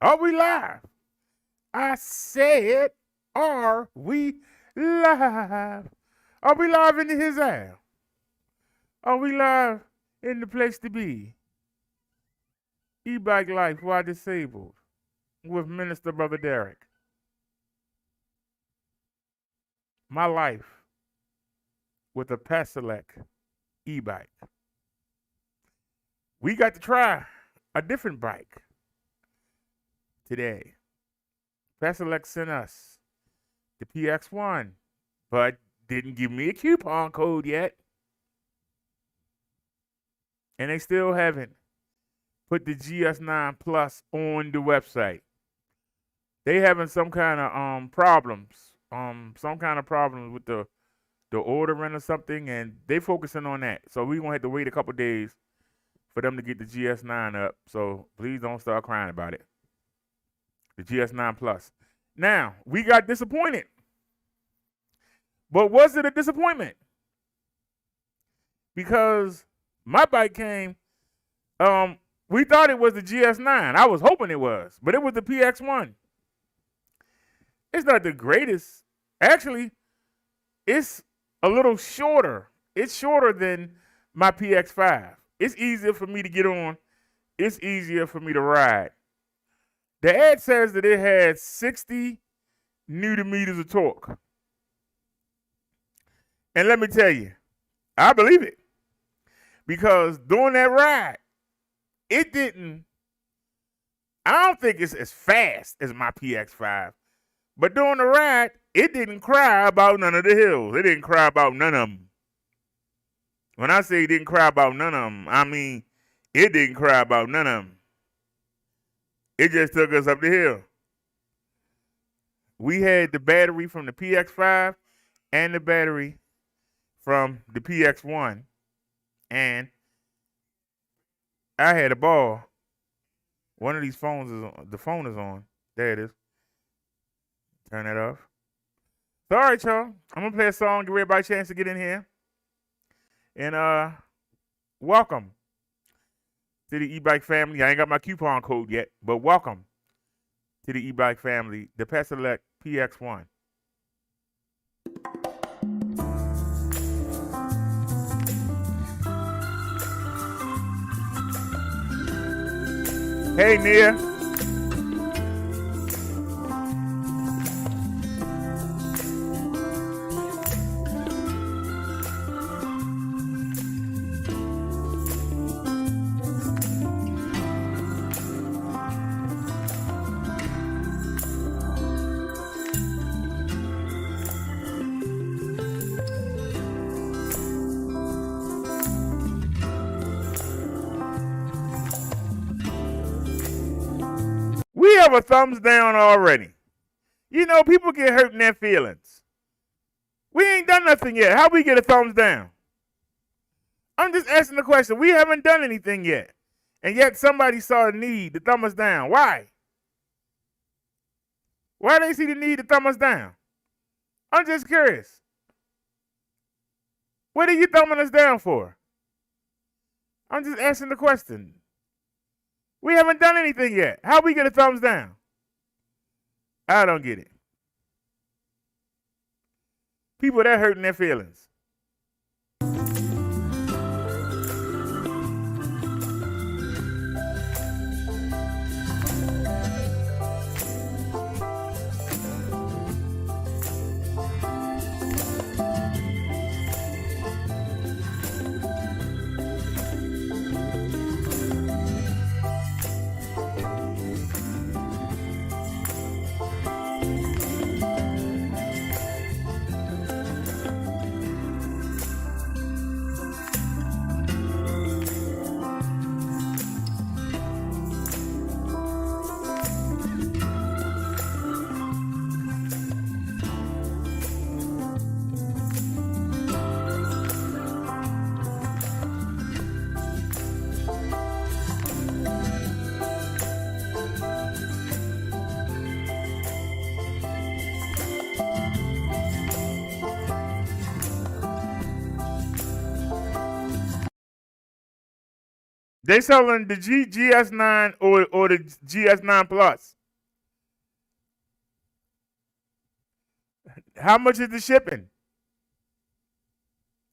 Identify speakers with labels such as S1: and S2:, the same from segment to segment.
S1: Are we live? I said, are we live? Are we live in his app? Are we live in the place to be? E-bike life while disabled with Minister Brother Derek. My life with a Paselec e-bike. We got to try a different bike today. Paselec sent us the PX1, but didn't give me a coupon code yet. And they still haven't put the GS9 Plus on the website. They having some kind of problems. Some kind of problems with the ordering or something, and they focusing on that. So we're gonna have to wait a couple days for them to get the GS9 up. So please don't start crying about it. The GS9 Plus. Now, we got disappointed. But was it a disappointment? Because my bike came, we thought it was the GS9. I was hoping it was, but it was the PX1. It's not the greatest. Actually, it's a little shorter. It's shorter than my PX5. It's easier for me to get on. It's easier for me to ride. The ad says that it had 60 Newton meters of torque. And let me tell you, I believe it. Because during that ride, it didn't, I don't think it's as fast as my PX5. But during the ride, it didn't cry about none of the hills. It didn't cry about none of them. When I say it didn't cry about none of them, I mean it didn't cry about none of them. It just took us up the hill. We had the battery from the PX5 and the battery from the PX1. And I had a ball. One of these phones is on. The phone is on. There it is. Turn that off. So, all right, y'all. I'm going to play a song, give everybody a chance to get in here. And welcome to the e-bike family. I ain't got my coupon code yet, but welcome to the e-bike family, the Paselec PX1. Hey, Nia. We have a thumbs down already. You know, people get hurt in their feelings. We ain't done nothing yet. How we get a thumbs down? I'm just asking the question. We haven't done anything yet. And yet somebody saw a need to thumb us down. Why? Why they see the need to thumb us down? I'm just curious. What are you thumbing us down for? I'm just asking the question. We haven't done anything yet. How we get a thumbs down? I don't get it. People that hurting their feelings. They selling the GS9 or the GS9 Plus. How much is the shipping?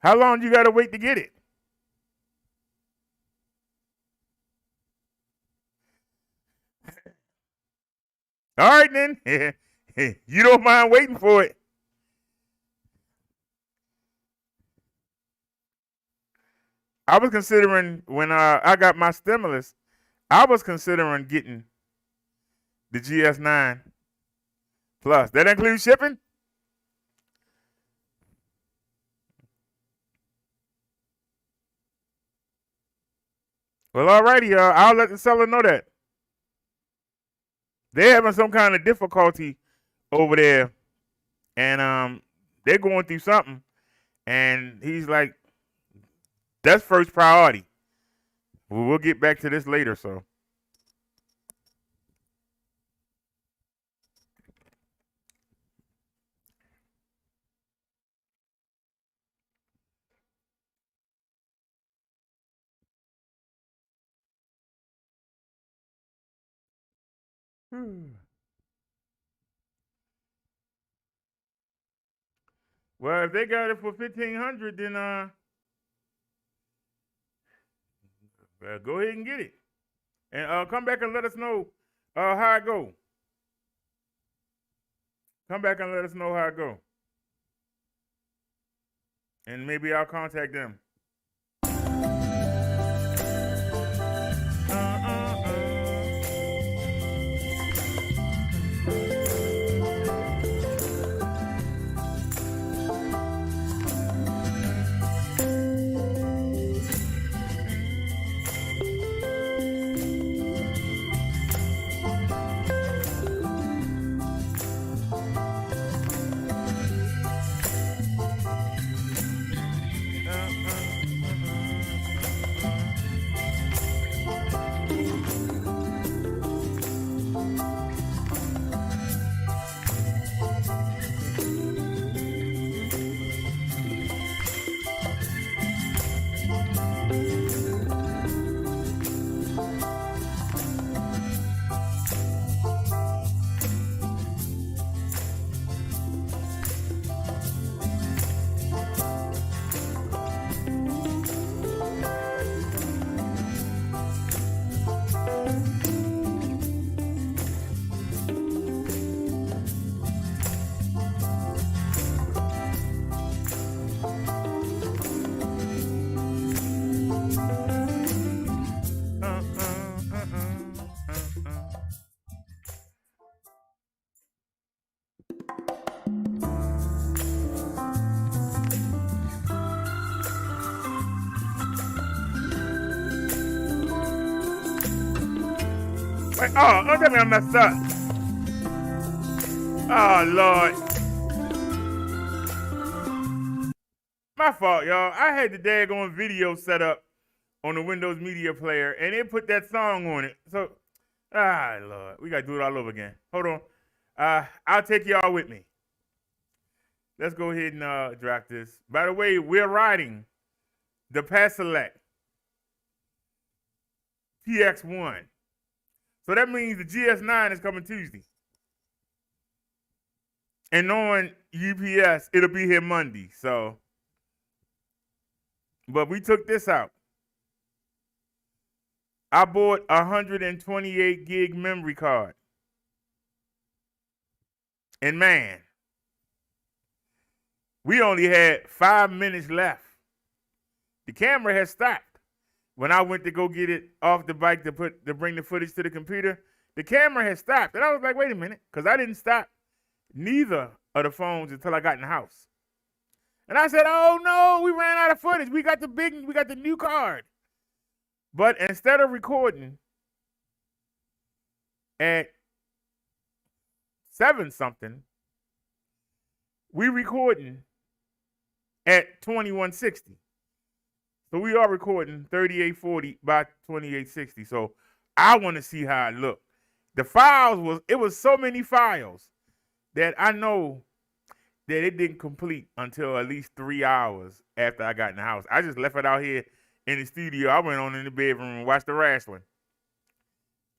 S1: How long you gotta wait to get it? All right then. You don't mind waiting for it. I was considering when I got my stimulus, I was considering getting the GS9 Plus. That includes shipping? Well, alrighty, I'll let the seller know that. They're having some kind of difficulty over there, and they're going through something. And he's like, that's first priority. We'll get back to this later, so. Well, if they got it for $1,500, then go ahead and get it, and come back and let us know how it go. Come back and let us know how it go, and maybe I'll contact them. Wait, don't tell me I messed up. Oh, Lord. My fault, y'all. I had the daggone video set up on the Windows Media Player, and it put that song on it. So, Lord. We got to do it all over again. Hold on. I'll take y'all with me. Let's go ahead and drop this. By the way, we're riding the Paselec PX1. So that means the GS9 is coming Tuesday. And knowing UPS, it'll be here Monday. So, but we took this out. I bought a 128 gig memory card. And man, we only had 5 minutes left. The camera had stopped. When I went to go get it off the bike to bring the footage to the computer, the camera had stopped. And I was like, wait a minute, because I didn't stop neither of the phones until I got in the house. And I said, oh no, we ran out of footage. We got the new card. But instead of recording at 7-something, we recording at 2160. So we are recording 3840 by 2860. So I want to see how it looked. The files it was so many files that I know that it didn't complete until at least 3 hours after I got in the house. I just left it out here in the studio. I went on in the bedroom and watched the wrestling.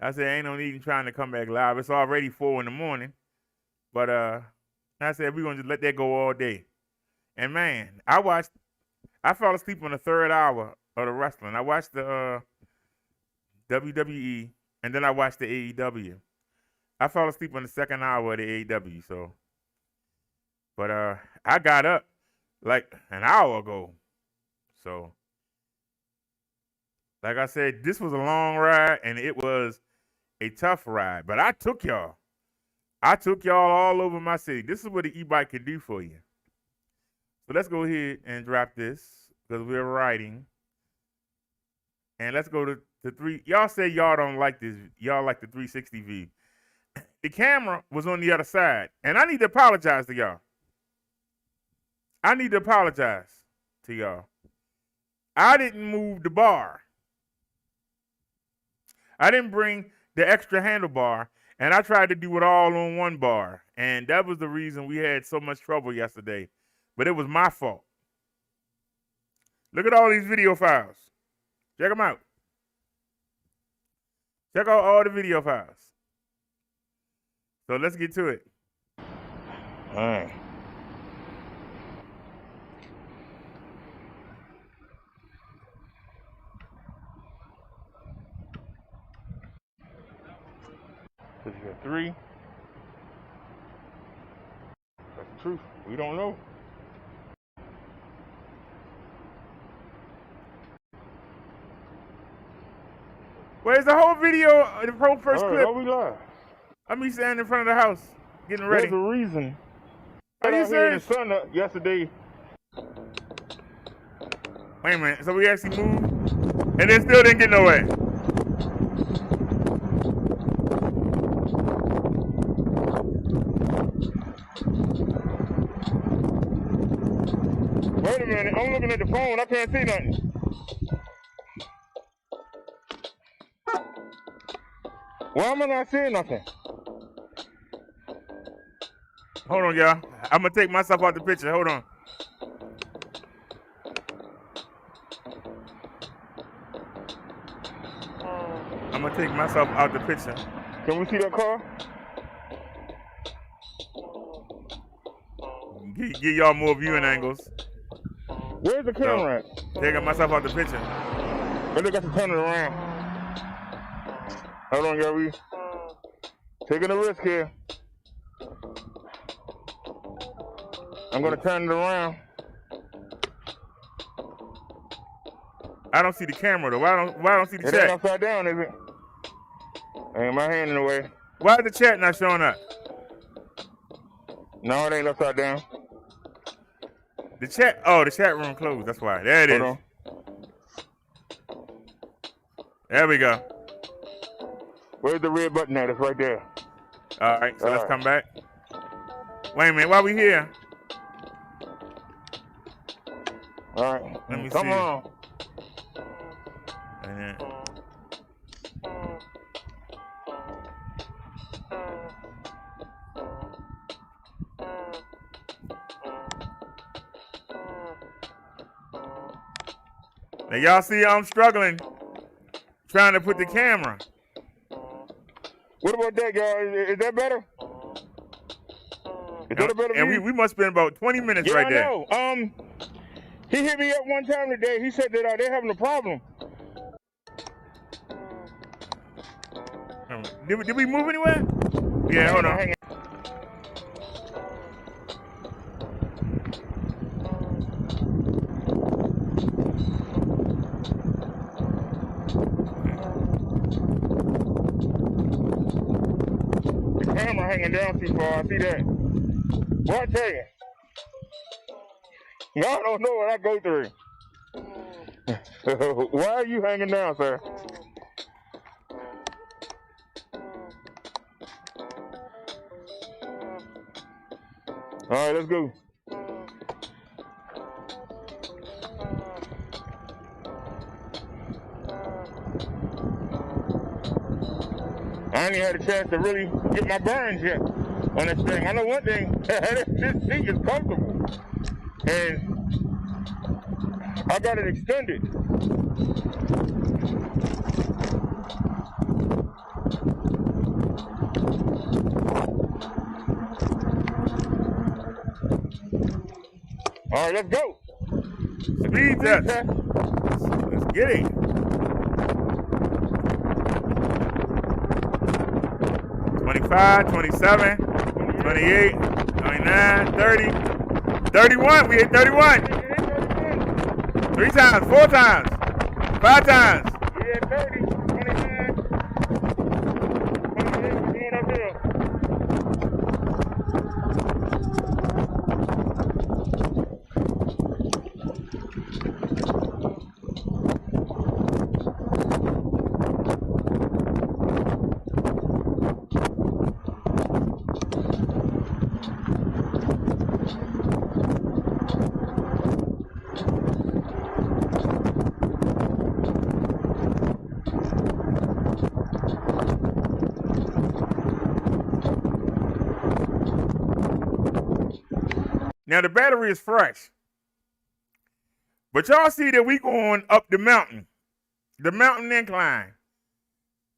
S1: I said, ain't no need in trying to come back live. It's already 4 in the morning. But I said, we're going to just let that go all day. And, man, I fell asleep on the 3rd hour of the wrestling. I watched the WWE, and then I watched the AEW. I fell asleep on the 2nd hour of the AEW, so. But I got up like an hour ago. So, like I said, this was a long ride, and it was a tough ride. But I took y'all. I took y'all all over my city. This is what the e-bike can do for you. So let's go ahead and drop this because we're riding. And let's go to the 3. Y'all say y'all don't like this. Y'all like the 360V. The camera was on the other side. And I need to apologize to y'all. I need to apologize to y'all. I didn't move the bar. I didn't bring the extra handlebar. And I tried to do it all on one bar. And that was the reason we had so much trouble yesterday. But it was my fault. Look at all these video files. Check them out. Check out all the video files. So let's get to it. All right. So you got 3. That's the truth. We don't know. Where's the whole video of the first clip?
S2: Are we live?
S1: I'm me standing in front of the house, getting ready.
S2: There's a reason.
S1: Are you serious?
S2: The sun up yesterday.
S1: Wait a minute. So we actually moved, and then still didn't get nowhere.
S2: Wait a minute. I'm looking at the phone. I can't see nothing. Why am I not seeing nothing?
S1: Hold on, y'all. I'm going to take myself out the picture. Hold on. I'm going to take myself out the picture.
S2: Can we see that car?
S1: Get y'all more viewing angles.
S2: Where's the camera at?
S1: Taking myself out the picture.
S2: I just got to turn it around. Hold on, y'all. We taking a risk here. I'm going to turn it around.
S1: I don't see the camera, though. Why I don't see the chat?
S2: It ain't upside down, is it? Ain't my hand in the way.
S1: Why is the chat not showing up?
S2: No, it ain't upside down.
S1: The chat room closed. That's why. There it is.
S2: Hold on.
S1: There we go.
S2: Where's the red button at? It's right there.
S1: All right, so let's come back. Wait a minute, why we here?
S2: All right,
S1: let me
S2: come
S1: see.
S2: on.
S1: And then, now y'all see I'm struggling trying to put the camera.
S2: What about that, guys? Is that better? Is that a better view?
S1: And we must spend about 20 minutes
S2: yeah,
S1: right there.
S2: I know. He hit me up one time today. He said that they're having a problem.
S1: Did we move anywhere? Yeah, hold on.
S2: The camera hanging down too far. I see that. What I tell you? Y'all don't know what I go through. Why are you hanging down, sir? All right, let's go. I ain't even had a chance to really get my burns yet on this thing. I know one thing, this seat is comfortable. And I got it extended. All right, let's go.
S1: Speed test. Let's get it. 25, 27, 28, 29, 30, 31. We hit 31. 3 times, 4 times, 5 times.
S2: We hit 30, 29, 28. We're going uphill.
S1: Now the battery is fresh. But y'all see that we going up the mountain incline.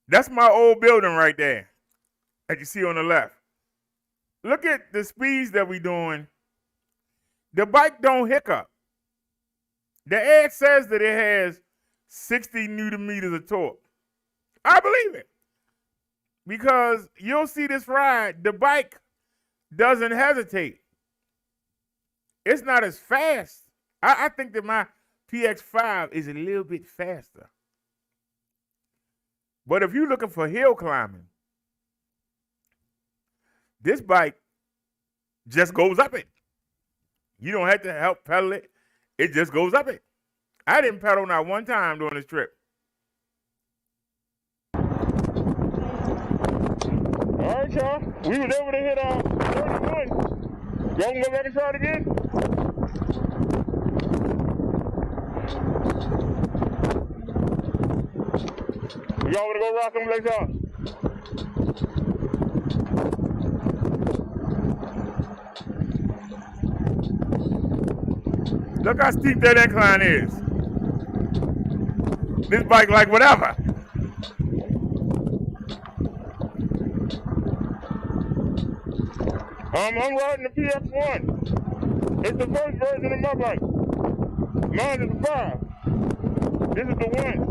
S1: That's my old building right there that you see on the left. Look at the speeds that we doing. The bike don't hiccup. The ad says that it has 60 Newton meters of torque. I believe it. Because you'll see this ride, the bike doesn't hesitate. It's not as fast. I think that my PX5 is a little bit faster. But if you're looking for hill climbing, this bike just goes up it. You don't have to help pedal it. It just goes up it. I didn't pedal not one time during this trip.
S2: All right, y'all. We was able to hit 31. Y'all can go back and try it again? Y'all want to go rock someplace else?
S1: Look how steep that incline is. This bike like whatever.
S2: I'm riding the PX1. It's the first version of my bike. Mine is a 5. This is the 1.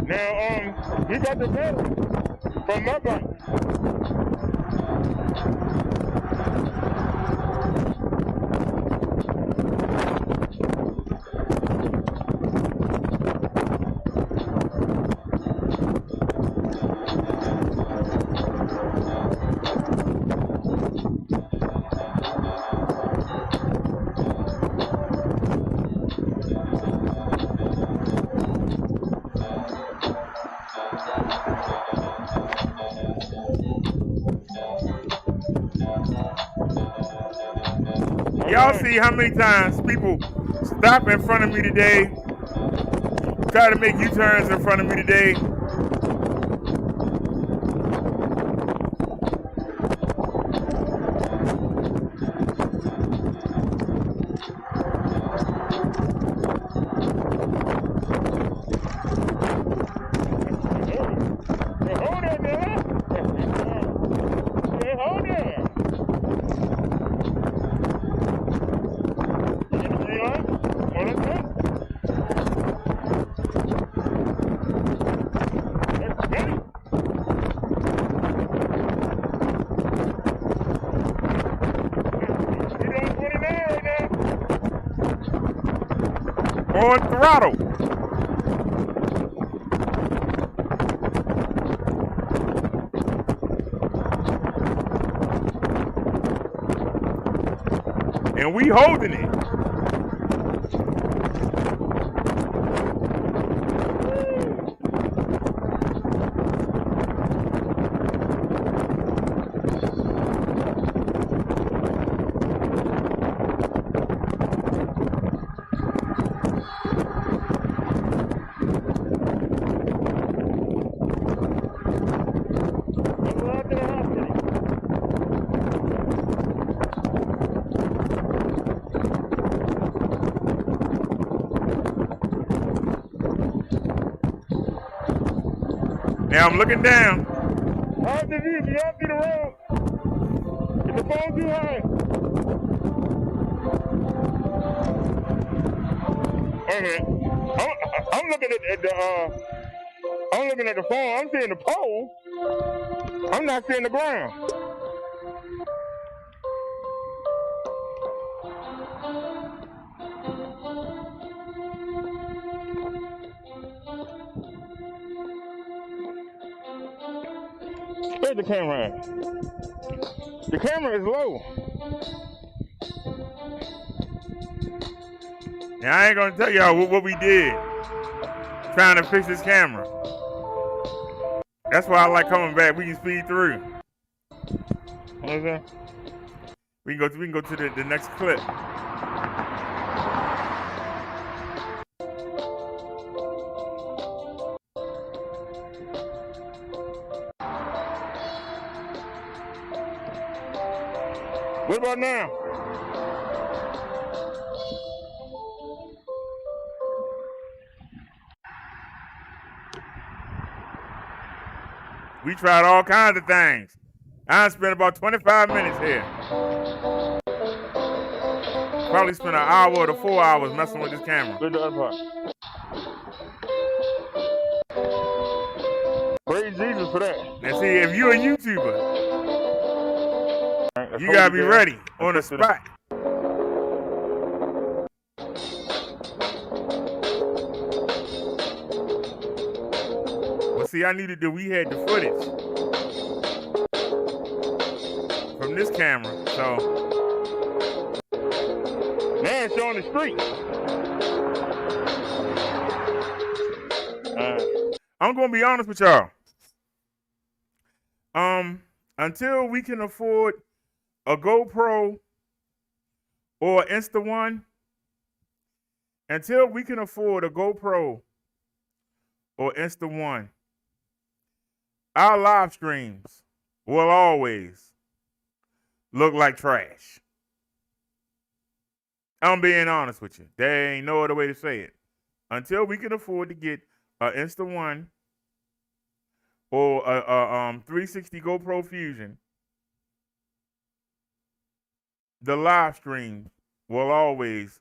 S2: Now, we got the battery from my bike.
S1: Y'all see how many times people stop in front of me today, try to make U-turns in front of me today. On throttle. and we holding it. Now I'm looking down.
S2: How's the view? Do y'all see the road? Is the phone too high? Okay. I'm looking at the I'm looking at the phone. I'm seeing the pole. I'm not seeing the ground. Where's the camera at? The camera is low.
S1: Now I ain't gonna tell y'all what we did trying to fix this camera. That's why I like coming back. We can speed through.
S2: What is that?
S1: We can go to the next clip.
S2: What about now?
S1: We tried all kinds of things. I spent about 25 minutes here. Probably spent an hour to 4 hours messing with this camera.
S2: Where's the other part? Praise Jesus for that.
S1: And see, if you're a YouTuber, you gotta be ready on the spot. Well, see, we had the footage from this camera, so.
S2: Now it's on the street.
S1: I'm gonna be honest with y'all. Until we can afford a GoPro or Insta1, until we can afford a GoPro or Insta1, our live streams will always look like trash. I'm being honest with you. There ain't no other way to say it. Until we can afford to get an Insta1 or a 360 GoPro Fusion, the live stream will always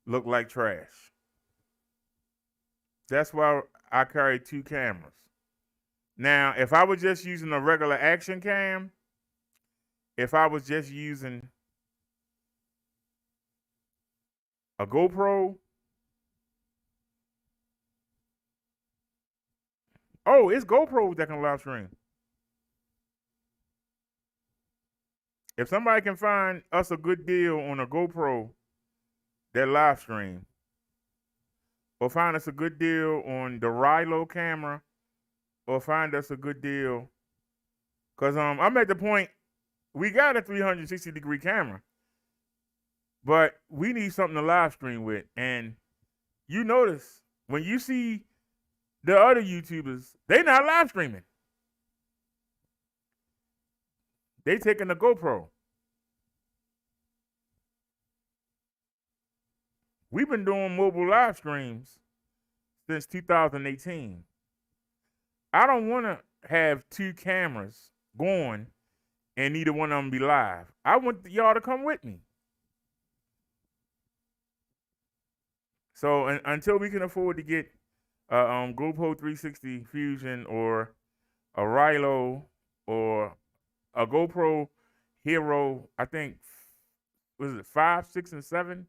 S1: look like trash. That's why I carry 2 cameras. Now, if I was just using a regular action cam, if I was just using a GoPro, oh, it's GoPros that can live stream. If somebody can find us a good deal on a GoPro that live stream, or find us a good deal on the Rilo camera, or find us a good deal, because I'm at the point, we got a 360-degree camera, but we need something to live stream with. And you notice, when you see the other YouTubers, they not live streaming. They taking the GoPro. We've been doing mobile live streams since 2018. I don't want to have 2 cameras going and neither one of them be live. I want y'all to come with me. So until we can afford to get a GoPro 360 Fusion or a Rilo or a GoPro Hero, I think, was it 5, 6, and 7?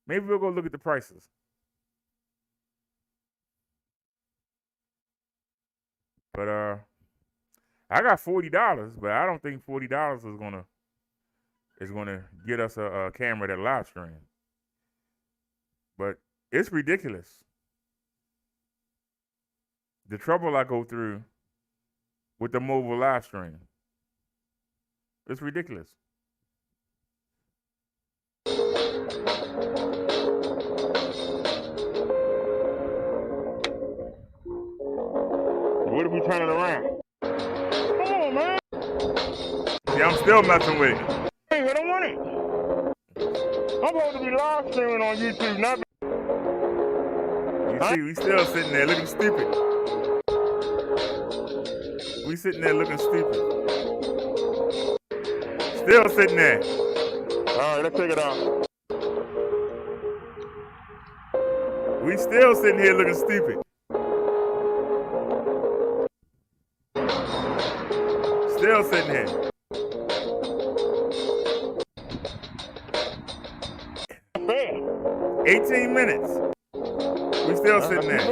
S1: Maybe we'll go look at the prices. But I got $40, but I don't think $40 is going to get us a camera that live stream. But it's ridiculous. The trouble I go through with the mobile live stream. It's ridiculous.
S2: What if we turn it around? Come on, man.
S1: Yeah, I'm still messing with it.
S2: Hey, I don't want it. I'm supposed to be live streaming on YouTube, not.
S1: You see, we still sitting there looking stupid. We sitting there looking stupid. Still sitting there.
S2: All right, let's take it out.
S1: We still sitting here looking stupid. Still sitting here.
S2: Fair.
S1: 18 minutes. We still sitting there.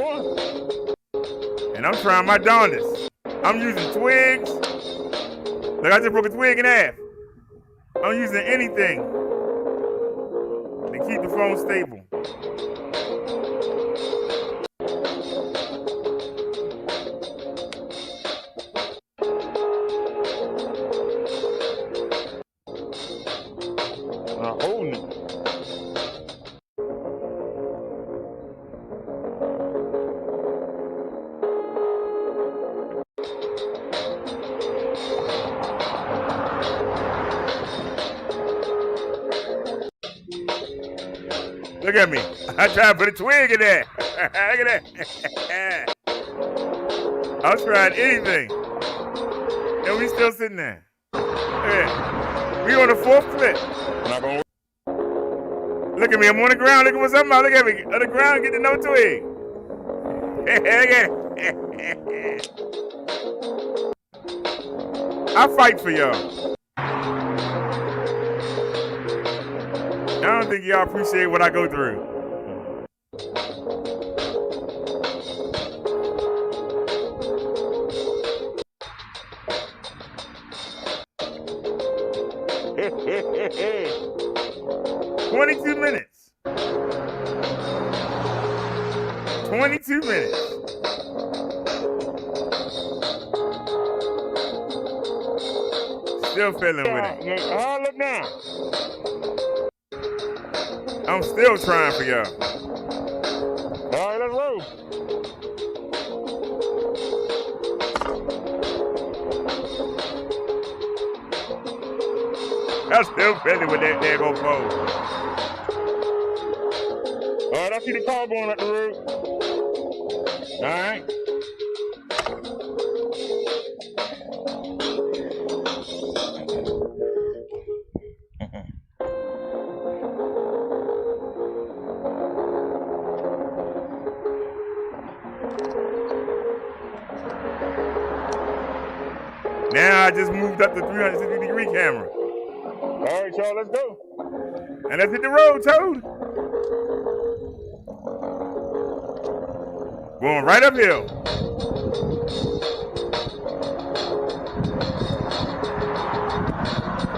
S1: And I'm trying my darndest. I'm using twigs. Like I just broke a twig in half. I'm using anything to keep the phone stable.
S2: Holding it.
S1: Look at me. I tried to put a twig in there. Look at that. I tried anything. And we still sitting there. Yeah. We on the fourth clip.
S2: Not gonna.
S1: Look at me. I'm on the ground looking for something. Look at me. On the ground getting another twig. Look at it. I fight for y'all. I don't think y'all appreciate what I go through.
S2: Hey.
S1: 22 minutes. 22 minutes. Still feeling with it.
S2: Oh, look now.
S1: I'm still trying for y'all.
S2: All right, let's roll.
S1: I'm still feeling with that daggone phone.
S2: All right, I see the car going up the road. All right.
S1: Now I just moved up to 360-degree camera.
S2: All right, y'all, let's go.
S1: And let's hit the road, Toad. Going right uphill.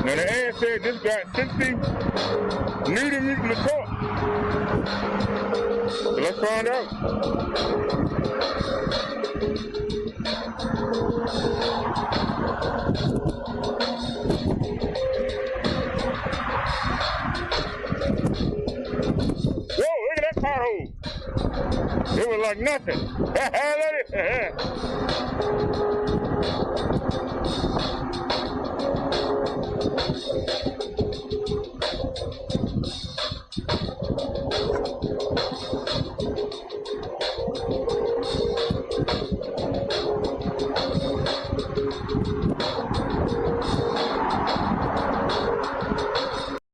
S2: Now the ad said this got 60 Newton meters of torque. So let's find out. Whoa, look at that pothole. It was like nothing. Look at it.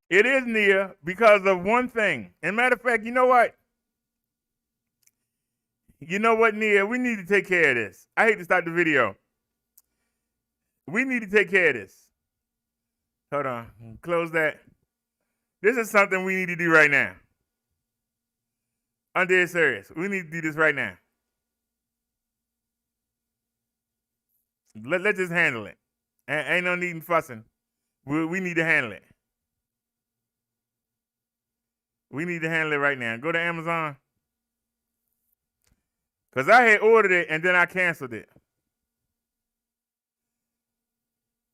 S1: It is near because of one thing. And matter of fact, you know what? You know what, Nia? We need to take care of this. I hate to start the video. We need to take care of this. Hold on. Close that. This is something we need to do right now. I'm dead serious. We need to do this right now. Let's just handle it. Ain't no need in fussing. We need to handle it. We need to handle it right now. Go to Amazon. Because I had ordered it and then I canceled it.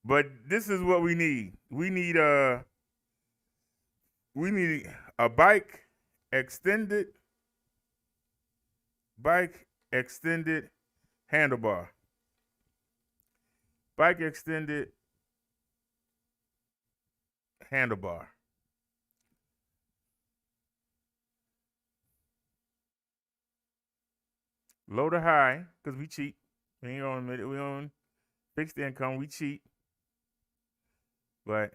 S1: But this is what we need. We need a bike extended handlebar. Bike extended handlebar. Low to high, because we cheat. We ain't gonna admit it. We on fixed income, we cheat. But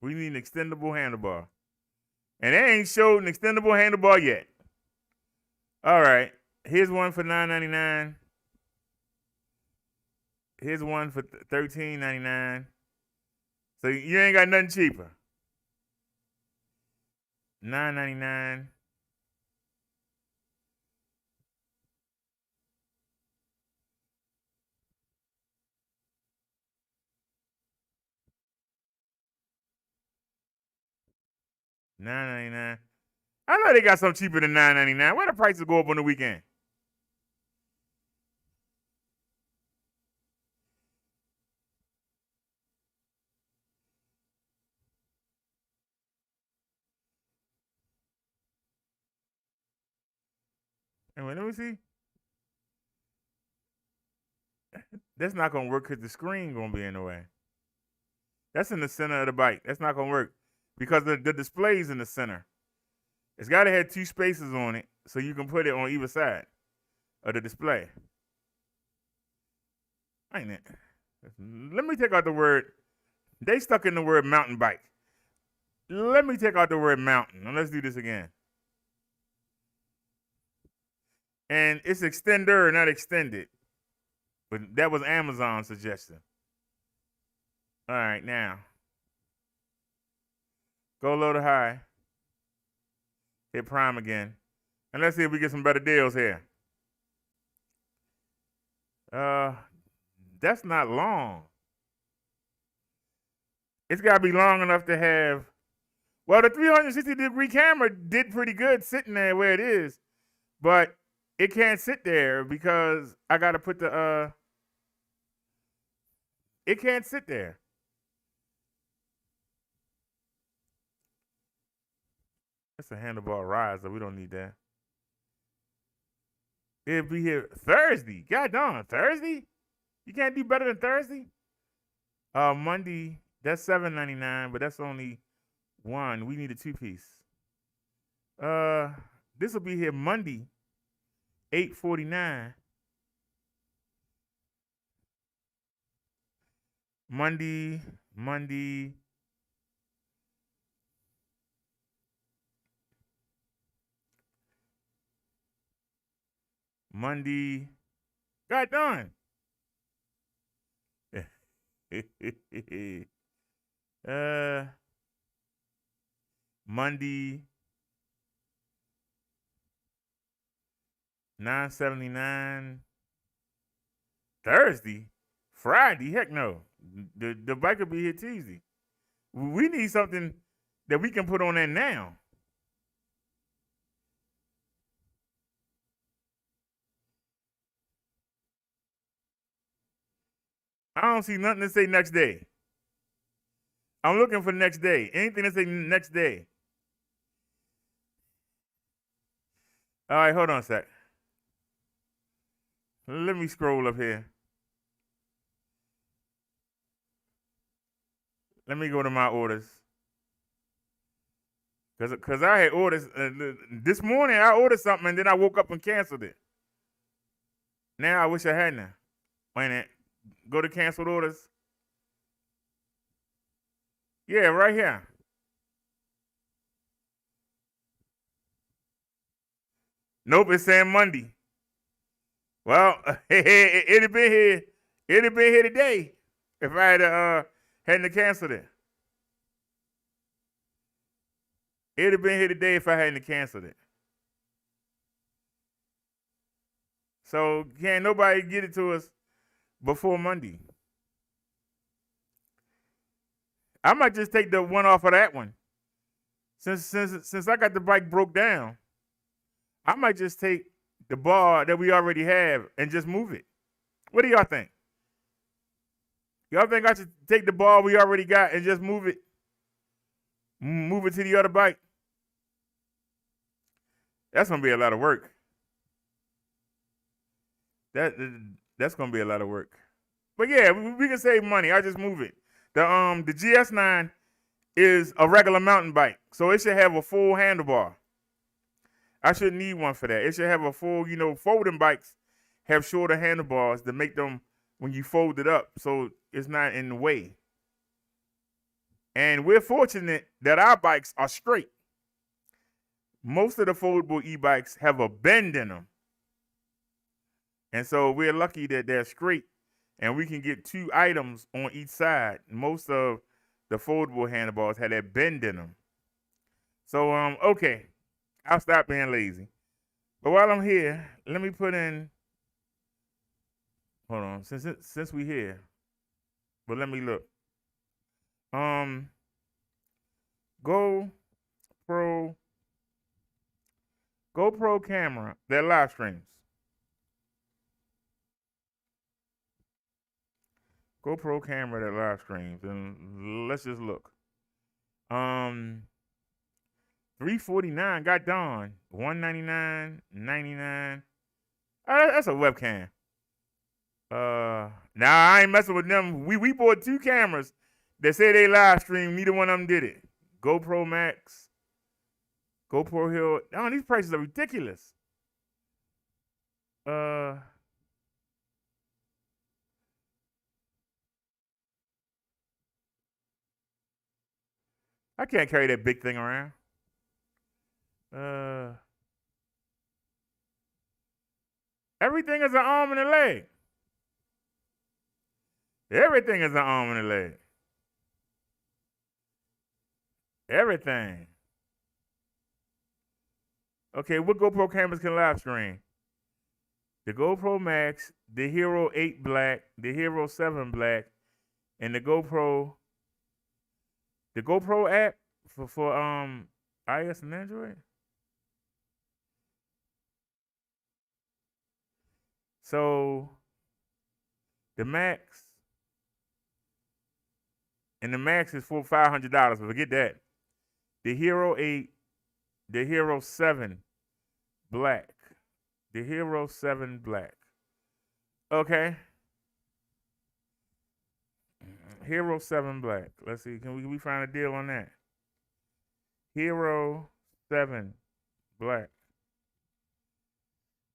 S1: we need an extendable handlebar. And they ain't showed an extendable handlebar yet. All right. Here's one for $9.99. Here's one for $13.99. So you ain't got nothing cheaper. $9.99. $9.99. I know they got something cheaper than $9.99. Where the prices go up on the weekend? Anyway, let me see. That's not gonna work because the screen gonna be in the way. That's in the center of the bike. That's not gonna work because the display's in the center. It's gotta have 2 spaces on it so you can put it on either side of the display. Ain't it? Let me take out the word. They stuck in the word mountain bike. Let me take out the word mountain. And let's do this again. And it's extender, not extended. But that was Amazon's suggestion. All right, now. Go low to high. Hit prime again. And let's see if we get some better deals here. That's not long. It's got to be long enough to have. Well, the 360-degree camera did pretty good sitting there where it is. But it can't sit there because I got to put the, it can't sit there. That's a handlebar riser. We don't need that. It'll be here Thursday. God darn, Thursday? You can't do better than Thursday? Monday, that's $7.99, but that's only one. We need a 2-piece. This will be here Monday, $8.49. Monday. God darn. Monday, $9.79. Thursday, Friday, heck no. The bike will be here Tuesday. We need something that we can put on there now. I don't see nothing to say next day. I'm looking for next day. Anything to say next day. All right, hold on a sec. Let me scroll up here. Let me go to my orders. Because I had orders. This morning, I ordered something, and then I woke up and canceled it. Now, I wish I hadn't. Wait a minute. Go to canceled orders. Yeah, right here. Nope, it's saying Monday. Well, it'd have been here. It'd have been here today if I had hadn't canceled it. It'd have been here today if I hadn't canceled it. So can't nobody get it to us before Monday. I might just take the one off of that one Since I got the bike broke down, I might just take the bar that we already have and just move it. What do y'all think? Y'all think I should take the bar we already got and just move it? Move it to the other bike? That's gonna be a lot of work. That's gonna be a lot of work. But yeah, we can save money. I just move it. The GS9 is a regular mountain bike, so it should have a full handlebar. I shouldn't need one for that. It should have a full, folding bikes have shorter handlebars to make them when you fold it up so it's not in the way. And we're fortunate that our bikes are straight. Most of the foldable e-bikes have a bend in them. And so we're lucky that they're straight and we can get 2 items on each side. Most of the foldable handlebars had that bend in them. So, okay, I'll stop being lazy. But while I'm here, let me put in, hold on, since we here, but let me look. GoPro camera, their live streams. GoPro camera that live streams, and let's just look. $349 got done. $199.99. That's a webcam. Nah, I ain't messing with them. We bought 2 cameras that say they live stream. Neither one of them did it. GoPro Max, GoPro Hill. Oh, these prices are ridiculous. I can't carry that big thing around. Everything is an arm and a leg. Everything is an arm and a leg. Everything. Okay, what GoPro cameras can live stream? The GoPro Max, the Hero 8 Black, the Hero 7 Black, and the GoPro app for iOS and Android. So the Max and the Max is for $500. But forget that. The Hero 8, the Hero 7 Black, the Hero 7 Black. Okay. Hero 7 Black. Let's see. Can we find a deal on that? Hero 7 Black.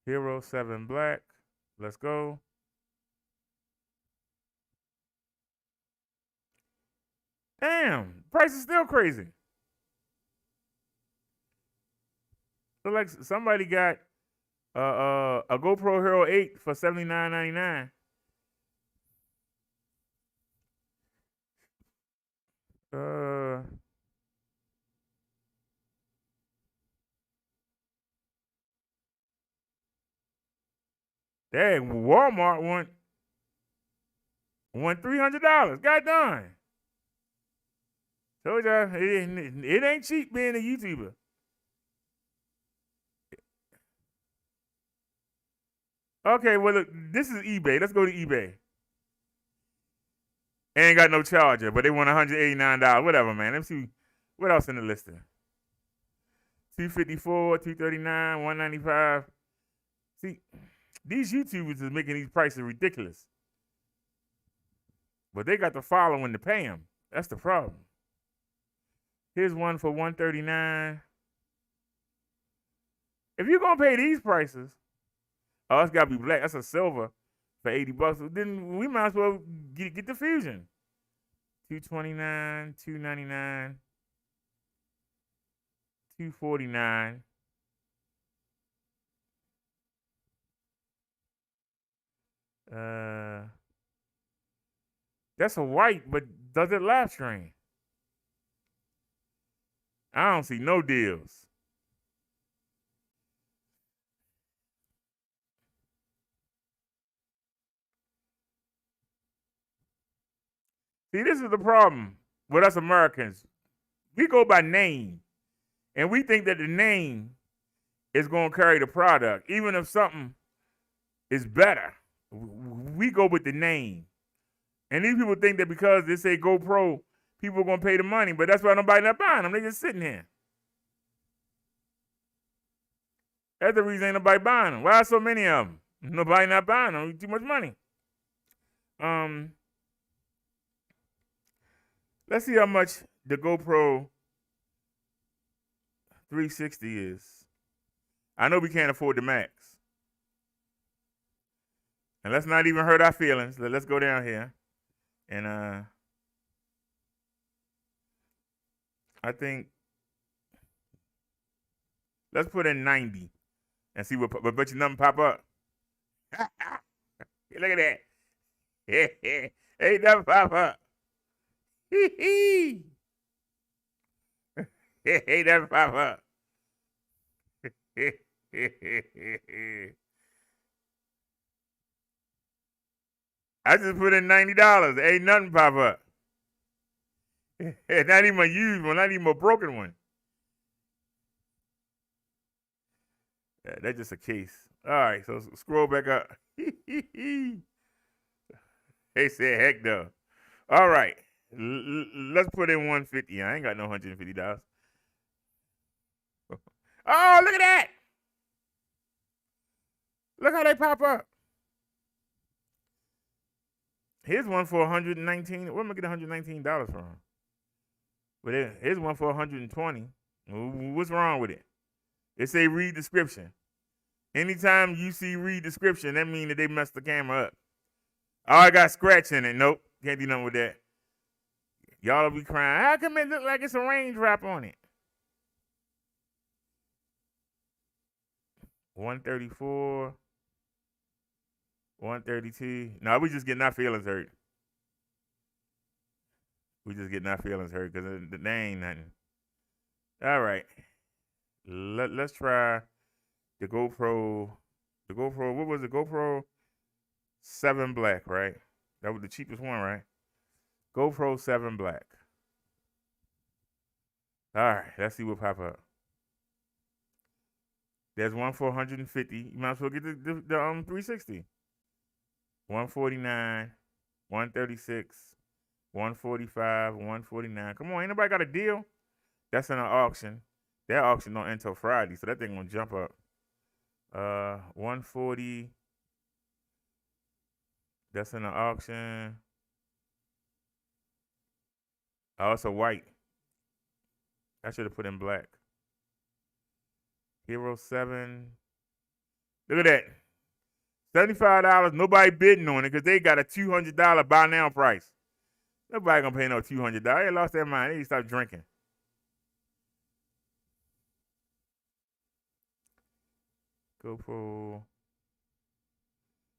S1: Hero 7 Black. Let's go. Damn, price is still crazy. So like somebody got a GoPro Hero 8 for $79.99. Dang, Walmart won $300. Got done. Told y'all it ain't cheap being a YouTuber. Okay, well look, this is eBay. Let's go to eBay. Ain't got no charger, but they want $189. Whatever, man. Let me see what else in the listing. $254, $239, $195. See, these YouTubers is making these prices ridiculous. But they got the following to pay them. That's the problem. Here's one for $139. If you're gonna pay these prices, oh, it's gotta be black. That's a silver for $80. Then we might as well get the Fusion. $229, $299, $249. That's a white, but does it live stream? I don't see no deals. See, this is the problem with us Americans. We go by name. And we think that the name is going to carry the product. Even if something is better, we go with the name. And these people think that because they say GoPro, people are going to pay the money, but that's why nobody not buying them. They just sitting here. That's the reason ain't nobody buying them. Why are so many of them? Nobody not buying them. Too much money. Let's see how much the GoPro 360 is. I know we can't afford the Max. And let's not even hurt our feelings. Let's go down here. And I think let's put in 90 and see what, but bet you nothing pop up. Look at that. Ain't nothing pop up. Ain't nothing pop up. I just put in $90. Ain't nothing pop up. Not even a used one, not even a broken one. Yeah, that's just a case. All right, so scroll back up. They said, heck no. All right, let's put in $150. I ain't got no $150. Oh, look at that. Look how they pop up. Here's one for $119. Where am I get $119 from? But here's one for $120. What's wrong with it? It say read description. Anytime you see read description, that means that they messed the camera up. Oh, I got scratch in it. Nope, can't do nothing with that. Y'all will be crying. How come it look like it's a raindrop on it? 134. 132. No, we just getting our feelings hurt. We just getting our feelings hurt because they ain't nothing. All right. Let's try the GoPro. The GoPro, what was it? GoPro 7 Black, right? That was the cheapest one, right? GoPro 7 Black. All right, let's see what pop up. There's one for $150. You might as well get the 360. 149, 136, 145, 149. Come on, ain't nobody got a deal? That's in an auction. That auction don't end until Friday, so that thing gonna jump up. 140. That's in the auction. Oh, it's a white. I should have put in black. Hero 7. Look at that. $75. Nobody bidding on it because they got a $200 buy now price. Nobody gonna pay no $200. They lost their mind. They need to stop drinking. GoPro.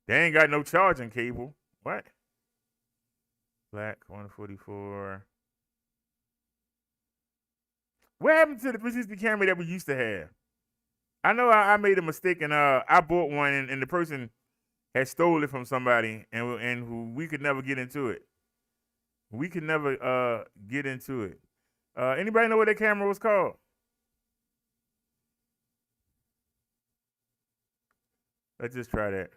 S1: They ain't got no charging cable. What? Black 144. What happened to the 360 camera that we used to have? I know I made a mistake and I bought one and the person had stole it from somebody and who we could never get into it. We could never get into it. Anybody know what that camera was called? Let's just try that.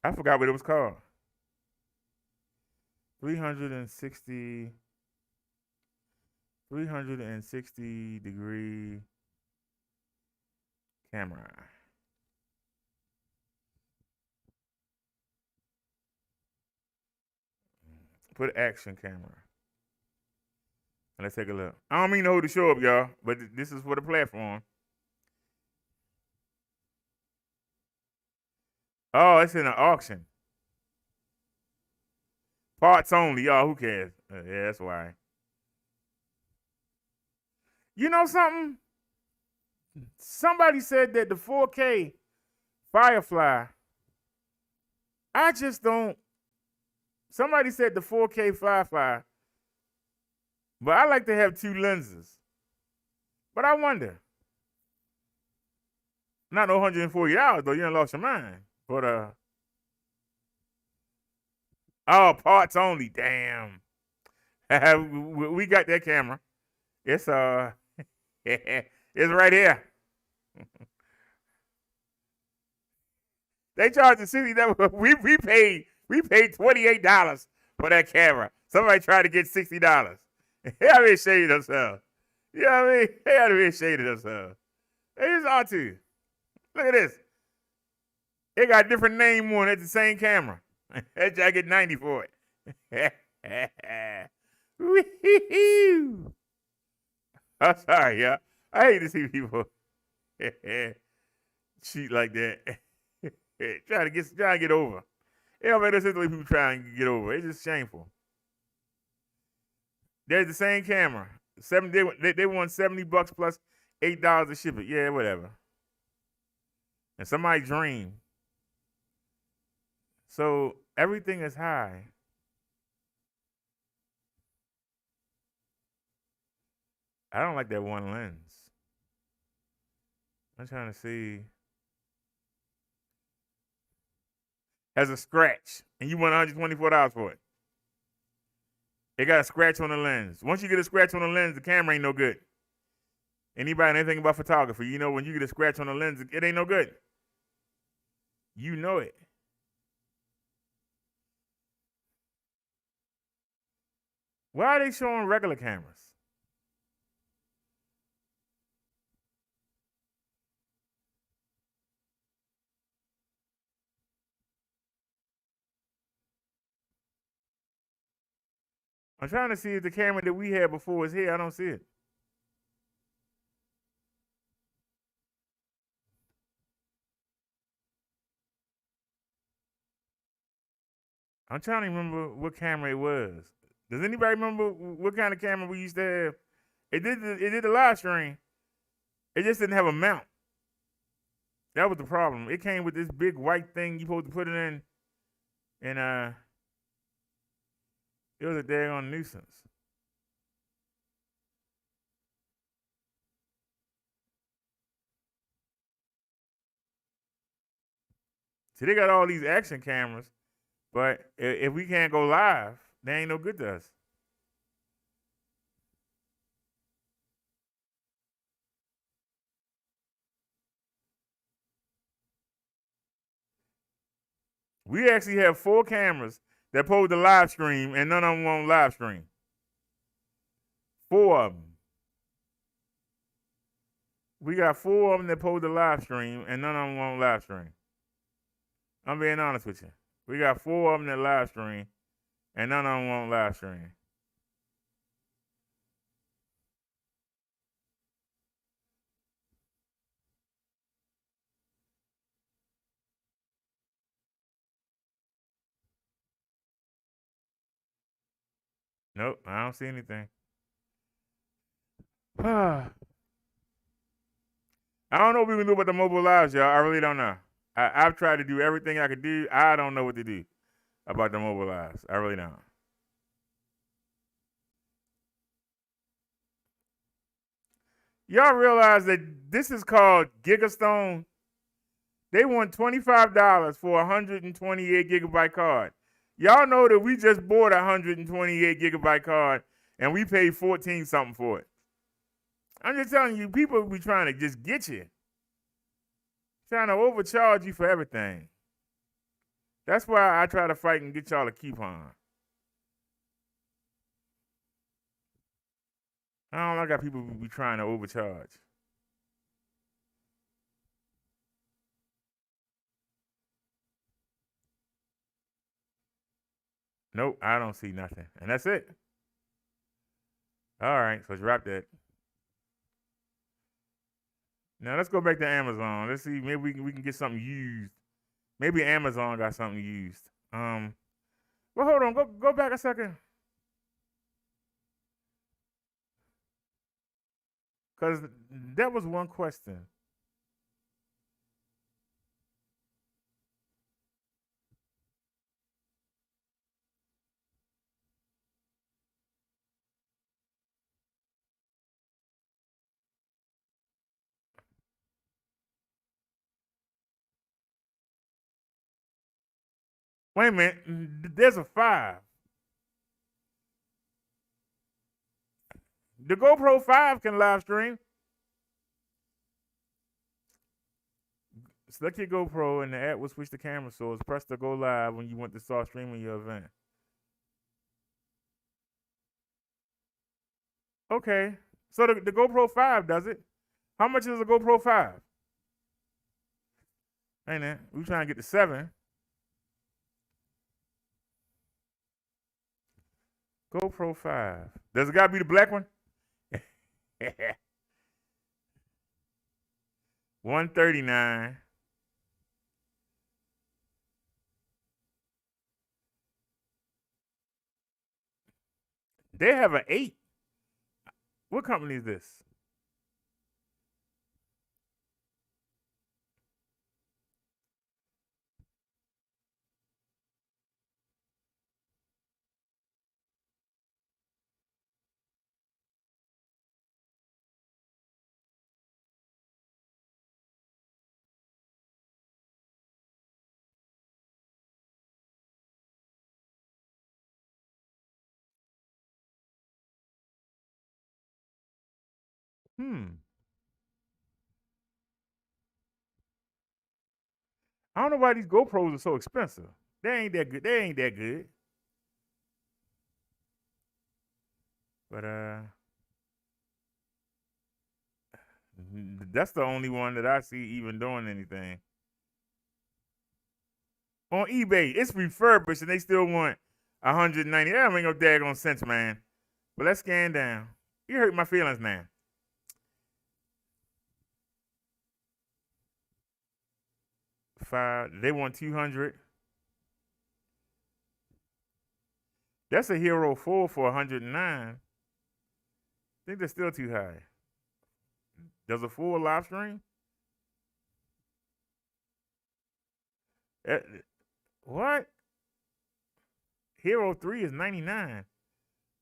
S1: I forgot what it was called. 360 degree camera. Put action camera. And let's take a look. I don't mean to hold the show up, y'all, but this is for the platform. Oh, it's in an auction. Parts only, y'all. Who cares? Yeah, that's why. You know something? Somebody said that the 4K Firefly, I just don't. Somebody said the 4K Firefly, but I like to have 2 lenses. But I wonder. Not no $140 though. You done lost your mind. But oh, parts only. Damn. We got that camera. It's it's right here. They charged the city that we paid $28 for that camera. Somebody tried to get $60. They ought to be ashamed of themselves. You know what I mean? They ought to be ashamed of themselves. They just ought to. Look at this. They got a different name on it, the same camera. That jacket 90 for it. I'm sorry, y'all. I hate to see people cheat like that. trying to get over. Yeah, man, that's just the way people try and get over. It's just shameful. There's the same camera. They want $70 plus $8 to ship it. Yeah, whatever. And somebody dream. So everything is high. I don't like that one lens. I'm trying to see. Has a scratch, and you want $124 for it. It got a scratch on the lens. Once you get a scratch on the lens, the camera ain't no good. Anybody know anything about photography, you know when you get a scratch on the lens, it ain't no good. You know it. Why are they showing regular cameras? I'm trying to see if the camera that we had before is here. I don't see it. I'm trying to remember what camera it was. Does anybody remember what kind of camera we used to have? It did the live stream. It just didn't have a mount. That was the problem. It came with this big white thing you supposed to put it in, and it was a daggone nuisance. See, they got all these action cameras, but if we can't go live, they ain't no good to us. We actually have 4 cameras that pose the live stream, and none of them won't live stream. 4 of them. We got 4 of them that pose the live stream, and none of them won't live stream. I'm being honest with you. We got 4 of them that live stream, and none of them won't live stream. Nope, I don't see anything. I don't know what we can do about the mobile lives, y'all. I really don't know. I've tried to do everything I could do. I don't know what to do about the mobile lives. I really don't. Y'all realize that this is called Gigastone? They want $25 for a 128 gigabyte card. Y'all know that we just bought a 128 gigabyte card and we paid 14 something for it. I'm just telling you, people be trying to just get you. Trying to overcharge you for everything. That's why I try to fight and get y'all a coupon. I don't like how people be trying to overcharge. Nope, I don't see nothing. And that's it. All right, so let's wrap that. Now let's go back to Amazon. Let's see, maybe we can get something used. Maybe Amazon got something used. Well, hold on, go back a second. Cause that was one question. Wait a minute, there's a 5. The GoPro 5 can live stream. Select your GoPro and the app will switch the camera source. Press the go live when you want to start streaming your event. Okay. So the GoPro 5 does it. How much is a GoPro 5? Ain't it? We trying to get to 7. GoPro 5. Does it gotta be the black one? 139. They have an 8. What company is this? I don't know why these GoPros are so expensive. They ain't that good. They ain't that good. But that's the only one that I see even doing anything. On eBay, it's refurbished and they still want 190. That ain't no daggone sense, man. But let's scan down. You hurt my feelings now. They want 200. That's a Hero 4 for 109. I think that's still too high. Does a full live stream? What? Hero 3 is 99.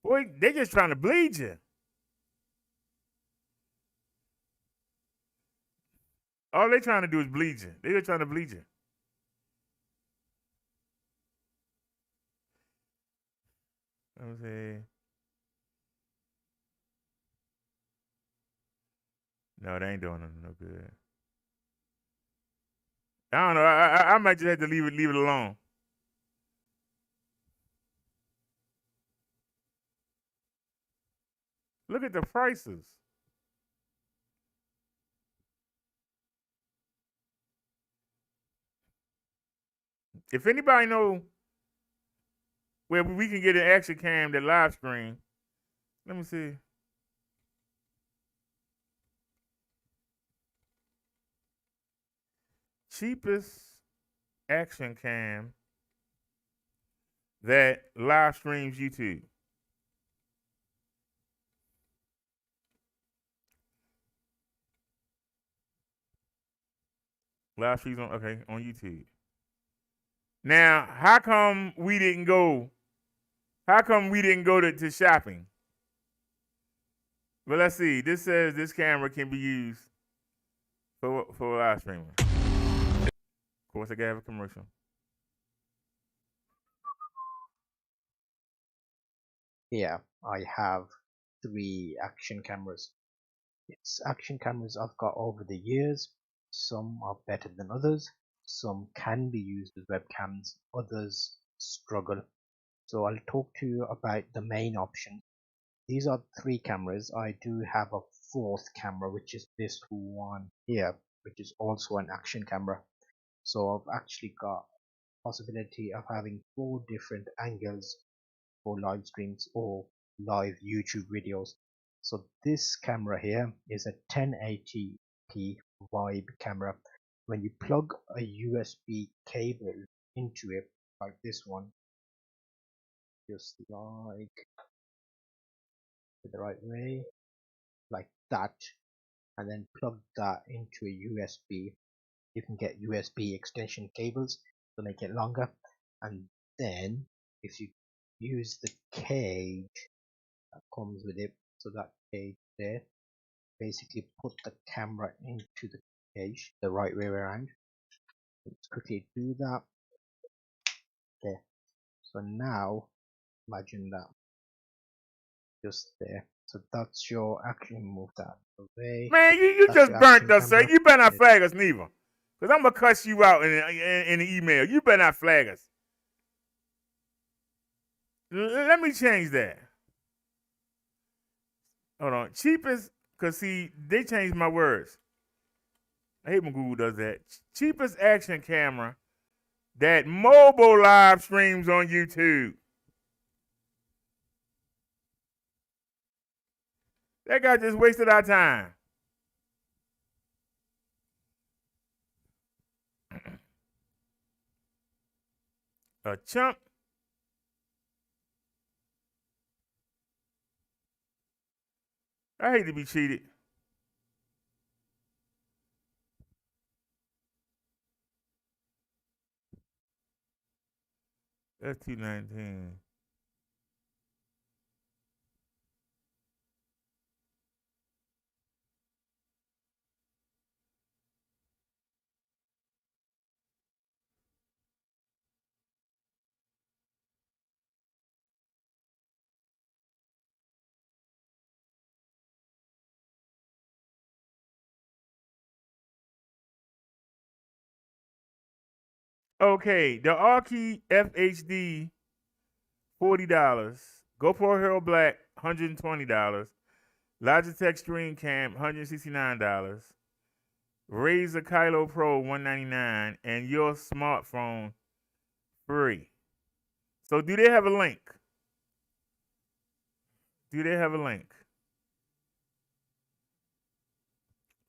S1: Boy, they just trying to bleed you. All they trying to do is bleed you. They just trying to bleed you. Let me see. No, they ain't doing nothing no good. I don't know. I might just have to leave it alone. Look at the prices. If anybody know where we can get an action cam that live stream, let me see. Cheapest action cam that live streams YouTube. Live streams on YouTube. Now, how come we didn't go? How come we didn't go to shopping? But let's see. This says this camera can be used for live streaming. Of course, I gotta have a commercial.
S3: Here I have 3 action cameras. It's action cameras I've got over the years. Some are better than others. Some can be used as webcams, others struggle. So I'll talk to you about the main options. These are 3 cameras. I do have a 4th camera, which is this one here, which is also an action camera. So I've actually got possibility of having 4 different angles for live streams or live YouTube videos. So this camera here is a 1080p Vibe camera. When you plug a USB cable into it, like this one, just like the right way, like that, and then plug that into a USB. You can get USB extension cables to make it longer, and then if you use the cage that comes with it, so that cage there, basically put the camera into the cage the right way around. Let's quickly do that. Okay, so now imagine that just there. So that's your action. Move that away.
S1: Man, you
S3: That's
S1: just
S3: your
S1: burnt
S3: action
S1: us, sir.
S3: camera.
S1: You better not flag us neither. Because I'm going to cuss you out in the email. You better not flag us. Let me change that. Hold on. Cheapest, because see, they changed my words. I hate when Google does that. Cheapest action camera that mobile live streams on YouTube. That guy just wasted our time. A chump. I hate to be cheated. That's 219. Okay, the R-Key FHD, $40. GoPro Hero Black, $120. Logitech Stream Cam, $169. Razer Kylo Pro, $199. And your smartphone, free. So do they have a link? Do they have a link?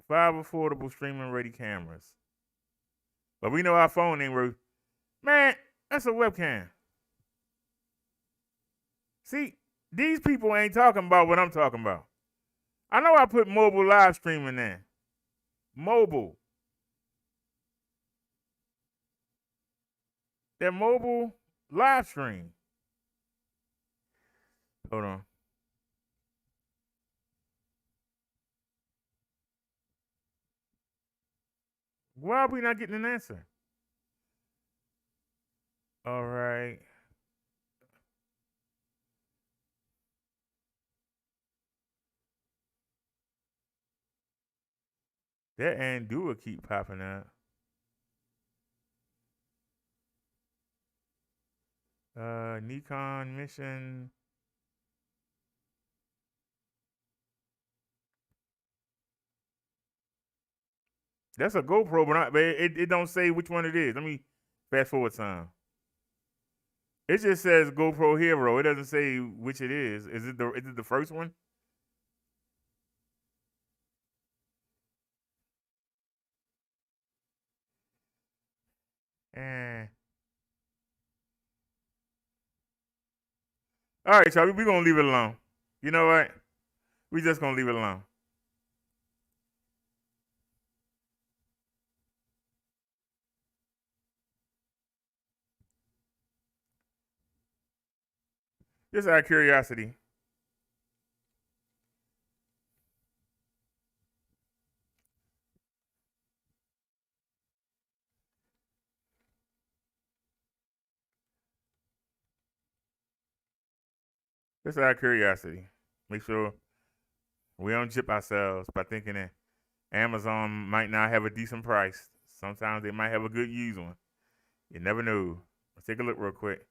S1: 5 affordable streaming ready cameras. But we know our phone ain't worth. Man, that's a webcam. See, these people ain't talking about what I'm talking about. I know I put mobile live streaming in. Mobile. That mobile live stream. Hold on. Why are we not getting an answer? All right. That and do will keep popping up. Nikon mission. That's a GoPro, but it don't say which one it is. Let me fast forward some. It just says GoPro Hero. It doesn't say which it is. Is it the first one? Eh. All right, y'all. We're gonna leave it alone. You know what? We just gonna leave it alone. Just out of curiosity. Just out of curiosity. Make sure we don't jip ourselves by thinking that Amazon might not have a decent price. Sometimes they might have a good used one. You never know. Let's take a look real quick.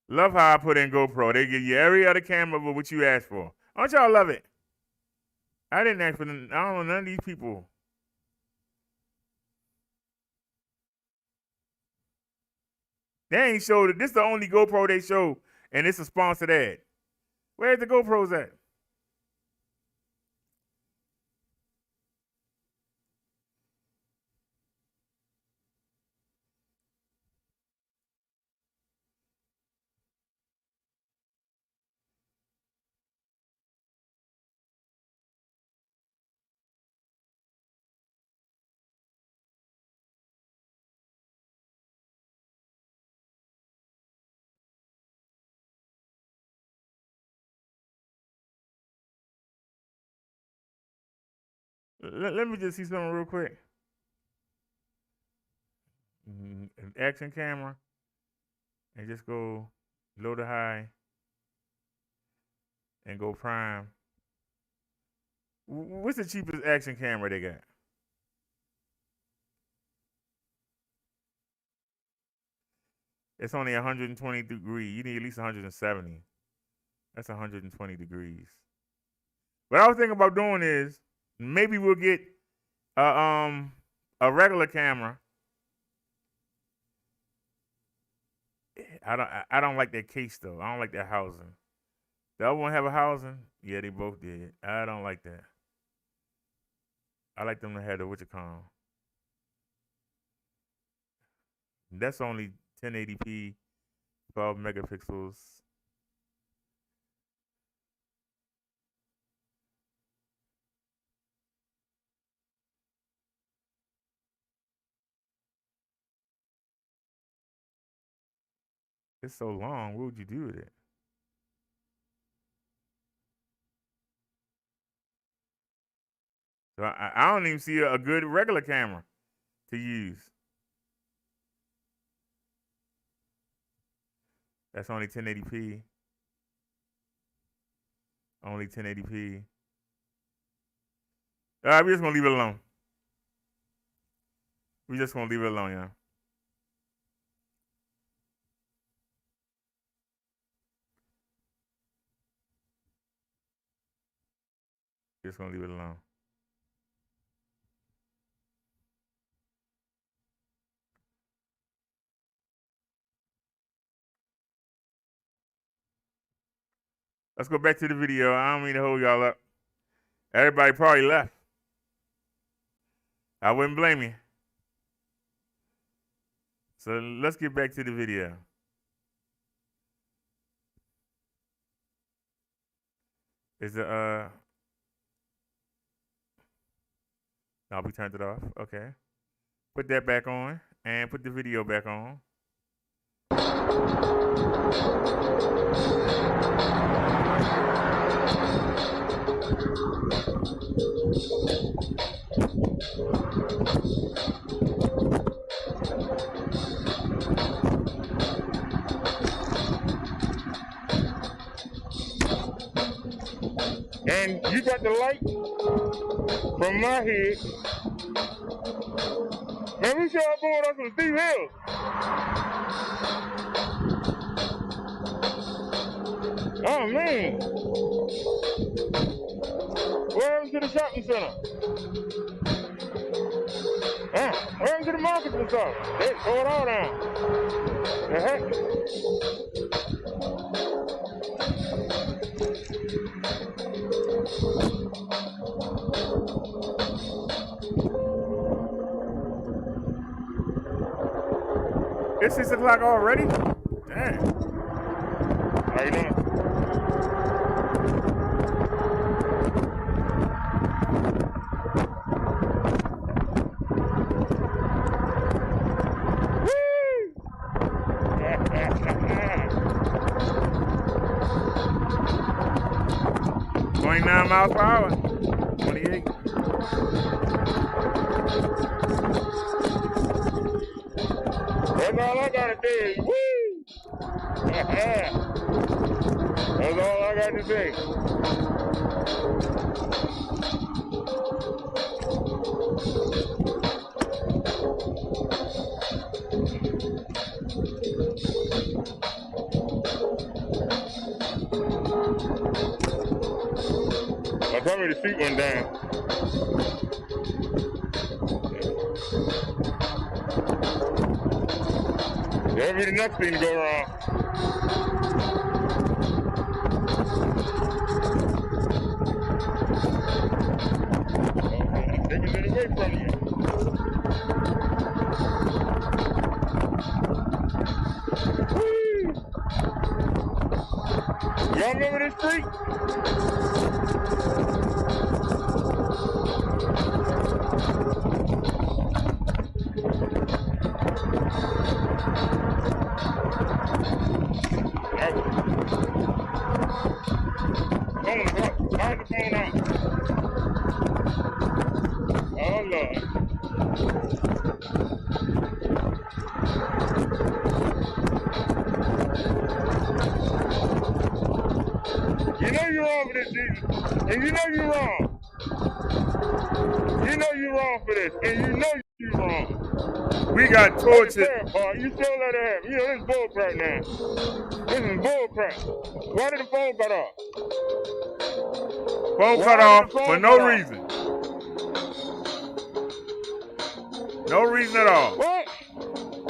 S1: Love how I put in GoPro. They give you every other camera but what you asked for. Don't y'all love it? I didn't ask for I don't know none of these people. They ain't showed it. This is the only GoPro they show, and it's a sponsored ad. Where's the GoPros at? Let me just see something real quick. An action camera, and just go low to high, and go prime. What's the cheapest action camera they got? It's only 120 degrees. You need at least 170. That's 120 degrees. What I was thinking about doing is maybe we'll get a regular camera. I don't like that case though. I don't like that housing. The other one have a housing? Yeah, they both did. I don't like that. I like them to have the what you call. That's only 1080p, 12 megapixels. It's so long. What would you do with it? So I don't even see a good regular camera to use. That's only 1080p. Only 1080p. We're just gonna leave it alone. We're just gonna leave it alone, yeah. Just gonna leave it alone. Let's go back to the video. I don't mean to hold y'all up. Everybody probably left. I wouldn't blame you. So let's get back to the video. Is the no, we turned it off. Okay. Put that back on and put the video back on.
S2: And you got the light from my head. Man, we sure going up some steep hills. Oh man. Where to the shopping center? Where to the market and stuff? They throw it all down. The heck?
S1: It's 6 o'clock already? Damn.
S2: How you doing?
S1: Woo! 29 miles per hour. 28.
S2: That's all I gotta say is woo! That's all I got to say. Now tell me the seat went down. That'll be the next thing to go wrong. I'm taking it away from you. Whee! Y'all remember this street? for this, and you know you're wrong. You know you're wrong for this, and you know you're wrong.
S1: We got tortured.
S2: You still let it happen. You know, this is bull crap now. This is bull crap. Why did the phone cut off?
S1: Phone cut off for no reason. No reason at all.
S2: What?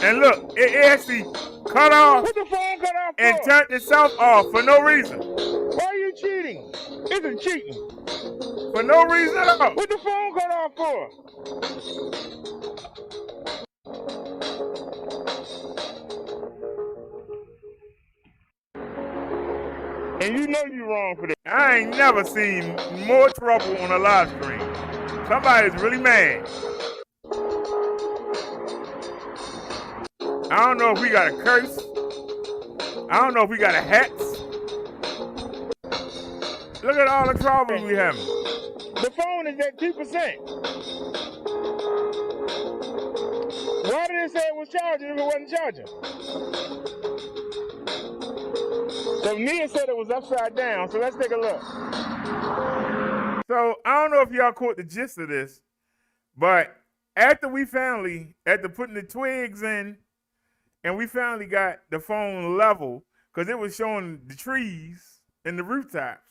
S1: And look, it actually cut off
S2: What the phone cut off for?
S1: and turned itself off for no reason.
S2: Why are you cheating? This is cheating.
S1: For no reason at all.
S2: What the phone cut off for? And you know you're wrong for that.
S1: I ain't never seen more trouble on a live stream. Somebody's really mad. I don't know if we got a curse. I don't know if we got a hex. Look at all the trouble we having.
S2: The phone is at 2%. Why did it say it was charging if it wasn't charging? So Nia said it was upside down, so let's take a look.
S1: So I don't know if y'all caught the gist of this, but after putting the twigs in, and we finally got the phone level, because it was showing the trees and the rooftops,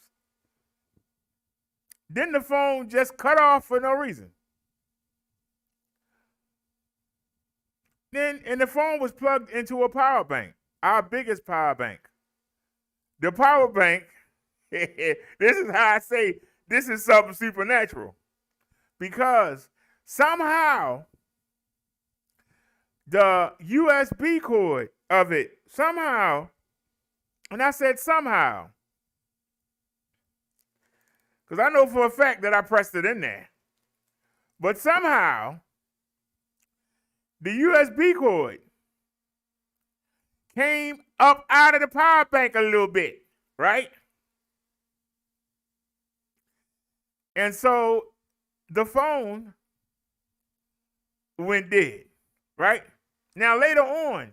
S1: then the phone just cut off for no reason. And the phone was plugged into a power bank, our biggest power bank. The power bank, this is how I say this is something supernatural. Because somehow the USB cord of it, somehow, and I said somehow, because I know for a fact that I pressed it in there. But somehow, the USB cord came up out of the power bank a little bit, right? And so the phone went dead, right? Now later on,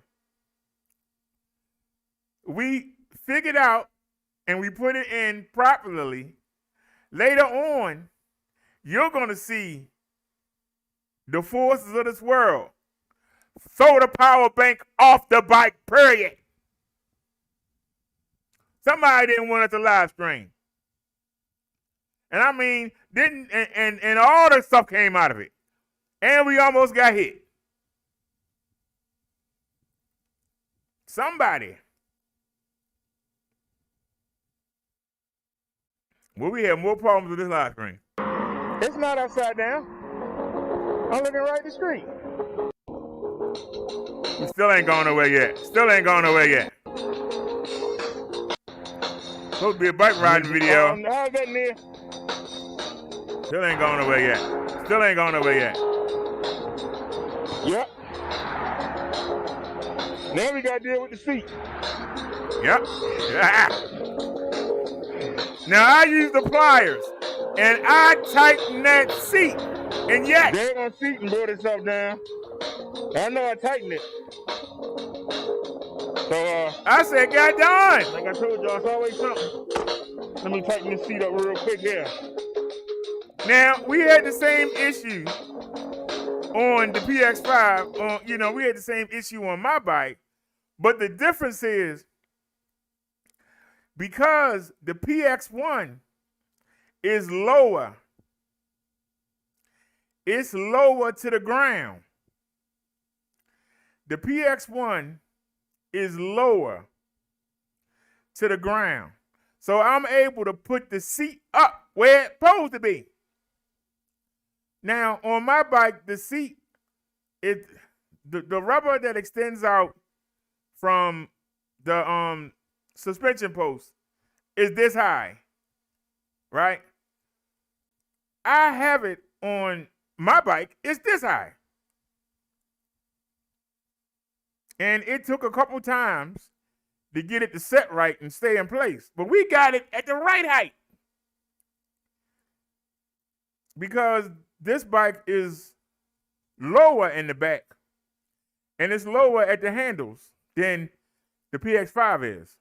S1: we figured out and we put it in properly. Later on, you're going to see the forces of this world throw the power bank off the bike, period. Somebody didn't want it to live stream. And I mean, and all the stuff came out of it. And we almost got hit. Somebody. Well, we have more problems with this live stream.
S2: It's not upside down. I'm looking right at the street.
S1: We still ain't going nowhere yet. Still ain't going nowhere yet. Supposed to be a bike riding video.
S2: How's that near?
S1: Still ain't going nowhere yet. Still ain't going nowhere yet.
S2: Yep. Now we got to deal with the seat.
S1: Yep. Now I use the pliers and I tighten that seat. And yes.
S2: They're going to seat and blow itself down. I know I tightened it. So,
S1: I said, got done.
S2: Like I told y'all, it's always something. Let me tighten this seat up real quick here.
S1: Now, we had the same issue on the PX5. We had the same issue on my bike. But the difference is, because the PX1 is lower, it's lower to the ground. The PX1 is lower to the ground. So I'm able to put the seat up where it's supposed to be. Now, on my bike, the seat, the rubber that extends out from the suspension post is this high, right? I have it on my bike, it's this high. And it took a couple times to get it to set right and stay in place. But we got it at the right height. Because this bike is lower in the back and it's lower at the handles than the PX5 is.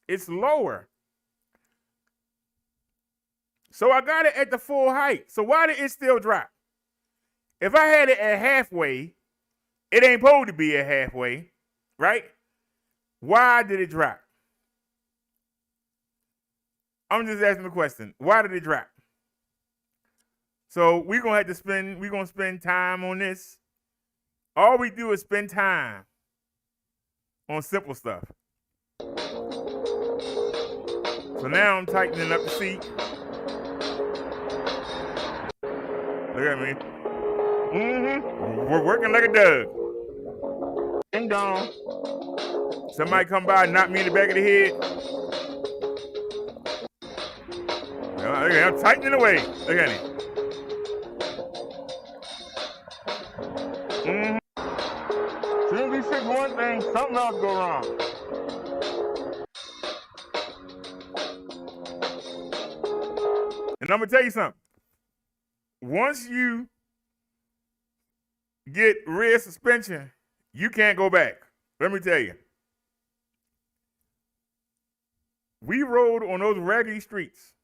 S1: It's lower. So I got it at the full height. So why did it still drop? If I had it at halfway, it ain't supposed to be at halfway, right? Why did it drop? I'm just asking the question. Why did it drop? So we're gonna spend time on this. All we do is spend time on simple stuff. So now I'm tightening up the seat. Look at me. We're working like a dog.
S2: Ding dong.
S1: Somebody come by and knock me in the back of the head. Okay, I'm tightening away. Look at it.
S2: As soon as we fix one thing, something else go wrong.
S1: And I'm gonna tell you something. Once you get rear suspension, you can't go back. Let me tell you. We rode on those raggedy streets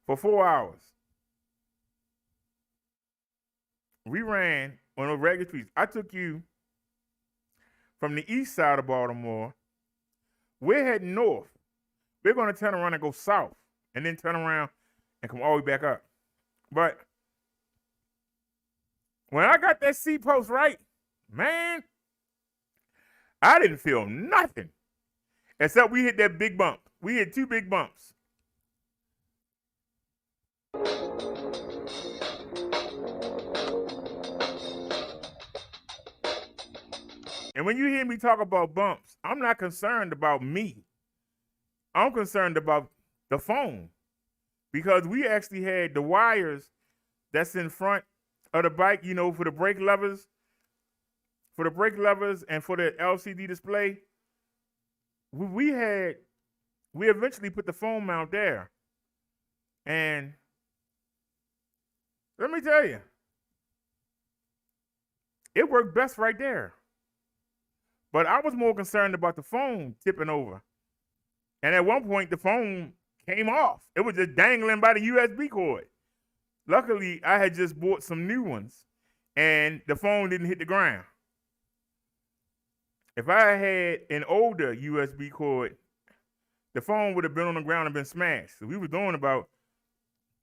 S1: for 4 hours. We ran on those raggedy streets. I took you from the east side of Baltimore. We're heading north. We're going to turn around and go south and then turn around and come all the way back up. But when I got that seat post right, man, I didn't feel nothing except we hit that big bump. We hit 2 big bumps. And when you hear me talk about bumps, I'm not concerned about me. I'm concerned about the phone, because we actually had the wires that's in front of the bike, you know, for the brake levers and for the LCD display. We eventually put the phone mount there. And let me tell you, it worked best right there. But I was more concerned about the phone tipping over. And at one point, the phone came off. It was just dangling by the USB cord. Luckily, I had just bought some new ones, and the phone didn't hit the ground. If I had an older USB cord, the phone would have been on the ground and been smashed. So we were doing about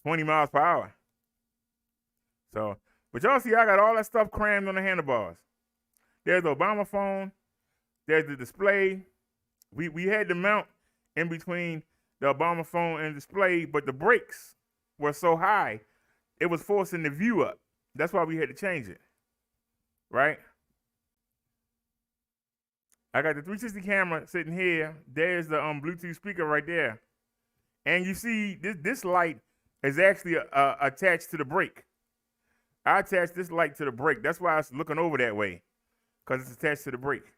S1: 20 miles per hour. So, but y'all see, I got all that stuff crammed on the handlebars. There's the Obama phone. There's the display. We had the mount in between the Obama phone and the display, but the brakes were so high, it was forcing the view up. That's why we had to change it, right? I got the 360 camera sitting here. There's the Bluetooth speaker right there. And you see this light is actually attached to the brake. I attached this light to the brake. That's why it's looking over that way, because it's attached to the brake.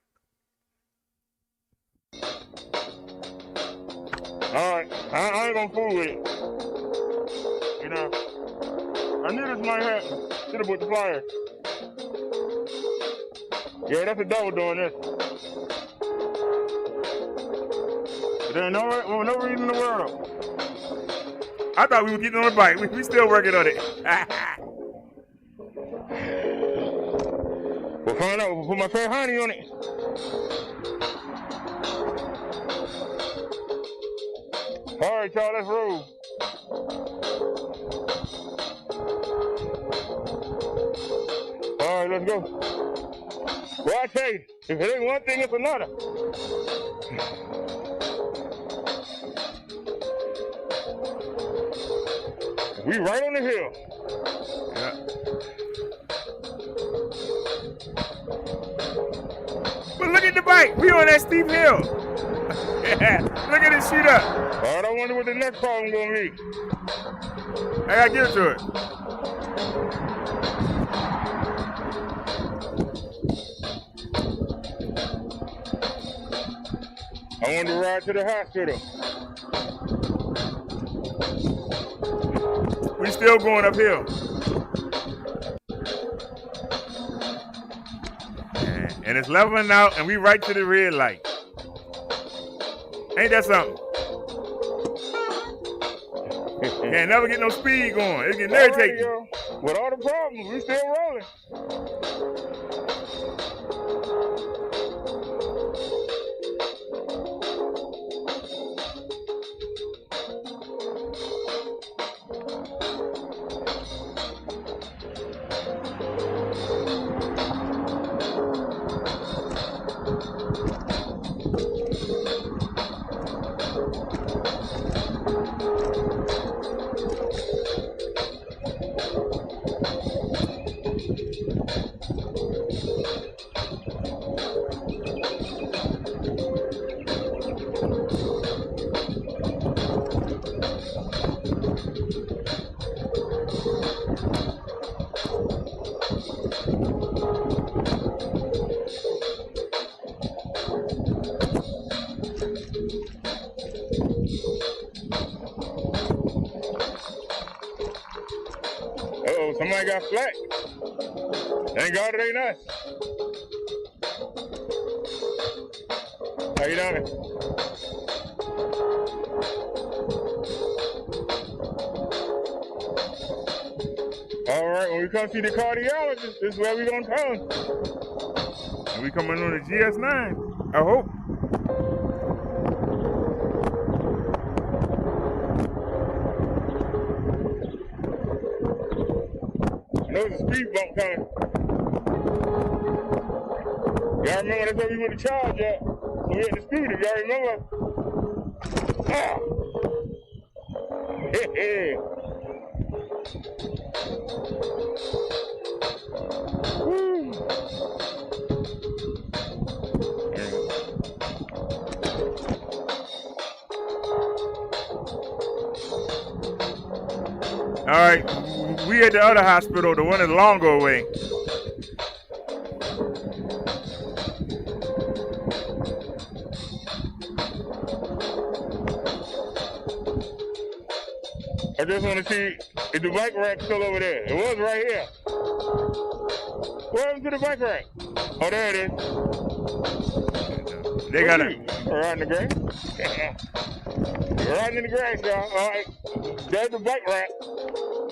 S2: All right, I ain't gonna fool with it. You know, I knew this might happen. Should have put the flyer. Yeah, that's a double doing this. But there's no reason in the world.
S1: I thought we were getting on the bike. We still working on it.
S2: We'll find out. We'll put my fair honey on it. All right, y'all, let's roll. All right, let's go. Well, I tell you, if it ain't one thing, it's another. We right on the hill.
S1: Yeah. But look at the bike. We on that steep hill. Yeah. Look at it shoot up.
S2: All right, I wonder what the next problem gonna be.
S1: I gotta give it to it.
S2: I want to ride to the hospital.
S1: We still going uphill. And it's leveling out, and we right to the red light. Ain't that something? Can't never get no speed going. It's getting
S2: Alrighty,
S1: irritating.
S2: yo. With all the problems, we still rolling. Uh-oh, somebody got flat. Thank God it ain't us. How you doing? All right, when we come see the cardiologist, this is where we gonna come.
S1: And we coming on the GS9. I hope.
S2: I know there's a speed bump coming. Y'all remember that's where we went to charge at? So we had the scooter, y'all remember? Ah! Hey. Woo.
S1: All right, we at the other hospital, the one in Longo way.
S2: I just want to see if the bike rack's still over there. It was right here. What happened to the bike rack? Oh, there it is.
S1: They got it.
S2: Riding the grass. Riding in the grass, y'all. All right. There's the bike rack.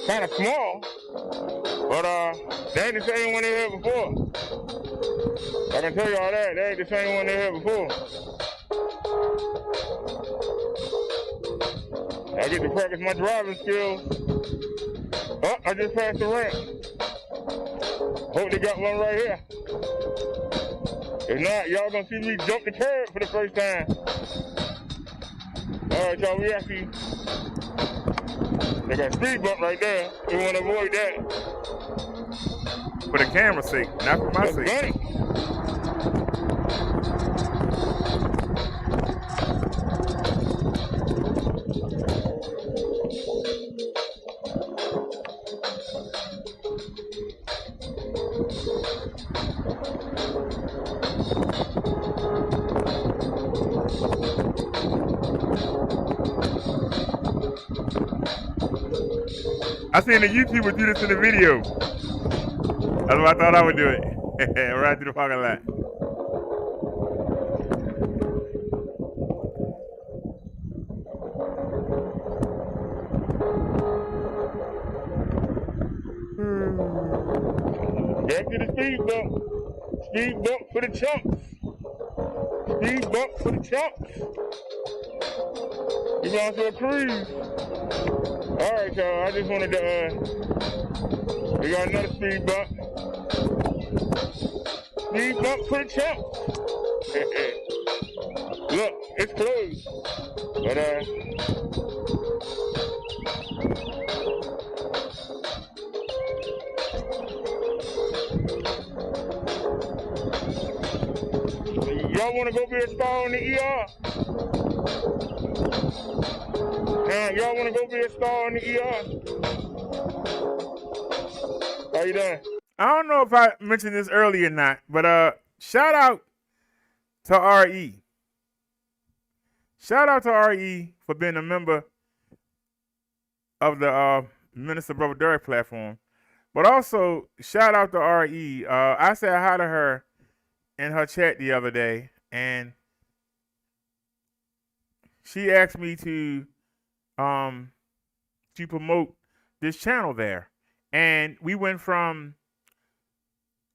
S2: Kind of small. But they ain't the same one they had before. I can tell you all that. They ain't the same one they had before. I get to practice my driving skills. Oh, I just passed the ramp. Hope they got one right here. If not, y'all gonna see me jump the curb for the first time. All right, y'all, we actually, they got a speed bump right there. We want to avoid that.
S1: For the camera's sake, not for my sake.
S2: Funny.
S1: I seen a YouTuber do this in the video. That's why I thought I would do it. Right through the parking lot.
S2: Back to the speed bump. Speed bump for the chumps. Speed bump for the chumps. You going to a cruise. All right, y'all. I just wanted to, we got another speed bump. Speed bump for the chumps. Look, it's closed. But, y'all want to go be a star in the ER? Y'all want to go be a star in the ER? How you doing?
S1: I don't know if I mentioned this earlier or not, but shout out to RE. Shout out to RE for being a member of the Minister Brother Derek platform. But also, shout out to RE. I said hi to her in her chat the other day, and she asked me to to promote this channel there. And we went from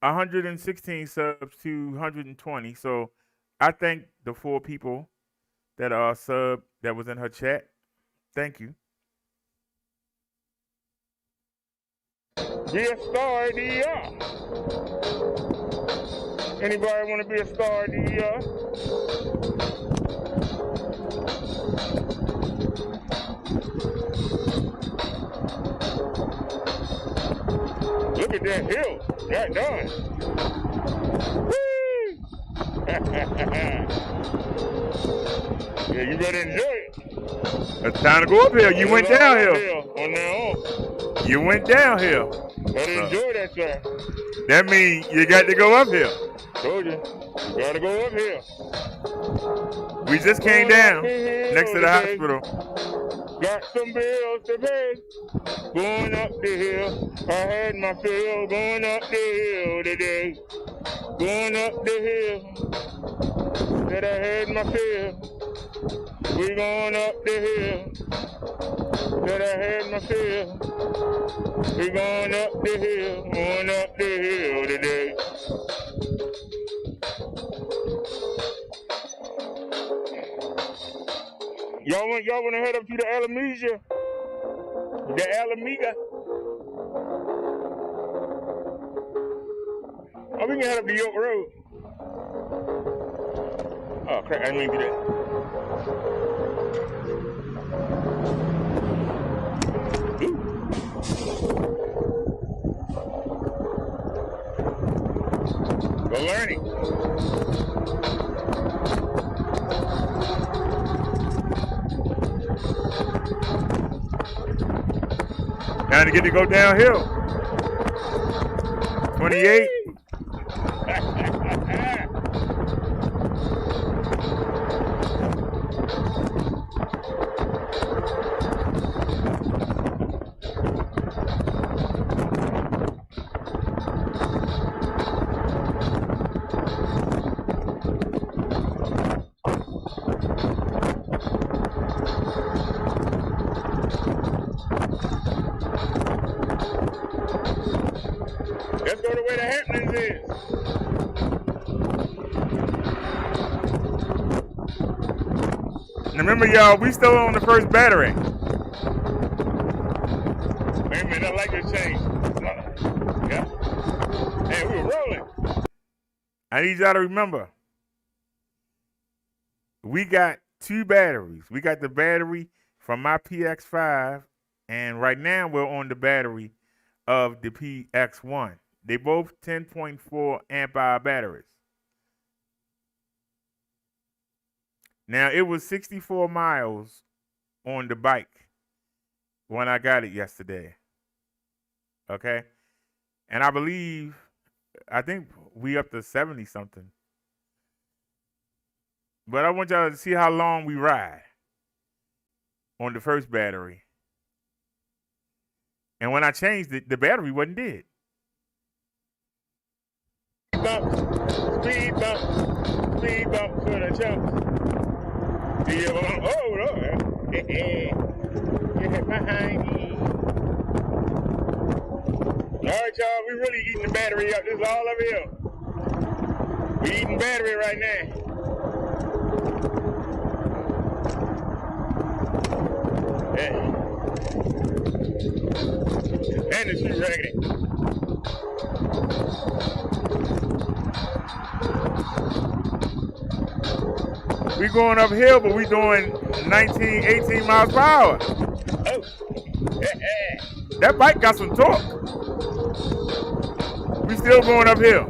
S1: 116 subs to 120. So I thank the 4 people that are sub that was in her chat. Thank you.
S2: Be a star at DER. Anybody want to be a star at DER? Look at that hill. That done. Woo! Yeah, you better enjoy it.
S1: It's time to go uphill. You went downhill.
S2: On now on.
S1: You went downhill.
S2: Better enjoy that track.
S1: That means you got to go uphill.
S2: Told you. You gotta go uphill.
S1: We just came down next to the hospital.
S2: Got some bills to pay. Going up the hill. I had my fill going up the hill today. Going up the hill. Said I had my fill. We going up the hill. Said I had my fill. We going up the hill. Going up the hill today. Y'all want to head up to the Alameda? The Alameda? Oh, we can head up to York Road. Oh, crap, I didn't mean to do that. Ooh. Go learning.
S1: Time to get to go downhill. 28.
S2: Let's go to where the happenings is.
S1: And remember, y'all, we still on the first battery.
S2: Wait a minute, I like this change. Yeah. Hey, we were rolling.
S1: I need y'all to remember, we got 2 batteries. We got the battery from my PX5, and right now we're on the battery of the PX1. They both 10.4 amp hour batteries. Now, it was 64 miles on the bike when I got it yesterday. Okay? And I think we up to 70 something. But I want y'all to see how long we ride on the first battery. And when I changed it, the battery wasn't dead.
S2: Speed bump for the chumps. Oh, Lord. Get behind me. All right, y'all, we really eating the battery up. This is all of here. We eating battery right now. Yeah. And the street raggedy.
S1: We going uphill, but we doing 19, 18 miles per hour.
S2: Oh.
S1: That bike got some torque. We still going uphill.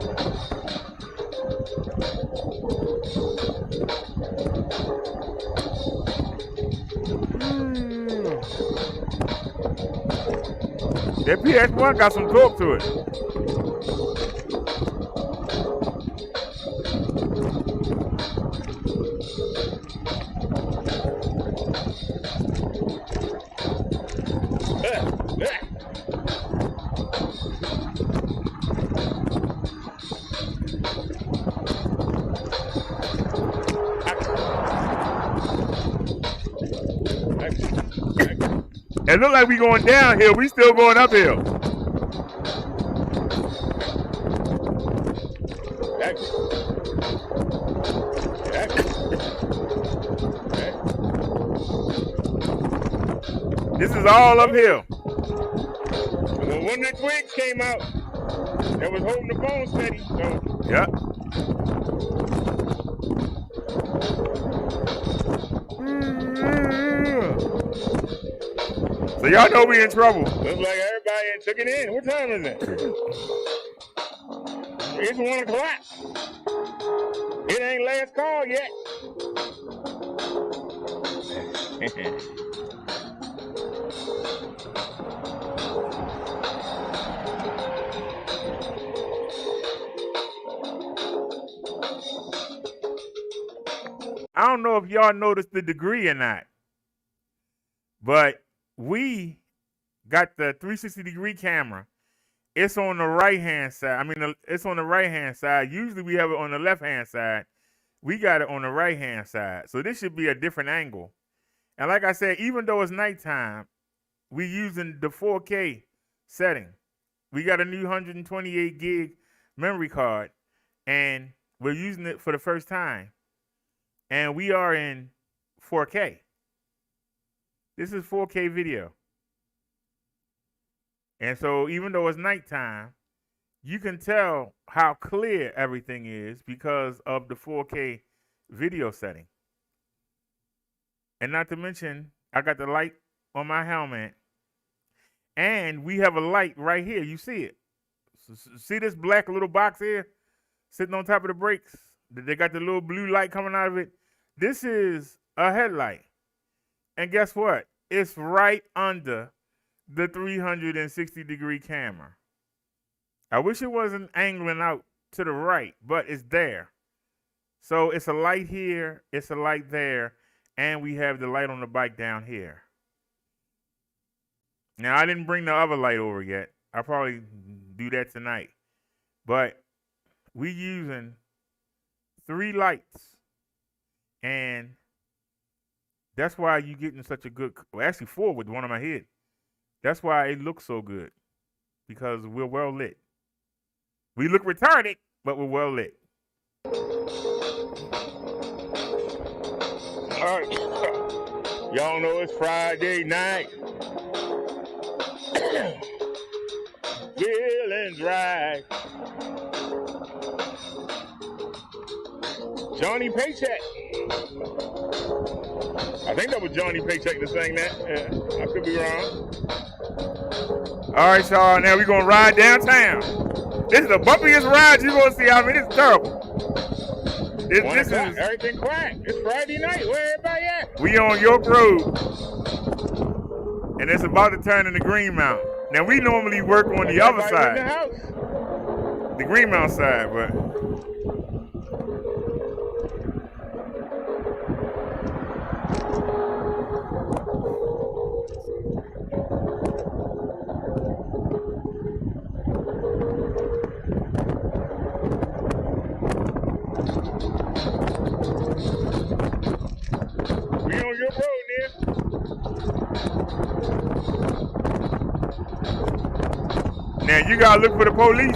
S1: That PX1 got some torque to it. It look like we going downhill. We still going uphill. This is all uphill.
S2: Well, when the twigs came out, that was holding the bone steady. So.
S1: Yep. So y'all know we in trouble.
S2: Looks like everybody took it in. What time is it? It's 1 o'clock. It ain't last call yet.
S1: I don't know if y'all noticed the degree or not, but we got the 360-degree camera. It's on the right-hand side. I mean, it's on the right-hand side. Usually we have it on the left-hand side. We got it on the right-hand side. So this should be a different angle. And like I said, even though it's nighttime, we using the 4K setting. We got a new 128 gig memory card, and we're using it for the first time. And we are in 4K. This is 4K video. And so even though it's nighttime, you can tell how clear everything is because of the 4K video setting. And not to mention, I got the light on my helmet. And we have a light right here. You see it. See this black little box here sitting on top of the brakes? They got the little blue light coming out of it. This is a headlight. And guess what? It's right under the 360-degree camera. I wish it wasn't angling out to the right, but it's there. So it's a light here, it's a light there, and we have the light on the bike down here. Now, I didn't bring the other light over yet. I'll probably do that tonight. But we using 3 lights. And that's why you getting such a good, well, actually 4 with one on my head. That's why it looks so good, because we're well lit. We look retarded, but we're well lit.
S2: All right. Y'all know it's Friday night. Feelings right. Johnny Paycheck. I think that was Johnny Paycheck that sang that. Yeah, I could be wrong.
S1: All right, y'all. Now we're going to ride downtown. This is the bumpiest ride you're going to see. I mean, it's terrible. This is
S2: everything quiet. It's Friday night. Where everybody at?
S1: We on York Road. And it's about to turn into Green Mountain. Now, we normally work on the other side. The Green Mountain side, but... Now you gotta look for the police.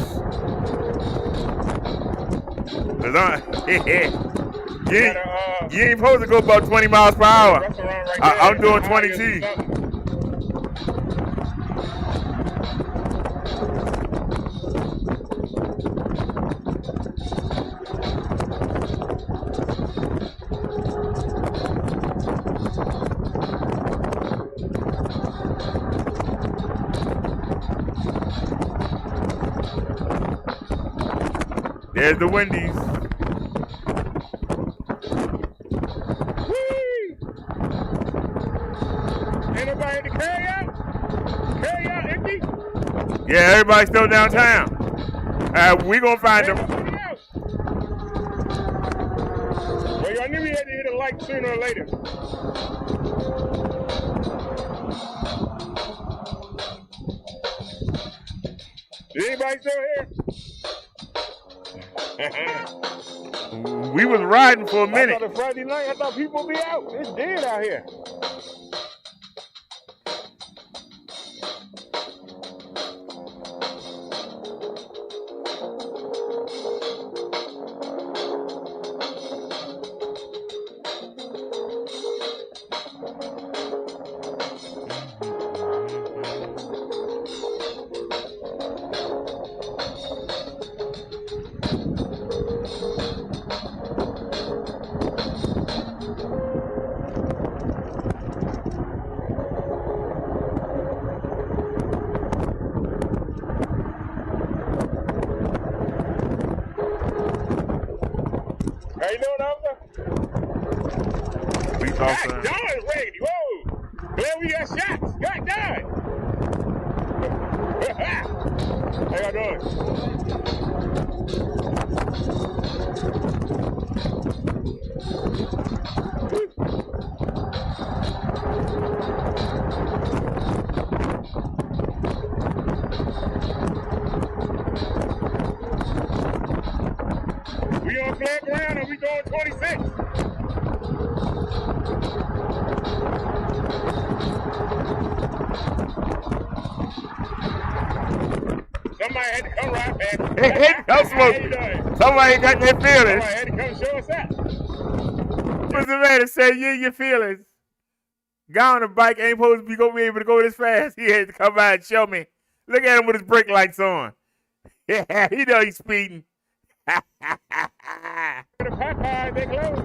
S1: You ain't supposed to go about 20 miles per hour. I'm doing 22. There's the Wendy's.
S2: Whee! Anybody to carry out? Carry out empty?
S1: Yeah, everybody's still downtown. We gonna find them.
S2: Well, y'all knew we had to hit a light sooner or later. Is anybody still here?
S1: We was riding for a minute.
S2: I thought it Friday night. I thought people would be out. It's dead out here.
S1: soft
S2: God
S1: side.
S2: darn, Randy. Whoa. Glad we got shots. God darn. How y'all doing? We on flag ground or we going 26? Somebody had to come right back.
S1: Come smoke me. Somebody got their feelings.
S2: Somebody had to come show us out.
S1: What's the man that say you and your feelings? Guy on the bike ain't supposed to be gonna be able to go this fast. He had to come by and show me. Look at him with his brake lights on. Yeah, he know he's speeding.
S2: The Popeyes, they closed.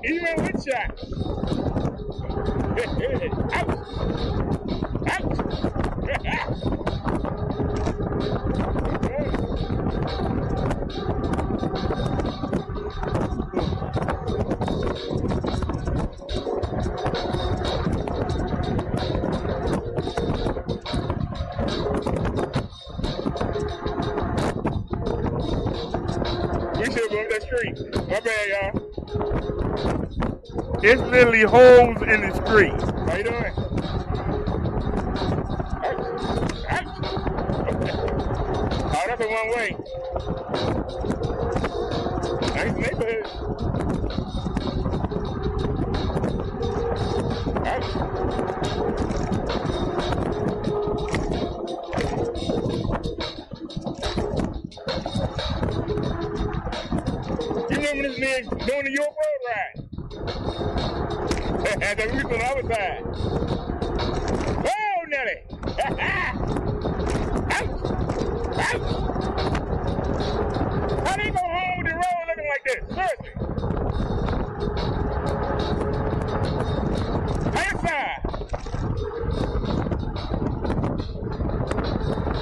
S2: Even with shots. Out. Out. We should go up that street. My bad, y'all.
S1: It's literally holes in the street.
S2: How you doing? Out. Oh, that's a one way. Nice neighborhood. Out. You remember this man doing the York Road ride? And then we was on the other side. Oh, Nelly! Out! Out! How they go home with the road looking like this? Seriously. High side.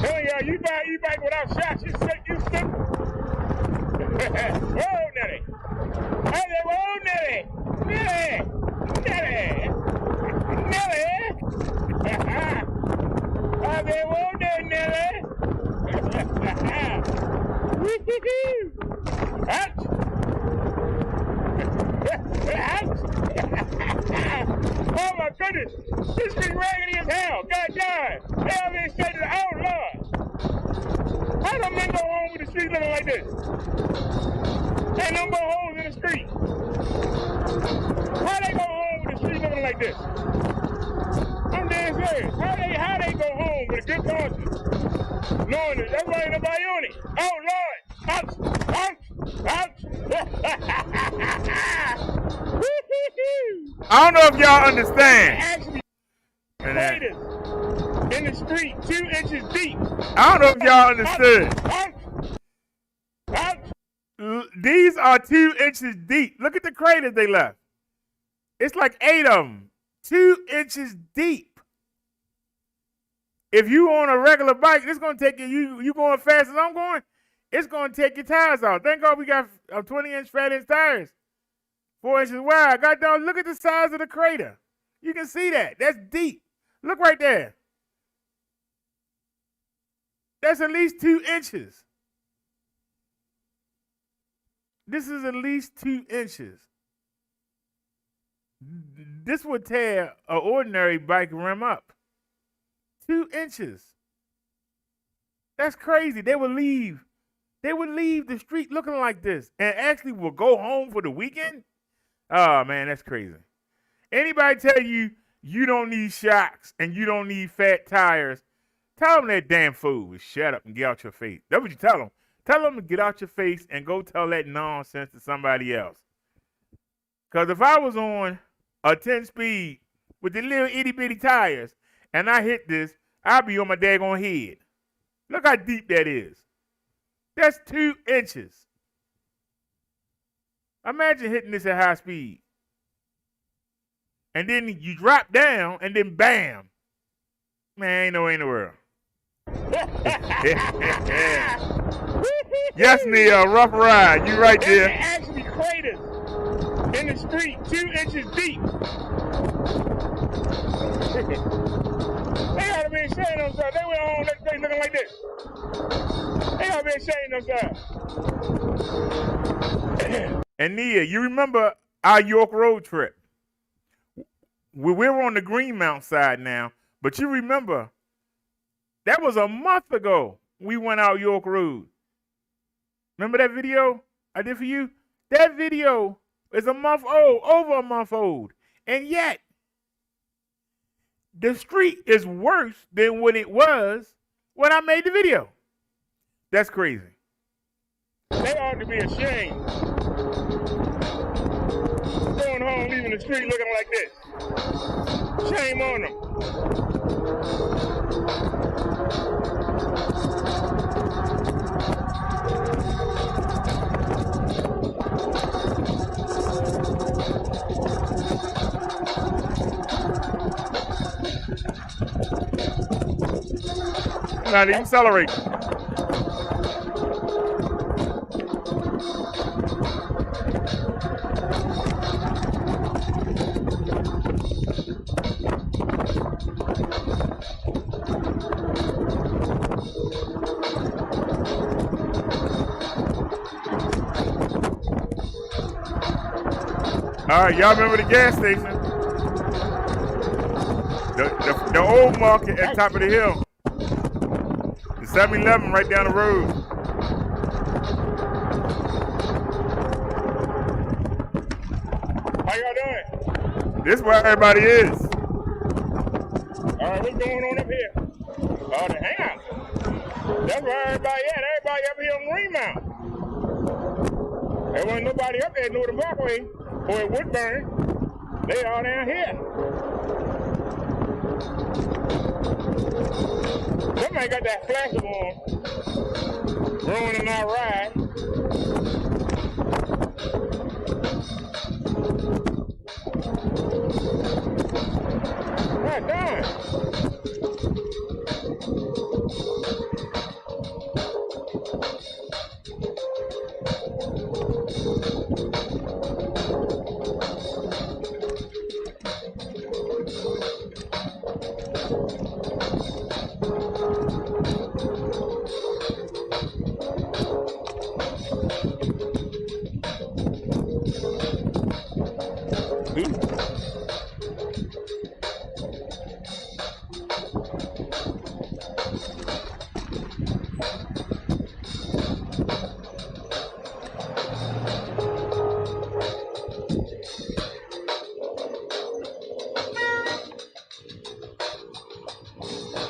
S2: Telling y'all, you buy e-bike without shots, you stupid. Whoa, Nelly! Hey, whoa, Nelly! Nelly! Nelly! Nelly! I said, whoa there, Nelly! Woo-hoo-hoo! Out! Out! Oh my goodness! This is raggedy as hell! God darn! Hell, they say to the oh Lord! How do men go home with the street looking like this? Ain't no more holes in the street. How they go home with the street looking like this? I'm dead serious. How they go home with a good conscience? Knowing that that's why ain't nobody on it. Oh Lord! Ouch! Ouch! Ouch!
S1: I don't know if y'all understand.
S2: Actually, craters in the street 2 inches deep.
S1: I don't know if y'all understood.
S2: Ouch! Ouch!
S1: These are 2 inches deep. Look at the craters they left. It's like 8 of them. 2 inches deep. If you on a regular bike, it's gonna take you going fast as I'm going, it's gonna take your tires out. Thank God we got 20-inch fat-inch tires. 4 inches wide. Goddamn, look at the size of the crater. You can see that. That's deep. Look right there. That's at least 2 inches. This is at least 2 inches. This would tear an ordinary bike rim up. 2 inches. That's crazy. They would leave the street looking like this and actually will go home for the weekend? Oh, man, that's crazy. Anybody tell you you don't need shocks and you don't need fat tires, tell them that damn fool will shut up and get out your face. That's what you tell them. Tell them to get out your face and go tell that nonsense to somebody else. Because if I was on a 10 speed with the little itty bitty tires, and I hit this, I'll be on my daggone head. Look how deep that is. That's 2 inches. Imagine hitting this at high speed. And then you drop down, and then bam. Man, ain't no way in the world. Yes, Neil, rough ride. You right there.
S2: There's actually craters in the street 2 inches deep. They gotta be ashamed of themselves. They went home that place looking like this. They gotta be ashamed of themselves.
S1: And Nia, you remember our York Road trip? We're on the Greenmount side now, but you remember that was a month ago we went out York Road. Remember that video I did for you? That video is a month old, over a month old, and yet the street is worse than what it was when I made the video. That's crazy.
S2: They ought to be ashamed. Going home, leaving the street looking like this. Shame on them.
S1: Not even accelerate. All right, y'all remember the gas station? The old market at the top of the hill. The 7-Eleven right down the road.
S2: How y'all doing?
S1: This is where everybody is.
S2: All right, what's going on up here? Oh, the hangout. That's where everybody at. Everybody up here on Greenmount. There wasn't nobody up there at Northern Parkway or at Woodburn. They all down here. Somebody got that flasher on, ruining our ride. God darn.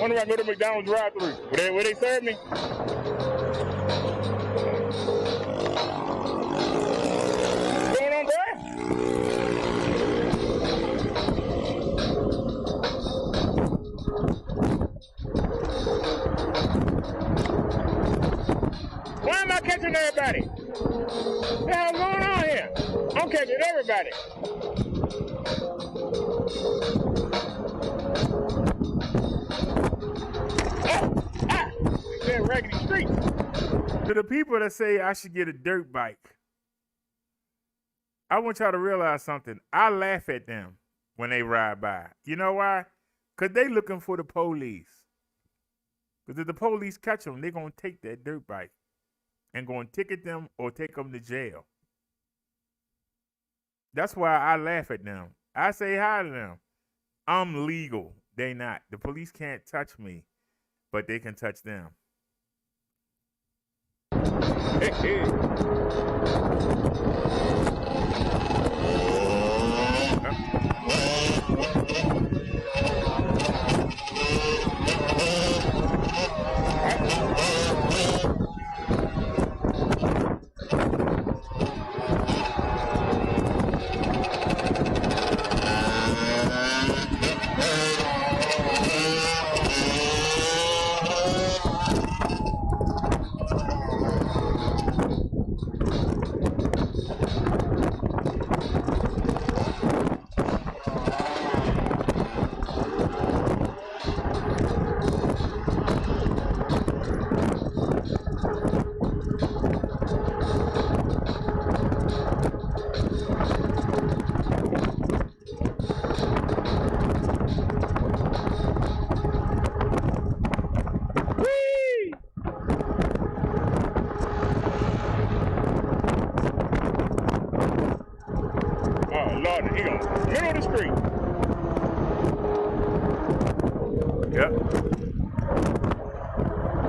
S2: Wonder if I go to McDonald's drive-thru. Will they serve me? What's going on, bro? Why am I catching everybody? What the hell's going on here? I'm catching everybody. Raggedy street.
S1: To the people that say I should get a dirt bike, I want y'all to realize something. I laugh at them when they ride by. You know why? Because they looking for the police. Because if the police catch them, they're going to take that dirt bike and going to ticket them or take them to jail. That's why I laugh at them. I say hi to them. I'm legal. They not. The police can't touch me, but they can touch them.
S2: Hey, hey.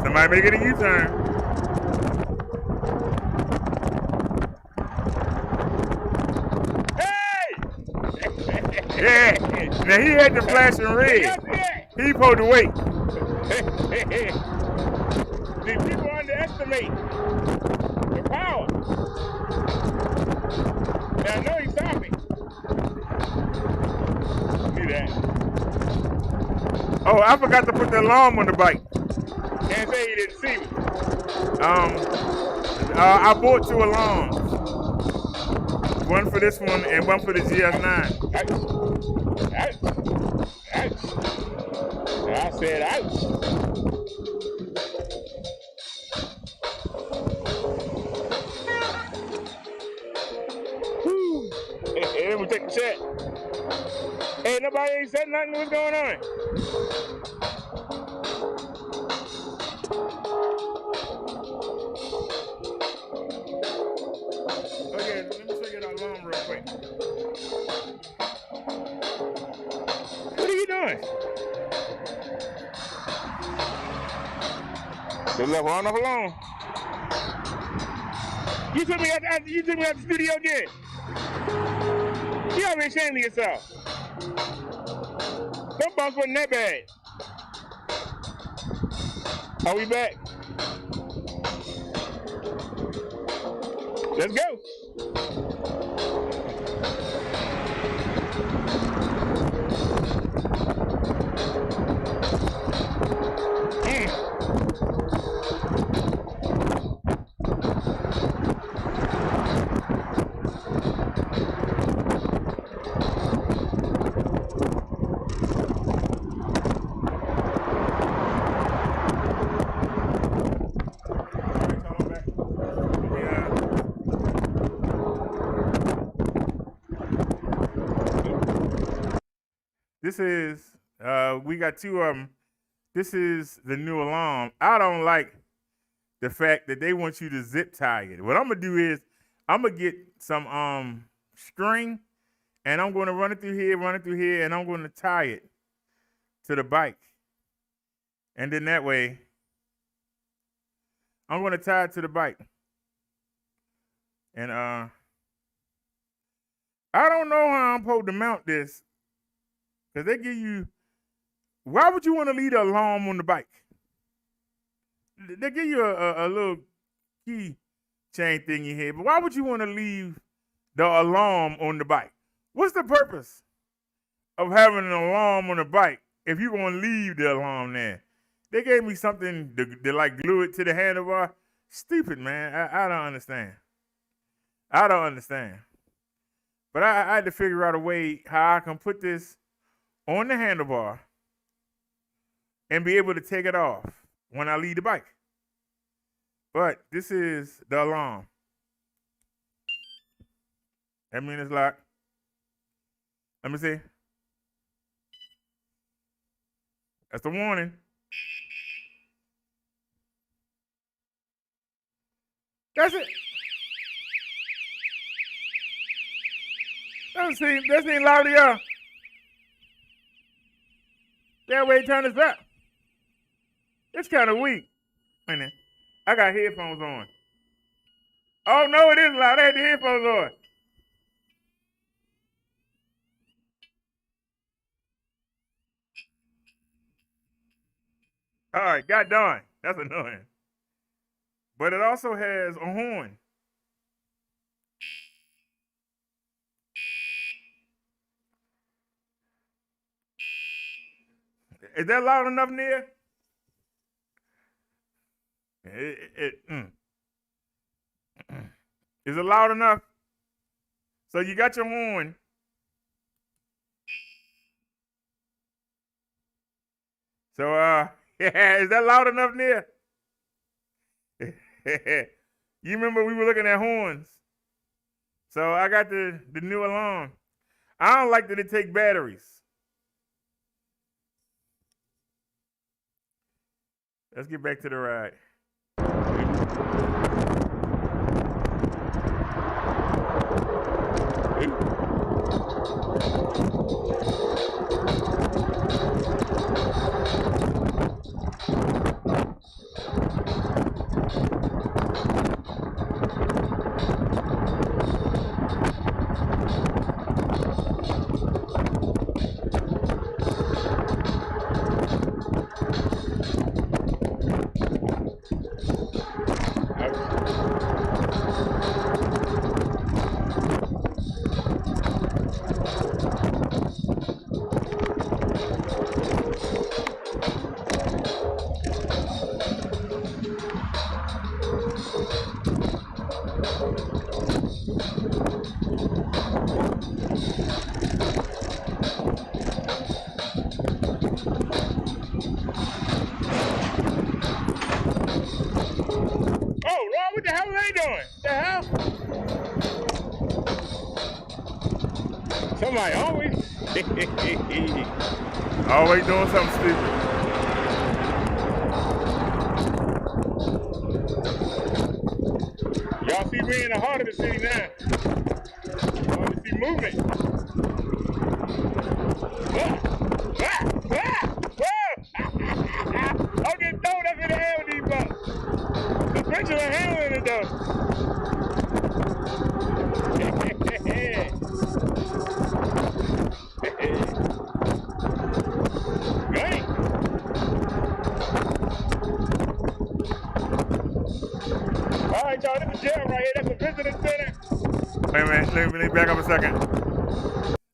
S1: Somebody making a U-turn.
S2: Hey!
S1: Yeah. Now he had the flashing red. He supposed to wait.
S2: See, people underestimate the power. Now I know he saw me. See that?
S1: Oh, I forgot to put the alarm on the bike.
S2: Can't say he didn't see me.
S1: I bought 2 alarms. One for this one and one for the GS9.
S2: Ouch. I said ouch. Woo. Hey, let me take the check. Hey, nobody ain't said nothing. What's going on?
S1: Oh yeah, let me show you the alarm real quick.
S2: What are you doing? They left one off alone. You took me out the studio again. You ought to be ashamed of yourself. Them bumps wasn't that bad. Are we back? Let's go.
S1: This is, we got 2 of them. This is the new alarm. I don't like the fact that they want you to zip tie it. What I'm gonna do is, I'm gonna get some string, and I'm gonna run it through here, and I'm gonna tie it to the bike. And then that way, I'm gonna tie it to the bike. And I don't know how I'm supposed to mount this. Because they give you, why would you want to leave the alarm on the bike? They give you a little key chain thing in here, but why would you want to leave the alarm on the bike? What's the purpose of having an alarm on the bike if you're going to leave the alarm there? They gave me something to like glue it to the handlebar. Stupid, man. I don't understand. I don't understand. But I had to figure out a way how I can put this on the handlebar and be able to take it off when I leave the bike. But this is the alarm. That means it's locked. Let me see. That's the warning. That's it. That's ain't loud to y'all. That way, turn this up. It's kind of weak. Wait a minute. I got headphones on. Oh, no, it is loud. I had the headphones on. All right, got done. That's annoying. But it also has a horn. Is that loud enough, Nia? Is it loud enough? So you got your horn. So yeah, is that loud enough, Nia? You remember we were looking at horns. So I got the new alarm. I don't like that it take batteries. Let's get back to the ride.
S2: they doing? The hell? Somebody always.
S1: Always doing something stupid.
S2: Y'all see me in the heart of the city now. Y'all see movement. I'm getting thrown up in the air with these bucks. Suspension and handling it though. Right. All right, y'all, this is jail right here. That's a visitor center.
S1: Wait a minute, let me back up a second.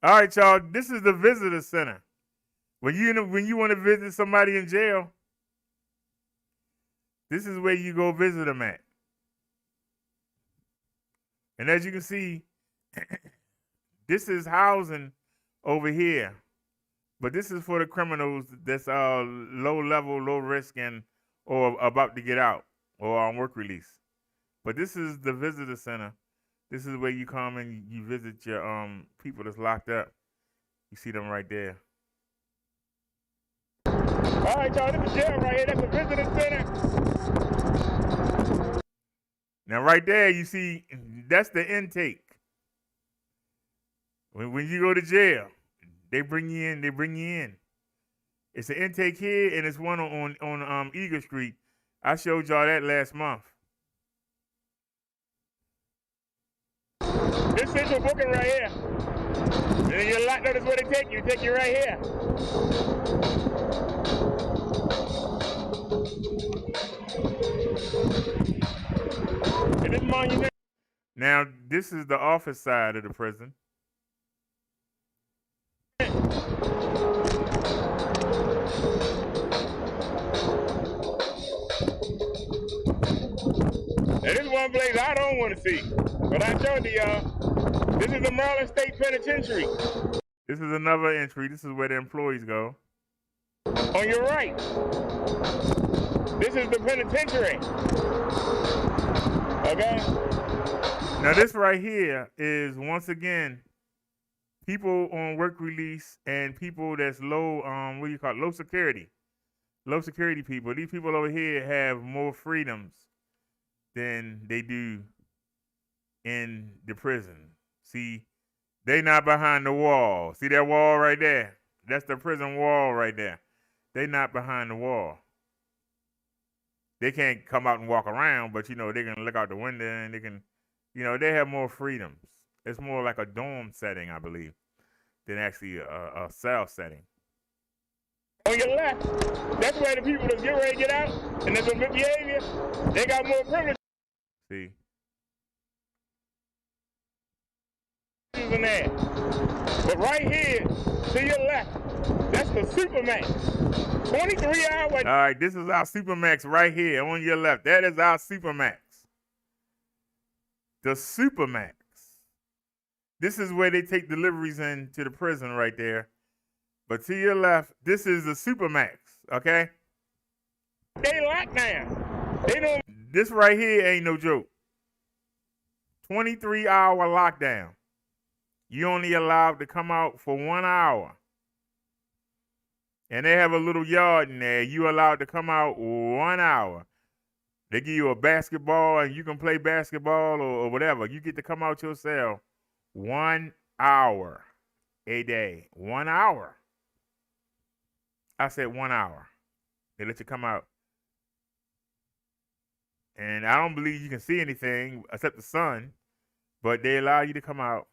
S1: All right, y'all, this is the visitor center. When you want to visit somebody in jail, this is where you go visit them at. And as you can see, this is housing over here. But this is for the criminals that's low level, low risk, and or about to get out or on work release. But this is the visitor center. This is where you come and you visit your people that's locked up. You see them right there.
S2: All right, y'all, this is jail right here. That's a visitor center.
S1: Now, right there, you see, that's the intake. When you go to jail, they bring you in. They bring you in. It's an intake here, and it's one on Eagle Street. I showed y'all that last month.
S2: This central booking right here. And then you're locked up is where they take you. Take you right here. And this monument.
S1: Now, this is the office side of the prison.
S2: And this is one place I don't want to see. But I showed y'all, this is the Maryland State Penitentiary.
S1: This is another entry. This is where the employees go.
S2: On your right, this is the penitentiary. Okay?
S1: Now, this right here is, once again, people on work release and people that's low, what do you call it? Low security. Low security people. These people over here have more freedoms than they do in the prison. See, they not behind the wall. See that wall right there? That's the prison wall right there. They not behind the wall. They can't come out and walk around, but, you know, they can look out the window and they can, you know, they have more freedoms. It's more like a dorm setting, I believe, than actually a cell setting.
S2: On your left, that's where the people that get ready to get out and there's some good behavior, they got more privilege.
S1: See?
S2: In there. But right here, to your left, that's the Supermax. 23 hour.
S1: All right, this is our Supermax right here on your left. That is our Supermax. The Supermax. This is where they take deliveries into the prison right there. But to your left, this is the Supermax, okay?
S2: They locked down. They don't.
S1: This right here ain't no joke. 23-hour lockdown. You only allowed to come out for 1 hour. And they have a little yard in there. You allowed to come out 1 hour. They give you a basketball and you can play basketball or whatever. You get to come out your cell 1 hour a day. 1 hour. I said 1 hour. They let you come out. And I don't believe you can see anything except the sun, but they allow you to come out.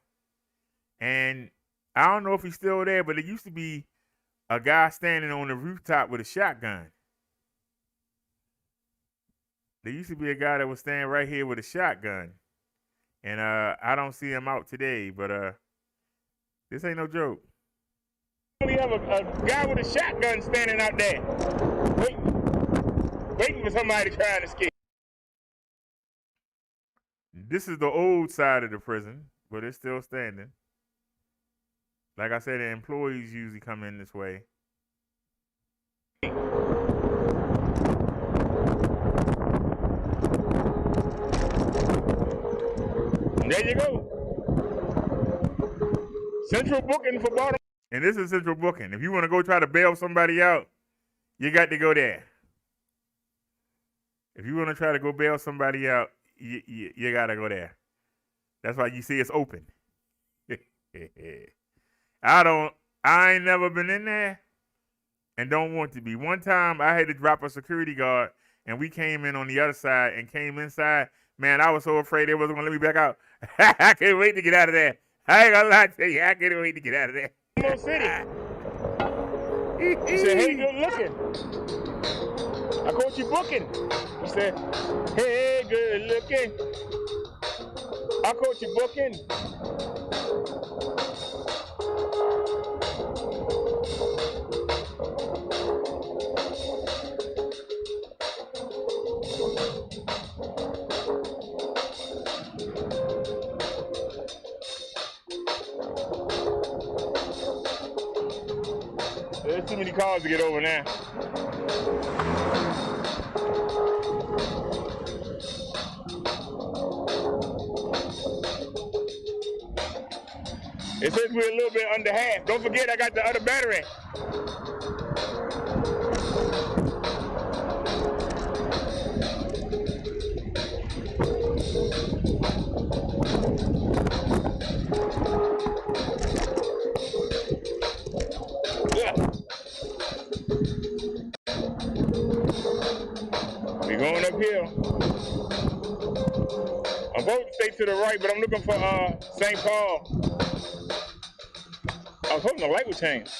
S1: And I don't know if he's still there, but there used to be a guy standing on the rooftop with a shotgun. There used to be a guy that was standing right here with a shotgun. And I don't see him out today, but this ain't no joke.
S2: We have a guy with a shotgun standing out there, waiting for somebody to try and escape.
S1: This is the old side of the prison, but it's still standing. Like I said, the employees usually come in this way.
S2: There you go. Central booking for Baltimore.
S1: And this is central booking. If you want to go try to bail somebody out, you got to go there. If you want to try to go bail somebody out, you got to go there. That's why you see it's open. I ain't never been in there and don't want to be. One time I had to drop a security guard and we came in on the other side and came inside. Man, I was so afraid they wasn't going to let me back out. I can't wait to get out of there. I ain't going to lie to you. I can't wait to get out of there.
S2: City. He said, hey, good looking. I caught you booking. He said, hey, good looking. I caught you booking. There's too many cars to get over now. It says we're a little bit under half. Don't forget I got the other battery. We're going uphill. I'm supposed to stay to the right, but I'm looking for St. Paul. I was hoping the light would change.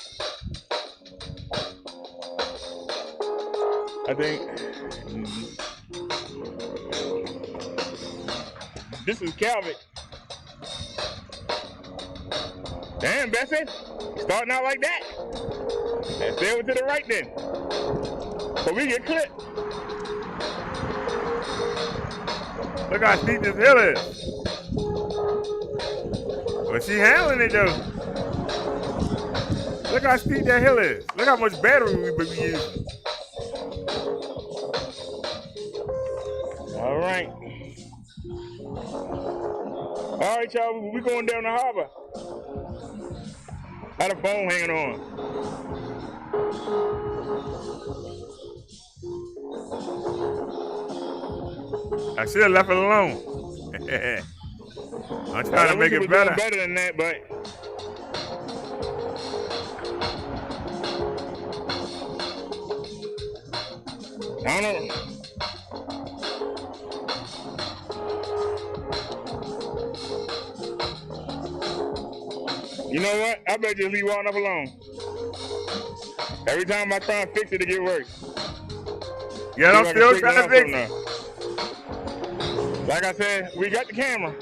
S2: I think this is Calvert. Damn, Bessie, starting out like that. Let's stay over to the right then. But we get clipped.
S1: Look how steep this hill is. But she handling it though. Look how steep that hill is. Look how much battery we be using.
S2: All right. All right, y'all, we going down the harbor. Had a phone hanging on.
S1: I should have left it alone. I'm trying to make it better.
S2: Better than that, but I don't know. You know what? I better just leave Walnut alone. Every time I try and fix it, it get worse.
S1: Yeah, I'm still trying to fix it.
S2: Like I said, we got the camera.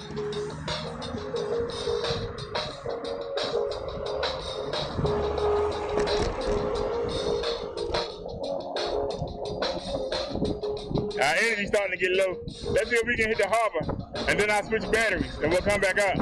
S2: Our energy's starting to get low. Let's see if we can hit the harbor, and then I'll switch batteries, and we'll come back up.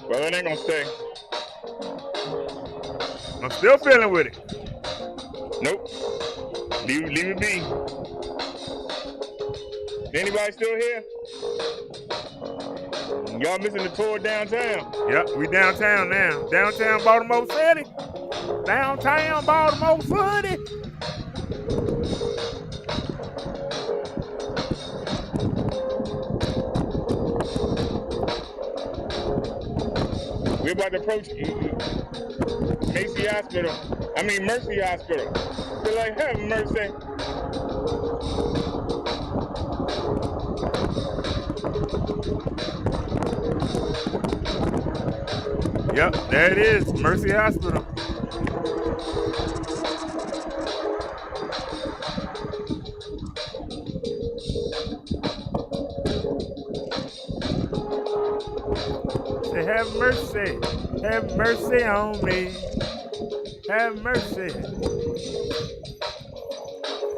S2: Well, it ain't gonna stay.
S1: I'm still feeling with it.
S2: Nope. Leave it be. Anybody still here? Y'all missing the tour downtown?
S1: Yep, we downtown now. Downtown Baltimore City. Downtown Baltimore City.
S2: We're about to approach Mercy Hospital. Feel like, have mercy.
S1: Yep, there it is, Mercy Hospital. Say, have mercy on me. Have mercy.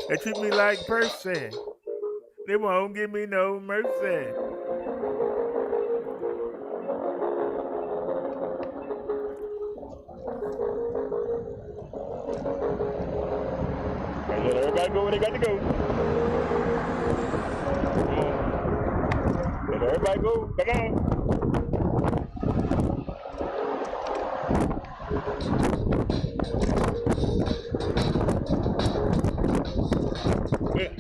S1: They treat me like Percy. They won't give me no mercy.
S2: Let everybody go where they got to go. Come on. Let everybody go. Come on. Yeah.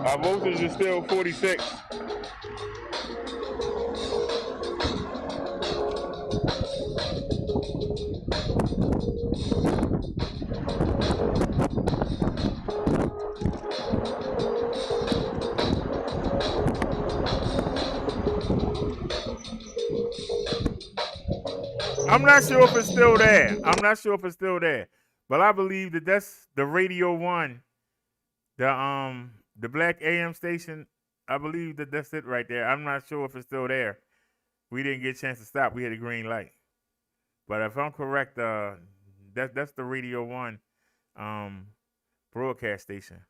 S2: Our voltage is still 46.
S1: I'm not sure if it's still there. But I believe that that's the Radio 1, the black AM station. I believe that that's it right there. I'm not sure if it's still there. We didn't get a chance to stop. We had a green light. But if I'm correct, that's the Radio 1 broadcast station.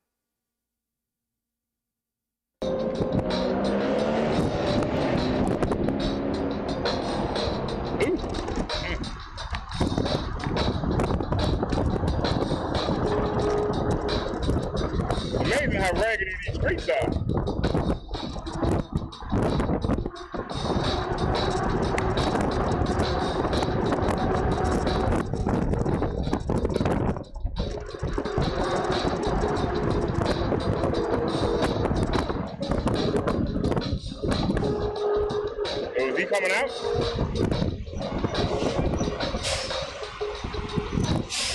S2: Amazing how raggedy these streets are. Oh, is he coming out?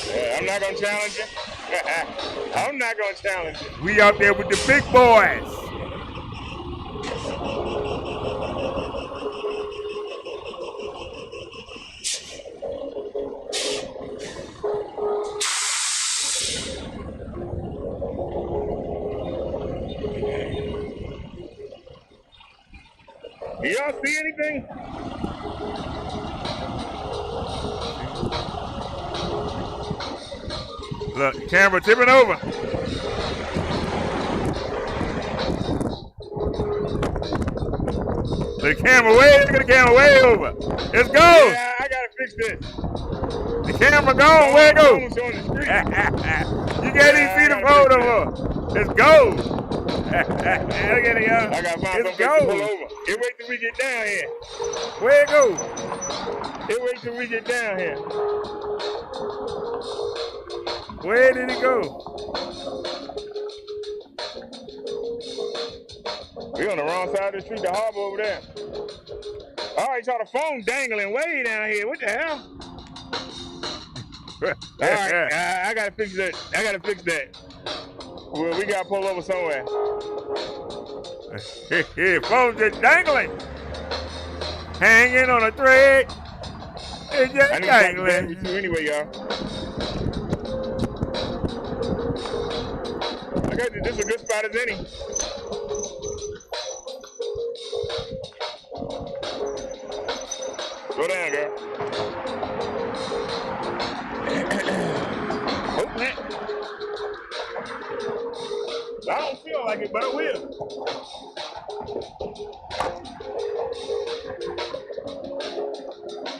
S2: Yeah, I'm not gonna challenge you. I'm not gonna challenge you.
S1: We out there with the big boys.
S2: Do y'all see anything?
S1: Look, camera tipping over. Look, the camera way over. Let's go.
S2: Yeah, I gotta fix this.
S1: The camera gone. Where it go?
S2: Almost on the street.
S1: You can't even see the photo. Let's go. Look at it, y'all.
S2: I gotta find
S1: Let's
S2: some place to
S1: go.
S2: pull over. It wait till we get down here.
S1: Where it go?
S2: It wait till we get down here.
S1: Where did it go?
S2: We on the wrong side of the street, the harbor over there. All right, y'all, the phone dangling way down here. What the hell? All right, I gotta fix that. Well, we gotta pull over somewhere.
S1: Phone just dangling. Hanging on a thread. It's just
S2: I need to talk to
S1: dangling.
S2: with you anyway, y'all. I got this is a good spot as any. Go down, girl. Open it. I don't feel like it, but I will.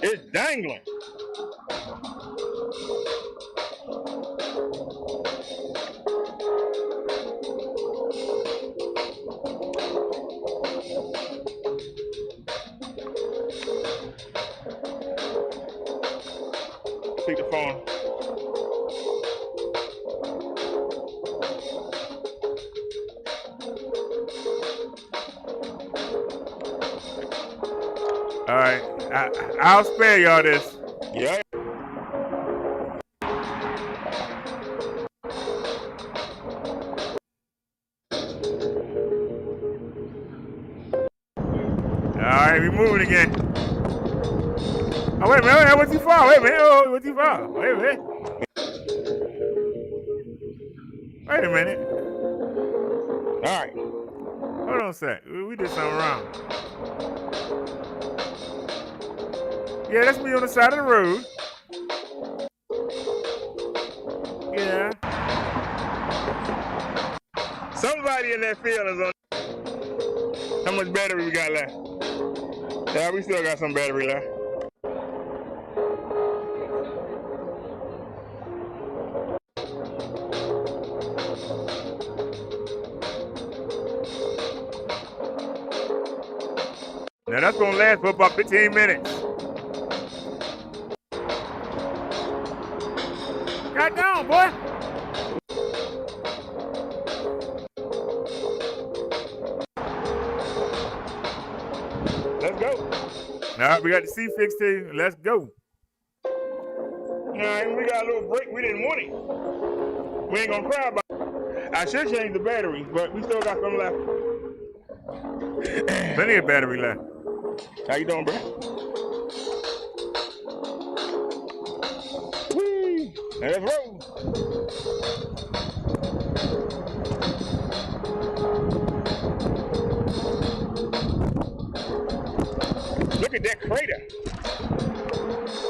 S2: It's dangling. Take the phone.
S1: All right, I'll spare y'all this.
S2: Yeah.
S1: All right, we moving again. Oh, wait a minute. What's too far? Wait a minute. Oh, what's too far? Wait a minute. Wait a minute.
S2: All right.
S1: Hold on a sec. We did something wrong. Yeah, that's me on the side of the road. Yeah.
S2: Somebody in that field is on. How much battery we got left? Yeah, we still got some battery left.
S1: Now that's gonna last for about 15 minutes. God down, boy.
S2: Let's go.
S1: All right, we got the C fixed too. Let's go.
S2: All right, we got a little break. We didn't want it. We ain't gonna cry about it. I should change the batteries, but we still got some left.
S1: Plenty of battery left.
S2: How you doing, bro? Whee! Now let's roll. Look at that crater.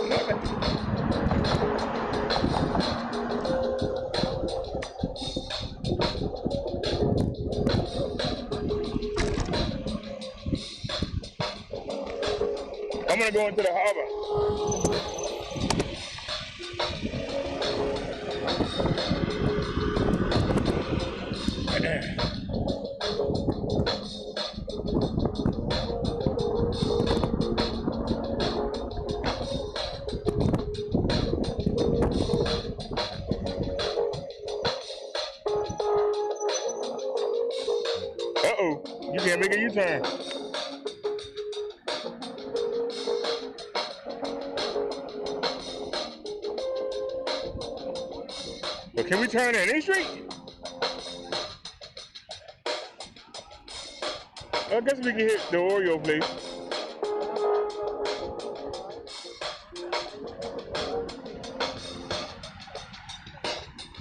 S2: Love it. I'm gonna go into the harbor. Uh-oh, you can't make a U-turn. But can we turn in any street? I guess we can hit the Oreo place.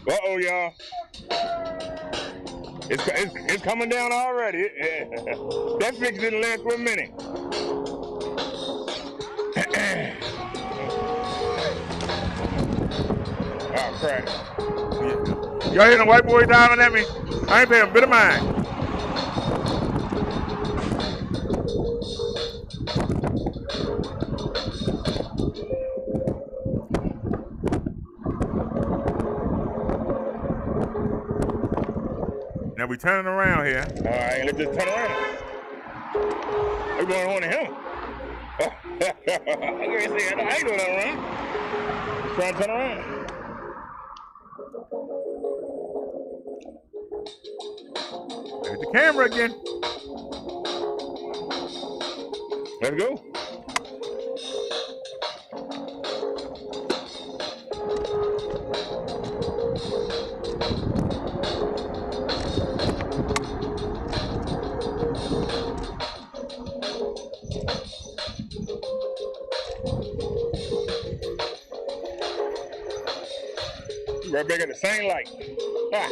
S2: Uh-oh, y'all. It's coming down already. That fix didn't last for a minute. Oh, crap.
S1: Y'all hear the white boy diving at me? I ain't paying a bit of mind. Now we turning around here.
S2: All right, let's just turn around. We're going on to him. I ain't doing nothing wrong. Trying to turn around.
S1: There's the camera again.
S2: Let's go. Right back at the same light. Ah.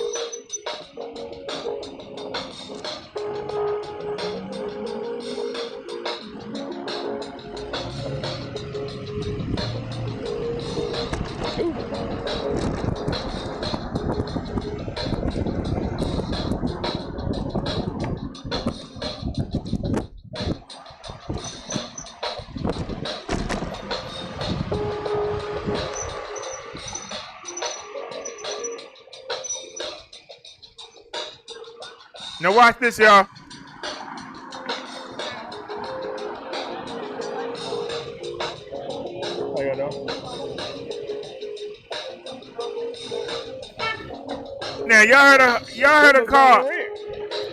S1: Now watch this, y'all.
S2: How y'all doing?
S1: Now y'all heard a car.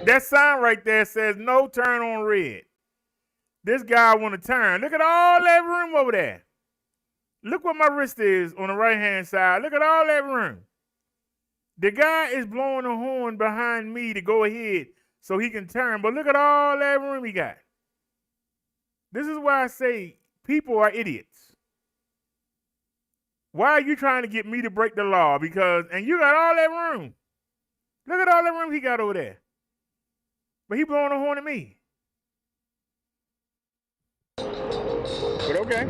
S1: That sign right there says no turn on red. This guy want to turn. Look at all that room over there. Look what my wrist is on the right-hand side. Look at all that room. The guy is blowing a horn behind me to go ahead so he can turn. But look at all that room he got. This is why I say people are idiots. Why are you trying to get me to break the law? And you got all that room. Look at all that room he got over there. But he blowing a horn at me.
S2: But okay.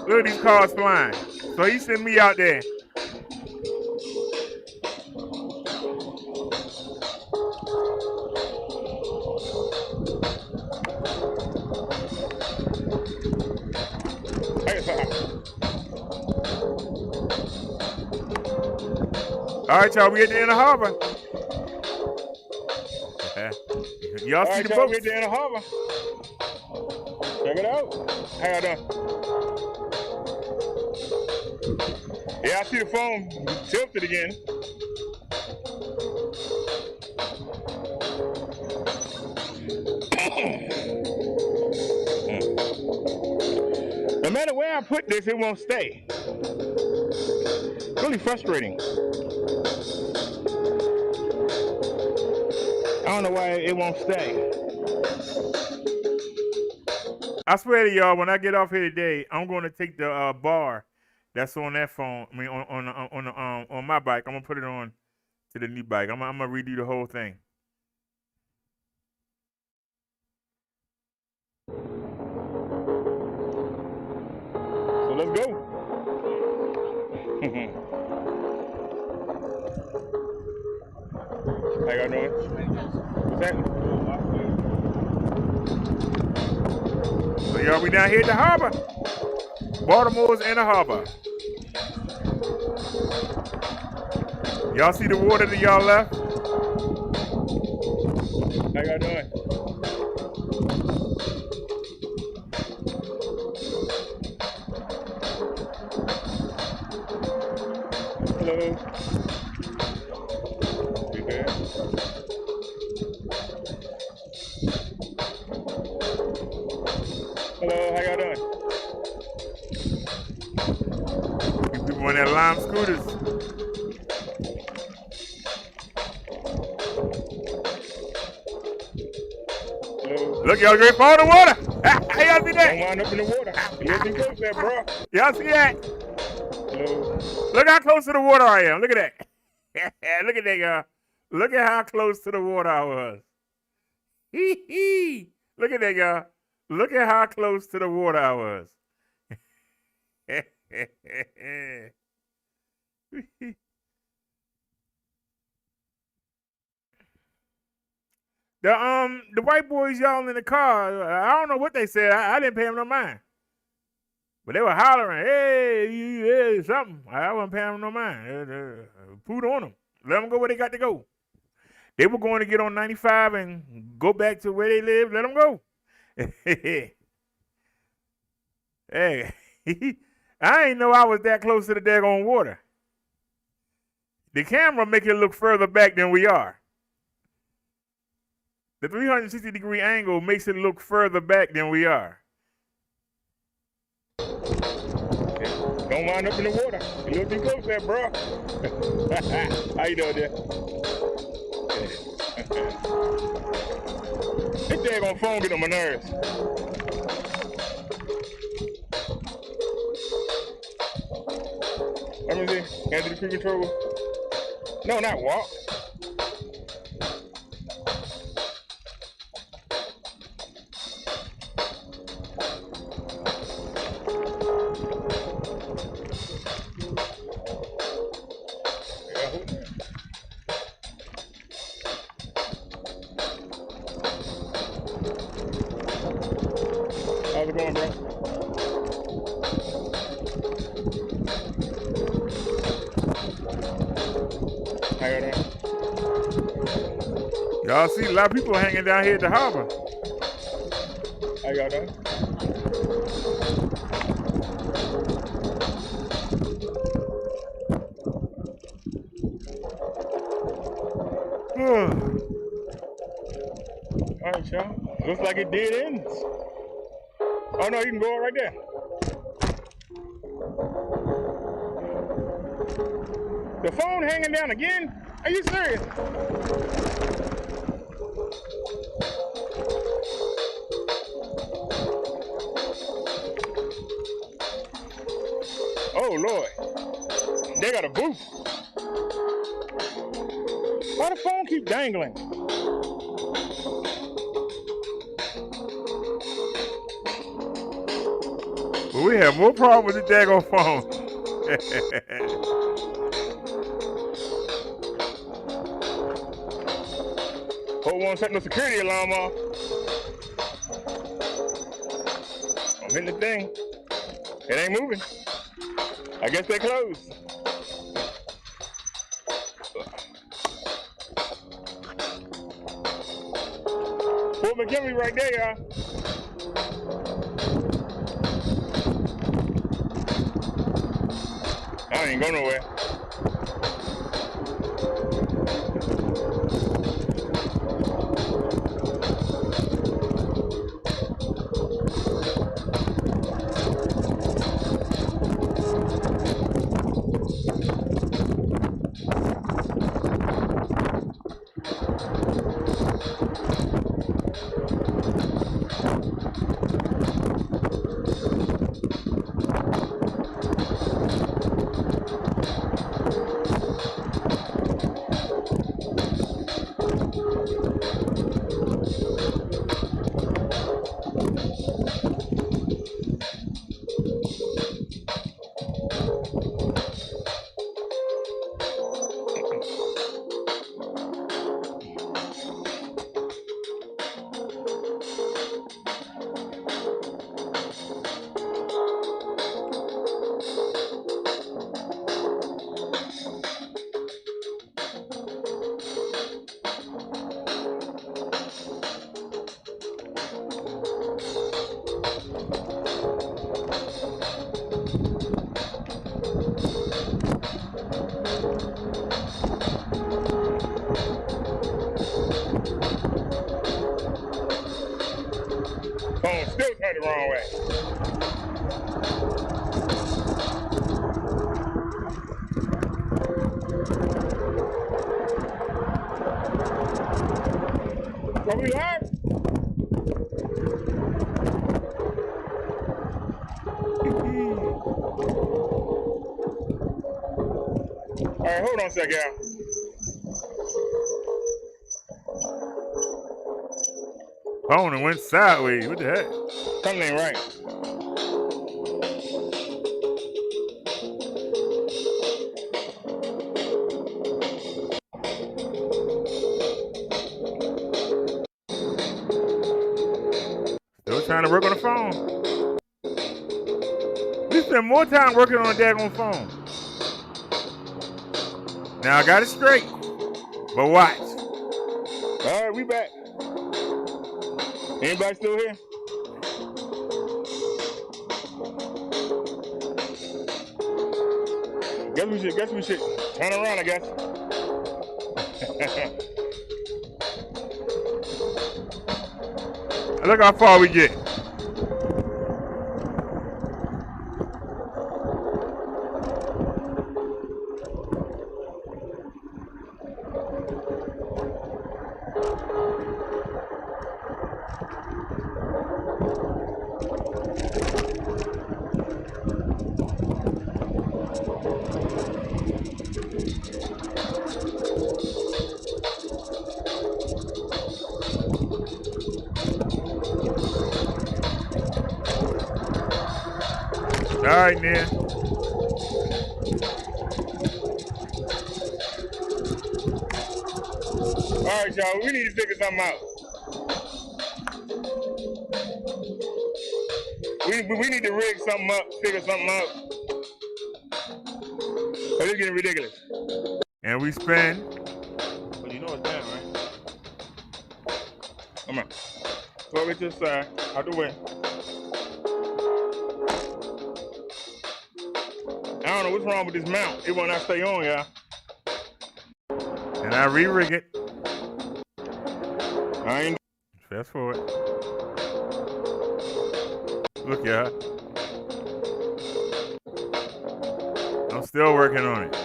S1: Look at these cars flying. So he sent me out there. All right, y'all, we at the end of harbor. Y'all see the boat?
S2: We at the end of harbor. Check it out. How y'all doing? Yeah, I see the phone tilted again. No matter where I put this, it won't stay. Really frustrating. I don't know why it won't stay.
S1: I swear to y'all, when I get off here today, I'm going to take the bar that's on that phone. I mean, on my bike. I'm gonna put it on to the new bike. I'm gonna redo the whole thing.
S2: So let's go. How y'all doing? What's happening?
S1: So y'all, we down here at the harbor. Baltimore's in the harbor. Y'all see the water that y'all left?
S2: How y'all doing? Hello. You there? Hello, how y'all doing?
S1: You people on that lime scooters. Look, y'all get fall in the water. How y'all see that?
S2: Don't wind up in the water. You looking close there, bro.
S1: Y'all see that?
S2: Hello.
S1: Look how close to the water I am. Look at that. Look at that, y'all. Look at how close to the water I was. Look at that, y'all. Look at how close to the water I was. The white boys y'all in the car, I don't know what they said. I didn't pay them no mind. But they were hollering, hey, something. I wasn't paying them no mind. Put on them. Let them go where they got to go. They were going to get on 95 and go back to where they live. Let them go. Hey, I ain't know I was that close to the daggone water. The camera make it look further back than we are. The 360-degree angle makes it look further back than we are.
S2: Don't wind up in the water. You looking close there, bro. How you doing there? This daggone phone get on my nerves. Let me see. Can I do the cruise control? No, not walk. How's it going, bro? How y'all doing?
S1: Y'all see a lot of people hanging down here at the harbor.
S2: How y'all doing? y'all. Looks like it did ends. Oh no, you can go right there. The phone hanging down again? Are you serious? Oh Lord. They got a boost. Why the phone keep dangling?
S1: But we have more problems with the daggone phone.
S2: Hope won't set no security alarm off. I'm hitting the thing. It ain't moving. I guess they closed. Fort McKinley right there, y'all. I ain't go nowhere. Phone still turned the wrong way. Are we live? All right, hold on a sec, y'all.
S1: Phone and went sideways. What the heck?
S2: Something ain't right.
S1: Still trying to work on the phone. We spend more time working on a daggone phone. Now I got it straight. But watch.
S2: All right, we back. Anybody still here? Guess we should turn around, I guess.
S1: Look how far we get. All right, man.
S2: All right, y'all, we need to figure something out. We need to rig something up, figure something out. Oh, this is getting ridiculous.
S1: And we spin.
S2: But you know it's down, right? Come on. Go over to the side, out the way. I don't know what's wrong with this mount. It will not stay on, y'all.
S1: And I re-rig it.
S2: I ain't.
S1: Fast forward. Look, y'all. I'm still working on it.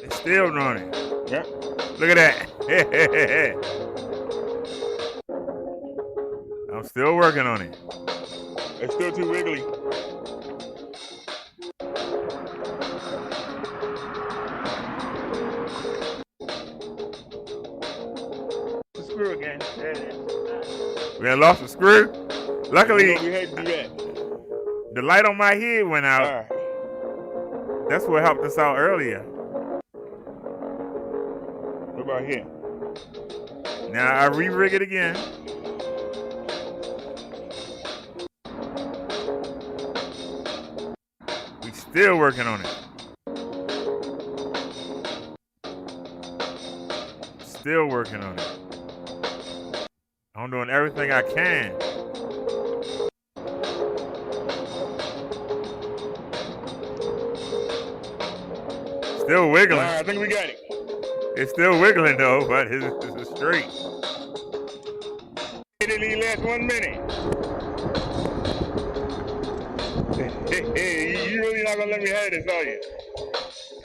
S1: It's still running.
S2: Yep.
S1: Look at that. I'm still working on it.
S2: It's still too wiggly. The screw again. There it is.
S1: We had lost the screw. Luckily,
S2: we had to do that.
S1: the light on my head went out.
S2: All right.
S1: That's what helped us out earlier.
S2: What about here?
S1: Now I re-rig it again. We still working on it. Still working on it. I'm doing everything I can. Still wiggling.
S2: All right, I think we got it.
S1: It's still wiggling though, but it's straight.
S2: It didn't even last 1 minute. Hey, you really not gonna let me have this, are you?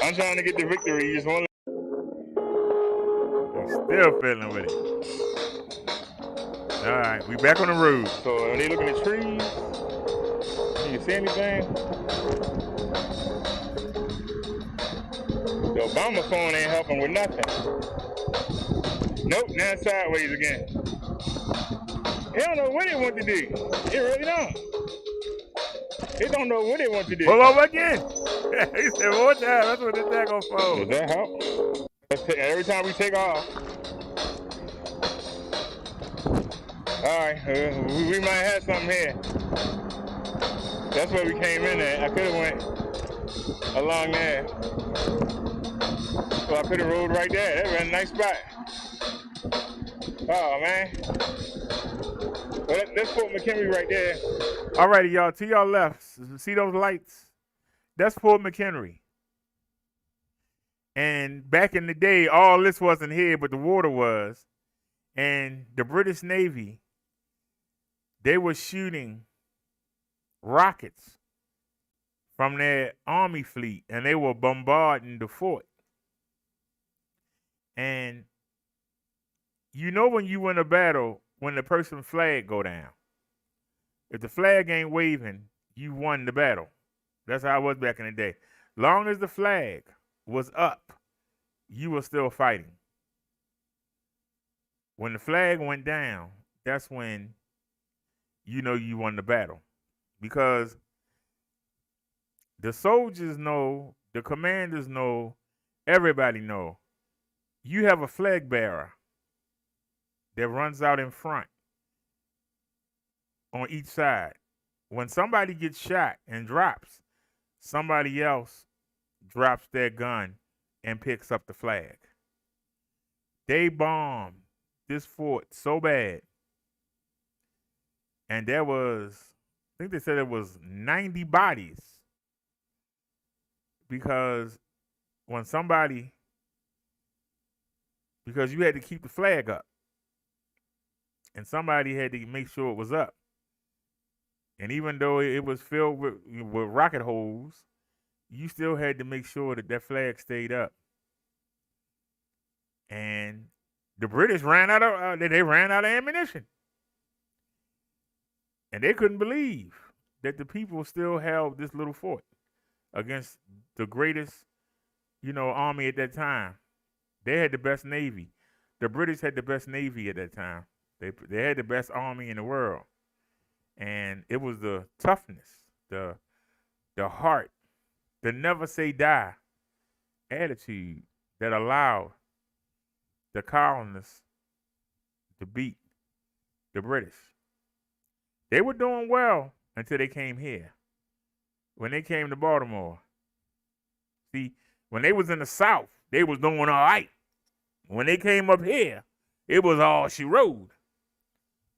S2: I'm trying to get the victory. You just want
S1: Still fiddling with it. All right, we back on the road.
S2: So are they looking at trees? Can you see anything? The Obama phone ain't helping with nothing. Nope, now it's sideways again. They don't know what they want to do. They really don't. They don't know what they want to do.
S1: Pull over again. He said one time. That's what this daggone phone.
S2: Does that help? Every time we take off. All right, we might have something here. That's where we came in at. I could have went along there. So I could have rode right there. That was a nice spot. Oh, man. Well, that's Fort McHenry right there.
S1: All righty, y'all. To y'all left, see those lights? That's Fort McHenry. And back in the day, all this wasn't here, but the water was. And the British Navy, they were shooting rockets from their army fleet, and they were bombarding the fort. And you know when you win a battle, when the person's flag go down. If the flag ain't waving, you won the battle. That's how it was back in the day. Long as the flag was up, you were still fighting. When the flag went down, that's when you know you won the battle. Because the soldiers know, the commanders know, everybody know. You have a flag bearer that runs out in front on each side. When somebody gets shot and drops, somebody else drops their gun and picks up the flag. They bombed this fort so bad, and there was, I think they said it was 90 bodies, because when somebody, because you had to keep the flag up, and somebody had to make sure it was up. And even though it was filled with rocket holes, you still had to make sure that that flag stayed up. And the British ran out of they ran out of ammunition, and they couldn't believe that the people still held this little fort against the greatest, army at that time. They had the best navy. The British had the best navy at that time. They had the best army in the world. And it was the toughness, the heart, the never say die attitude that allowed the colonists to beat the British. They were doing well until they came here. When they came to Baltimore. See, when they was in the South, they was doing all right. When they came up here, it was all she rode.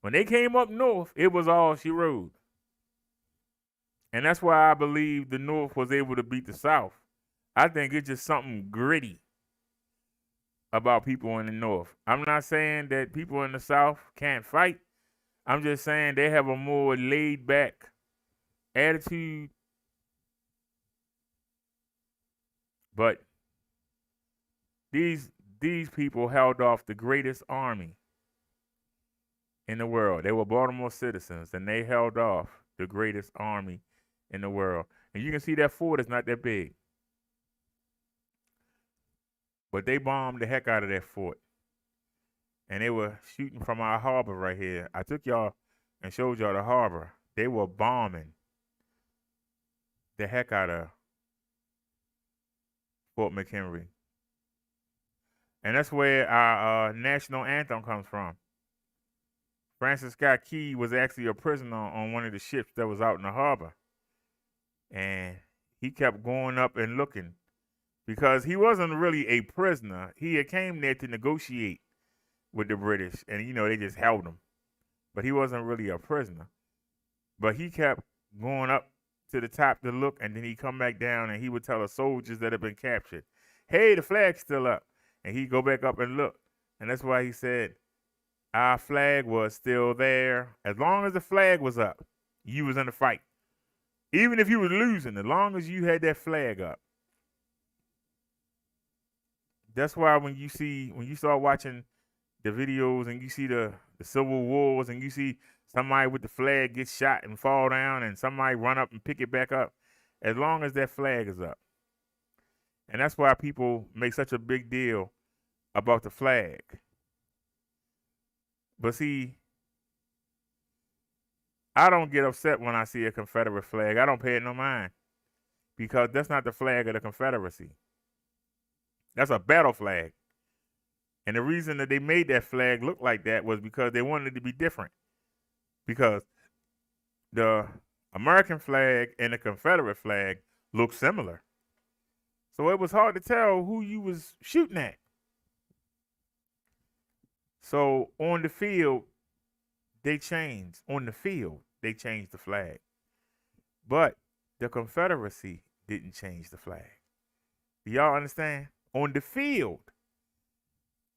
S1: When they came up north, it was all she rode. And that's why I believe the North was able to beat the South. I think it's just something gritty about people in the North. I'm not saying that people in the South can't fight. I'm just saying they have a more laid back attitude. But these people held off the greatest army in the world. They were Baltimore citizens, and they held off the greatest army in the world. And you can see that fort is not that big. But they bombed the heck out of that fort. And they were shooting from our harbor right here. I took y'all and showed y'all the harbor. They were bombing the heck out of Fort McHenry. And that's where our national anthem comes from. Francis Scott Key was actually a prisoner on one of the ships that was out in the harbor. And he kept going up and looking because he wasn't really a prisoner. He had came there to negotiate with the British, and they just held him. But he wasn't really a prisoner. But he kept going up to the top to look, and then he'd come back down, and he would tell the soldiers that had been captured, hey, the flag's still up. And he'd go back up and look. And that's why he said, our flag was still there. As long as the flag was up, you was in the fight. Even if you was losing, as long as you had that flag up. That's why when you start watching the videos and you see the Civil Wars and you see somebody with the flag get shot and fall down and somebody run up and pick it back up, as long as that flag is up. And that's why people make such a big deal about the flag. But see, I don't get upset when I see a Confederate flag. I don't pay it no mind because that's not the flag of the Confederacy. That's a battle flag. And the reason that they made that flag look like that was because they wanted it to be different. Because the American flag and the Confederate flag look similar. So it was hard to tell who you was shooting at. So on the field, they changed. On the field, they changed the flag. But the Confederacy didn't change the flag. Do y'all understand? On the field,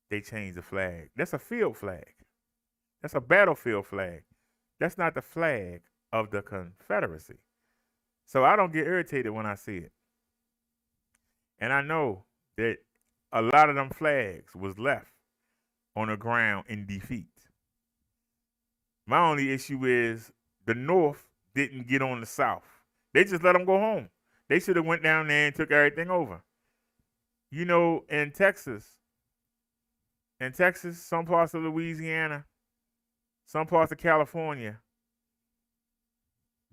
S1: they changed the flag. That's a field flag. That's a battlefield flag. That's not the flag of the Confederacy. So I don't get irritated when I see it. And I know that a lot of them flags was left on the ground in defeat. My only issue is the North didn't get on the South. They just let them go home. They should have went down there and took everything over. In Texas, some parts of Louisiana, some parts of California,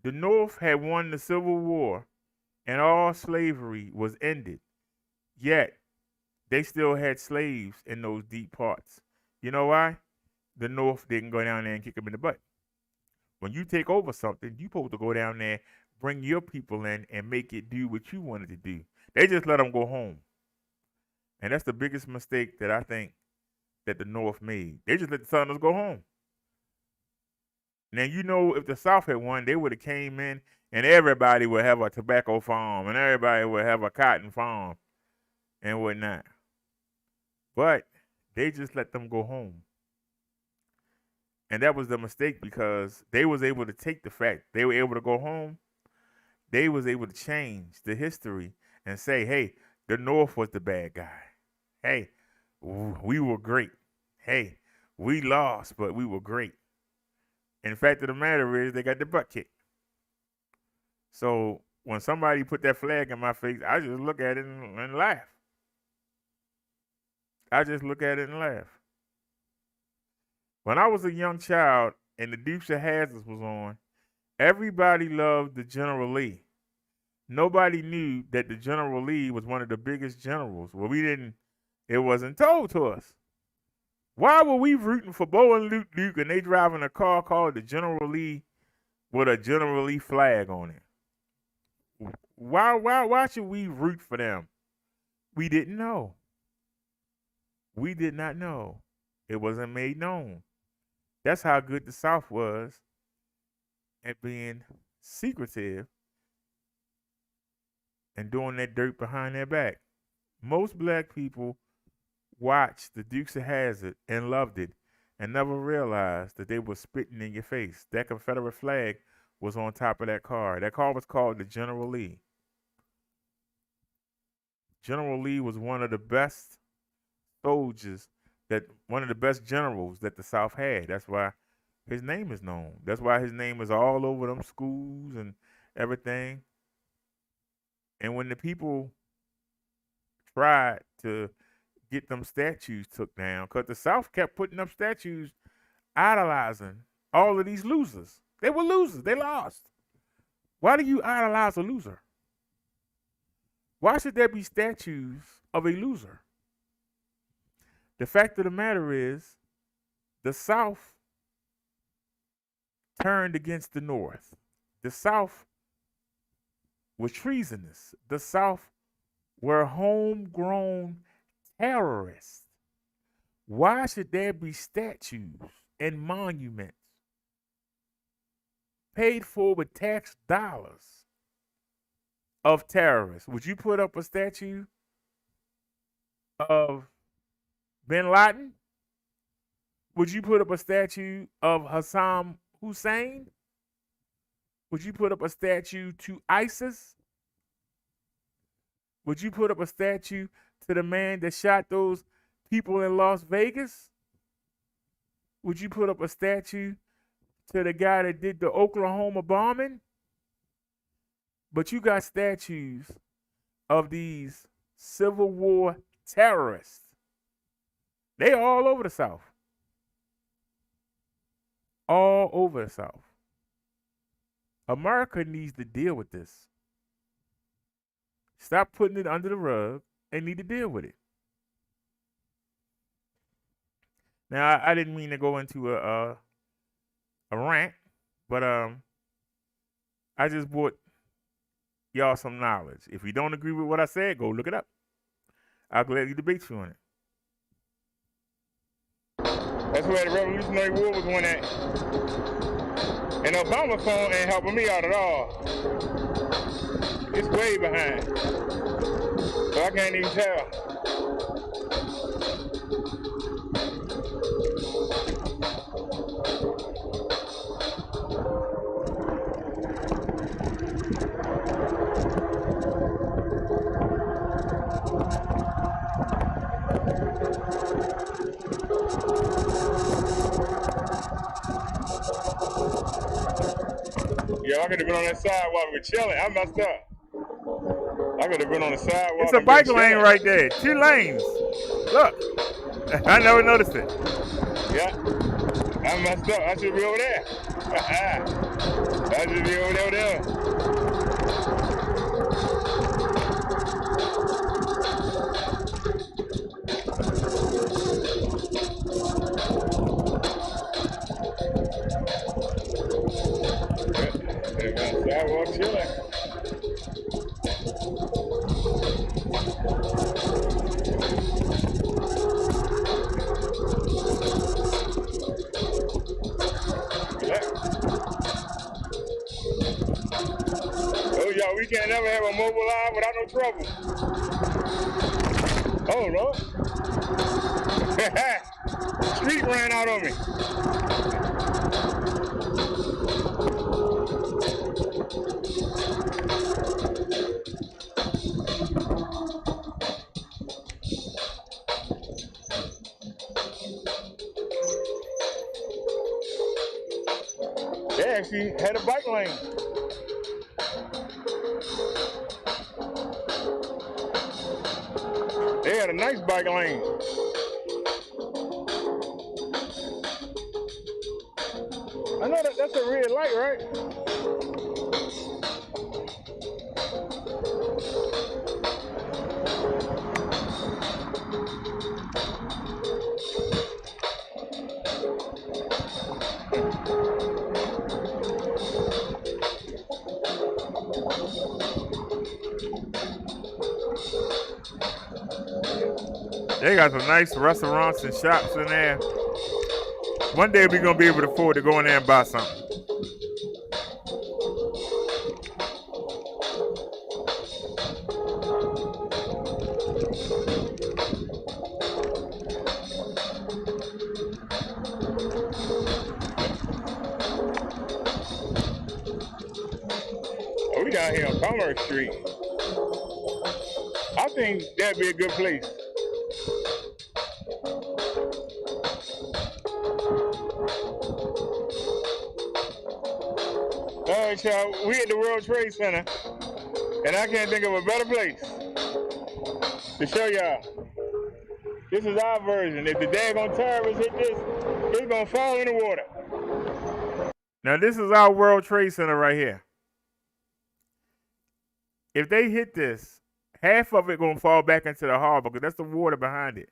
S1: the North had won the Civil War and all slavery was ended. Yet, they still had slaves in those deep parts. You know why? The North didn't go down there and kick them in the butt. When you take over something, you're supposed to go down there, bring your people in, and make it do what you wanted to do. They just let them go home. And that's the biggest mistake that I think that the North made. They just let the Southerners go home. Now, if the South had won, they would have came in and everybody would have a tobacco farm and everybody would have a cotton farm and whatnot. But they just let them go home. And that was the mistake because they was able to take the fact they were able to go home. They was able to change the history and say, hey, the North was the bad guy. Hey, we were great. Hey, we lost, but we were great. And the fact of the matter is they got the butt kicked. So when somebody put that flag in my face, I just look at it and laugh. I just look at it and laugh. When I was a young child and the Dukes of Hazzard was on, everybody loved the General Lee. Nobody knew that the General Lee was one of the biggest generals. Well, it wasn't told to us. Why were we rooting for Bo and Luke Duke and they driving a car called the General Lee with a General Lee flag on it? Why should we root for them? We didn't know. We did not know. It wasn't made known. That's how good the South was at being secretive and doing that dirt behind their back. Most black people watched the Dukes of Hazzard and loved it and never realized that they were spitting in your face. That Confederate flag was on top of that car. That car was called the General Lee. General Lee was one of the best soldiers, one of the best generals that the South had. That's why his name is known. That's why his name is all over them schools and everything. And when the people tried to get them statues took down, because the South kept putting up statues idolizing all of these losers. They were losers. They lost. Why do you idolize a loser? Why should there be statues of a loser? The fact of the matter is, the South turned against the North. The South was treasonous. The South were homegrown terrorists. Why should there be statues and monuments paid for with tax dollars of terrorists? Would you put up a statue of Bin Laden? Would you put up a statue of Hassan Hussein? Would you put up a statue to ISIS? Would you put up a statue to the man that shot those people in Las Vegas? Would you put up a statue to the guy that did the Oklahoma bombing? But you got statues of these Civil War terrorists. They all over the South. All over the South. America needs to deal with this. Stop putting it under the rug and need to deal with it. Now, I didn't mean to go into a rant, but I just brought y'all some knowledge. If you don't agree with what I said, go look it up. I'll gladly debate you on it.
S2: That's where the Revolutionary War was won at. And Obama's phone ain't helping me out at all. It's way behind. So I can't even tell. Yeah, I could have been on that sidewalk with chilling. I messed up. I could have been on the sidewalk.
S1: It's a bike lane right there. 2 lanes. Look. I never noticed it.
S2: Yeah. I messed up. I should be over there. I should be over there. Sidewalk chilling. Oh, y'all, we can't never have a mobile live without no trouble. Oh, Lord. Street ran out on me. They actually had a bike lane. They had a nice bike lane. I know that's a red light, right?
S1: They got some nice restaurants and shops in there. One day we're going to be able to afford to go in there and buy something.
S2: down here on Commerce Street. I think that'd be a good place. All right, y'all, we at the World Trade Center, and I can't think of a better place to show y'all. This is our version. If the daggone terrorists hit this, it's gonna fall in the water.
S1: Now this is our World Trade Center right here. If they hit this, half of it gonna fall back into the harbor because that's the water behind it.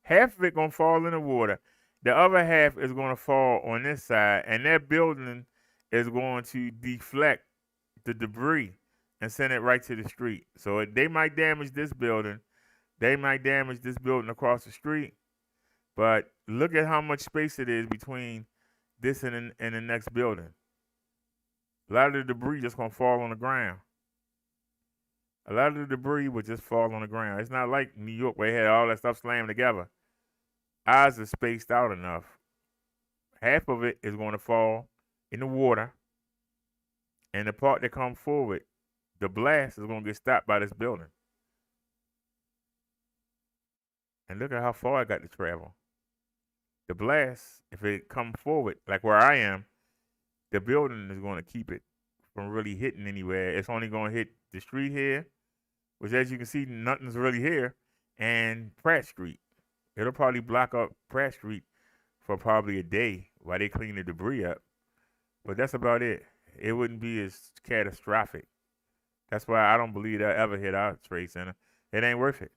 S1: Half of it gonna fall in the water. The other half is gonna fall on this side, and that building is going to deflect the debris and send it right to the street. So they might damage this building. They might damage this building across the street. But look at how much space it is between this and the next building. A lot of the debris just gonna fall on the ground. A lot of the debris would just fall on the ground. It's not like New York where they had all that stuff slammed together. Ours is spaced out enough. Half of it is going to fall in the water, and the part that comes forward, the blast is going to get stopped by this building. And look at how far I got to travel. The blast, if it comes forward, like where I am, the building is going to keep it from really hitting anywhere. It's only going to hit the street here, which as you can see, nothing's really here, and Pratt Street. It'll probably block up Pratt Street for probably a day while they clean the debris up. But that's about it. It wouldn't be as catastrophic. That's why I don't believe that ever hit our trade center. It ain't worth it.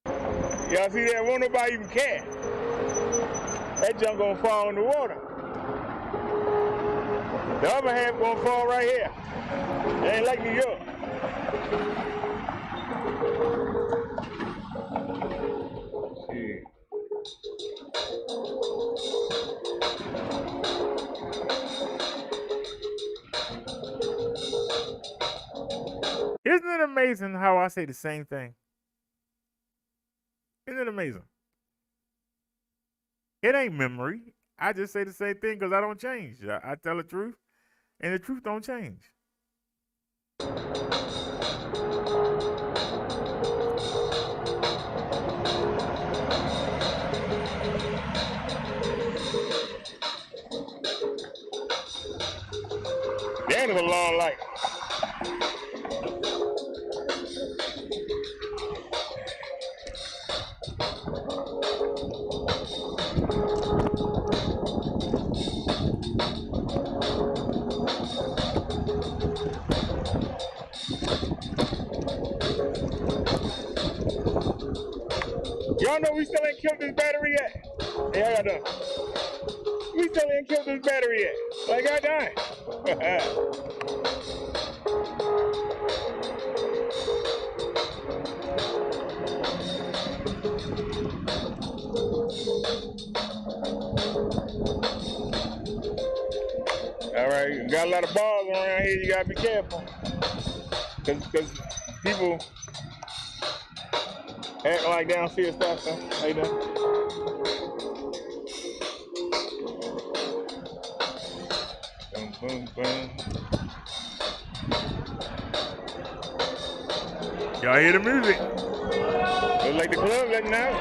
S2: Y'all see that? Won't nobody even care. That junk gonna fall in the water. The other half gonna fall right here. It ain't like New York.
S1: Isn't it amazing how I say the same thing? Isn't it amazing? It ain't memory. I just say the same thing because I don't change. I tell the truth, and the truth don't change.
S2: That is a long life. Y'all know we still ain't killed this battery yet. Yeah, y'all done. We still ain't killed this battery yet. Like I done. All right, you got a lot of balls around here. You gotta be careful, cause people acting like they don't see us stuff. So how you doing? Boom, boom, boom.
S1: Y'all hear the music?
S2: Looks like the club letting out.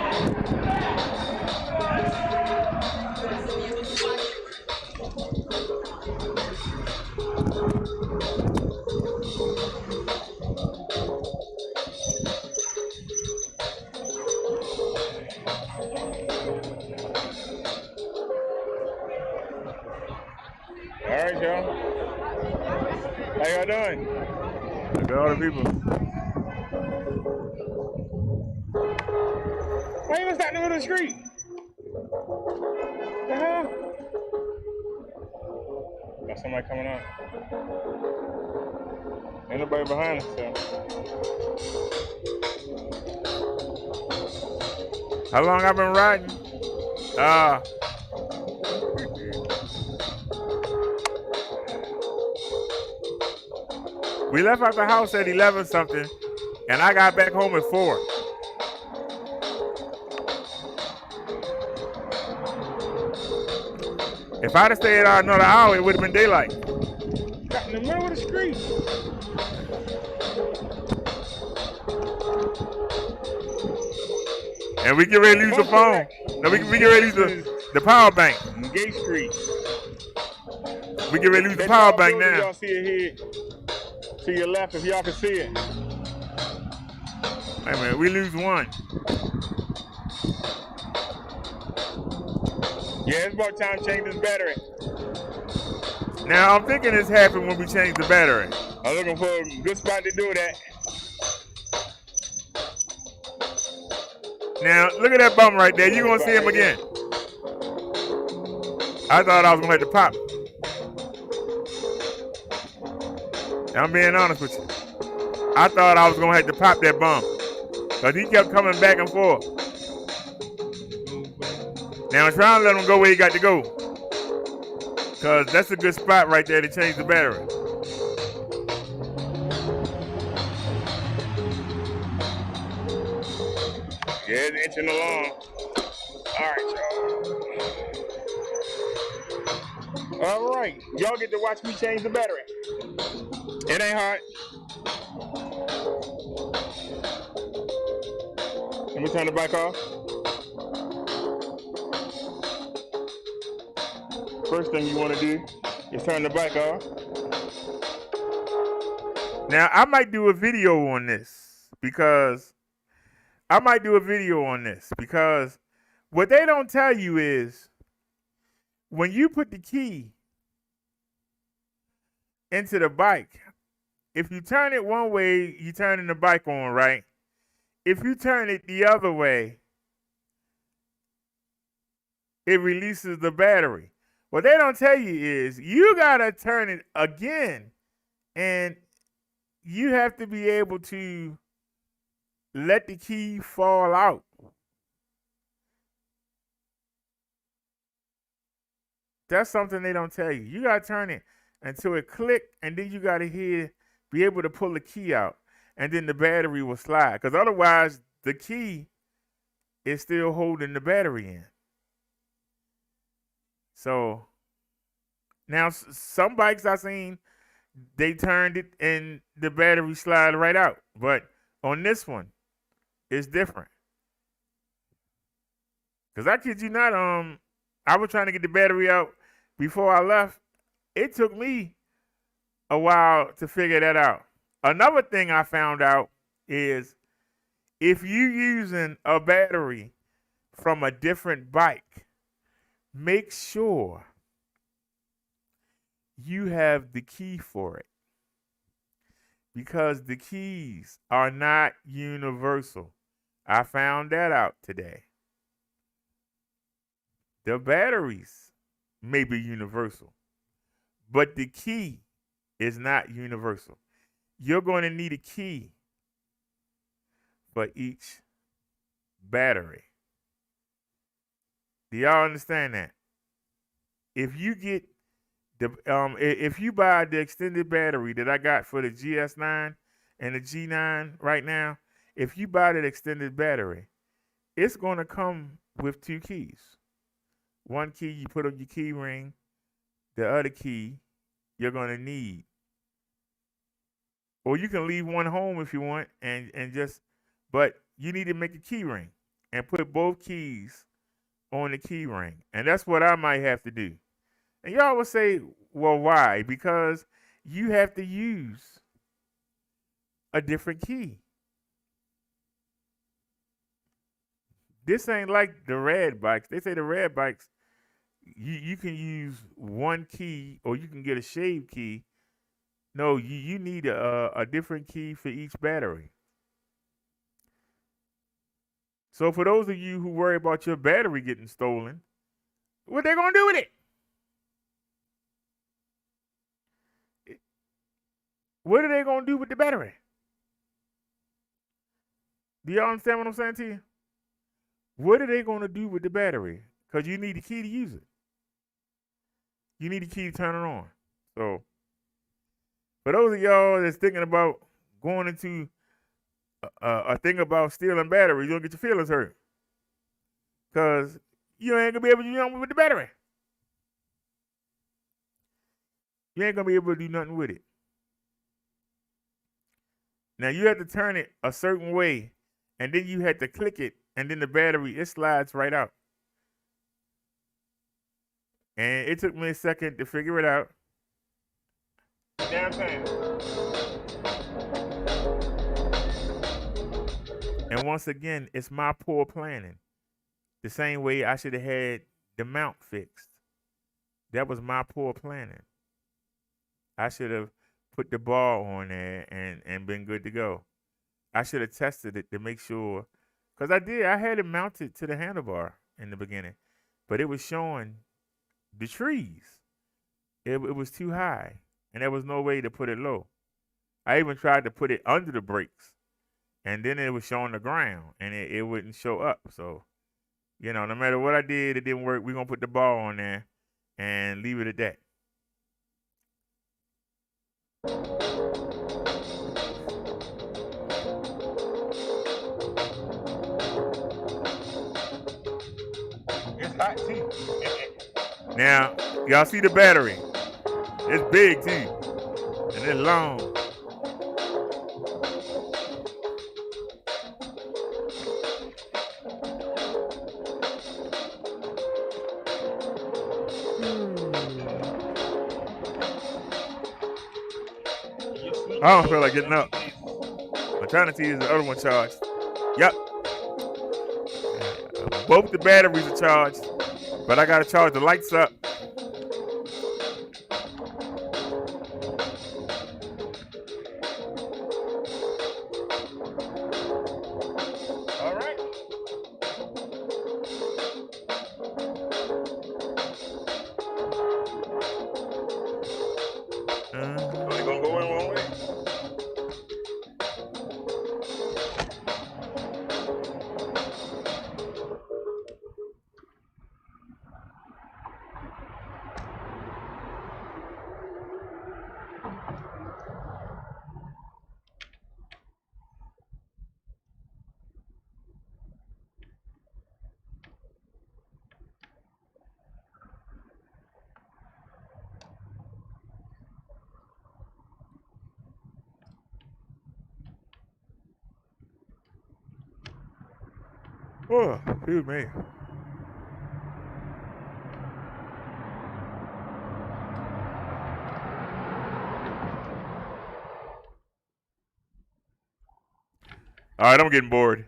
S2: All right, y'all. How y'all doing?
S1: Look at all the people.
S2: Why you gonna stop in the middle of the street? The hell? Got somebody coming out. Ain't nobody behind us, so.
S1: How long I've been riding? We left out the house at 11 something, and I got back home at 4. If I'd have stayed out another hour, it would have been daylight.
S2: in the middle of the street.
S1: And we get ready to lose the phone. No, we get ready to lose the power bank.
S2: Gate Street.
S1: We get ready to lose the
S2: That
S1: power
S2: tall
S1: bank
S2: building,
S1: now.
S2: y'all see it here to your left if y'all can see it.
S1: Hey man, we lose one.
S2: Yeah, it's about time to change this battery.
S1: Now I'm thinking this happened when we changed the battery.
S2: I'm looking for a good spot to do that.
S1: Now look at that bum right there. You're gonna see him again. I thought I was gonna have to pop. I'm being honest with you. I thought I was gonna have to pop that bum. Cause he kept coming back and forth. Now I'm trying to let him go where he got to go. Cause that's a good spot right there to change the battery.
S2: Yeah, it's inching along. All right, y'all. All right, y'all get to watch me change the battery. It ain't hard. Let me turn the bike off. First thing you want to do is turn the bike off.
S1: Now I might do a video on this because what they don't tell you is when you put the key into the bike, if you turn it one way, you turning the bike on, right? If you turn it the other way, it releases the battery. What they don't tell you is you gotta turn it again, and you have to be able to let the key fall out. That's something they don't tell you. You gotta turn it until it click, and then you gotta be able to pull the key out, and then the battery will slide. Because otherwise, the key is still holding the battery in. So now some bikes I've seen, they turned it and the battery slide right out. But on this one, it's different. Cause I kid you not, I was trying to get the battery out before I left. It took me a while to figure that out. Another thing I found out is if you using a battery from a different bike, make sure you have the key for it. Because the keys are not universal. I found that out today. The batteries may be universal, but the key is not universal. You're going to need a key for each battery. Do y'all understand that? If you get if you buy the extended battery that I got for the GS9 and the G9 right now, if you buy that extended battery, it's going to come with two keys. One key you put on your key ring, the other key you're going to need. Or you can leave one home if you want but you need to make a key ring and put both keys on the key ring. And that's what I might have to do. And y'all will say, well, why? Because you have to use a different key. This ain't like the red bikes. They say the red bikes, you can use one key or you can get a shave key. No, you need a different key for each battery. So for those of you who worry about your battery getting stolen, what they gonna do with it? What are they gonna do with the battery? Do y'all understand what I'm saying to you? What are they gonna do with the battery? Because you need a key to use it. You need a key to turn it on. So for those of y'all that's thinking about going into a thing about stealing batteries, you'll get your feelings hurt. Because you ain't gonna be able to use them with the battery. You ain't gonna be able to do nothing with it. Now you have to turn it a certain way, and then you have to click it, and then the battery, it slides right out. And it took me a second to figure it out. Downtown. And once again, it's my poor planning. The same way I should have had the mount fixed. That was my poor planning. I should have put the bar on there and been good to go. I should have tested it to make sure. Because I did. I had it mounted to the handlebar in the beginning. But it was showing the trees. It was too high. And there was no way to put it low. I even tried to put it under the brakes. And then it was showing the ground. And it wouldn't show up. So, you know, no matter what I did, it didn't work. We're going to put the bar on there and leave it at that. It's hot too. Now, y'all see the battery. It's big too. And it's long. I don't feel like getting up. I'm trying to see is the other one charged. Yep. Both the batteries are charged, but I gotta charge the lights up. All right. Only gonna go in one way. Oh, excuse me. All right, I'm getting bored.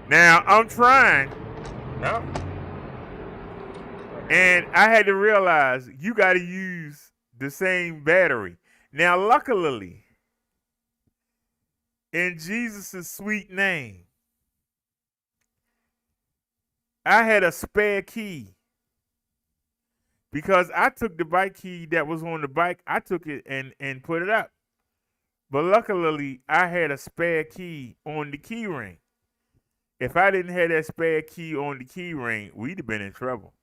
S1: Now, I'm trying. No. And I had to realize you got to use the same battery. Now, luckily, in Jesus' sweet name, I had a spare key. Because I took the bike key that was on the bike, I took it and put it up. But luckily, I had a spare key on the key ring. If I didn't have that spare key on the key ring, we'd have been in trouble.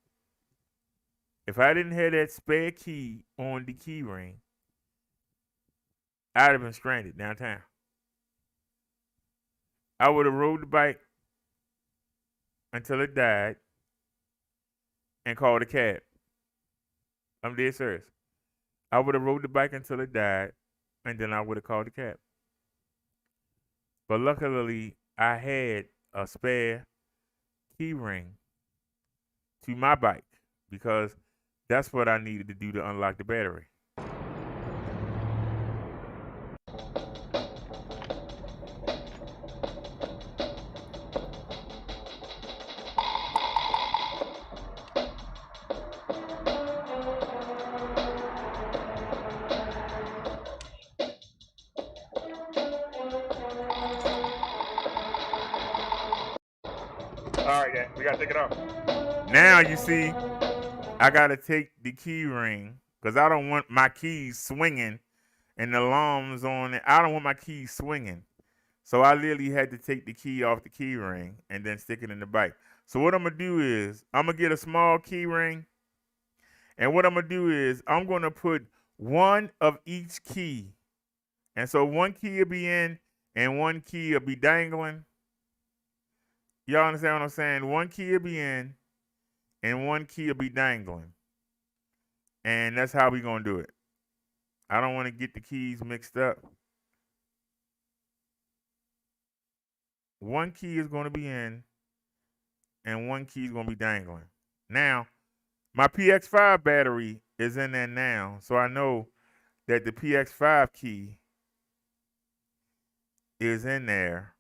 S1: If I didn't have that spare key on the key ring, I'd have been stranded downtown. I would have rode the bike until it died and called a cab. I'm dead serious. I would have rode the bike until it died, and then I would have called a cab. But luckily, I had a spare key ring to my bike because that's what I needed to do to unlock the battery. All right, then. We got to take it off. Now, you see, I got to take the key ring because I don't want my keys swinging and the alarms on it. I don't want my keys swinging. So I literally had to take the key off the key ring and then stick it in the bike. So what I'm going to do is I'm going to get a small key ring. And what I'm going to do is I'm going to put one of each key. And so one key will be in and one key will be dangling. Y'all understand what I'm saying? One key will be in and one key will be dangling. And that's how we're going to do it. I don't want to get the keys mixed up. One key is going to be in, and one key is going to be dangling. Now, my PX5 battery is in there now, so I know that the PX5 key is in there,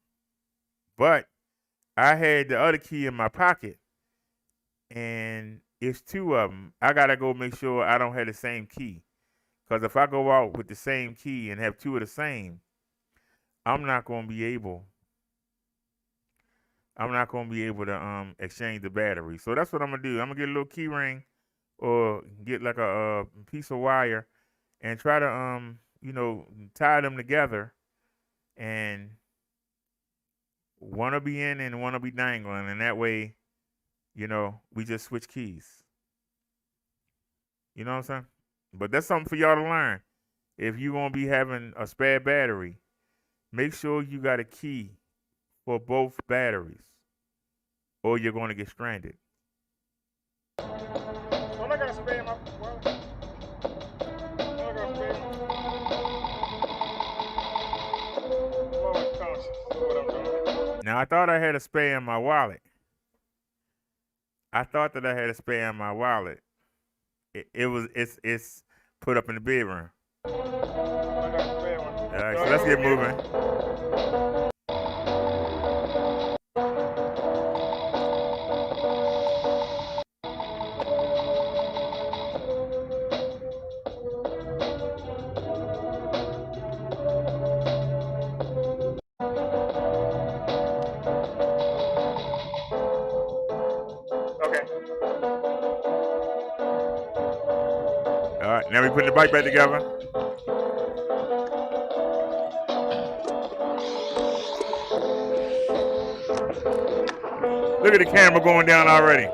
S1: but I had the other key in my pocket, and it's two of them. I got to go make sure I don't have the same key, because if I go out with the same key and have two of the same, I'm not going to be able to exchange the battery. So that's what I'm going to do. I'm going to get a little key ring or get like a piece of wire and try to, tie them together, and one will be in and one will be dangling. And that way, we just switch keys. You know what I'm saying? But that's something for y'all to learn. If you're going to be having a spare battery, make sure you got a key for both batteries, or you're going to get stranded.
S2: I'm not gonna spare my wallet. I'm not gonna spare I'm always conscious of what I'm doing.
S1: Now, I thought I had a spare in my wallet. It's put up in the bedroom.
S2: I got a spare one.
S1: All right, so let's get moving. All right, now we put the bike back together. Look at the camera going down already.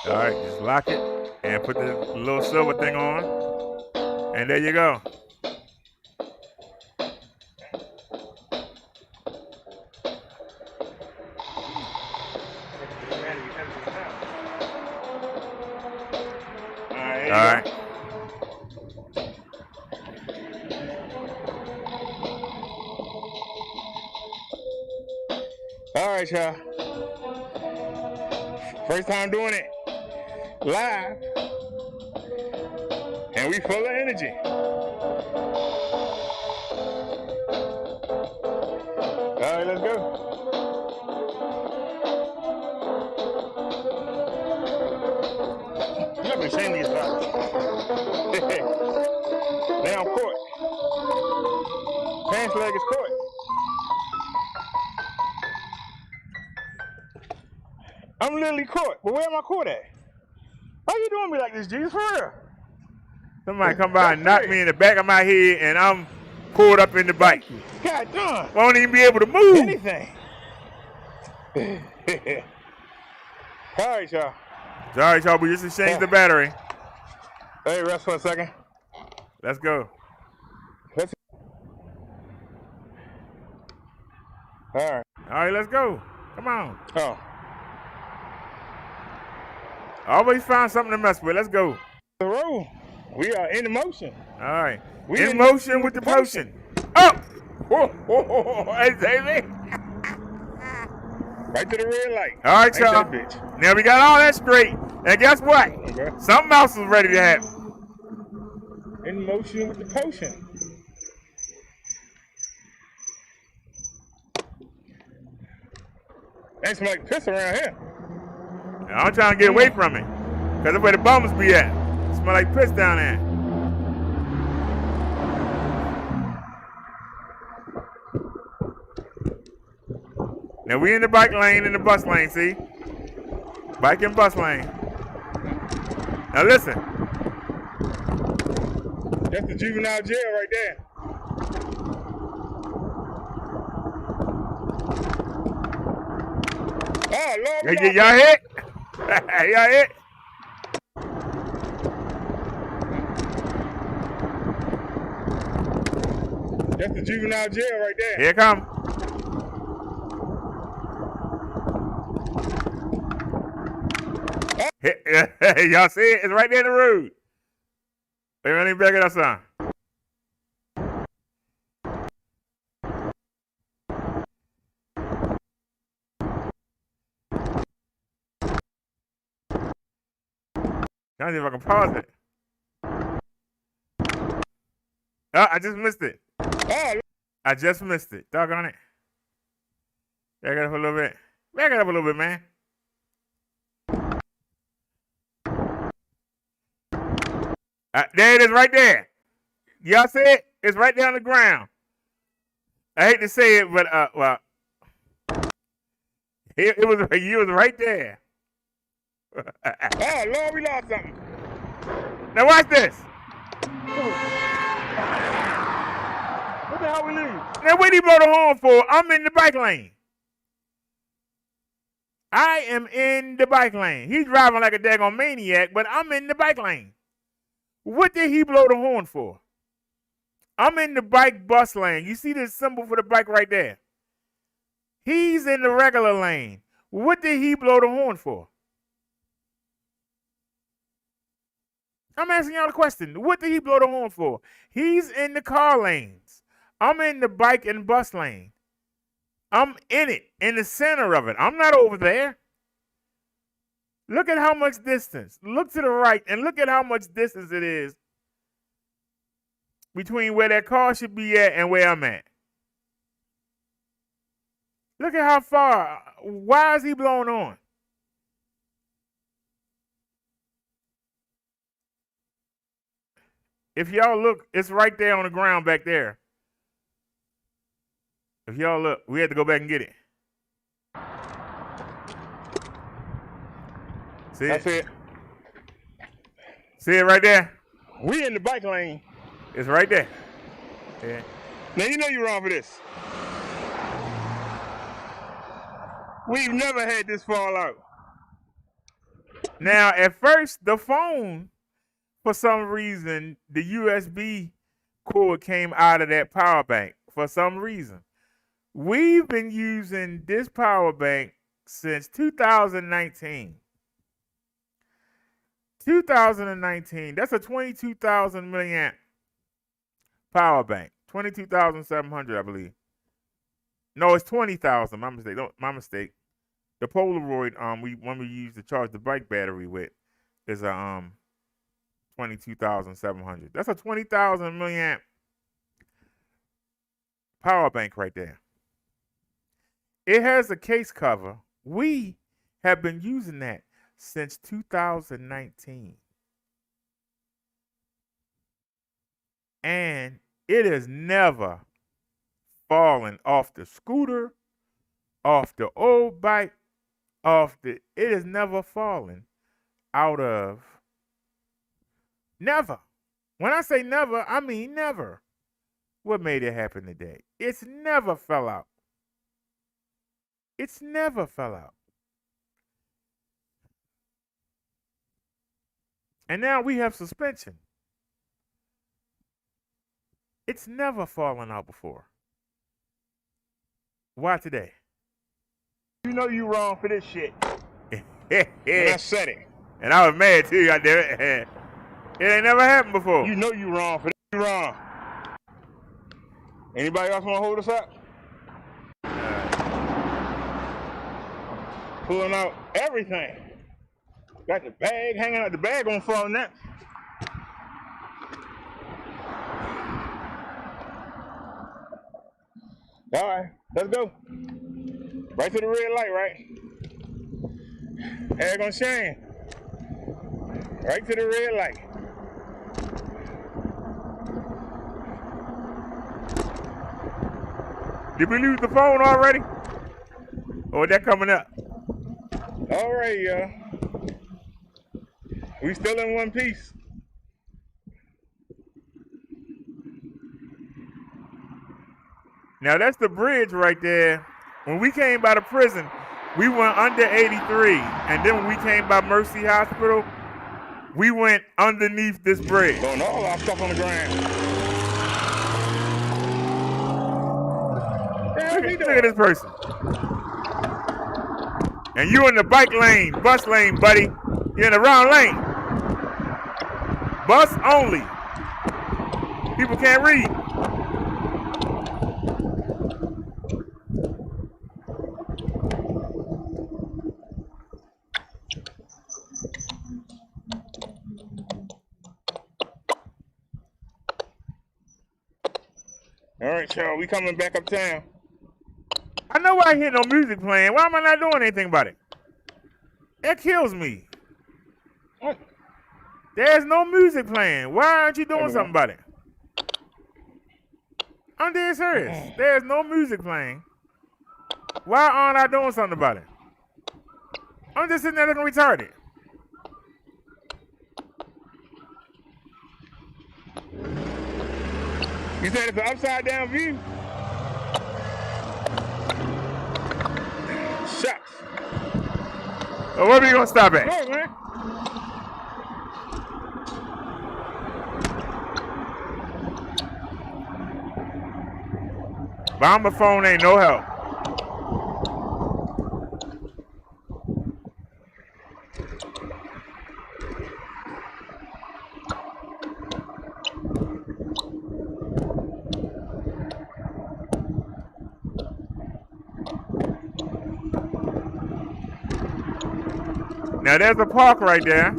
S1: All right, just lock it and put the little silver thing on, and there you go. All right.
S2: All right, y'all. First time doing it live, and we full of energy. All right, let's go. You gotta be ashamed of yourself. Now I'm caught. Paselec is caught. I'm literally caught. But where am I caught at? How you doing me like this, Jesus? For real?
S1: Somebody come by and knock me in the back of my head, and I'm pulled up in the bike.
S2: God damn.
S1: Won't even be able to move.
S2: Anything. All right, y'all.
S1: Sorry, y'all, we just exchanged the battery.
S2: Hey, rest for a second.
S1: Let's go.
S2: All right.
S1: All right, let's go. Come on.
S2: Oh.
S1: Always find something to mess with. Let's go.
S2: The road. We are in motion.
S1: All right.
S2: We
S1: in motion with the potion. Up. Hey, David.
S2: Right to the red light.
S1: All right, y'all. Now we got all that straight. And guess what?
S2: Okay.
S1: Something else is ready to happen.
S2: In motion with the potion. Ain't somebody piss around here.
S1: Now, I'm trying to get away from it. Because that's where the bums be at. It smell like piss down there. Now we in the bike lane and the bus lane, see? Bike and bus lane. Now listen.
S2: That's the juvenile jail right there. Oh, Lord.
S1: Y'all hit? Y'all hit?
S2: That's the juvenile jail right there.
S1: Here it come. Y'all see it? It's right there in the road. Wait, let me back it up, son. Trying to see if I can pause it. Oh, I just missed it.
S2: Oh,
S1: I just missed it. Doggone it. Back it up a little bit. Back it up a little bit, man. There it is right there. Y'all see it? It's right there on the ground. I hate to say it, but, well, it was right there.
S2: oh, Lord, we lost something.
S1: Now watch this.
S2: What the hell we lose?
S1: Now what did he blow the horn for? I'm in the bike lane. I am in the bike lane. He's driving like a daggone maniac, but I'm in the bike lane. What did he blow the horn for? I'm in the bike bus lane. You see the symbol for the bike right there? He's in the regular lane. What did he blow the horn for? I'm asking y'all the question. What did he blow the horn for? He's in the car lanes. I'm in the bike and bus lane. I'm in it, in the center of it. I'm not over there. Look at how much distance. Look to the right and look at how much distance it is between where that car should be at and where I'm at. Look at how far. Why is he blowing on? If y'all look, it's right there on the ground back there. If y'all look, we had to go back and get it. See
S2: That's it.
S1: See it right there?
S2: We in the bike lane.
S1: It's right there. Yeah.
S2: Now, you know you're wrong for this. We've never had this fall out.
S1: Now, at first, the phone, for some reason, the USB cord came out of that power bank for some reason. We've been using this power bank since 2019. 2019, that's a 22,000 milliamp power bank. 22,700, I believe. No, it's 20,000. My mistake. My mistake. The Polaroid when we use to charge the bike battery with is a 22,700. That's a 20,000 milliamp power bank right there. It has a case cover. We have been using that since 2019. And it has never fallen off the scooter, off the old bike, it has never fallen out of. Never. When I say never, I mean never. What made it happen today? It's never fell out. It's never fell out. And now we have suspension. It's never fallen out before. Why today?
S2: You know you wrong for this shit. And I said it.
S1: And I was mad too, goddammit. It ain't never happened before.
S2: You know you wrong for this. You wrong. Anybody else want to hold us up? Pulling out everything. Got the bag hanging out. The bag gonna fall next. All right, let's go. Right to the red light, right? Hair gonna shine. Right to the red light.
S1: Did we lose the phone already? Or is that coming up?
S2: All right, y'all. We still in one piece.
S1: Now that's the bridge right there. When we came by the prison, we went under 83, and then when we came by Mercy Hospital, we went underneath this bridge.
S2: Throwing all our stuff on the ground.
S1: Look at this person. And you in the bike lane, bus lane, buddy. You're in the wrong lane. Bus only. People can't read.
S2: All right, y'all, we coming back uptown.
S1: I know why I hear no music playing. Why am I not doing anything about it? That kills me.
S2: What?
S1: There's no music playing. Why aren't you doing something about it? I'm dead serious. There's no music playing. Why aren't I doing something about it? I'm just sitting there looking retarded.
S2: You said it's an upside down view? Shucks.
S1: Well, where are we going to stop at?
S2: Go, man.
S1: Bomber phone ain't no help. Now there's a park right there.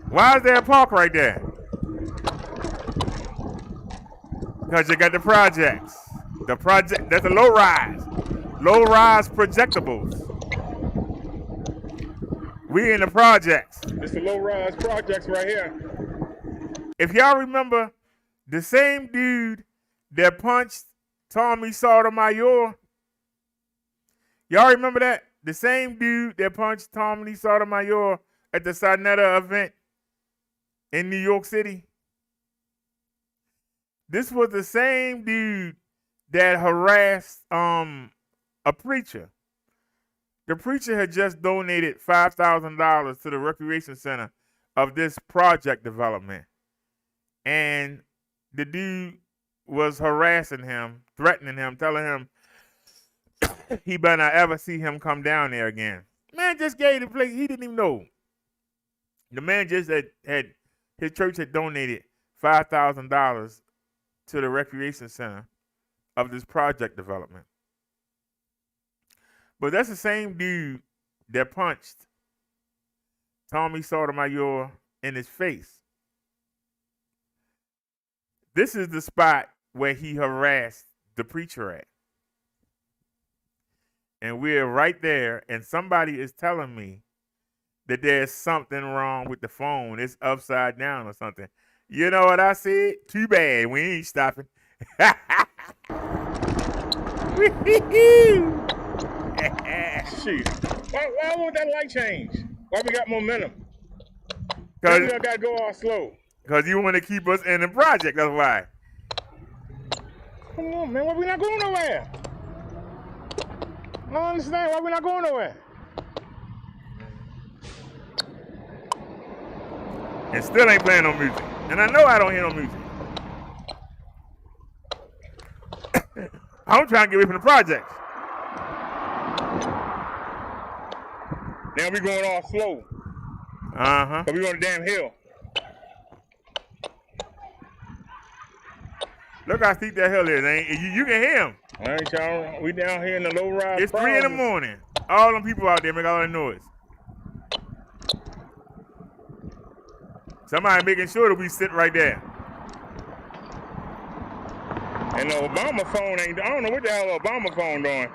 S1: Why is there a park right there? Because you got the projects. The project, that's a low rise. Low rise projectables. We in the projects.
S2: It's the low rise projects right here.
S1: If y'all remember, the same dude that punched Tommy Sotomayor, y'all remember that? The same dude that punched Tommy Sotomayor at the Sinetta event in New York City? This was the same dude that harassed a preacher. The preacher had just donated $5,000 to the recreation center of this project development. And the dude was harassing him, threatening him, telling him he better not ever see him come down there again. Man just gave the place. He didn't even know. The man just had his church had donated $5,000 to the recreation center of this project development. But that's the same dude that punched Tommy Sotomayor in his face. This is the spot where he harassed the preacher at. And we're right there, and somebody is telling me that there's something wrong with the phone. It's upside down or something. You know what I said? Too bad. We ain't stopping.
S2: Shoot. Why won't that light change? Why we got momentum? Because we got to go all slow.
S1: Because you want to keep us in the project. That's why.
S2: Come on, man. Why we not going nowhere? I don't understand why we not going nowhere.
S1: And still ain't playing no music. And I know I don't hear no music. I'm trying to get away from the projects.
S2: Now we going all slow.
S1: Uh-huh.
S2: Because we on the damn hill.
S1: Look how steep that hill is. Ain't you can hear him.
S2: All right, y'all. We down here in the low rise.
S1: It's 3 in the morning. All them people out there make all that noise. Somebody making sure that we sit right there.
S2: And the Obama phone ain't, I don't know what the hell the Obama phone doing.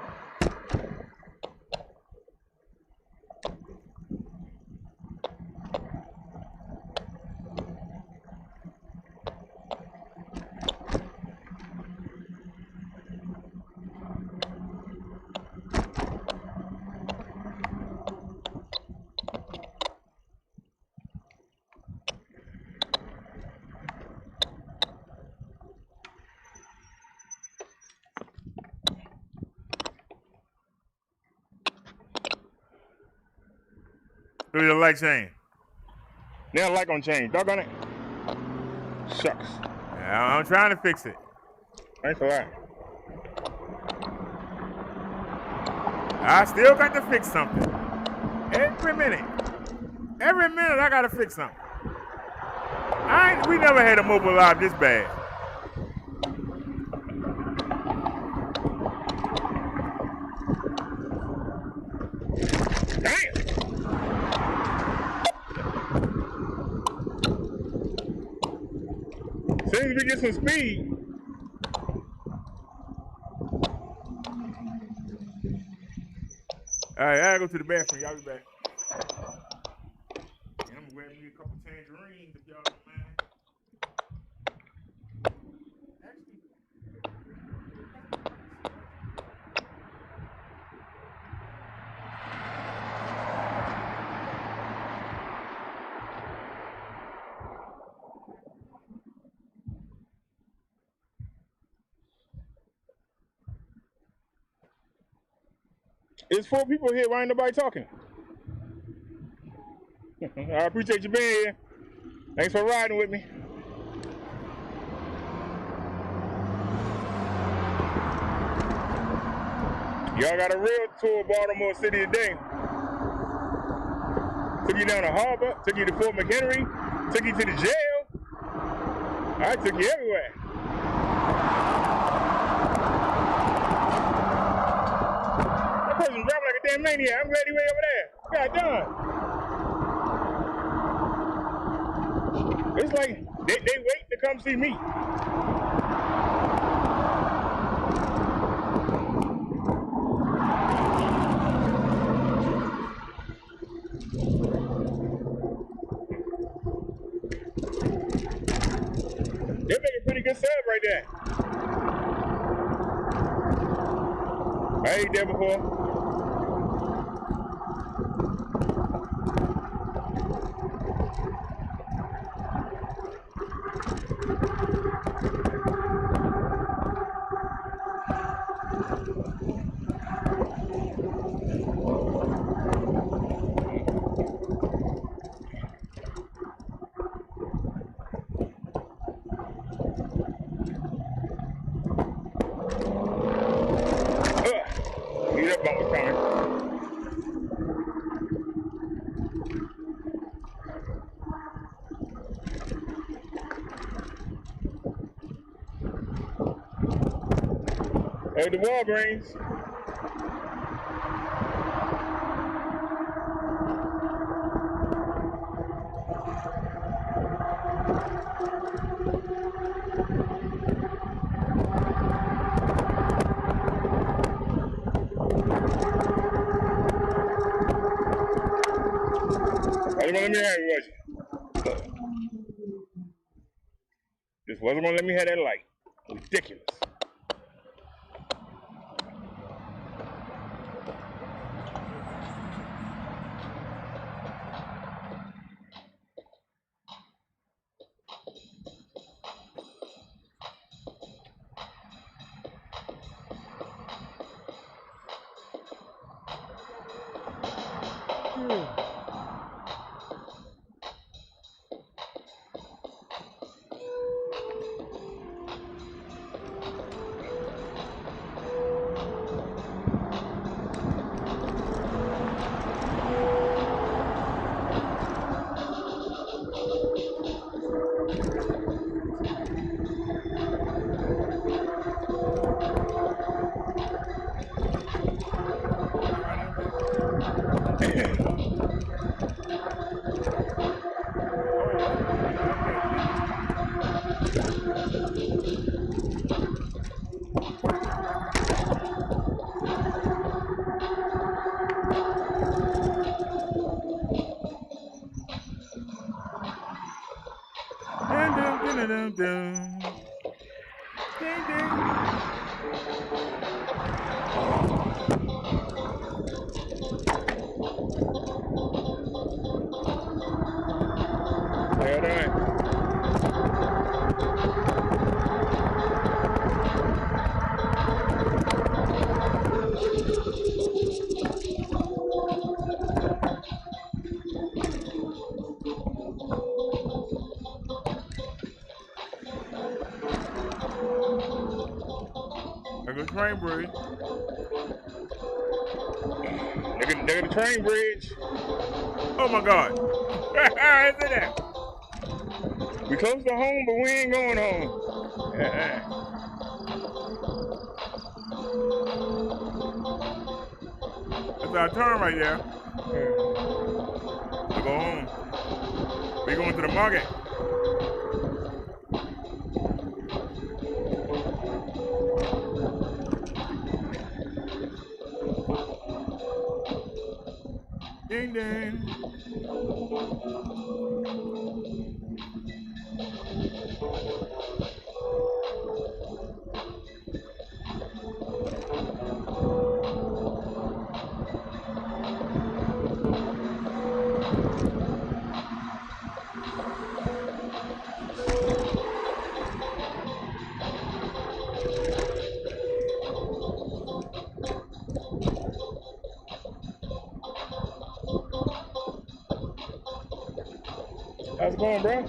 S1: Look at the light change.
S2: Now the light gonna change. Doggone it. Shucks.
S1: Yeah, I'm trying to fix it.
S2: Thanks a lot.
S1: I still got to fix something. Every minute. Every minute I gotta fix something. We never had a mobile live this bad.
S2: Damn. As soon as we get some speed.
S1: All right, I gotta go to the bathroom. Y'all be back. And I'm gonna grab me a couple tangerines if y'all don't mind. Actually,
S2: It's 4 people here. Why ain't nobody talking? I appreciate you being here. Thanks for riding with me. Y'all got a real tour of Baltimore City today. Took you down to Harbor, took you to Fort McHenry, took you to the jail. I took you everywhere. That person driving like a damn maniac. I'm glad he way over there. God done. It's like they wait to come see me. They make a pretty good sub right there. I ate there before. Knew that bump was coming. Hey, the Walgreens. You gonna let me have it, was you? Just wasn't gonna let me have that light. Ridiculous.
S1: There goes train bridge.
S2: Look at the train bridge.
S1: Oh my God. Is it there?
S2: We close to home, but we ain't going home.
S1: That's our turn right there. To go home. We going to the market. Ding ding.
S2: How's it going, bro?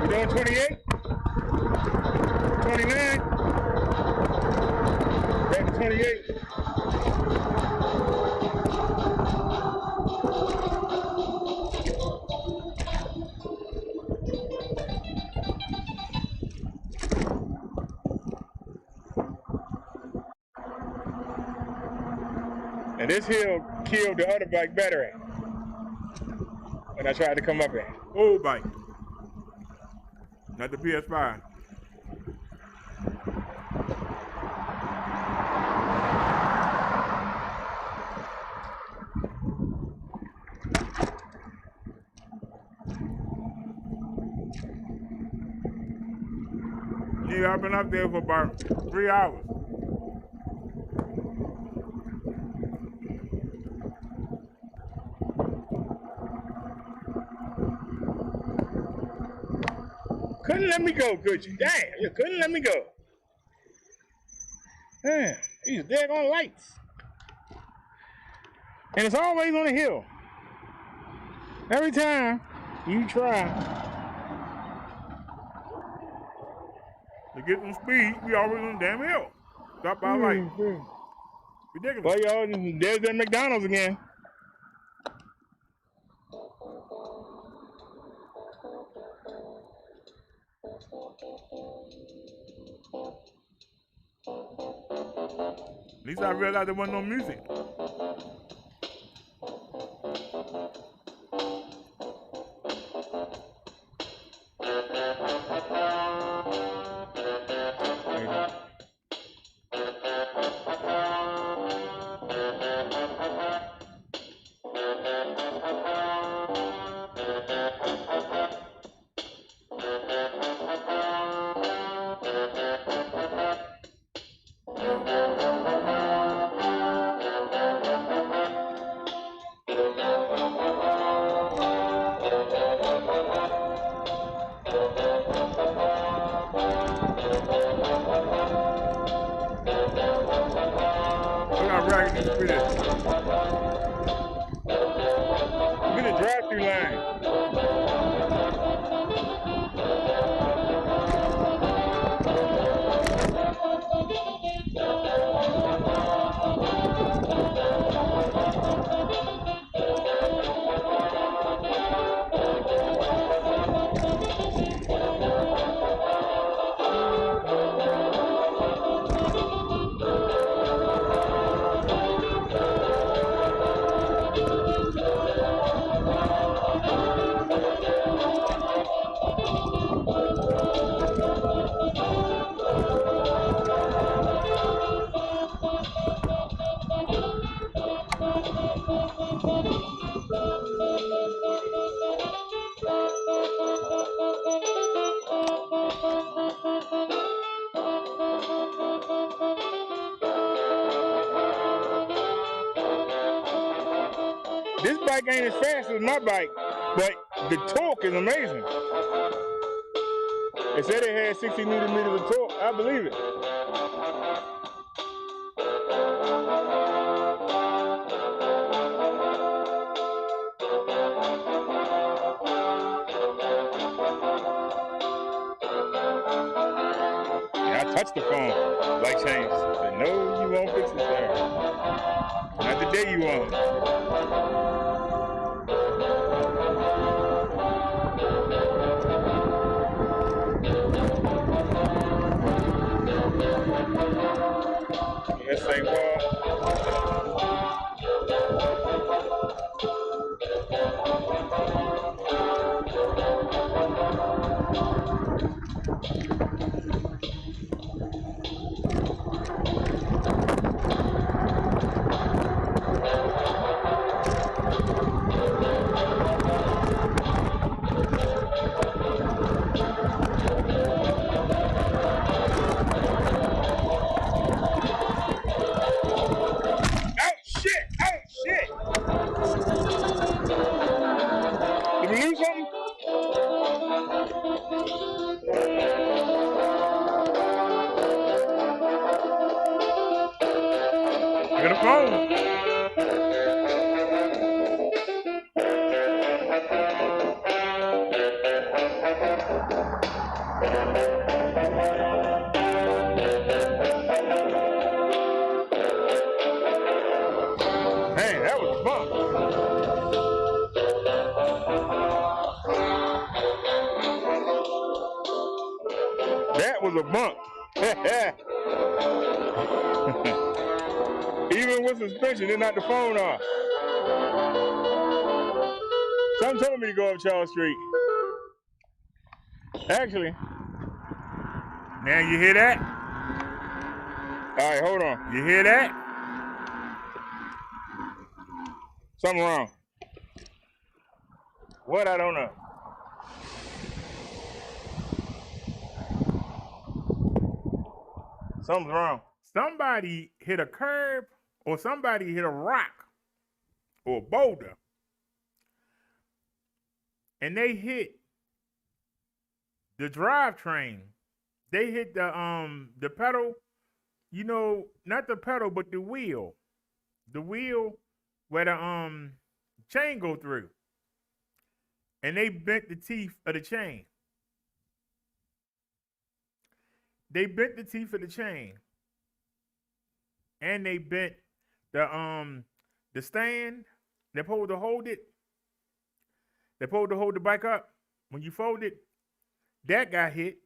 S2: You doing 28? 29? Back to 28. And this hill killed the other bike battery when I tried to come up here.
S1: Old bike. Not the PS5. Yeah, I've been up there for about 3 hours.
S2: Couldn't let me go, could you? Damn, you couldn't let me go. Man, these daggone lights. And it's always on the hill. Every time you try
S1: To get some speed, we always on the damn hill. Stop by light. Ridiculous.
S2: Well, y'all, there's that McDonald's again.
S1: At least I realized there wasn't no music. Look how ragged this street is.
S2: Look at the drive-through line. This bike ain't as fast as my bike, but the torque is amazing. They said it had 60 newton meters of torque. I believe it. Yeah, I touched the phone. Light changed. I said, no, you won't fix it, sir. Not the day you won't. Yes, St. Paul. Did we lose something?
S1: Look at the phone.
S2: Man, that was a bump. That was a bump. Even with suspension, they knocked the phone off. Something told me to go up Charles Street. Actually.
S1: Now you hear that?
S2: All right, hold on.
S1: You hear that?
S2: Something wrong. What? I don't know. Something's wrong.
S1: Somebody hit a curb or somebody hit a rock or a boulder. And they hit the drivetrain. They hit the pedal, you know, not the pedal, but the wheel. The wheel where the chain go through. And they bent the teeth of the chain. They bent the teeth of the chain. And they bent the stand. They're supposed to hold it. They're supposed to hold the bike up. When you fold it, that got hit.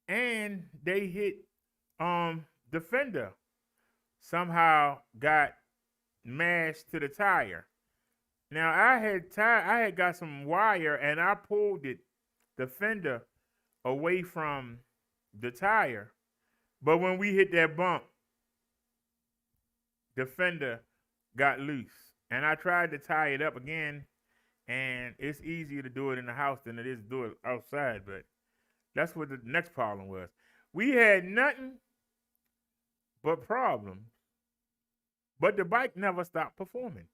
S1: And they hit the fender. Somehow got mashed to the tire. Now I had got some wire and I pulled the fender away from the tire. But when we hit that bump, the fender got loose. And I tried to tie it up again, and it's easier to do it in the house than it is to do it outside, but that's what the next problem was. We had nothing but problems, but the bike never stopped performing.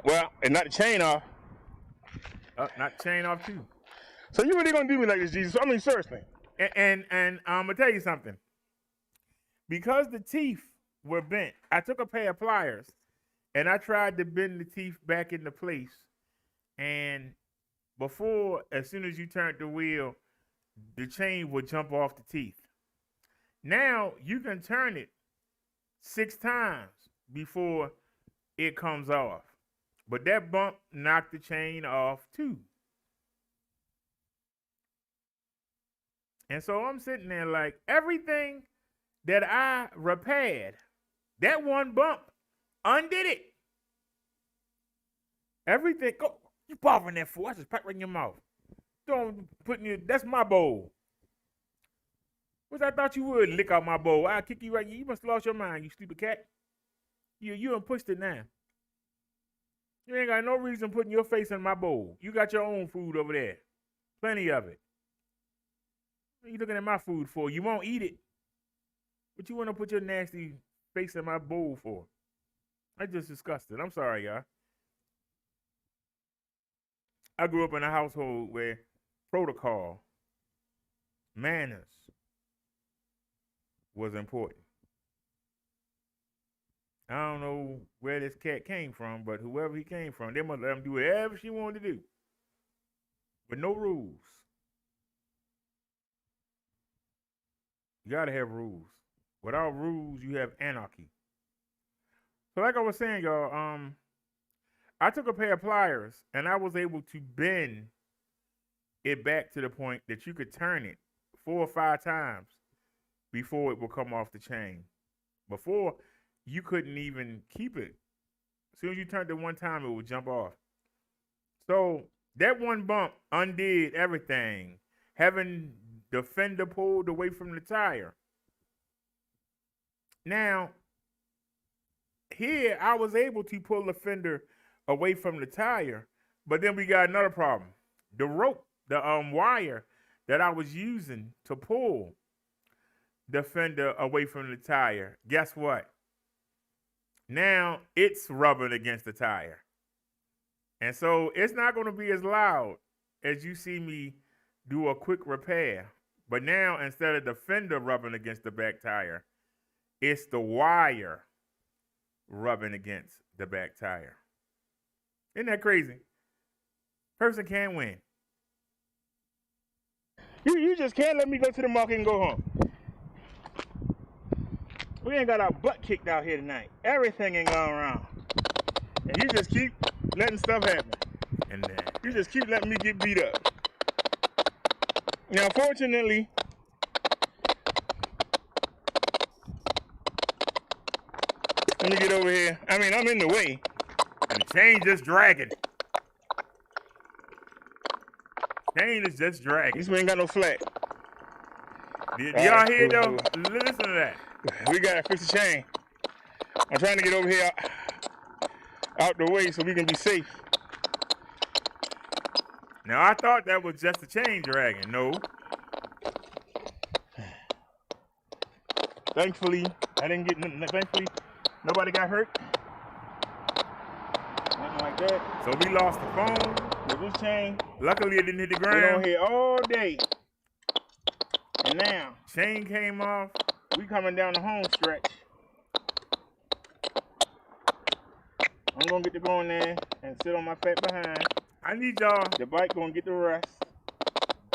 S2: Well, and not the chain off.
S1: Not chain off too.
S2: So you really gonna do me like this, Jesus? I mean, seriously.
S1: And I'm gonna tell you something. Because the teeth were bent, I took a pair of pliers and I tried to bend the teeth back into place. And before, as soon as you turned the wheel, the chain would jump off the teeth. Now you can turn it 6 times before it comes off. But that bump knocked the chain off too. And so I'm sitting there like, everything that I repaired, that one bump undid it. Everything, go, you bothering that fool? I just pack right in your mouth. Don't put in your, that's my bowl. Which I thought you would lick out my bowl. I'll kick you right. You must have lost your mind, you stupid cat. You done pushed it now. You ain't got no reason putting your face in my bowl. You got your own food over there. Plenty of it. What are you looking at my food for? You won't eat it. What you want to put your nasty face in my bowl for? I just disgusted. I'm sorry, y'all. I grew up in a household where protocol, manners was important. I don't know where this cat came from, but whoever he came from, they must let him do whatever she wanted to do. With no rules. You gotta have rules. Without rules, you have anarchy. So like I was saying, y'all, I took a pair of pliers and I was able to bend it back to the point that you could turn it 4 or 5 times before it would come off the chain. Before, you couldn't even keep it. As soon as you turned it one time, it would jump off. So that one bump undid everything. Having the fender pulled away from the tire. Now, here I was able to pull the fender away from the tire, but then we got another problem. The rope, the wire that I was using to pull the fender away from the tire, guess what? Now it's rubbing against the tire. And so it's not going to be as loud as you see me do a quick repair. But now instead of the fender rubbing against the back tire, it's the wire rubbing against the back tire. Isn't that crazy? Person can't win.
S2: You just can't let me go to the market and go home. We ain't got our butt kicked out here tonight. Everything ain't going around. And you just keep letting stuff happen.
S1: And
S2: you just keep letting me get beat up. Now, fortunately, let me get over here. I mean, I'm in the way.
S1: And the chain just dragging. Chain is just dragging.
S2: This one ain't got no flat.
S1: Y'all hear though? Listen to that.
S2: We gotta fix the chain. I'm trying to get over here out the way so we can be safe.
S1: Now I thought that was just the chain dragging. No.
S2: Thankfully, I didn't get. Thankfully, nobody got hurt. Nothing like that.
S1: So we lost the phone.
S2: With this chain.
S1: Luckily, it didn't hit the
S2: Been
S1: ground.
S2: on here all day. And now,
S1: chain came off.
S2: We coming down the home stretch. I'm gonna get to going there and sit on my fat behind.
S1: I need y'all.
S2: The bike gonna get the rest.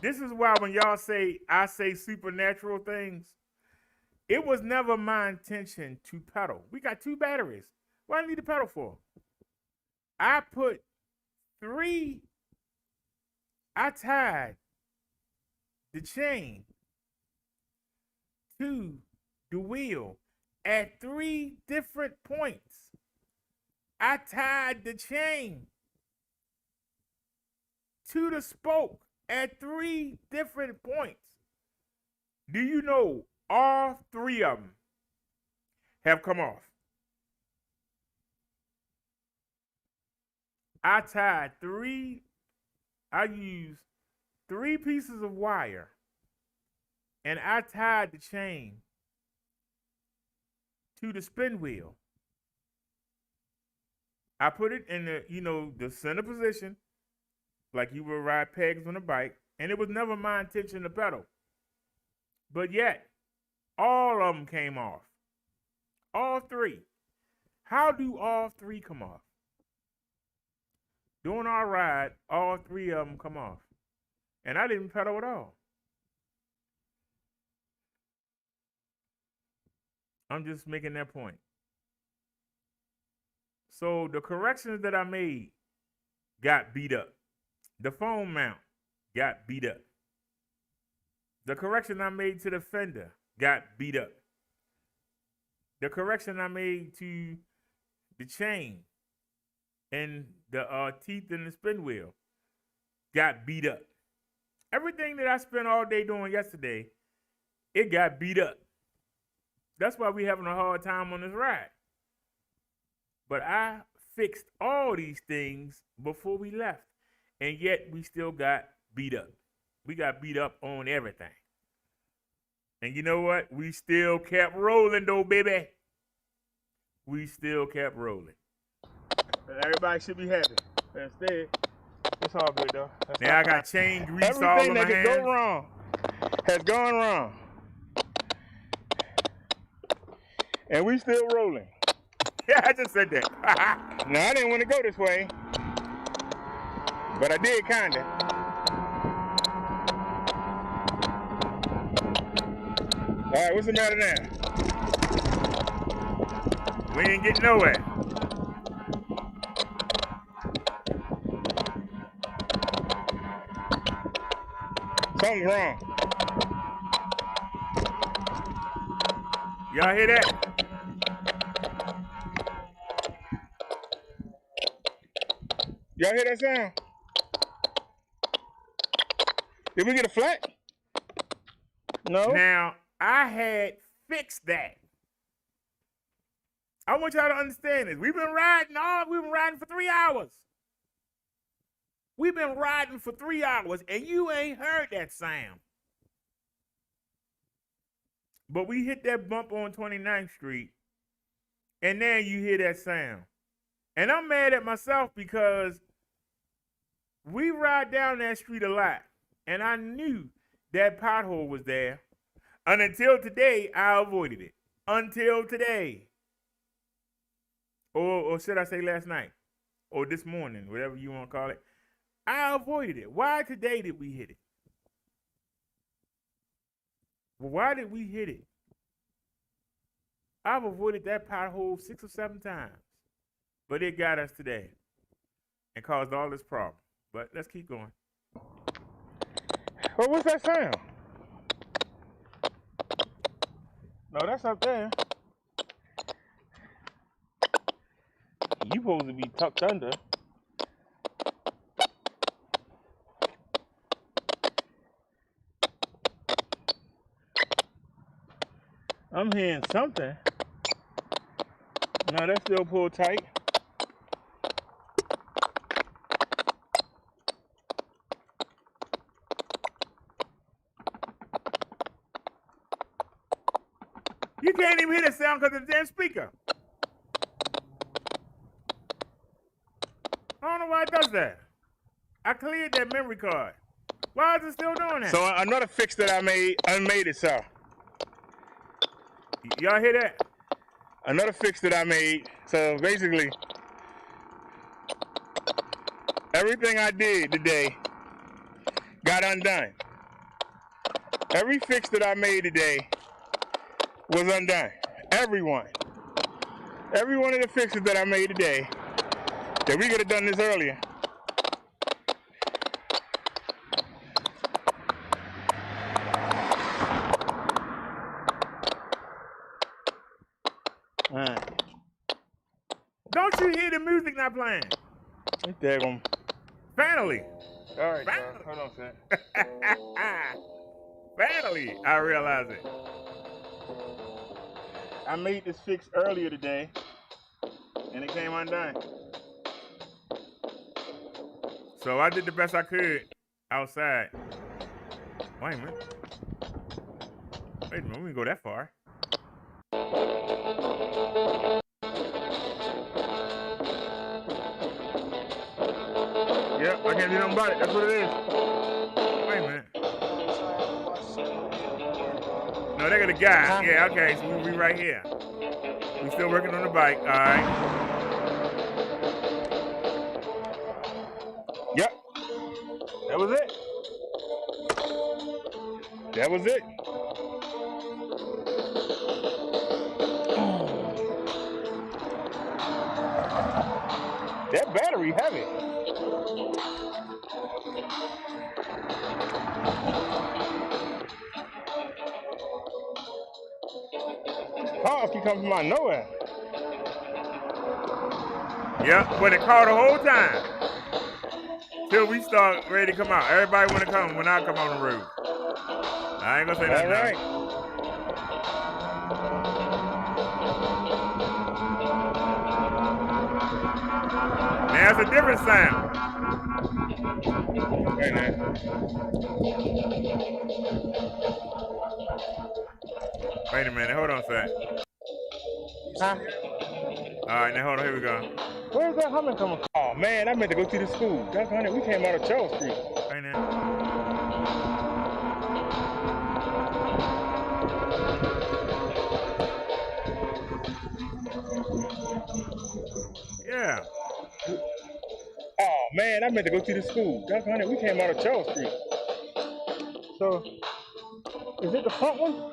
S1: This is why when y'all say I say supernatural things, it was never my intention to pedal. We got 2 batteries. What do I need to pedal for? I tied the chain to the wheel at 3 different points. I tied the chain to the spoke at 3 different points. Do you know all 3 of them have come off? I used 3 pieces of wire and I tied the chain to the spin wheel. I put it in the center position, like you would ride pegs on a bike, and it was never my intention to pedal. But yet, all of them came off. All 3. How do all 3 come off? During our ride, all 3 of them come off. And I didn't pedal at all. I'm just making that point. So the corrections that I made got beat up. The phone mount got beat up. The correction I made to the fender got beat up. The correction I made to the chain and the teeth in the spin wheel got beat up. Everything that I spent all day doing yesterday, it got beat up. That's why we're having a hard time on this ride. But I fixed all these things before we left, and yet we still got beat up. We got beat up on everything. And you know what? We still kept rolling, though, baby. We still kept rolling.
S2: Everybody should be happy. Instead, it's all good, though.
S1: Now I got chain grease all
S2: Everything
S1: on
S2: that
S1: my
S2: could go
S1: hands.
S2: wrong has gone wrong. And we still rolling.
S1: Yeah, I just said that.
S2: Now, I didn't want to go this way, but I did, kind of. All right, what's the matter now?
S1: We ain't getting nowhere.
S2: Something's wrong.
S1: Y'all hear that?
S2: Y'all hear that sound? Did we get a flat? No.
S1: Now, I had fixed that. I want y'all to understand this. We've been riding for 3 hours. We've been riding for 3 hours, and you ain't heard that sound. But we hit that bump on 29th Street, and now you hear that sound. And I'm mad at myself because we ride down that street a lot, and I knew that pothole was there. And until today, I avoided it. Until today. Or should I say last night? Or this morning, whatever you want to call it. I avoided it. Why today did we hit it? Why did we hit it? I've avoided that pothole 6 or 7 times. But it got us today. And caused all this problem. But let's keep going.
S2: Well, what's that sound? No, that's up there. You supposed to be tucked under. I'm hearing something. No, that's still pulled tight.
S1: You can't even hear the sound because of the damn speaker. I don't know why it does that. I cleared that memory card. Why is it still doing that?
S2: So another fix that I made it, sir.
S1: Y'all hear that?
S2: Another fix that I made. So basically, everything I did today got undone. Every fix that I made today was undone. Every one of the fixes that I made today, that we could have done this earlier.
S1: Don't you hear the music not playing?
S2: It's daggone.
S1: Finally.
S2: All right, hold on a second.
S1: Finally, I realize it.
S2: I made this fix earlier today, and it came undone.
S1: So I did the best I could outside. Wait a minute. We didn't go that far.
S2: Yep, I can't do nothing about it. That's what it is.
S1: Wait a minute. No, they got a guy. Yeah, okay, so we right here. We still working on the bike, all right.
S2: Yep. That was it. That was it. That battery heavy. Cars can come from out of nowhere.
S1: Yep, but it called the whole time. Till we start ready to come out. Everybody want to come when I come on the road. I ain't gonna say nothing.
S2: All right.
S1: Now it's a different sound.
S2: Right now.
S1: Wait a minute. Hold on a sec.
S2: Huh?
S1: All right, now hold on. Here we go.
S2: Where's that humming coming from? Oh man, I meant to go to the school. That's honey, we came out of Charles Street.
S1: Right now. Yeah.
S2: Oh man, I meant to go to the school. That's honey, we came out of Charles Street. So, is it the front one?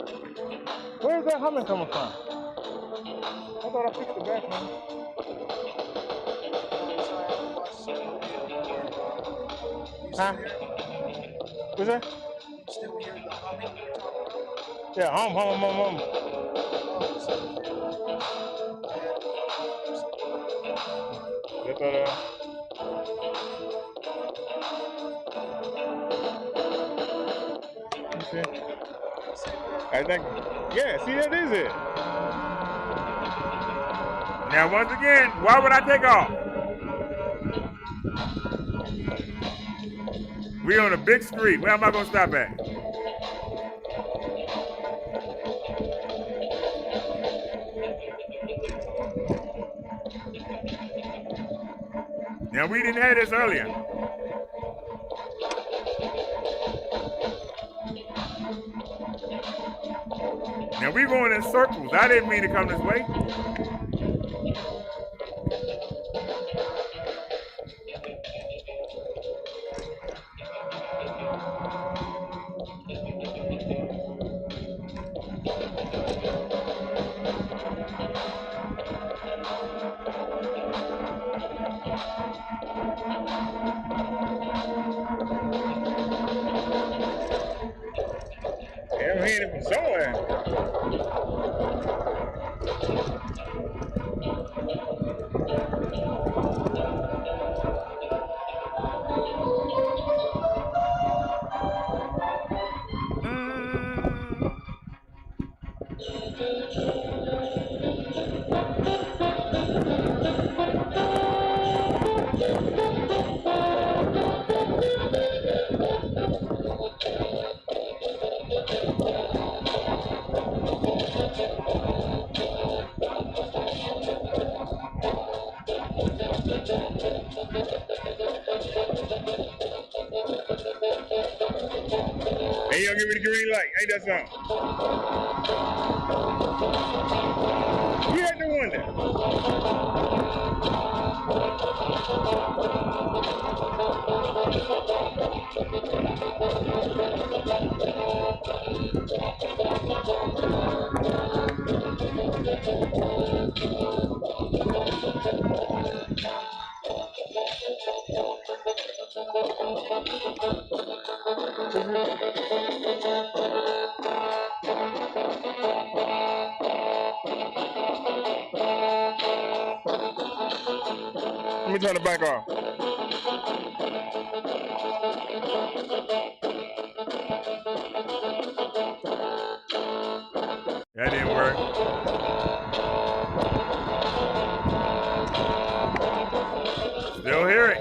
S2: Where's that humming coming from? I thought I fixed the back one. Huh? What's that? Yeah, hum. I thought, let me see. I think, yeah, see, that is it.
S1: Now, once again, why would I take off? We on a big street. Where am I going to stop at? Now, we didn't have this earlier. Now, we going in circles. I didn't mean to come this way.
S2: Yeah, I'm hearing it from somewhere. Hey, y'all give me the green light. Ain't that something? We at the window. Let me turn the back off.
S1: That didn't work. Still hear it.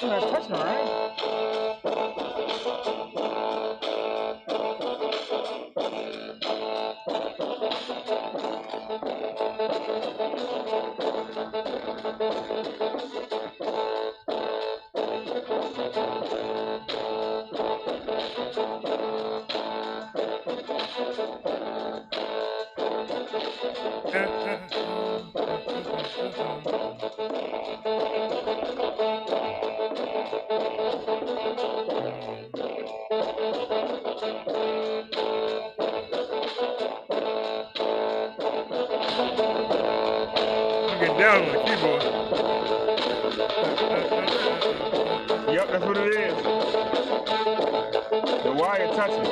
S2: You're not touching, right?
S1: I'm getting down on the keyboard.
S2: Yep, that's what it is. The wire touching.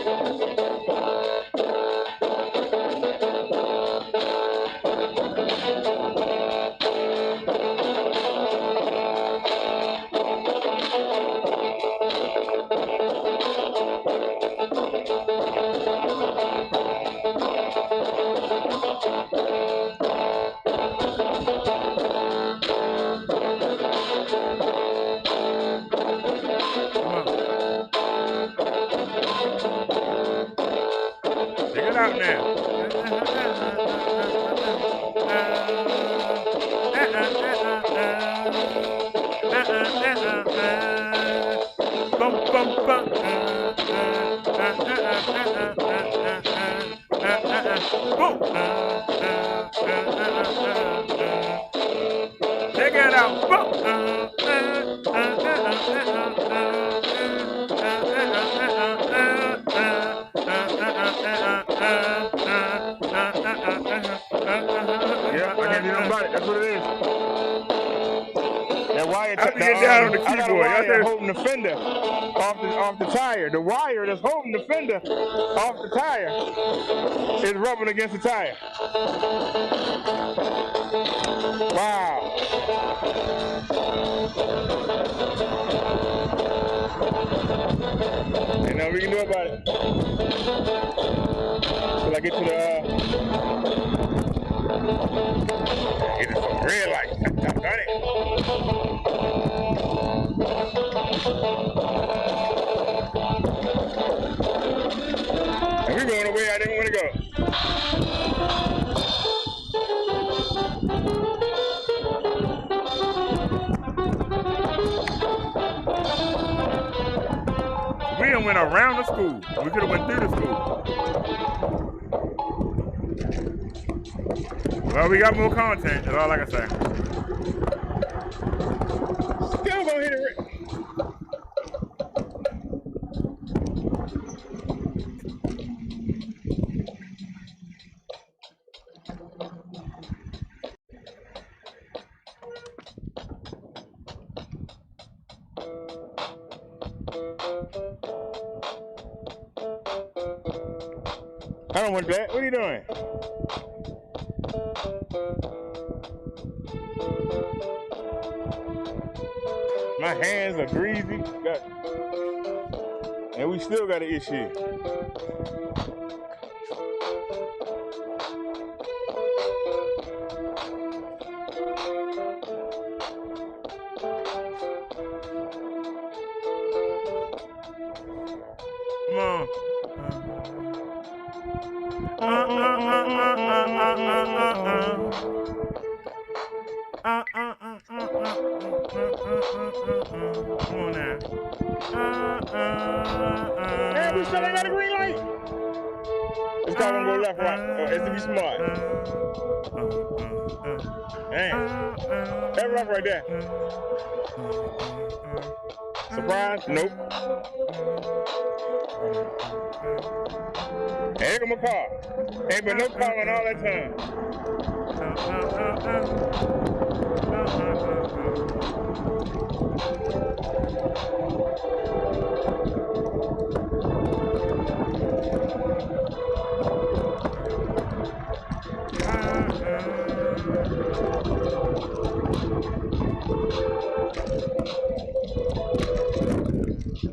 S1: now. Bum, bum, bum. Boom. Check it out. Boom.
S2: Yeah, I can't do nothing about it. That's what it is. That wire,
S1: I have to get down on the
S2: I got a
S1: keyboard. Y'all
S2: wire
S1: said-
S2: holding the fender off the tire. The wire that's holding the fender off the tire is rubbing against the tire. Wow. Ain't nothing we can do about it. Till I get to the get to some red light. Got it. And we're going the way I didn't want to go.
S1: We done went around the school. We could have went through the school. Well, we got more content. That's all I can say.
S2: Still gonna hit it. I don't want that. What are you doing? My hands are greasy. And we still got an issue.
S1: Come on. Come on now.
S2: Man, we still ain't got a green light. This car gonna go left, right. It's to be smart. Man, that rough right there. Surprise? Nope. Here come my car. Ain't been no car in all that time.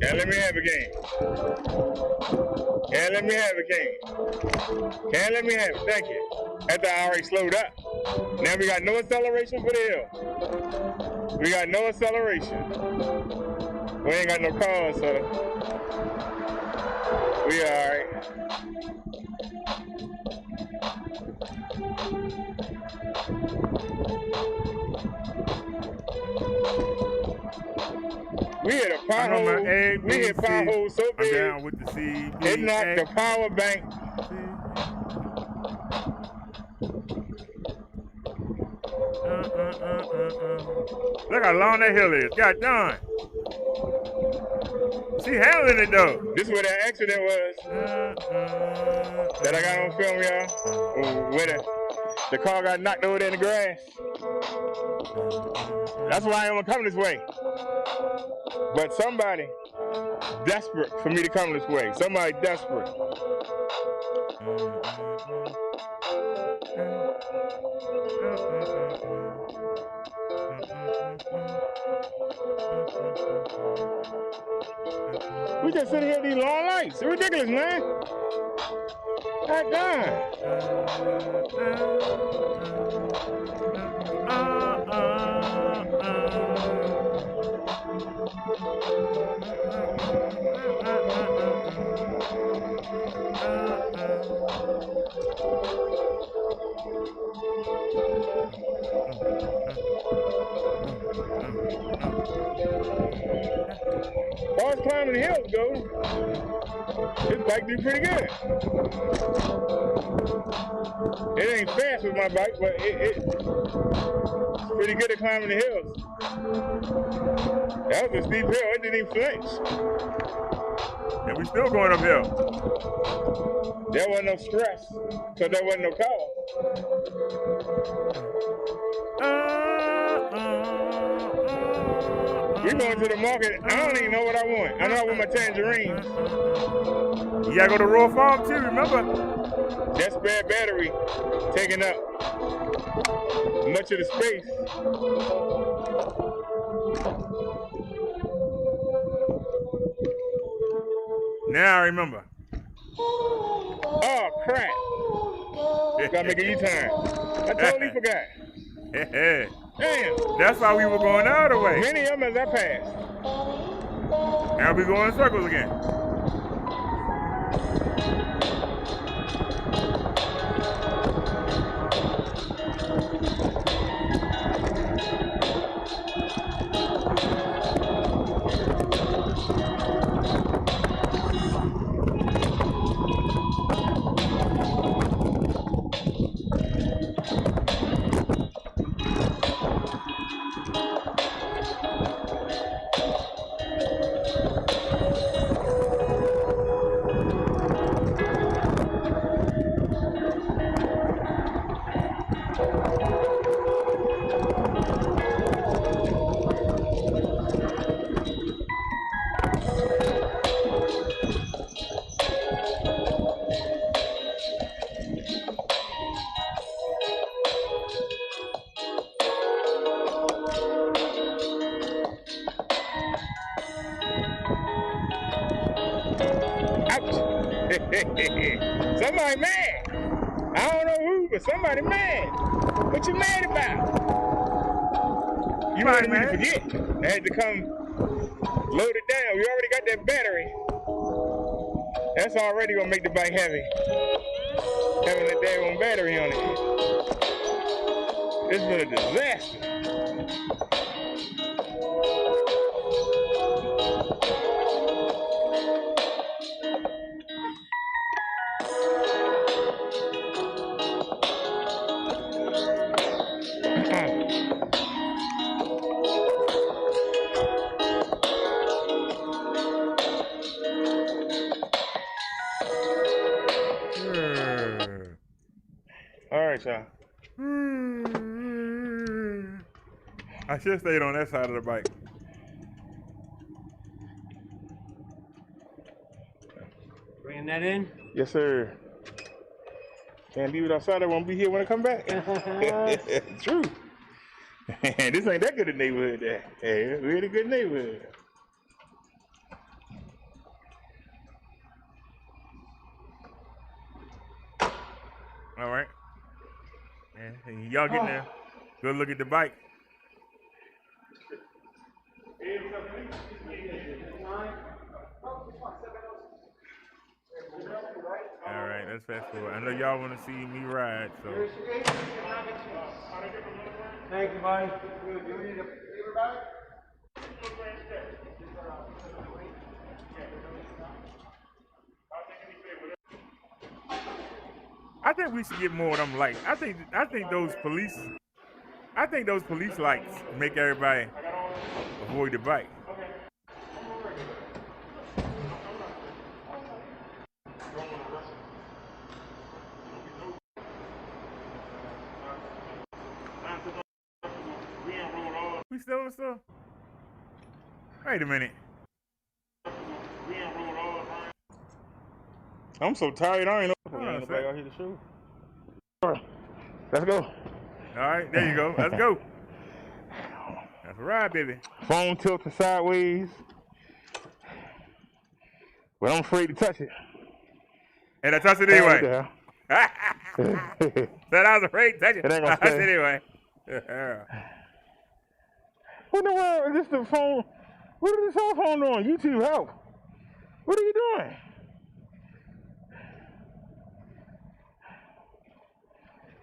S2: Can't let me have a game. Can't let me have a game. Can't let me have it. Thank you. After I already slowed up. Now we got no acceleration for the hill. We got no acceleration. We ain't got no cars, so we alright. We hit a pothole. We hit pothole so big.
S1: I'm down with the C.
S2: It knocked the power bank.
S1: Look how long that hill is. God darn. She handling it though.
S2: This is where that accident was that I got on film, y'all. Where the car got knocked over there in the grass. That's why I am coming this way. But somebody desperate for me to come this way. Somebody desperate. We just sitting here at these long lights. It's ridiculous, man. God damn. as climbing the hills goes, this bike do pretty good. It ain't fast with my bike, but it's pretty good at climbing the hills. That was a steep hill. It didn't even flinch.
S1: And we still going uphill.
S2: There wasn't no stress, because there wasn't no car. We going to the market. I don't even know what I want. I know I want my tangerine.
S1: You gotta go to Royal Farm too, remember?
S2: That spare battery taking up much of the space.
S1: Now I remember.
S2: Oh, crap. Gotta make a U-turn. I totally forgot. Damn.
S1: That's how we were going the other way.
S2: Many of them as I passed.
S1: Now we going in circles again.
S2: Somebody mad. I don't know who, but somebody mad. What you mad about? You wanted me to forget. I had to come load it down. We already got that battery. That's already gonna make the bike heavy. Having that daggone battery on it. It's been a disaster. All right, y'all.
S1: I should have stayed on that side of the bike.
S4: Bringing that in?
S2: Yes, sir. Can't leave it outside. I won't be here when I come back. True. This ain't that good a neighborhood there. Hey, really good neighborhood.
S1: All right. And y'all getting there. Go look at the bike. All right, let's fast forward. I know y'all want to see me ride, so.
S4: Thank you, buddy. Do you need a paper bag?
S1: I think we should get more of them lights. I think those police lights make everybody avoid the bike. We still in the store? Wait a minute.
S2: I'm so tired. I ain't know.
S1: Nobody
S2: out here to show. All right, let's go.
S1: All right, there you go. Let's go. That's a ride, baby.
S2: Phone tilted sideways, but I'm afraid to touch it.
S1: And I touched it anyway.
S2: Yeah.
S1: Said I was afraid to touch it.
S2: It ain't gonna
S1: I touched
S2: stay.
S1: it anyway.
S2: What in the world is this the phone? What is this cell phone doing? YouTube help. What are you doing?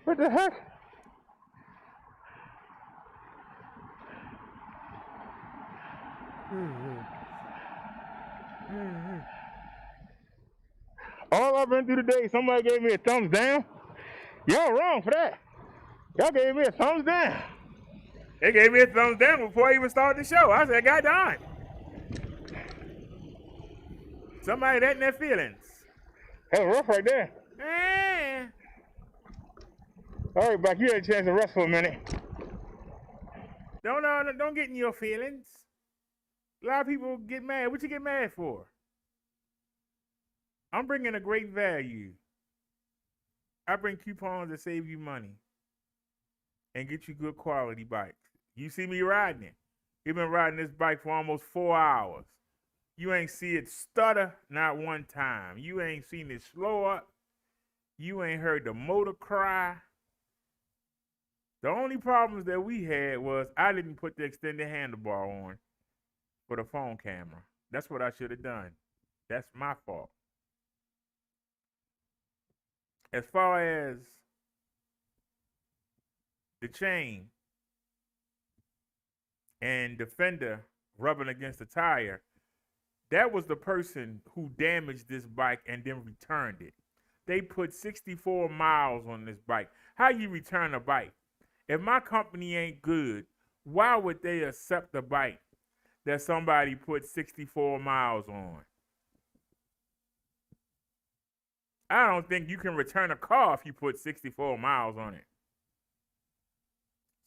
S2: What the heck? All I've been through today, somebody gave me a thumbs down. Y'all wrong for that. Y'all gave me a thumbs down.
S1: They gave me a thumbs down before I even started the show. I said, God darn. Somebody that in their feelings.
S2: That was rough right there.
S1: Eh.
S2: All right, Buck, you had a chance to rest for a minute.
S1: Don't get in your feelings. A lot of people get mad. What you get mad for? I'm bringing a great value. I bring coupons that save you money and get you good quality bikes. You see me riding it. You've been riding this bike for almost 4 hours. You ain't see it stutter not one time. You ain't seen it slow up. You ain't heard the motor cry. The only problems that we had was I didn't put the extended handlebar on for the phone camera. That's what I should have done. That's my fault. As far as the chain and the fender rubbing against the tire, that was the person who damaged this bike and then returned it. They put 64 miles on this bike. How you return a bike? If my company ain't good, why would they accept a bike that somebody put 64 miles on? I don't think you can return a car if you put 64 miles on it.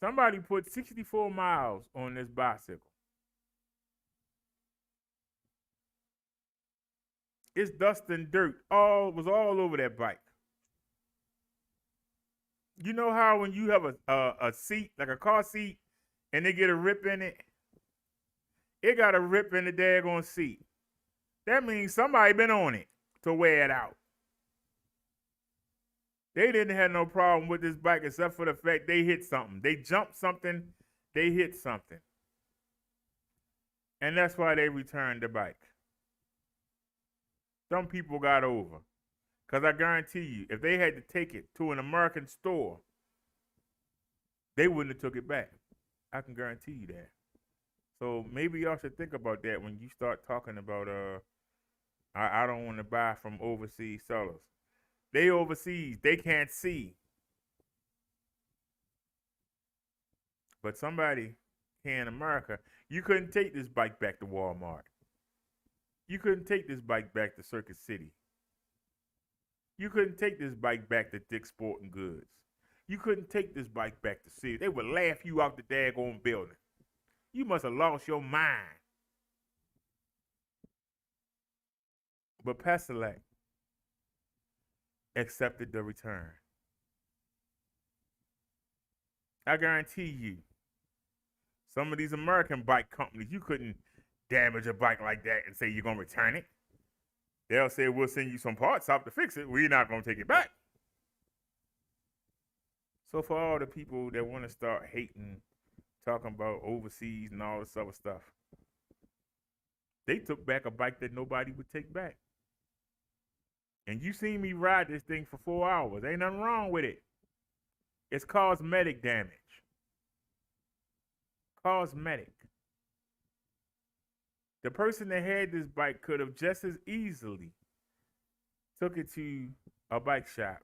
S1: Somebody put 64 miles on this bicycle. It's dust and dirt. Was all over that bike. You know how when you have a seat, like a car seat, and they get a rip in it? It got a rip in the daggone seat. That means somebody been on it to wear it out. They didn't have no problem with this bike except for the fact they hit something. They jumped something, they hit something. And that's why they returned the bike. Some people got over. Because I guarantee you, if they had to take it to an American store, they wouldn't have took it back. I can guarantee you that. So maybe y'all should think about that when you start talking about, I don't want to buy from overseas sellers. They overseas, they can't see. But somebody here in America, you couldn't take this bike back to Walmart. You couldn't take this bike back to Circuit City. You couldn't take this bike back to Dick's Sporting Goods. You couldn't take this bike back to City. They would laugh you out the daggone building. You must have lost your mind. But Paselec accepted the return. I guarantee you, some of these American bike companies, you couldn't damage a bike like that and say you're going to return it. They'll say, we'll send you some parts out to fix it. We're not going to take it back. So for all the people that want to start hating, talking about overseas and all this other stuff, they took back a bike that nobody would take back. And you seen me ride this thing for 4 hours. Ain't nothing wrong with it. It's cosmetic damage. Cosmetic. The person that had this bike could have just as easily took it to a bike shop.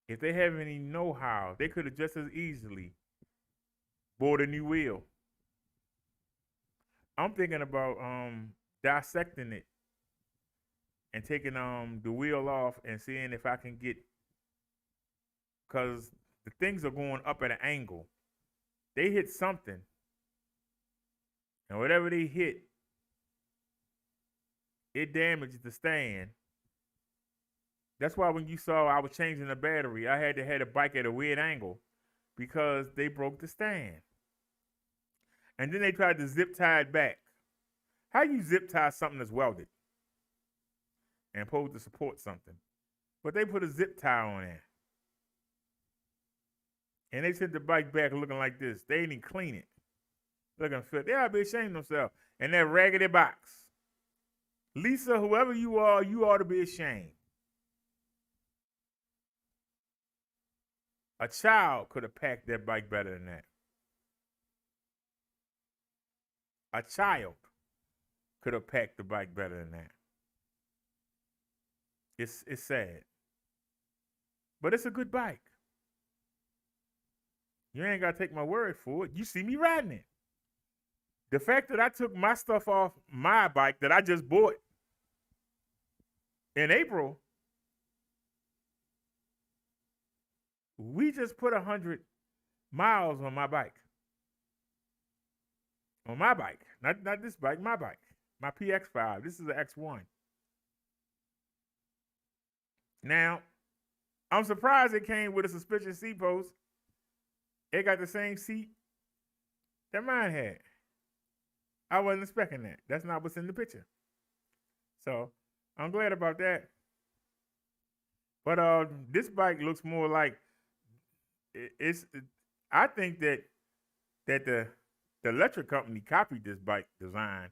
S1: If they have any know-how, they could have just as easily bought a new wheel. I'm thinking about dissecting it and taking the wheel off and seeing if I can get, because the things are going up at an angle. They hit something. And whatever they hit, it damaged the stand. That's why when you saw I was changing the battery, I had to have the bike at a weird angle because they broke the stand. And then they tried to zip tie it back. How you zip tie something that's welded and supposed to support something? But they put a zip tie on there. And they sent the bike back looking like this. They didn't even clean it. Looking fit. They ought to be ashamed of themselves. And that raggedy box. Lisa, whoever you ought to be ashamed. A child could have packed that bike better than that. A child could have packed the bike better than that. It's sad. But it's a good bike. You ain't got to take my word for it. You see me riding it. The fact that I took my stuff off my bike that I just bought in April, we just put 100 miles on my bike. On my bike. Not this bike, my bike. My PX5. This is the X1. Now, I'm surprised it came with a suspension seat post. It got the same seat that mine had. I wasn't expecting that. That's not what's in the picture. So, I'm glad about that. But this bike looks more like I think that the electric company copied this bike design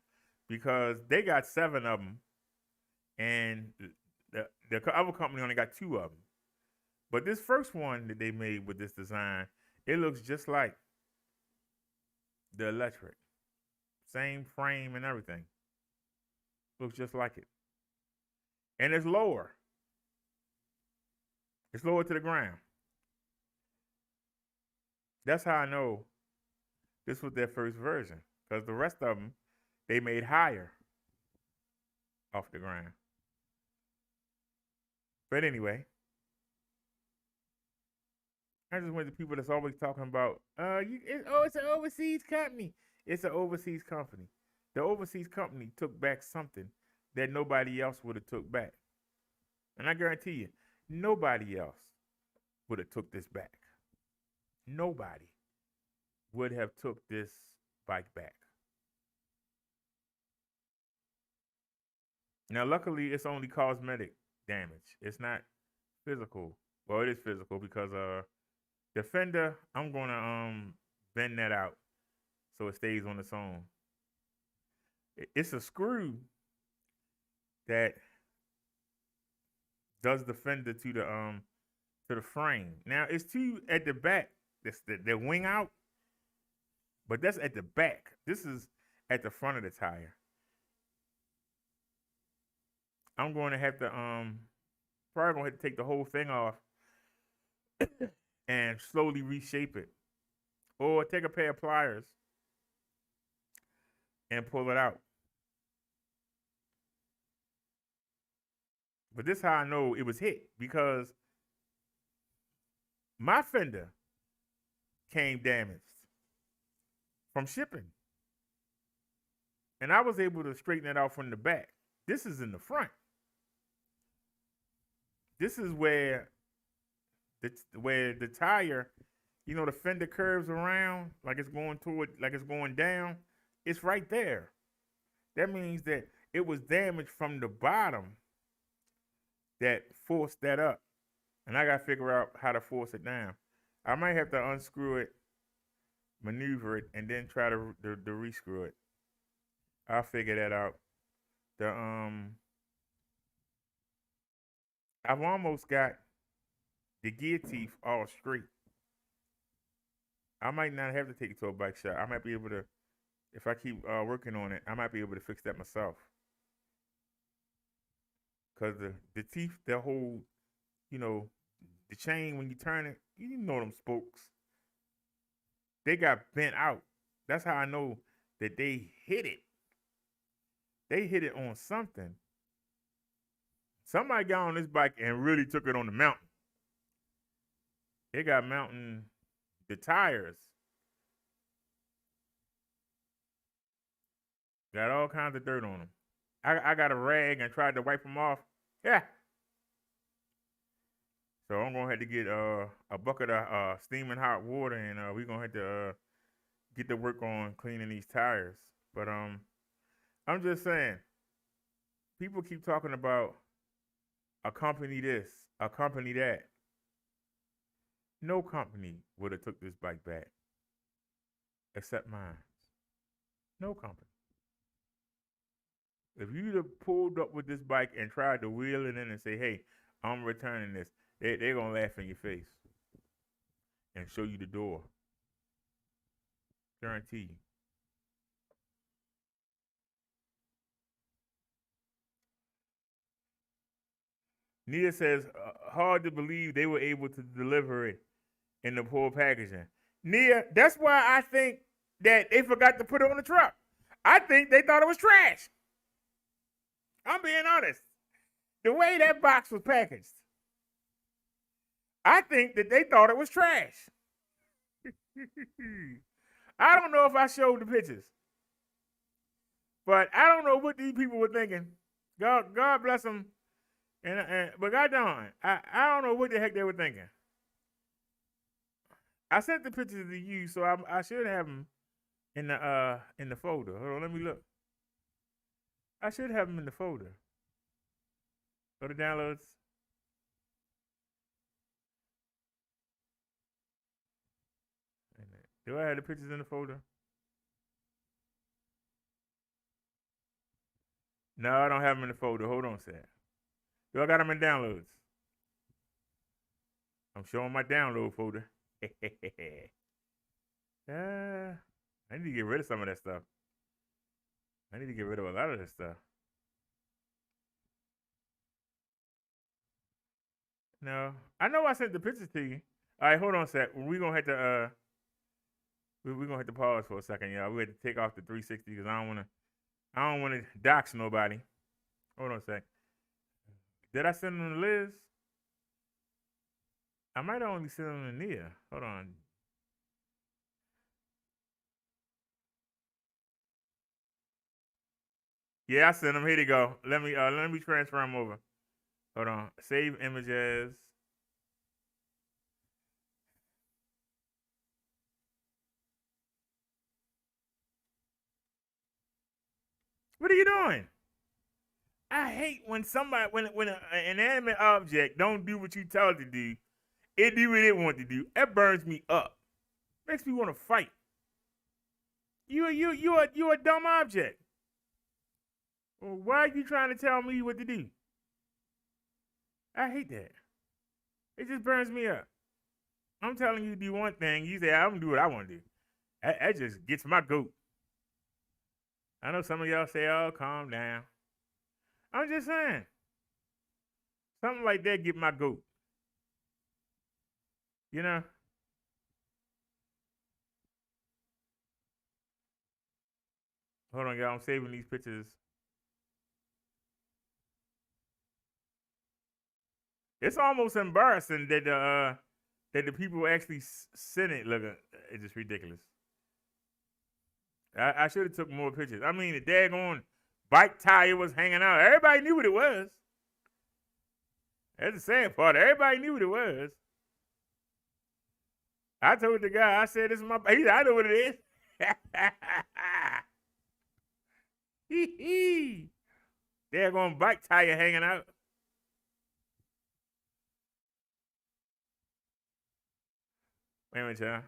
S1: because they got 7 of them, and the other company only got 2 of them. But this first one that they made with this design, it looks just like the electric. Same frame and everything. Looks just like it. And it's lower. It's lower to the ground. That's how I know this was their first version. Because the rest of them, they made higher off the ground. But anyway, I just went to people that's always talking about, it's an overseas company. It's an overseas company. The overseas company took back something that nobody else would have took back. And I guarantee you, nobody else would have took this back. Nobody would have took this bike back. Now, luckily, it's only cosmetic damage. It's not physical. Well, it is physical because the fender, I'm going to bend that out so it stays on its own. It's a screw that does the fender to the frame. Now, it's 2 at the back. That's the wing out, but that's at the back. This is at the front of the tire. I'm going to have to probably going to have to take the whole thing off and slowly reshape it, or take a pair of pliers and pull it out. But this is how I know it was hit, because my fender came damaged from shipping. And I was able to straighten it out from the back. This is in the front. This is where the tire, the fender curves around like it's going down. It's right there. That means that it was damaged from the bottom that forced that up. And I got to figure out how to force it down. I might have to unscrew it, maneuver it, and then try to re-screw it. I'll figure that out. I've almost got the gear teeth all straight. I might not have to take it to a bike shop. I might be able to, if I keep working on it, I might be able to fix that myself. Because the teeth that hold, the chain when you turn it, them spokes, they got bent out. That's how I know that they hit it. They hit it on something. Somebody got on this bike and really took it on the mountain. It got mounting the tires. Got all kinds of dirt on them. I got a rag and tried to wipe them off. Yeah. So I'm going to have to get a bucket of steaming hot water, and we're going to have to get to work on cleaning these tires. But I'm just saying, people keep talking about a company this, a company that. No company would have took this bike back except mine. No company. If you'd have pulled up with this bike and tried to wheel it in and say, hey, I'm returning this, they're going to laugh in your face and show you the door. Guarantee you. Nia says, hard to believe they were able to deliver it in the poor packaging. Nia, that's why I think that they forgot to put it on the truck. I think they thought it was trash. I'm being honest. The way that box was packaged, I think that they thought it was trash. I don't know if I showed the pictures, but I don't know what these people were thinking. God bless them. But God darn, I don't know what the heck they were thinking. I sent the pictures to you, so I should have them in the folder. Hold on, let me look. I should have them in the folder. Go to downloads. Do I have the pictures in the folder? No, I don't have them in the folder. Hold on a sec. Do I got them in downloads? I'm showing my download folder. I need to get rid of some of that stuff. I need to get rid of a lot of this stuff. No, I know I sent the pictures to you. All right, hold on a sec. We're gonna have to we're gonna have to pause for a second, y'all. We had to take off the 360 because I don't wanna dox nobody. Hold on a sec. Did I send them to Liz? I might have only sent them to Nia. Hold on. Yeah, I sent them. Here they go. Let me transfer them over. Hold on. Save images. What are you doing? I hate when somebody when an inanimate object don't do what you tell it to do. It do what it want to do. That burns me up. Makes me want to fight. You a dumb object. Well, why are you trying to tell me what to do? I hate that. It just burns me up. I'm telling you to do one thing. You say I'm gonna do what I want to do. That just gets my goat. I know some of y'all say, "Oh, calm down." I'm just saying. Something like that get my goat. You know? Hold on, y'all. I'm saving these pictures. It's almost embarrassing that the people actually sent it. Look, it's just ridiculous. I should have took more pictures. I mean, the daggone bike tire was hanging out. Everybody knew what it was. That's the sad part. Everybody knew what it was. I told the guy, I said, "This is my." He said, "I know what it is." Daggone bike tire hanging out. Wait a minute, y'all.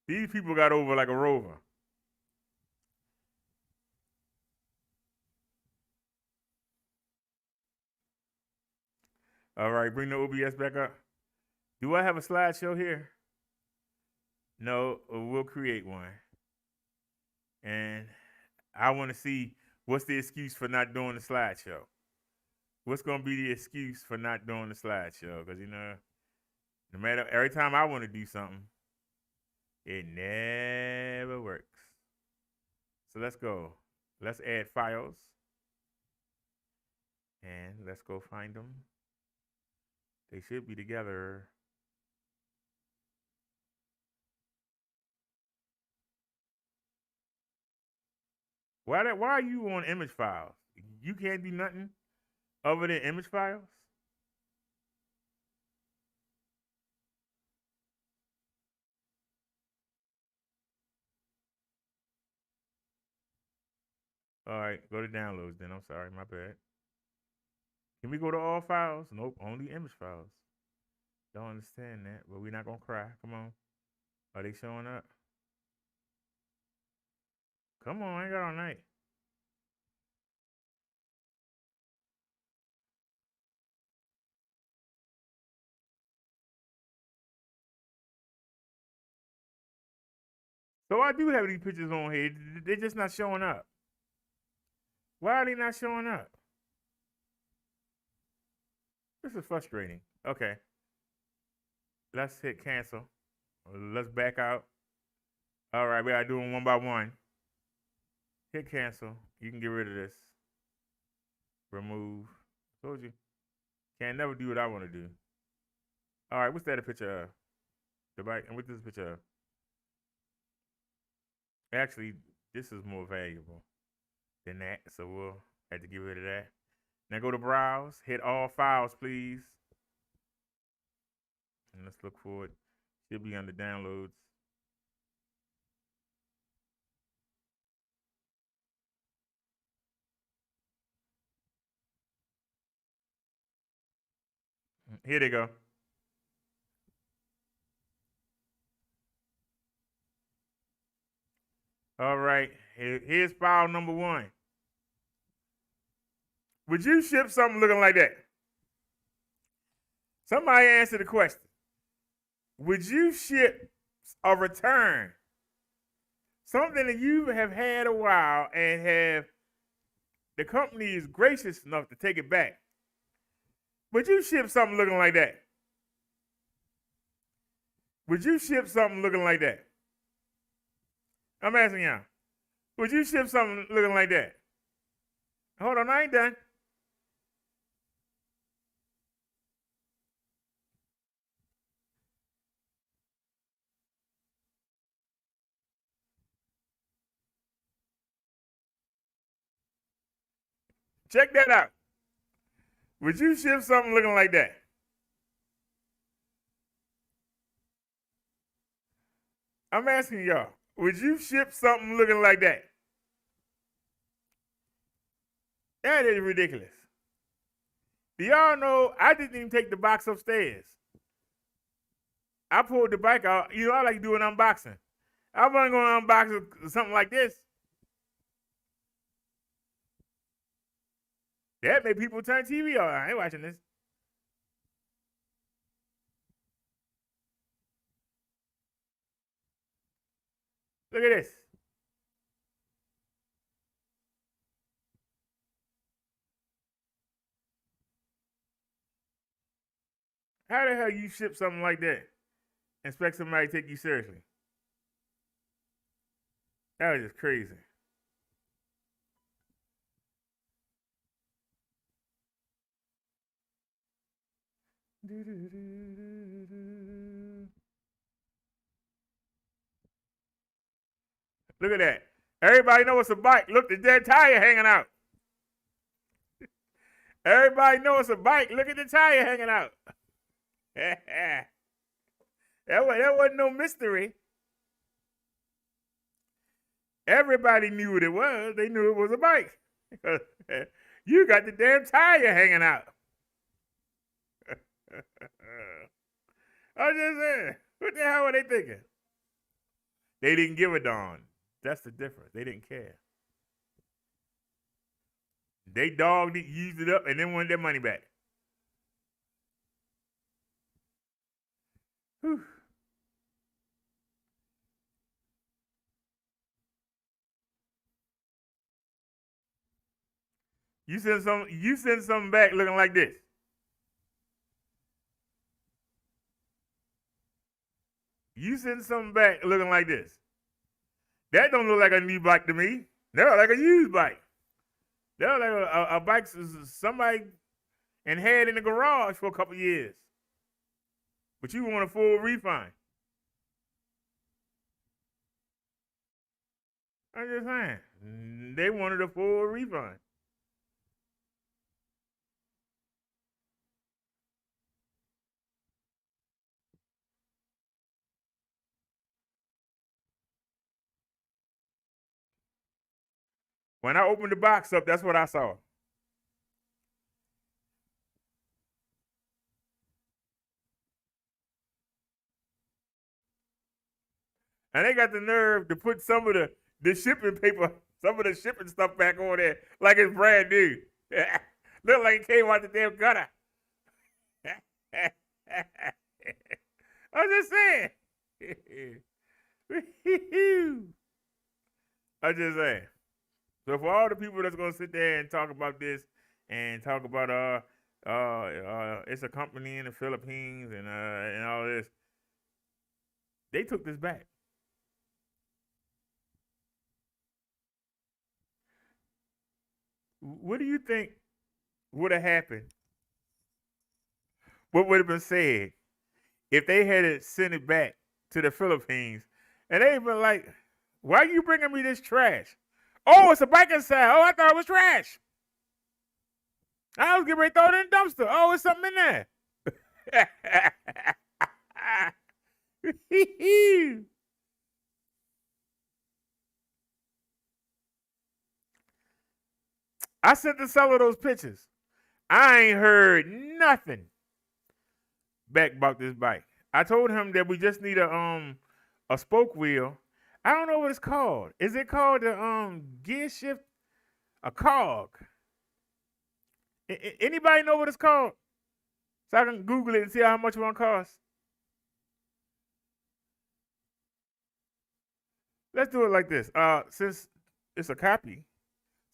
S1: These people got over like a rover. All right, bring the OBS back up. Do I have a slideshow here? No, we'll create one. And I want to see what's the excuse for not doing the slideshow. What's going to be the excuse for not doing the slideshow? Because, you know, no matter, every time I want to do something, it never works. So let's go. Let's add files. And let's go find them. They should be together. Why are you on image files? You can't do nothing other than image files? All right, go to downloads then. I'm sorry, my bad. Can we go to all files? Nope, only image files. Don't understand that, but we're not gonna cry. Come on. Are they showing up? Come on, I ain't got all night. So I do have these pictures on here. They're just not showing up. Why are they not showing up? This is frustrating. Okay. Let's hit cancel. Let's back out. All right, we gotta do them one by one. Hit cancel. You can get rid of this. Remove. Told you. Can't never do what I want to do. All right, what's that a picture of? The bike. And what's this picture of? Actually, this is more valuable than that, so we'll have to get rid of that. Now go to browse. Hit all files, please. And let's look for it. Should be under downloads. Here they go. All right, here's file number 1. Would you ship something looking like that? Somebody answer the question. Would you ship a return? Something that you have had a while and have the company is gracious enough to take it back. Would you ship something looking like that? Would you ship something looking like that? I'm asking y'all. Would you ship something looking like that? Hold on, I ain't done. Check that out. Would you ship something looking like that? I'm asking y'all. Would you ship something looking like that? That is ridiculous. Do y'all know I didn't even take the box upstairs? I pulled the bike out. You know, I like to do an unboxing. I wasn't going to unbox something like this. That made people turn TV on. I ain't watching this. Look at this. How the hell you ship something like that and expect somebody to take you seriously? That was just crazy. Look at that. Everybody know it's a bike. Look, the dead tire hanging out. Everybody know it's a bike. Look at the tire hanging out. that wasn't no mystery. Everybody knew what it was. They knew it was a bike. You got the damn tire hanging out. I was just saying, what the hell were they thinking? They didn't give a darn. That's the difference. They didn't care. They dogged it, used it up, and then wanted their money back. Whew. You send something back looking like this. You send something back looking like this. That don't look like a new bike to me. That look like a used bike. That look like a bike somebody and had in the garage for a couple years. But you want a full refund. I'm just saying. They wanted a full refund. When I opened the box up, that's what I saw. And they got the nerve to put some of the shipping paper, some of the shipping stuff back on there like it's brand new. Look like it came out the damn gutter. I was just saying. I just saying. So for all the people that's gonna sit there and talk about this and talk about it's a company in the Philippines and all this, they took this back. What do you think would have happened? What would have been said if they had sent it back to the Philippines and they'd been like, "Why are you bringing me this trash? Oh, it's a bike inside. Oh, I thought it was trash. I was getting ready to throw it in the dumpster. Oh, it's something in there." I sent the seller those pictures. I ain't heard nothing back about this bike. I told him that we just need a spoke wheel. I don't know what it's called. Is it called the gear shift? A cog? Anybody know what it's called? So I can Google it and see how much it won't cost. Let's do it like this. Since it's a copy,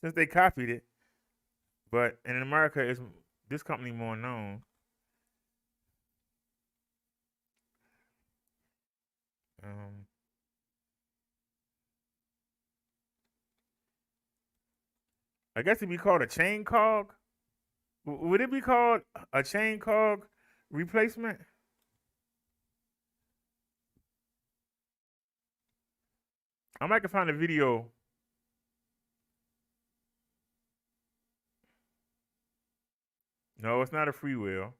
S1: since they copied it, but in America is this company more known. I guess it'd be called a chain cog. Would it be called a chain cog replacement? I might can find a video. No, it's not a freewheel.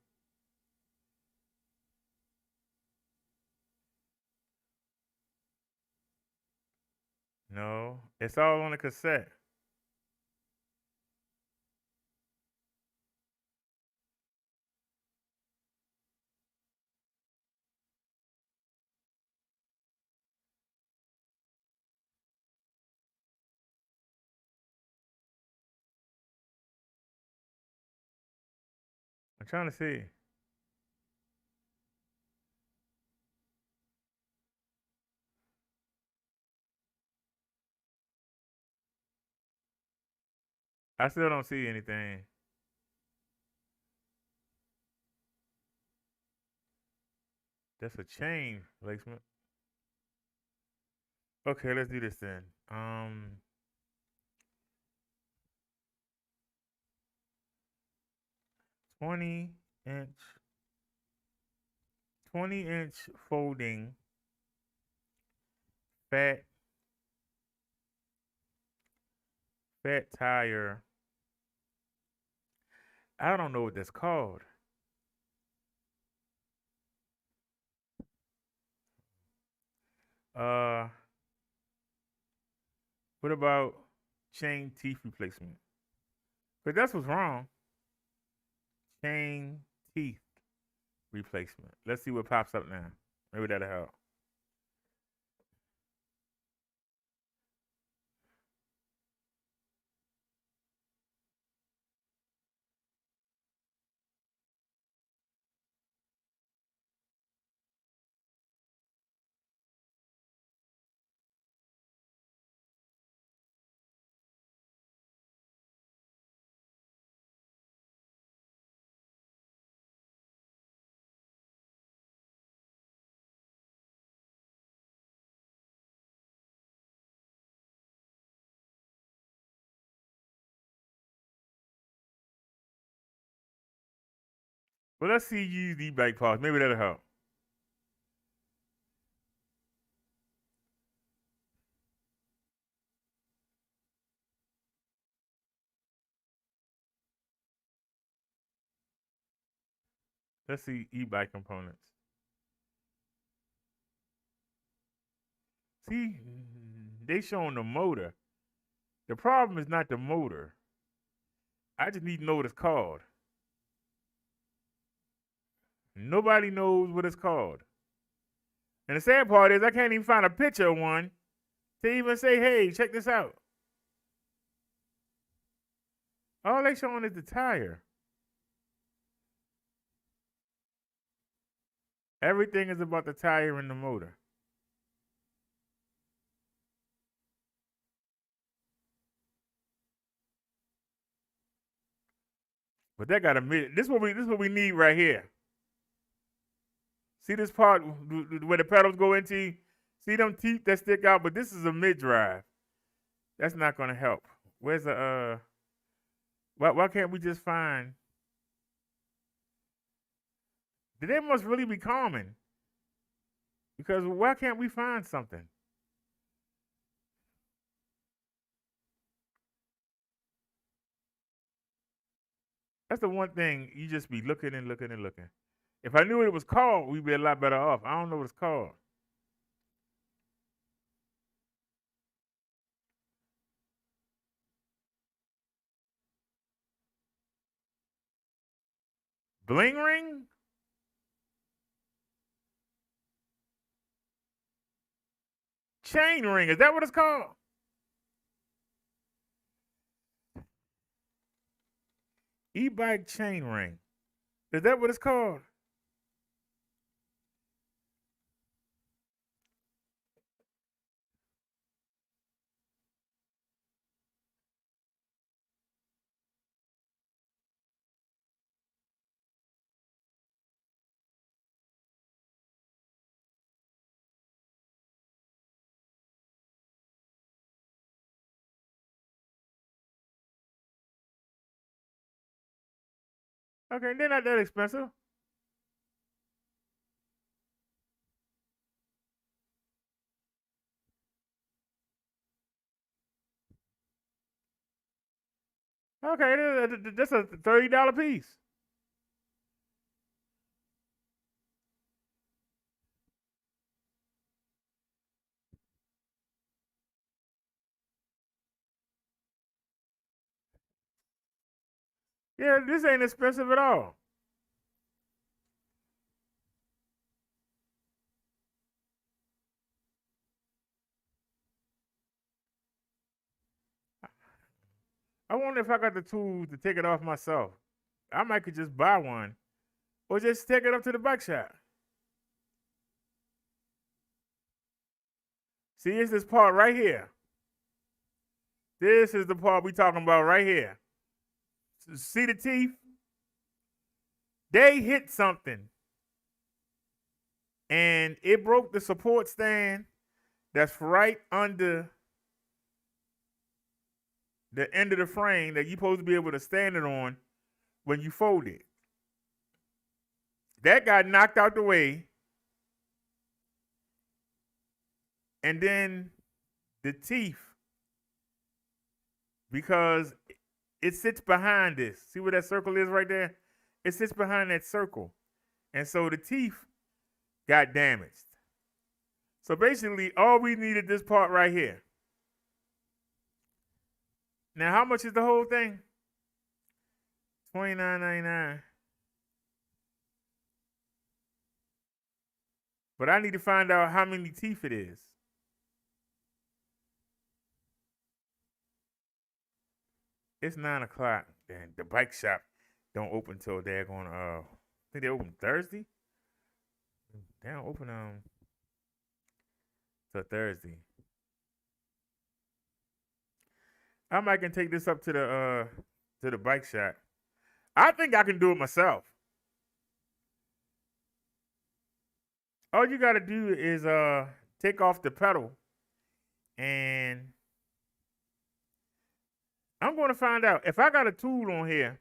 S1: No, it's all on a cassette. I'm trying to see. I still don't see anything. That's a chain replacement. Okay, let's do this then. 20 inch 20-inch folding fat tire. I don't know what that's called. Uh, what about chain teeth replacement? But that's what's wrong. Chain teeth replacement. Let's see what pops up now. Maybe that'll help. Well, let's see you use the bike parts. Maybe that'll help. Let's see e-bike components. See, they showing the motor. The problem is not the motor. I just need to know what it's called. Nobody knows what it's called. And the sad part is I can't even find a picture of one to even say, hey, check this out. All they showing is the tire. Everything is about the tire and the motor. But that got a mid. This is what we need right here. See this part where the pedals go into? See them teeth that stick out? But this is a mid drive. That's not gonna help. Where's the why can't we just find? They must really be common. Because why can't we find something? That's the one thing you just be looking and looking and looking. If I knew what it was called, we'd be a lot better off. I don't know what it's called. Bling ring? Chain ring. Is that what it's called? E-bike chain ring. Is that what it's called? Okay, they're not that expensive. Okay, that's a $30 piece. Yeah, this ain't expensive at all. I wonder if I got the tools to take it off myself. I might could just buy one or just take it up to the bike shop. See, it's this part right here. This is the part we talking about right here. See the teeth? They hit something. And it broke the support stand that's right under the end of the frame that you're supposed to be able to stand it on when you fold it. That got knocked out the way. And then the teeth, because it sits behind this. See where that circle is right there? It sits behind that circle. And so the teeth got damaged. So basically, all we needed this part right here. Now, how much is the whole thing? $29.99. But I need to find out how many teeth it is. It's 9 o'clock. And the bike shop don't open till they're going I think they open Thursday. They don't open till Thursday. I might can take this up to the bike shop. I think I can do it myself. All you gotta do is take off the pedal, and I'm gonna find out if I got a tool on here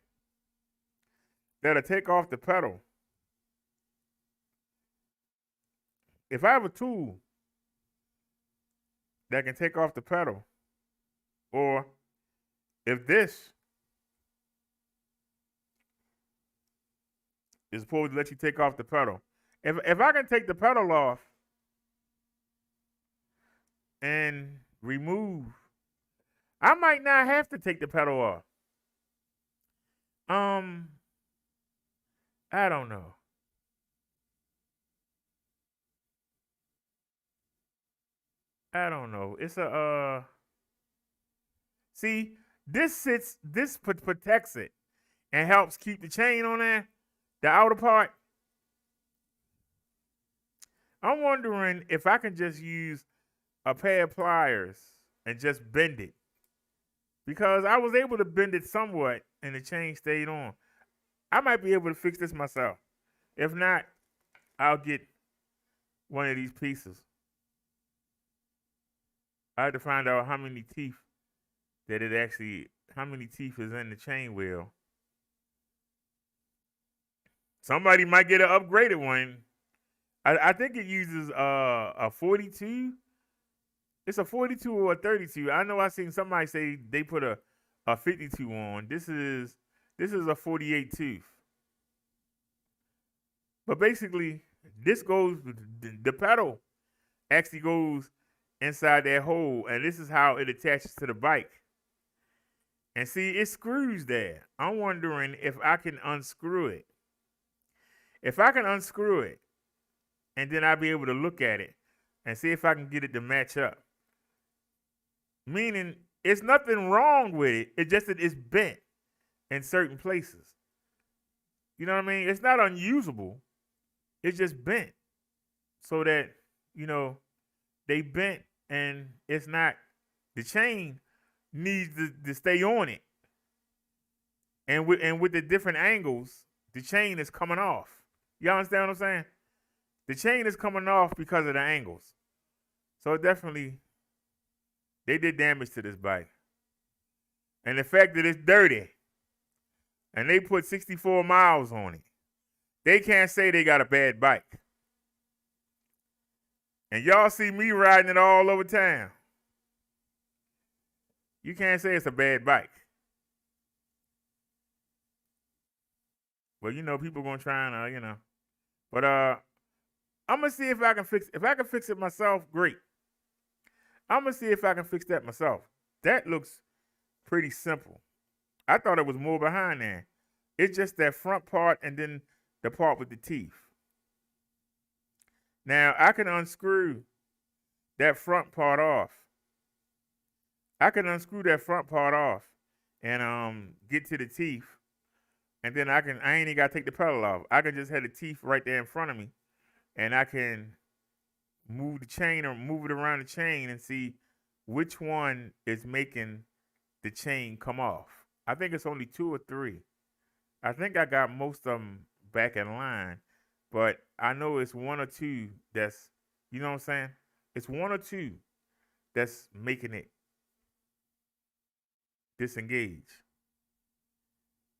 S1: that'll take off the pedal. If I have a tool that can take off the pedal, or if this is supposed to let you take off the pedal. If I can take the pedal off and remove, I might not have to take the pedal off. I don't know. I don't know. It's a see, this protects it and helps keep the chain on there, the outer part. I'm wondering if I can just use a pair of pliers and just bend it. Because I was able to bend it somewhat and the chain stayed on. I might be able to fix this myself. If not, I'll get one of these pieces. I have to find out how many teeth how many teeth is in the chain wheel. Somebody might get an upgraded one. I think it uses a 42. It's a 42 or a 32. I know I seen somebody say they put a 52 on. This is a 48 tooth. But basically, this goes, the pedal actually goes inside that hole, and this is how it attaches to the bike. And see, it screws there. I'm wondering if I can unscrew it. If I can unscrew it, and then I'll be able to look at it and see if I can get it to match up. Meaning, it's nothing wrong with it. It's just that it's bent in certain places. You know what I mean? It's not unusable. It's just bent. So that, they bent and it's not, the chain needs to stay on it. And with the different angles, the chain is coming off. You understand what I'm saying? The chain is coming off because of the angles. So definitely, they did damage to this bike. And the fact that it's dirty, and they put 64 miles on it, they can't say they got a bad bike. And y'all see me riding it all over town. You can't say it's a bad bike. Well, people gonna try and, But I'm gonna see if I can fix it. If I can fix it myself, great. I'm gonna see if I can fix that myself. That looks pretty simple. I thought it was more behind there. It's just that front part and then the part with the teeth. Now, I can unscrew that front part off. I can unscrew that front part off and get to the teeth. And then I ain't even gotta take the pedal off. I can just have the teeth right there in front of me. And I can move the chain or move it around the chain and see which one is making the chain come off. I think it's only 2 or 3. I think I got most of them back in line, but I know it's 1 or 2 that's, you know what I'm saying? It's 1 or 2 that's making it disengage.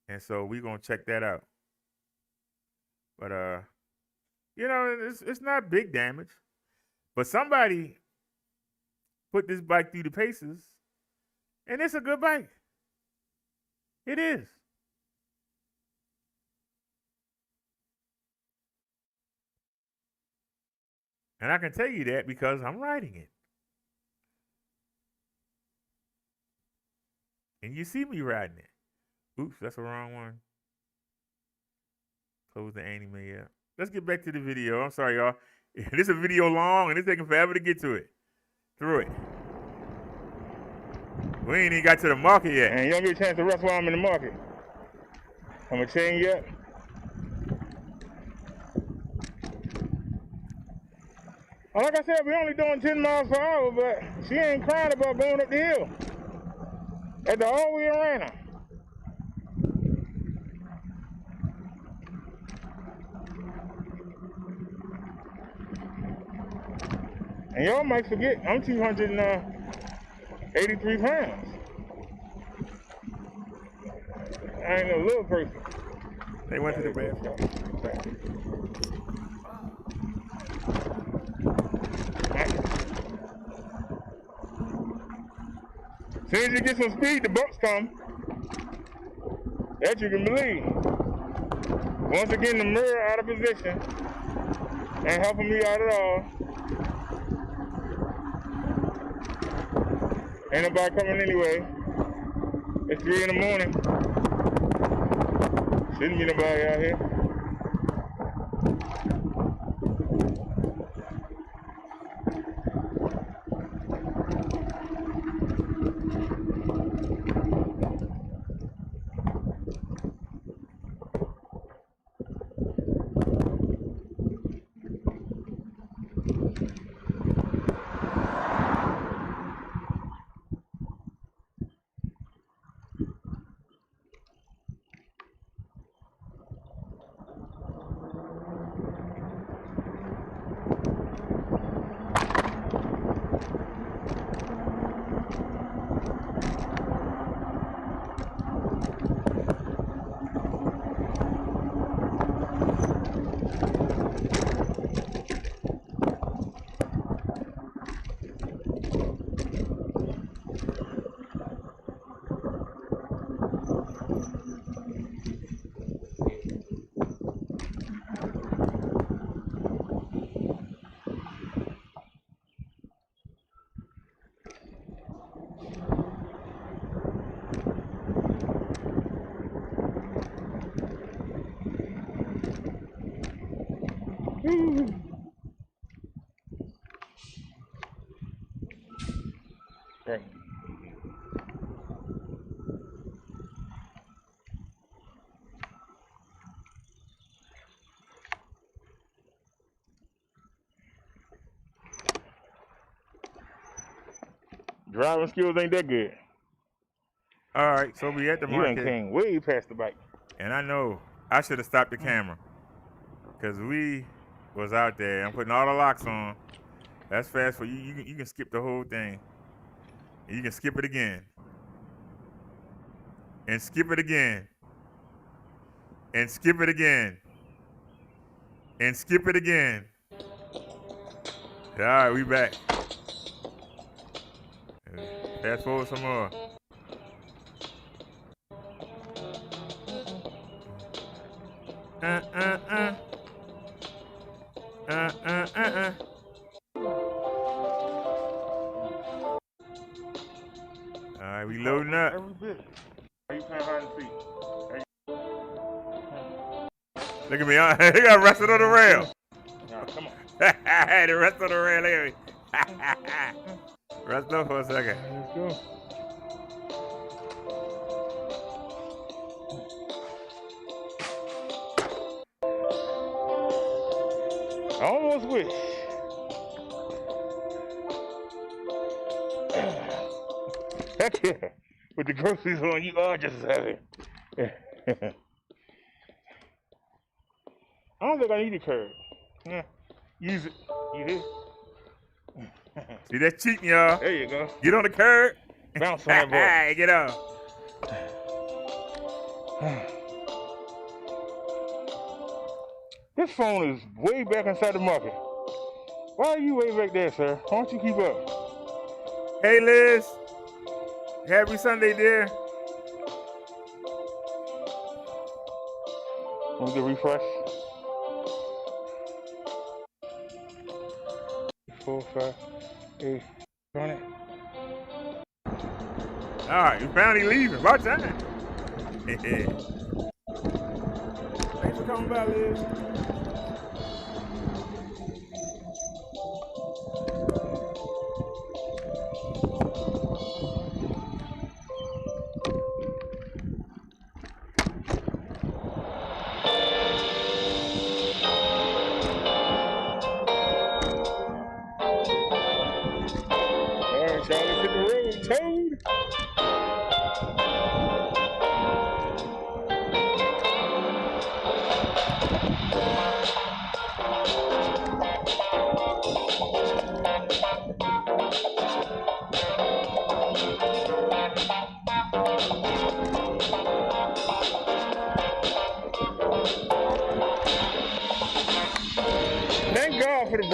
S1: And so we're going to check that out. But, it's not big damage. But somebody put this bike through the paces, and it's a good bike. It is. And I can tell you that because I'm riding it. And you see me riding it. Oops, that's the wrong one. Close the anime up. Let's get back to the video. I'm sorry, y'all. This is a video long, and it's taking forever to get to it. Through it. We ain't even got to the market yet.
S2: And you don't get a chance to rest while I'm in the market. I'm gonna chain you up. Like I said, we're only doing 10 miles per hour, but she ain't crying about going up the hill. At the all we ran her. And y'all might forget, I'm 283 pounds. I ain't no little person.
S1: They went to the bathroom.
S2: As soon as you get some speed, the bumps come. That you can believe. Once again, the mirror out of position. Ain't helping me out at all. Ain't nobody coming anyway. It's 3 in the morning. Shouldn't be nobody out here. Okay. Driving skills ain't that good.
S1: All right, so we at the
S2: You done
S1: market,
S2: came way past the bike.
S1: and I know I should have stopped the camera because we was out there. I'm putting all the locks on. That's fast for you. You can skip the whole thing. And you can skip it again. And skip it again. And skip it again. And skip it again. All right, we back. Fast forward some more. All right, we loading up.
S2: Every bit. How you playing hide and seek?
S1: Look at me. He got arrested on the rail.
S2: Nah, come on.
S1: The rest on the rail. Look at me. Rest up for a second.
S2: Let's go. I almost wish. Heck yeah. With the groceries on, you are just as heavy. I don't think I need a curb. Yeah. Use it. You did.
S1: See, that's cheating, y'all.
S2: There you go.
S1: Get on the curb.
S2: Bounce on that boy.
S1: Hey, get on.
S2: This phone is way back inside the market. Why are you way back there, sir? Why don't you keep up?
S1: Hey, Liz. Happy Sunday, dear.
S2: Want me to refresh? 4, 5, 8, run it.
S1: All right, you finally leaving. About time. Thanks for coming by, Liz.
S2: Alright, y'all, let's hit the road, Toad. Thank God for the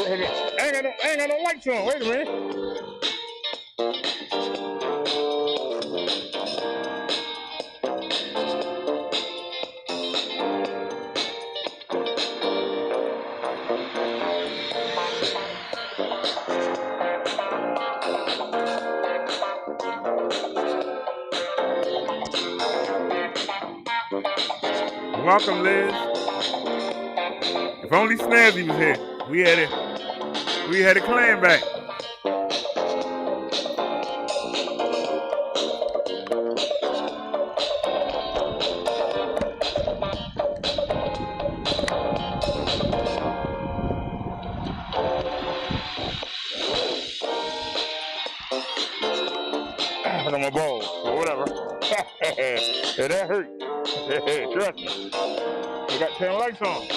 S2: I ain't got no lights on. Wait a minute.
S1: Welcome, Liz. If only Snazzy was here. We had a clan back.
S2: Put on my balls or whatever. Yeah, that hurt. Trust me. We got 10 lights on.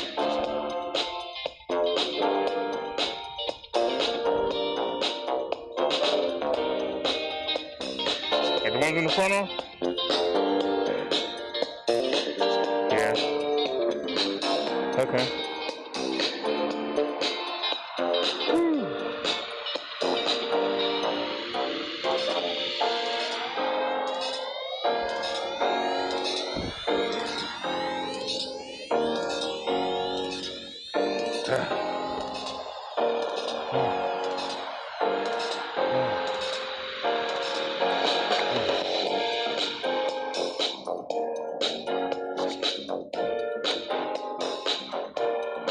S2: Got the ones in the front on? Yeah. Okay.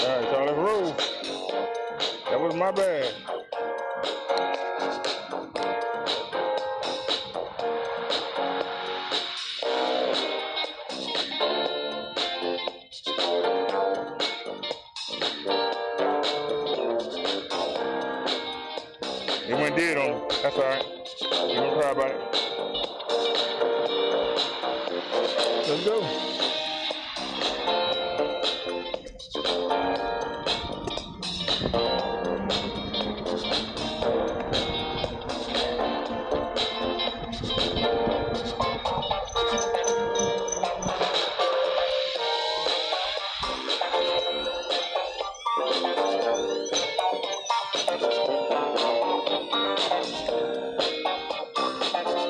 S2: Alright, y'all, let's roll. my bad. It went dead on him. That's all right. You don't cry about it. Let's go.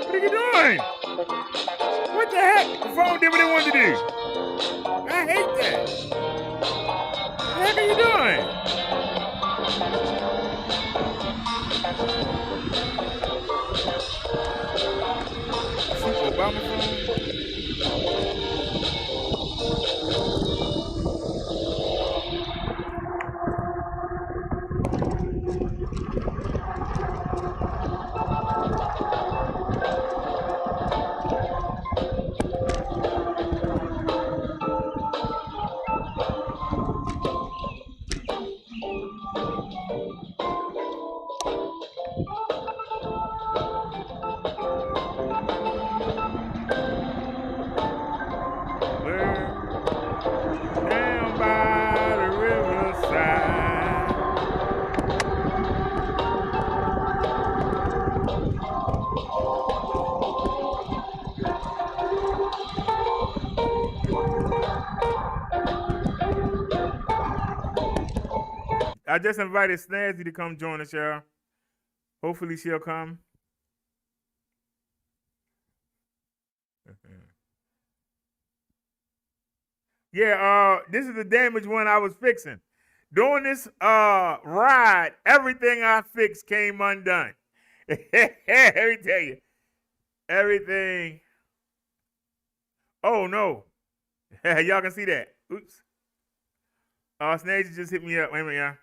S1: What are you doing? What the heck? The phone did what it wanted to do. I hate that. What the heck are you doing? Shoot Obama phone? Down by the riverside. I just invited Snazzy to come join us, y'all. Hopefully she'll come. Yeah, this is the damaged one I was fixing. During this ride, everything I fixed came undone. Let me tell you. Everything. Oh no. Y'all can see that. Oops. Snazzy just hit me up. Wait a minute, y'all.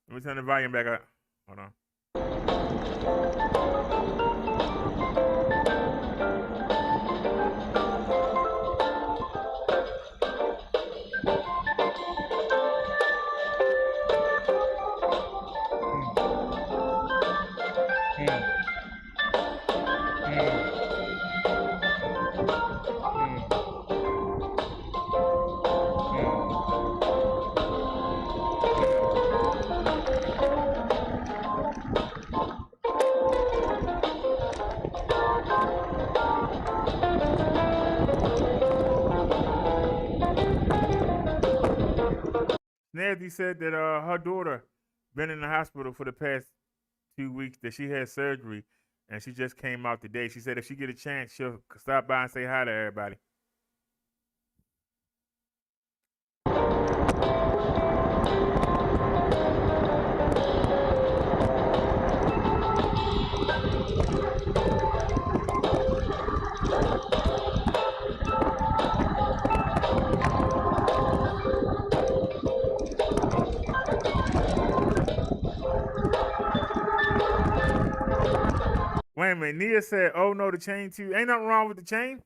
S1: Let me turn the volume back up. Hold on. Snazzy said that her daughter been in the hospital for the past 2 weeks, that she had surgery, and she just came out today. She said if she get a chance, she'll stop by and say hi to everybody. Wait a minute. Nia said, "Oh no, the chain too. Ain't nothing wrong with the chain.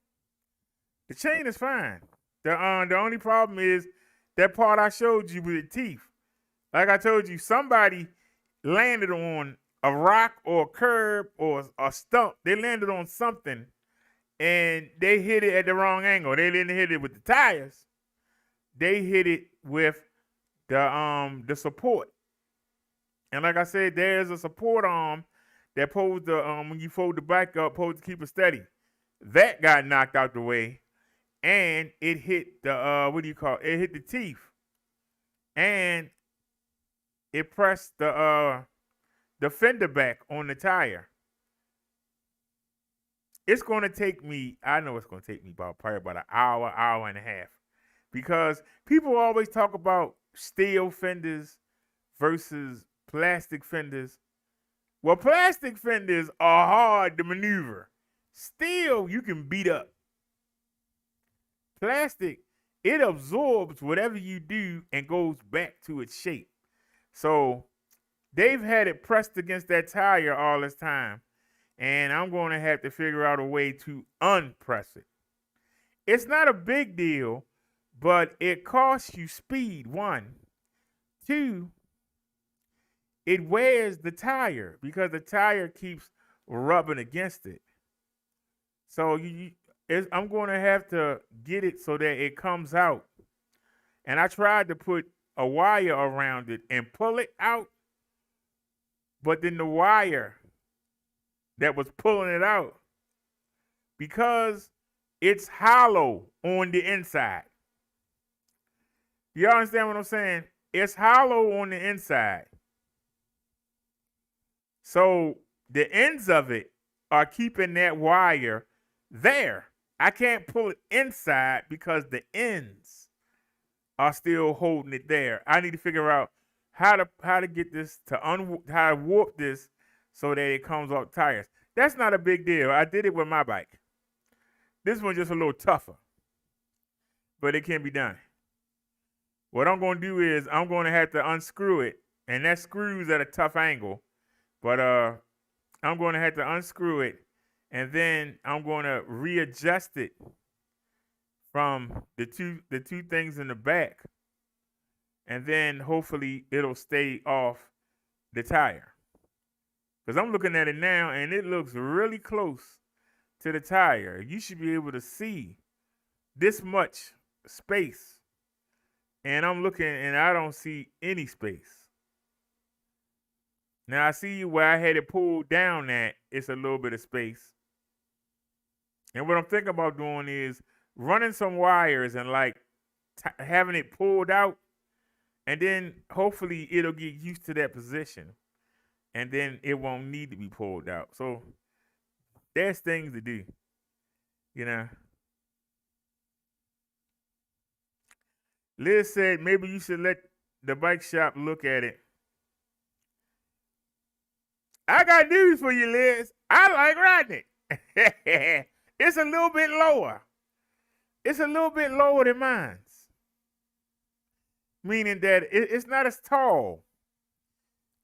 S1: The chain is fine. The only problem is that part I showed you with the teeth. Like I told you, somebody landed on a rock or a curb or a stump. They landed on something, and they hit it at the wrong angle. They didn't hit it with the tires. They hit it with the support. And like I said, there's a support arm that supposed to, when you fold the bike up, supposed to keep it steady. That got knocked out the way, and it hit the It hit the teeth, and it pressed the fender back on the tire. It's going to take me. I know it's going to take me probably about an hour and a half, because people always talk about steel fenders versus plastic fenders. Well, plastic fenders are hard to maneuver. Steel, you can beat up. Plastic, it absorbs whatever you do and goes back to its shape. So they've had it pressed against that tire all this time, and I'm going to have to figure out a way to unpress it. It's not a big deal, but it costs you speed, one. Two, it wears the tire because the tire keeps rubbing against it. So I'm going to have to get it so that it comes out. And I tried to put a wire around it and pull it out, but then the wire that was pulling it out, because it's hollow on the inside. Do y'all understand what I'm saying? It's hollow on the inside. So the ends of it are keeping that wire there. I can't pull it inside because the ends are still holding it there. I need to figure out how to get this to how to warp this so that it comes off tires. That's not a big deal. I did it with my bike. This one's just a little tougher, but it can be done. What I'm going to do is I'm going to have to unscrew it, and that screws at a tough angle. But I'm going to have to unscrew it, and then I'm going to readjust it from the two things in the back, and then hopefully it'll stay off the tire. Because I'm looking at it now, and it looks really close to the tire. You should be able to see this much space, and I'm looking, and I don't see any space. Now I see where I had it pulled down at, it's a little bit of space. And what I'm thinking about doing is running some wires and like having it pulled out, and then hopefully it'll get used to that position, and then it won't need to be pulled out. So there's things to do, you know. Liz said maybe you should let the bike shop look at it. I got news for you, Liz. I like riding it. It's a little bit lower. It's a little bit lower than mine's. Meaning that it's not as tall.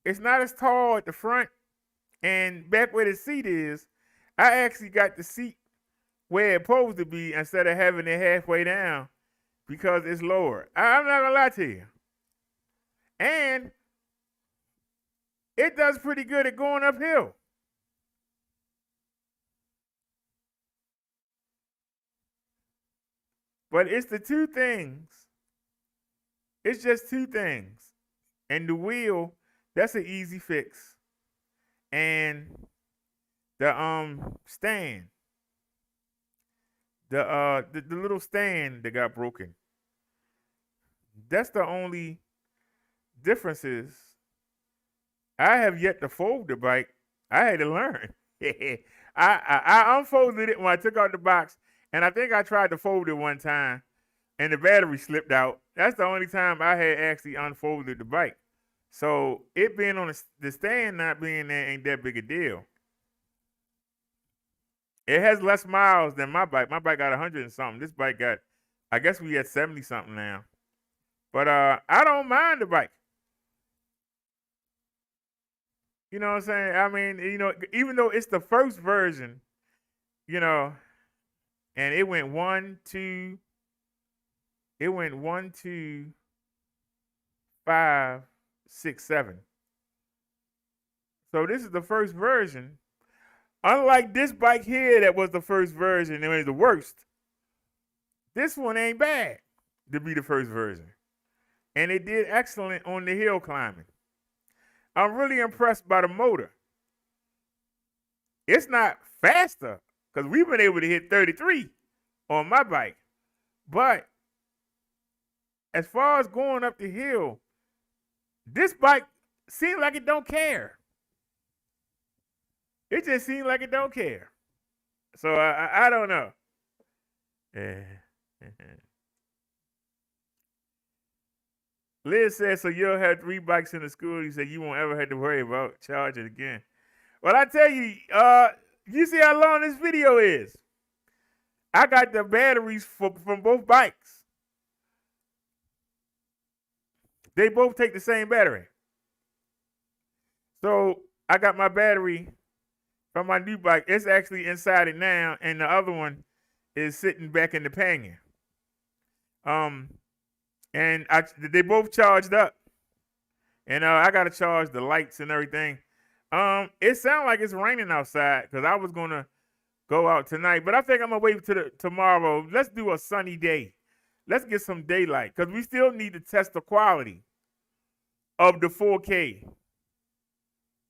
S1: It's not as tall at the front. And back where the seat is, I actually got the seat where it's supposed to be instead of having it halfway down because it's lower. I'm not going to lie to you. And it does pretty good at going uphill. But it's the two things. It's just two things. And the wheel, that's an easy fix. And the stand. The little stand that got broken. That's the only differences. I have yet to fold the bike. I had to learn. I unfolded it when I took out the box, and I think I tried to fold it one time, and the battery slipped out. That's the only time I had actually unfolded the bike. So it being on the stand not being there ain't that big a deal. It has less miles than my bike. My bike got 100 and something. This bike got, I guess we at 70 something now. But I don't mind the bike. You know what I'm saying? I mean, you know, even though it's the first version, you know, and it went 1, 2, 5, 6, 7. So this is the first version. Unlike this bike here that was the first version, it was the worst. This one ain't bad to be the first version. And it did excellent on the hill climbing. I'm really impressed by the motor. It's not faster because we've been able to hit 33 on my bike. But as far as going up the hill, this bike seems like it don't care. It just seems like it don't care. So I don't know. Liz says, so you'll have 3 bikes in the school. You said you won't ever have to worry about charging again. Well, I tell you, you see how long this video is. I got the batteries from both bikes. They both take the same battery. So I got my battery from my new bike. It's actually inside it now, and the other one is sitting back in the pannier. And they both charged up, and I gotta charge the lights and everything. It sounds like it's raining outside because I was gonna go out tonight, but I think I'm gonna wait to tomorrow. Let's do a sunny day. Let's get some daylight because we still need to test the quality of the 4K.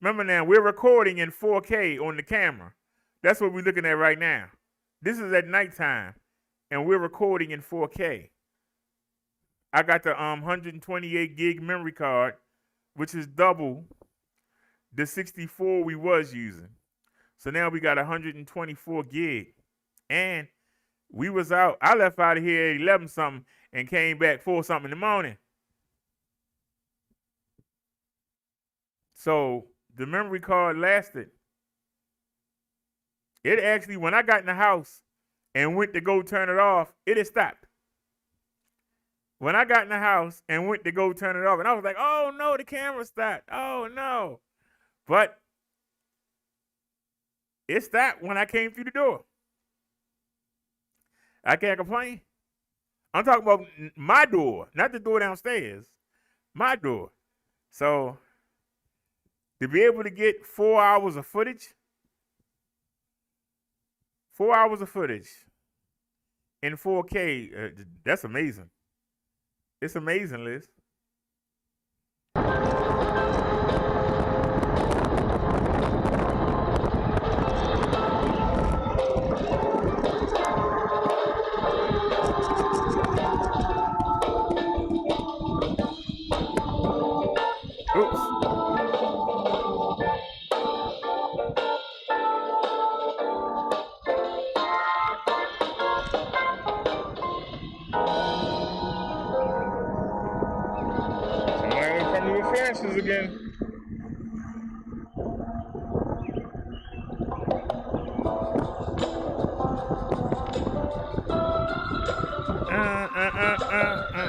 S1: Remember now, we're recording in 4K on the camera. That's what we're looking at right now. This is at nighttime, and we're recording in 4K. I got the 128 gig memory card, which is double the 64 we was using. So now we got 124 gig. And we was out. I left out of here at 11 something and came back 4 something in the morning. So the memory card lasted. It actually, when I got in the house and went to go turn it off, it had stopped. When I got in the house and went to go turn it off, and I was like, oh no, the camera stopped. Oh no. But it stopped when I came through the door. I can't complain. I'm talking about my door, not the door downstairs. My door. So to be able to get 4 hours of footage, 4 hours of footage in 4K, that's amazing. It's amazing, Liz. Oops.
S2: Somebody come to the fences again.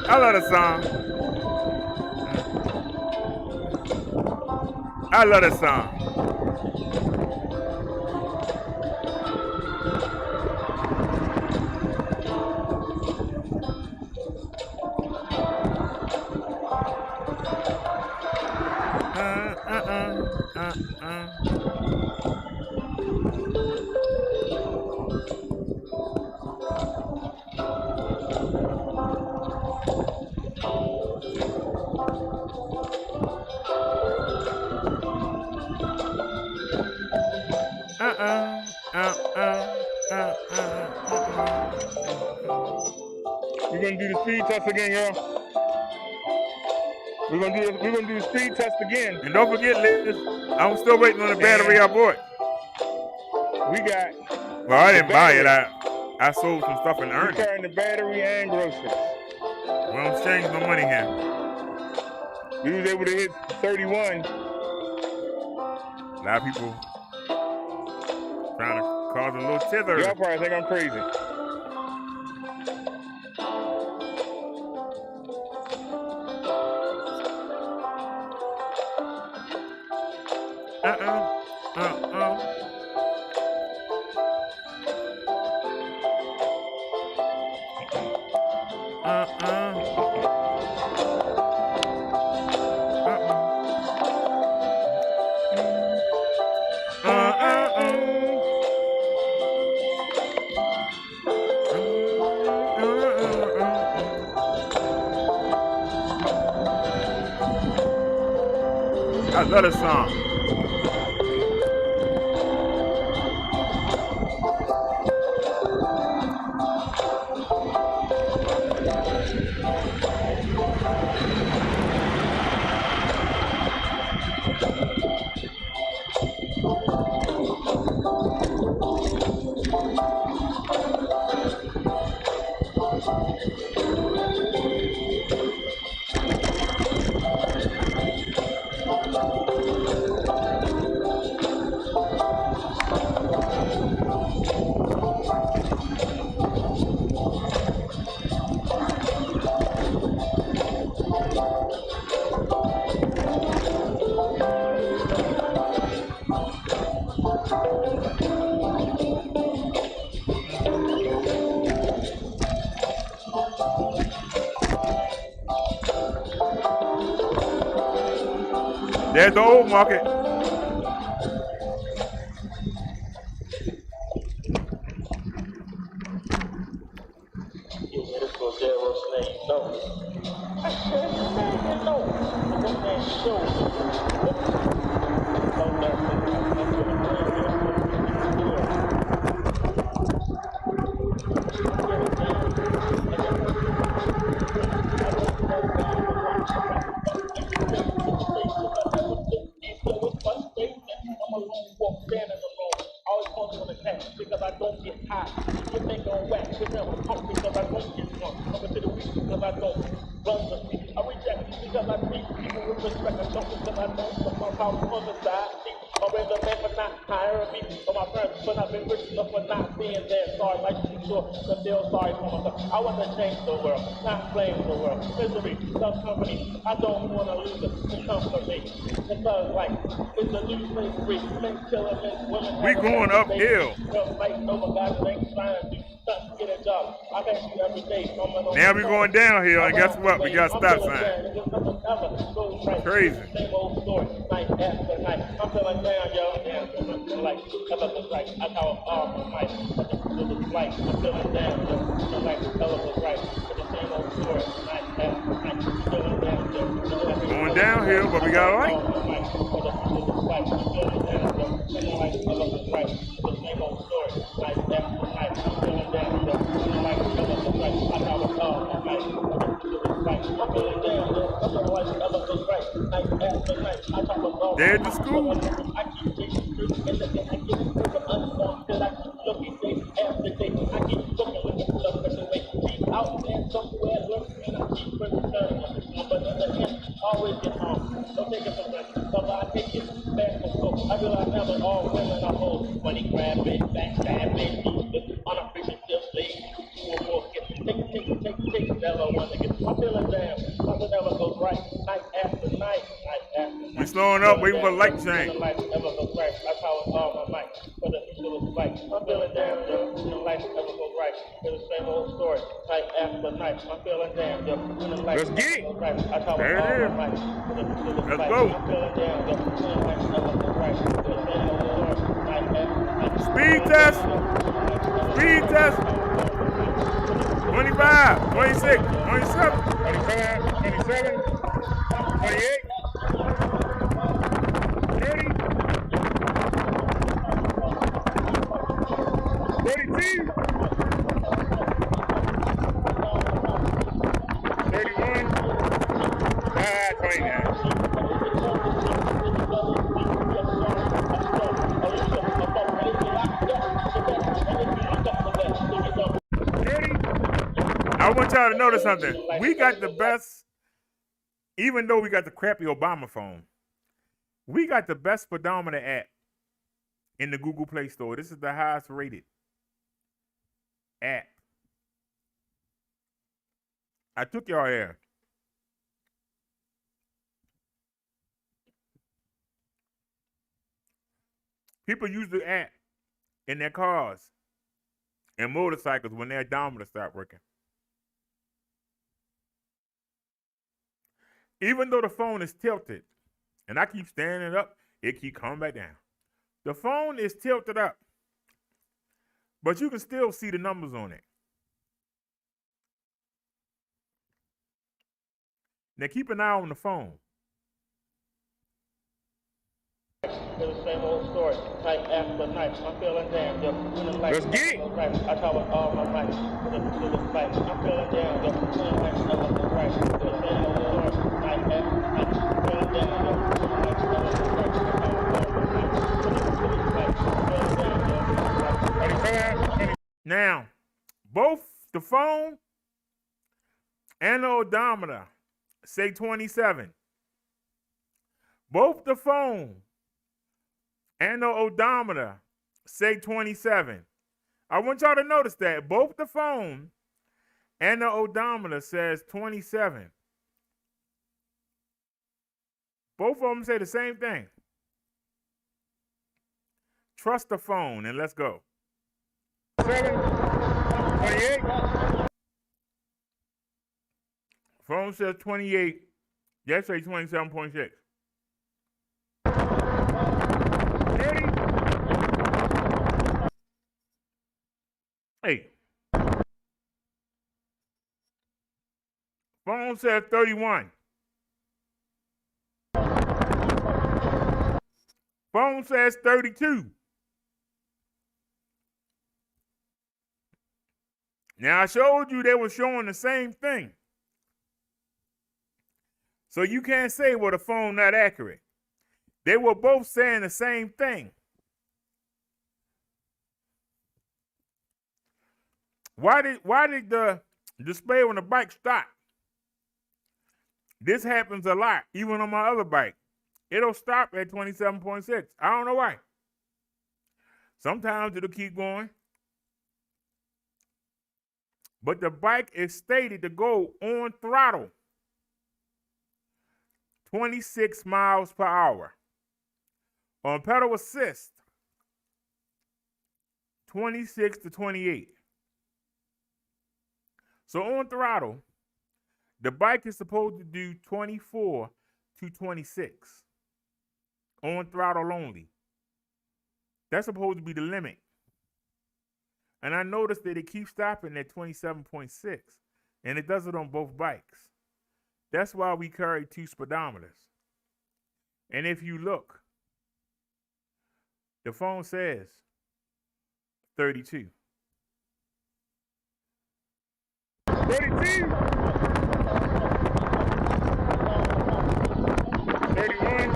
S1: I love the song. I love the song.
S2: We're gonna do the speed test again, y'all. We're gonna do the speed test again.
S1: And don't forget, Liz, I'm still waiting on the battery I bought.
S2: We got.
S1: Well, I didn't buy it. I sold some stuff and earned it.
S2: We're carrying the battery and groceries.
S1: We don't exchange no money here.
S2: We was able to hit 31.
S1: A lot of people trying to cause a little tether.
S2: Y'all probably think I'm crazy.
S1: I love this song. There's the old market.
S5: I want to change the world, not blame the world. Misery, some company, I don't want to lose it to come for me. Because, like, it's a new slavery, men killing men, women
S1: We
S5: having
S1: going
S5: sex, babies,
S1: uphill.
S5: girls fighting over guys that ain't trying to do something, get a job. I pass you every day,
S1: Now we going downhill, and guess what? We got a stop sign. Crazy.
S5: Same old story, night after night. I'm feeling down, yo. Like, right. I call off my light. I'm feeling down, yo. Like, was right. The same old story, night after night. I'm feeling down, yo.
S1: Going downhill, but we got a light.
S5: I'm feeling down, yo. Like, was right. The same old story, night after night. I'm feeling down, yo. Like, was right. I call off my light. I'm feeling down, yo. I'm feeling like was right. Night after night. I talk about
S1: There's the school.
S5: I keep chasing through, and then I get through the unknown. Till I keep looking day after day. I keep looking with the stuff that's away. Deep out there somewhere, lurking, and I keep returning. But in the end, always get home. Don't take it for granted. So I take it back for scope. I realize now that all women are hoes. Money grabbing, backstabbing, useless, unappreciative, lazy, who are more get. Take, never want to get. I'm feeling down. Nothing ever goes right. Night after night, night after night.
S1: We slowing up, waiting for the light to change.
S5: Life never goes right. That's how it's all my life. For the future looks like I'm feeling down, yo. Life never goes right. It's the same old story. Night after night. I'm feeling down, yo.
S1: Let's get it.
S5: Right. That's how
S1: There
S5: it's all
S1: it is.
S5: my life. For the future looks
S1: Let's
S5: like
S1: go.
S5: I'm feeling down, yo. Life never goes right. It's the same old story. Night after night.
S1: Speed test. Speed test. 25, 26, 27,
S2: 25, 27, 28, 30, 32, 31, 29.
S1: I want y'all to notice something. We got the best, even though we got the crappy Obama phone, we got the best speedometer app in the Google Play Store. This is the highest rated app. I took y'all there. People use the app in their cars and motorcycles when their odometer start working. Even though the phone is tilted, and I keep standing up, it keep coming back down. The phone is tilted up, but you can still see the numbers on it. Now keep an eye on the phone.
S5: It's the same old story, night after night. I'm feeling down, yo.
S2: Let's get it.
S5: That's how it's all my life. I'm feeling down, yo. Life never goes right. It's the same old story, night after night. I'm feeling down, yo. Life never goes right.
S2: 25,
S1: Now, both the phone and the odometer say 27. Both the phone and the odometer say 27. I want y'all to notice that. Both the phone and the odometer says 27. Both of them say the same thing. Trust the phone and let's go.
S2: 28.
S1: Phone says 28. Yes, say 27.6. Hey, phone says 31. Phone says 32. Now, I showed you they were showing the same thing. So you can't say, well, the phone not accurate. They were both saying the same thing. Why did the display on the bike stop? This happens a lot, even on my other bike. It'll stop at 27.6. I don't know why. Sometimes it'll keep going. But the bike is stated to go on throttle 26 miles per hour. On pedal assist, 26 to 28. So on throttle, the bike is supposed to do 24 to 26. On throttle only. That's supposed to be the limit. And I noticed that it keeps stopping at 27.6. And it does it on both bikes. That's why we carry two speedometers. And if you look, the phone says 32.
S2: 32. 31.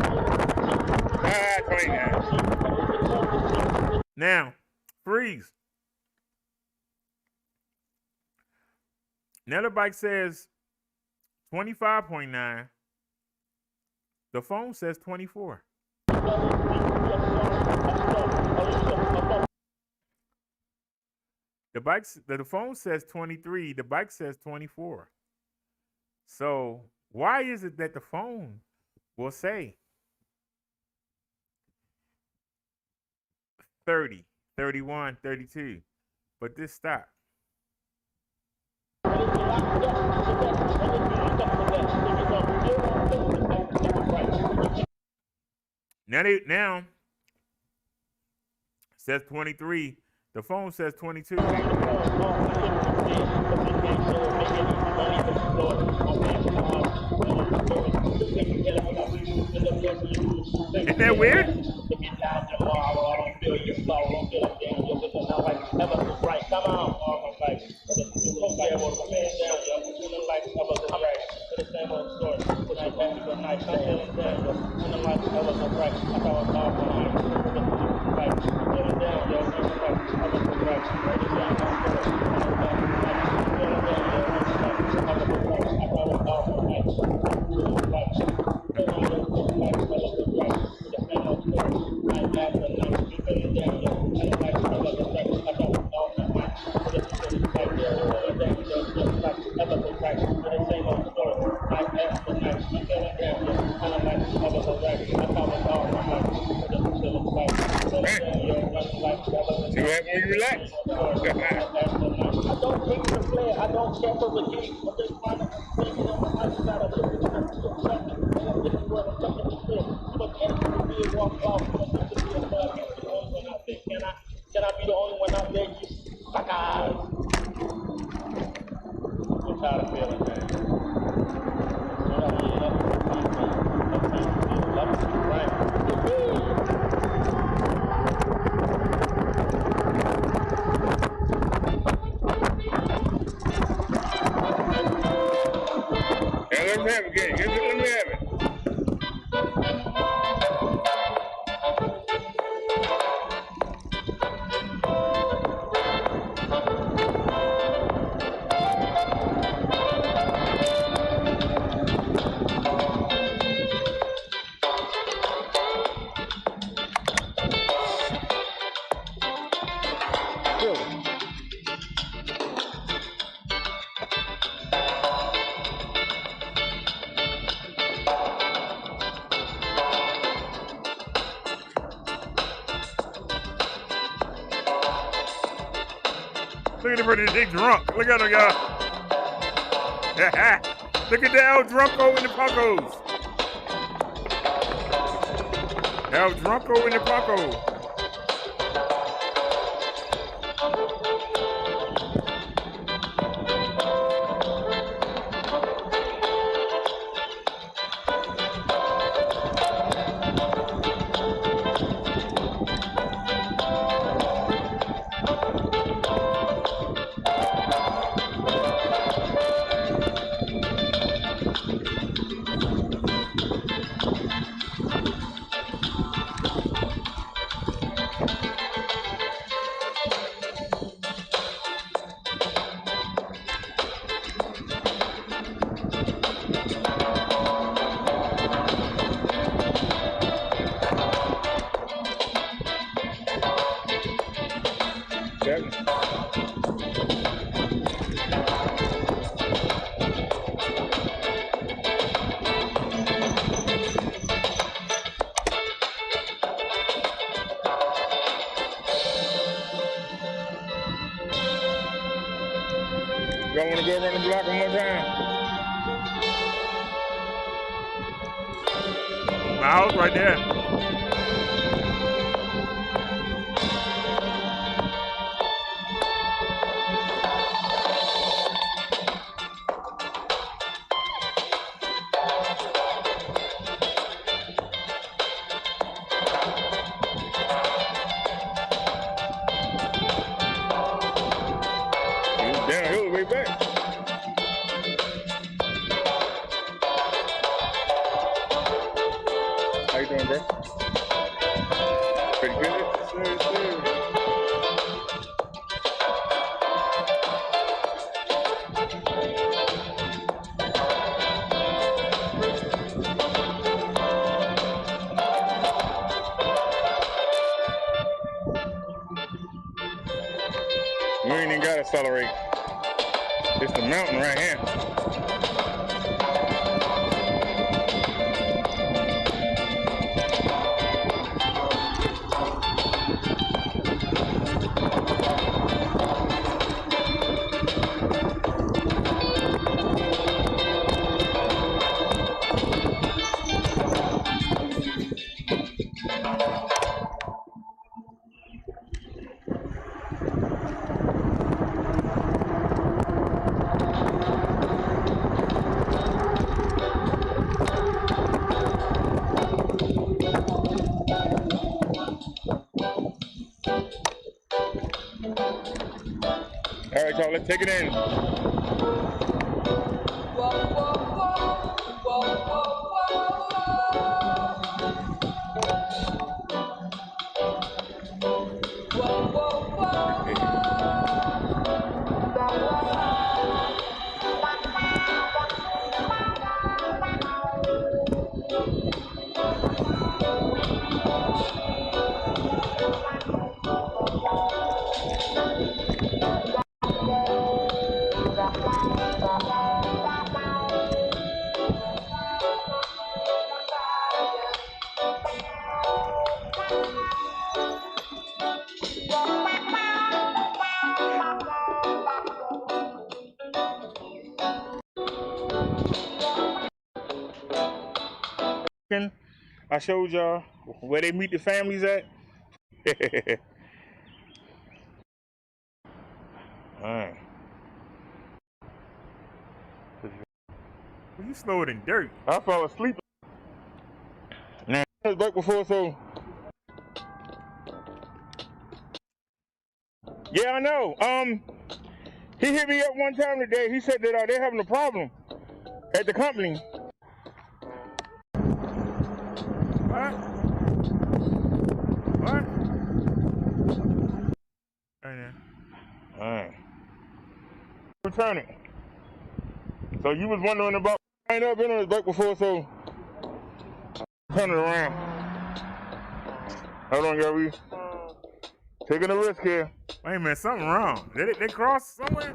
S2: 29.
S1: Now, freeze. Now the bike says 25.9. The phone says 24. The phone says 23. The bike says 24. So why is it that the phone will say 30, 31, 32, but this stop? Now it says 23. The phone says 22. Isn't that weird?
S2: See what happens when you relax?
S5: I don't think the play. I don't care for the game. I'm just trying to think of my lifestyle. I'm looking at the something. And I'm looking for the something to feel. But can I be walk off? Can I be the only one out there? You suckers. I'm tired of feeling, man.
S2: Yeah, let me have it again. Let me have it.
S1: Look at the person, they drunk. Look at them, y'all. Look at the El Drunko and the Puncos. El Drunko and the Puncos.
S2: run the block one more time.
S1: My house right there.
S2: Downhill way back. How you doing, bro? Pretty good. Sir. You ain't even gotta accelerate. It's the mountain right here. All right, y'all, let's take it in. I showed y'all where they meet the families at. Alright.
S1: Well, you slower than dirt.
S2: I fell asleep. Now, I was back before, so. Yeah, I know. He hit me up one time today. He said that they're having a problem at the company.
S1: What? What? Right there.
S2: Alright. Return it. So you was wondering about. I ain't never been on his bike before, so. Turn it around. Hold on, Gary. Taking a risk here.
S1: Wait a minute, something wrong. They cross somewhere?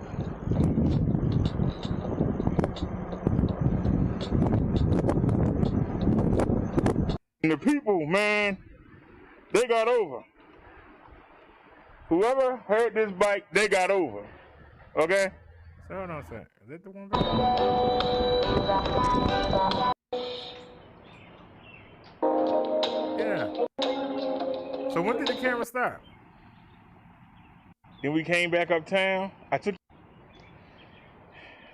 S2: And the people, man, they got over. Whoever had this bike, they got over. Okay?
S1: So hold on a second. Is that the one? Yeah. So when did the camera stop?
S2: Then we came back uptown.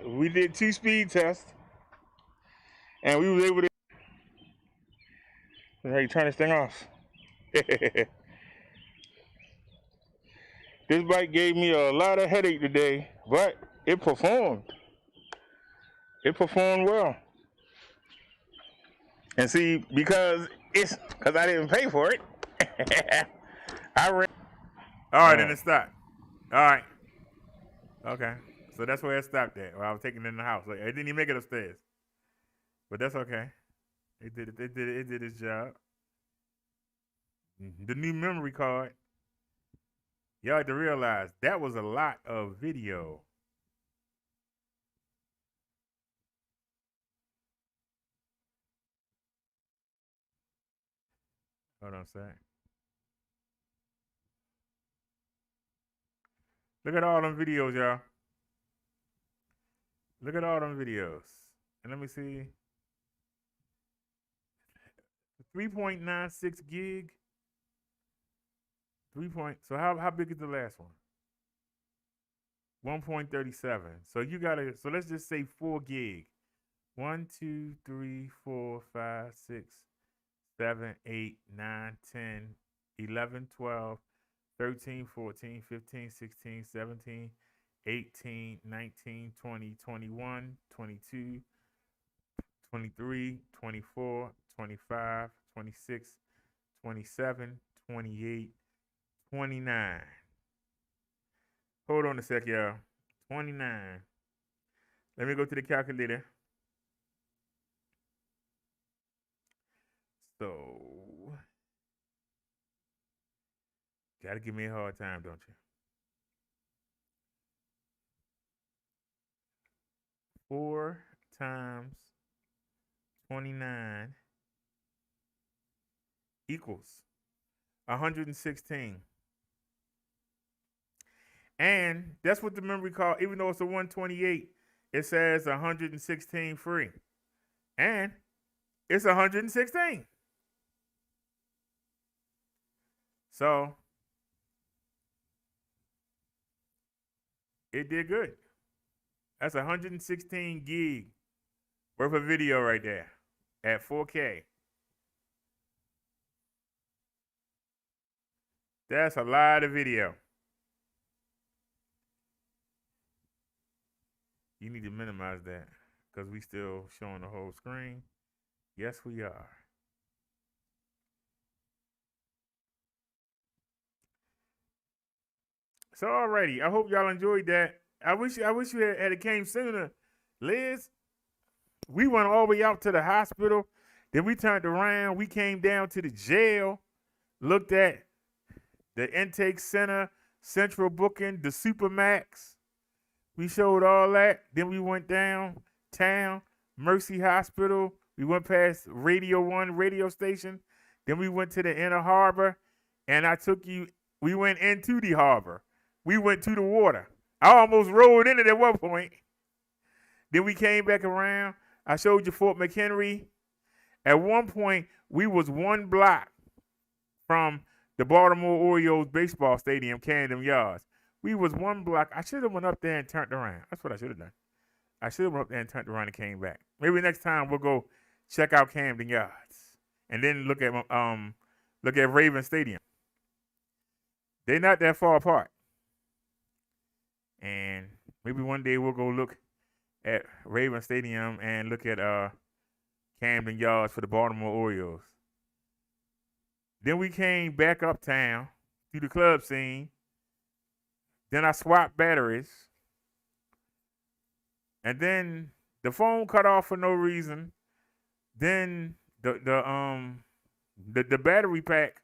S2: We did 2 speed tests. And we was able to. How you turn this thing off? This bike gave me a lot of headache today, but it performed. It performed well. And see, because I didn't pay for it, I ran.
S1: All right, then it stopped. All right. Okay. So that's where it stopped at. Well, I was taking it in the house. Like, it didn't even make it upstairs. But that's okay. It did its job. The new memory card. Y'all have to realize that was a lot of video. Hold on a sec. Look at all them videos, y'all. Look at all them videos. And let me see. 3.96 gig. So how big is the last one? 1.37. So you gotta, so let's just say 4 gig. 1, 2, 3, 4, 5, 6, 7, 8, 9, 10, 11, 12, 13, 14, 15, 16, 17, 18, 19, 20, 21, 22, 23, 24, 25, 26, 27, 28, 29. Hold on a sec, y'all. 29. Let me go to the calculator. So, gotta give me a hard time, don't you? 4 times 29 equals 116. And that's what the memory card, even though it's a 128, it says 116 free. And it's 116. So it did good. That's 116 gig worth of video right there at 4K. That's a lot of video. You need to minimize that because we still showing the whole screen. Yes, we are. So alrighty, I hope y'all enjoyed that. I wish you had came sooner, Liz. We went all the way out to the hospital. Then we turned around. We came down to the jail, looked at the intake center, central booking, the Supermax. We showed all that. Then we went downtown, Mercy Hospital. We went past Radio 1 radio station. Then we went to the inner harbor, and we went into the harbor. We went to the water. I almost rolled in it at one point. Then we came back around. I showed you Fort McHenry. At one point, we was 1 block from the Baltimore Orioles baseball stadium, Camden Yards. We was 1 block. I should have went up there and turned around. That's what I should have done. I should have went up there and turned around and came back. Maybe next time we'll go check out Camden Yards and then look at Raven Stadium. They're not that far apart. And maybe one day we'll go look at Raven Stadium and look at Camden Yards for the Baltimore Orioles. Then we came back uptown through the club scene. Then I swapped batteries. And then the phone cut off for no reason. Then the battery pack,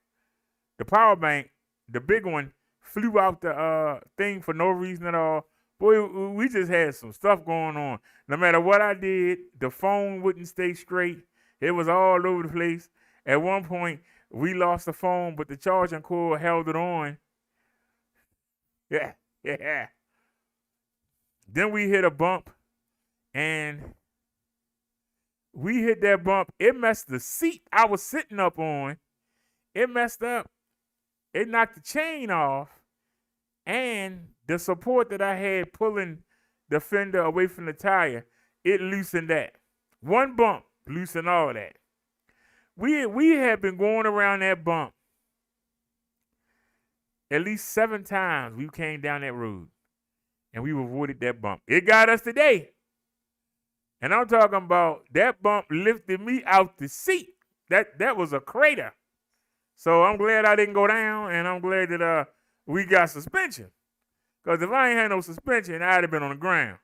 S1: the power bank, the big one, flew out the thing for no reason at all. Boy, we just had some stuff going on. No matter what I did, the phone wouldn't stay straight. It was all over the place. At one point, we lost the phone, but the charging cord held it on. Yeah. Then we hit a bump, and we hit that bump. It messed the seat I was sitting up on. It messed up. It knocked the chain off. And the support that I had pulling the fender away from the tire, it loosened that. 1 bump loosened all that. We had been going around that bump at least 7 times. We came down that road, and we avoided that bump. It got us today. And I'm talking about that bump lifted me out the seat. That was a crater. So I'm glad I didn't go down, and I'm glad that we got suspension. Because if I ain't had no suspension, I'd have been on the ground.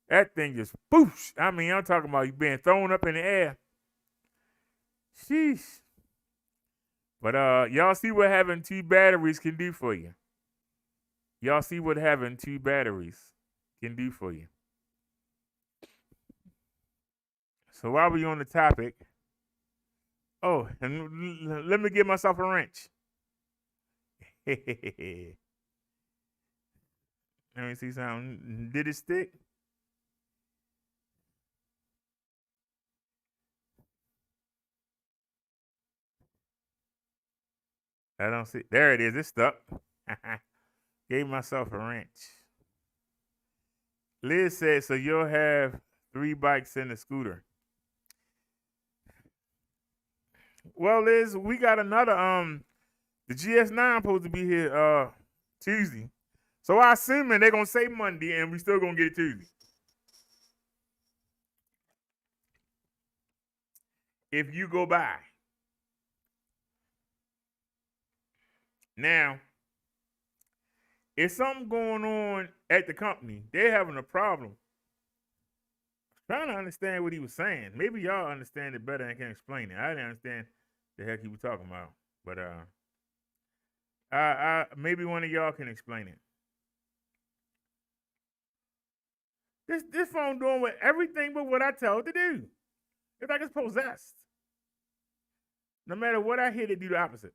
S1: That thing just boosh. I mean, I'm talking about you being thrown up in the air. Sheesh. But y'all see what having 2 batteries can do for you. Y'all see what having 2 batteries can do for you. So while we on the topic, oh, and let me give myself a wrench. Let me see something. Did it stick? I don't see. There it is. It's stuck. Gave myself a wrench. Liz said, so you'll have 3 bikes and a scooter. Well, Liz, we got another the GS9 supposed to be here Tuesday. So I assuming they're gonna say Monday and we still gonna get it Tuesday. If you go by. Now, if something going on at the company, they're having a problem. Trying to understand what he was saying. Maybe y'all understand it better and can explain it. I didn't understand the heck he was talking about. But I maybe one of y'all can explain it. This phone doing with everything but what I tell it to do. It's like it's possessed. No matter what I hit, it do the opposite.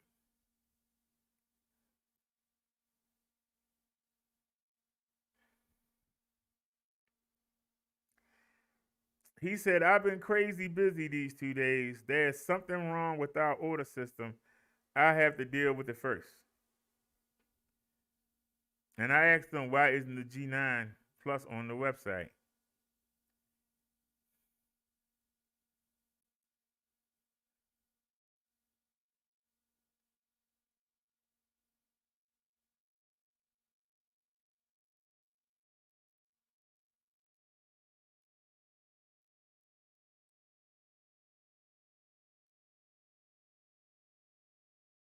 S1: He said, I've been crazy busy these 2 days. There's something wrong with our order system. I have to deal with it first. And I asked him, why isn't the G9 Plus on the website?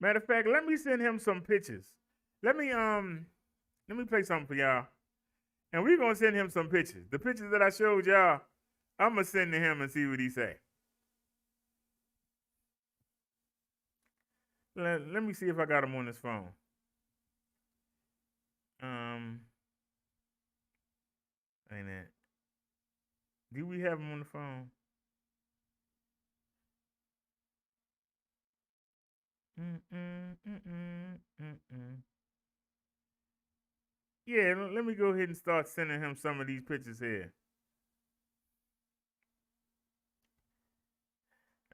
S1: Matter of fact, let me send him some pictures. Let me play something for y'all. And we're gonna send him some pictures. The pictures that I showed y'all, I'm gonna send to him and see what he say. Let me see if I got him on this phone. Ain't it? Do we have him on the phone? Yeah, let me go ahead and start sending him some of these pictures here.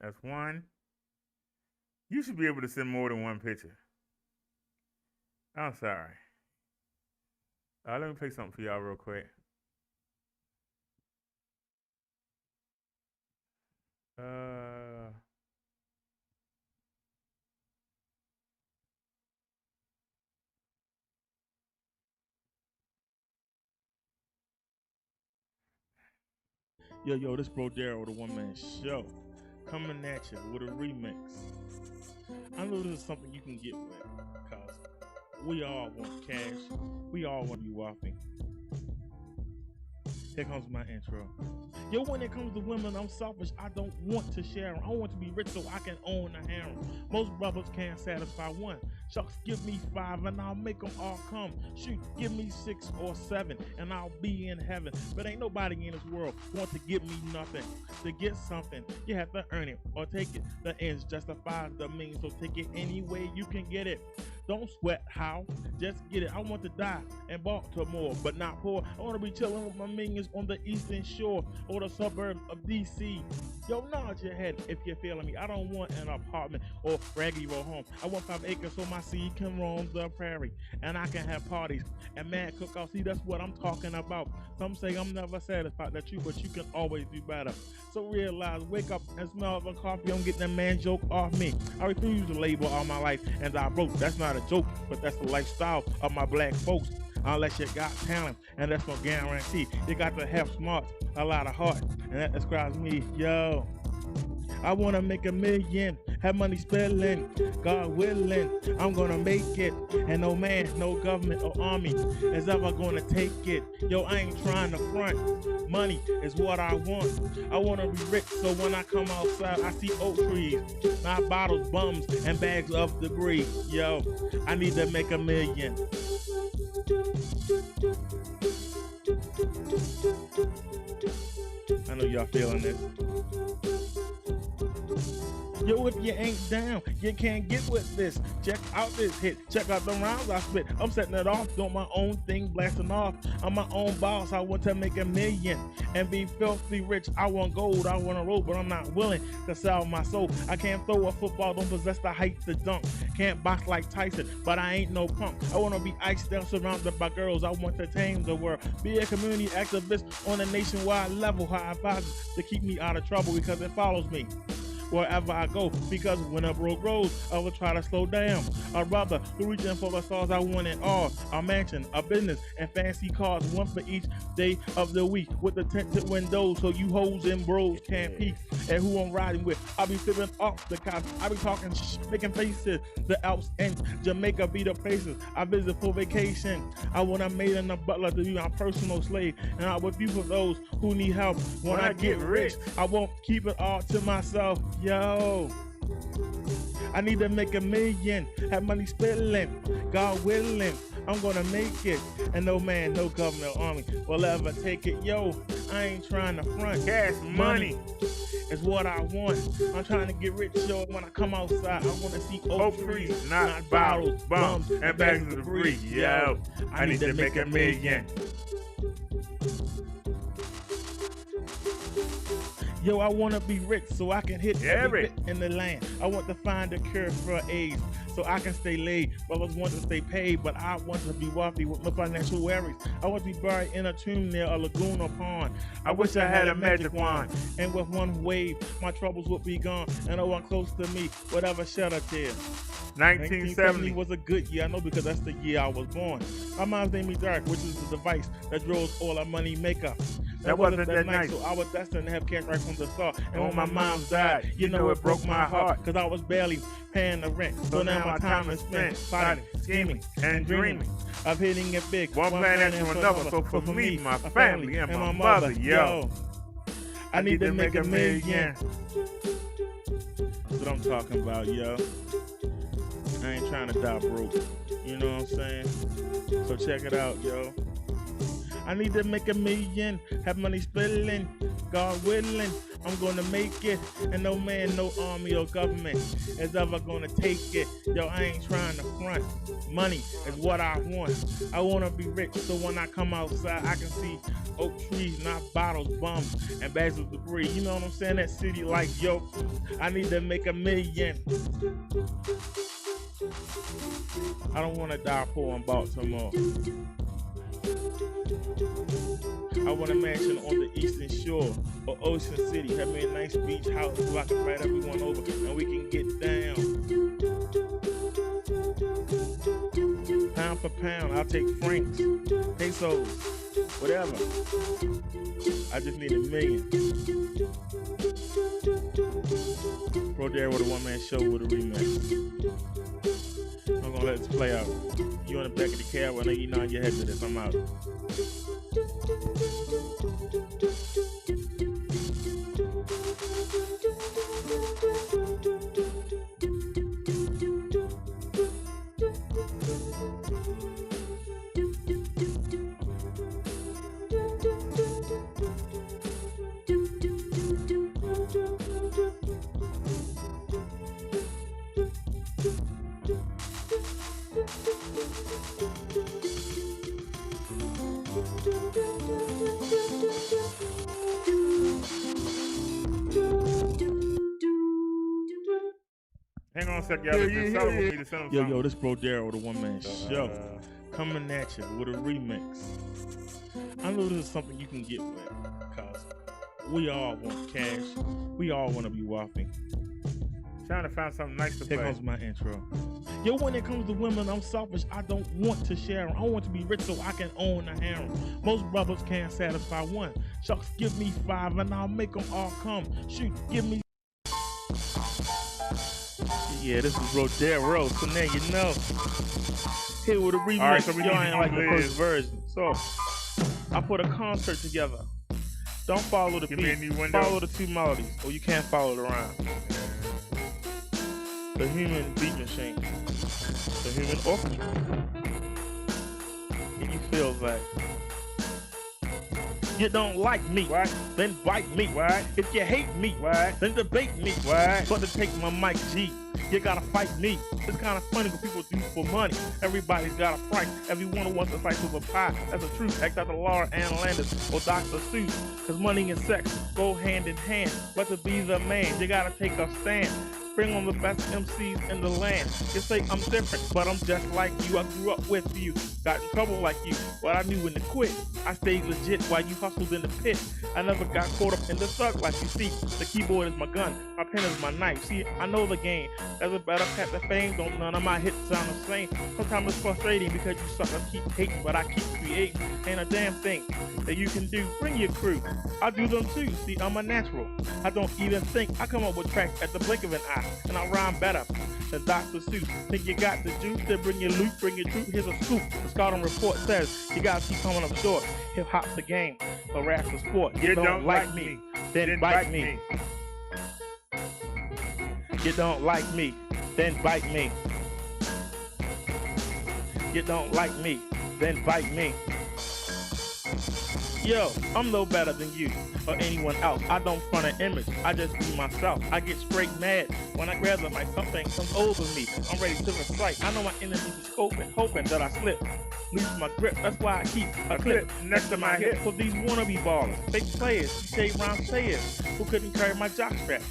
S1: That's one. You should be able to send more than one picture. I'm sorry. Let me play something for y'all real quick. Yo, this Bro Daryl, the One Man Show, coming at you with a remix. I know this is something you can get with, because we all want cash. We all want to be wealthy. Here comes my intro. Yo, when it comes to women, I'm selfish. I don't want to share them. I want to be rich so I can own a harem. Most brothers can't satisfy one. Shucks, give me 5 and I'll make them all come. Shoot, give me 6 or 7 and I'll be in heaven. But ain't nobody in this world want to give me nothing. To get something, you have to earn it or take it. The ends justify the means, so take it any way you can get it. Don't sweat how, just get it. I want to die in Baltimore, but not poor. I want to be chilling with my minions on the eastern shore or the suburbs of DC. Yo, nod your head if you're feeling me. I don't want an apartment or raggedy roll home. I want 5 acres so my seed can roam the prairie and I can have parties and mad cookouts. See, that's what I'm talking about. Some say I'm never satisfied. That's true, but you can always do better. So realize, wake up and smell the coffee. I'm getting that man joke off me. I refuse to label all my life and I broke. That's not a joke, but that's the lifestyle of my black folks. Unless you got talent, and that's no guarantee. You got to have smarts, a lot of heart, and that describes me. Yo, I want to make $1 million, have money spilling, God willing, I'm gonna make it, and no man, no government or army is ever gonna take it. Yo, I ain't trying to front, money is what I want. I wanna be rich, so when I come outside, I see oak trees, not bottles, bums, and bags of debris. Yo, I need to make $1 million. I know y'all feeling this.
S6: Yo, if you ain't down, you can't get with this. Check out this hit. Check out the rounds I spit. I'm setting it off, doing my own thing, blasting off. I'm my own boss. I want to make $1 million and be filthy rich. I want gold. I want to roll, but I'm not willing to sell my soul. I can't throw a football, don't possess the height to dunk. Can't box like Tyson, but I ain't no punk. I want to be iced down, surrounded by girls. I want to tame the world. Be a community activist on a nationwide level. How I advise to keep me out of trouble because it follows me wherever I go, because when a road grows, I will try to slow down. A brother who reaching for the stars, I want it all. A mansion, a business, and fancy cars, one for each day of the week, with the tinted windows so you hoes and bros can't peek at who I'm riding with. I'll be flipping off the cops, I'll be talking making faces. The Alps and Jamaica be the places I visit for vacation. I want a maid and a butler to be my personal slave, and I will be for those who need help. When I get rich, I won't keep it all to myself. Yo, I need to make $1 million, have money spilling, God willing, I'm gonna make it, and no man, no government, army will ever take it. Yo, I ain't trying to front,
S1: Cash money.
S6: is what I want. I'm trying to get rich, yo. When I come outside, I want to see oak trees, not bottles, bums, and bags of debris.
S1: Yo, I need to make $1 million.
S6: Yo, I want to be rich so I can hit every
S1: Eric.
S6: bit in the land. I want to find a cure for AIDS so I can stay laid. Brothers want to stay paid, but I want to be wealthy with no financial worries. I want to be buried in a tomb near a lagoon or pond.
S1: I wish I had a magic wand.
S6: And with one wave, my troubles would be gone. And no one close to me would ever shed a tear.
S1: 1970.
S6: was a good year, I know, because that's the year I was born. My mom's name is Dark, which is the device that draws all our money makeup.
S1: That wasn't that nice.
S6: So I was destined to have cash right from the start. And when my
S1: my
S6: mom died, you know it broke my heart,
S1: heart.
S6: cause I was barely paying the rent. So now my time is spent plotting, scheming, and dreaming of hitting it big.
S1: One plan after another. So for me, my family, and my mother, yo,
S6: I need to make $1 million. That's what I'm talking about, yo. I ain't trying to die broke. You know what I'm saying? So check it out, yo. I need to make $1 million, have money spilling, God willing, I'm gonna make it, and no man, no army or government is ever gonna take it. Yo, I ain't trying to front. Money is what I want. I wanna be rich, so when I come outside, I can see oak trees, not bottles, bums, and bags of debris. You know what I'm saying? That city like, yo, I need to make $1 million. I don't wanna die poor in Baltimore. I want a mansion on the eastern shore or Ocean City. Have me a nice beach house so I can invite everyone over and we can get down. Pound for pound, I'll take francs, pesos, whatever. I just need $1 million. Pro Dare with a one-man show with a remix. I'm gonna let this play out. You on the back of the cab, I know you nod your head to this. I'm out.
S1: Hang on a sec, y'all. Just settle with me to send them
S6: Yo,
S1: something.
S6: this Bro Darryl, the one man show, coming at you with a remix. I know this is something you can get with, because we all want cash. We all want to be wealthy.
S1: Trying to find something nice to
S6: Here
S1: play.
S6: comes my intro. Yo, when it comes to women, I'm selfish. I don't want to share them. I want to be rich so I can own a harem. Most brothers can't satisfy one. Shucks, give me 5 and I'll make them all come. Shoot, give me. Yeah, this is Rodero, so now you know. Here with a remix.
S1: All right, so we
S6: Yo,
S1: need
S6: I ain't
S1: to
S6: like the
S1: live.
S6: first version. So, I put a concert together. Don't follow the
S1: Give me a
S6: beat.
S1: new window.
S6: Follow the 2 melodies, or you can't follow it around. The human beat machine. The human orchestra. And you feel that You don't like me,
S1: What?
S6: then bite me.
S1: What?
S6: If you hate me,
S1: What?
S6: then debate me.
S1: What?
S6: But to take my mic G, you gotta fight me. It's kind of funny what people do for money. Everybody's got a price. Everyone wants a slice of a pie. That's the truth. Act Dr. Laura Ann Landis or Dr. Seuss. Cause money and sex go hand in hand. But to be the man, you gotta take a stand. Bring on the best MCs in the land. You say I'm different, but I'm just like you. I grew up with you, got in trouble like you, but I knew when to quit. I stayed legit while you hustled in the pit. I never got caught up in the thug like you see. The keyboard is my gun, my pen is my knife. See, I know the game. There's a better path to fame. Don't none of my hits sound the same. Sometimes it's frustrating because you suckers keep hating, but I keep creating. Ain't a damn thing that you can do. Bring your crew. I do them too. See, I'm a natural. I don't even think. I come up with tracks at the blink of an eye. And I rhyme better than Dr. Seuss. Think you got the juice to bring your loot, bring your truth. Here's a scoop. The Scouting report says you guys keep coming up short. Hip hop's the game, but rap's the sport. You don't like me, then bite me. You don't like me, then bite me. You don't like me, then bite me. Yo, I'm no better than you or anyone else. I don't front an image, I just be myself. I get straight mad when I grab the mic. Something comes over me, I'm ready to recite. I know my enemies is scoping, hoping that I slip, lose my grip. That's why I keep a clip next to my hip. For these wannabe ballers, fake players, shade rhyme sayers who couldn't carry my jock strap.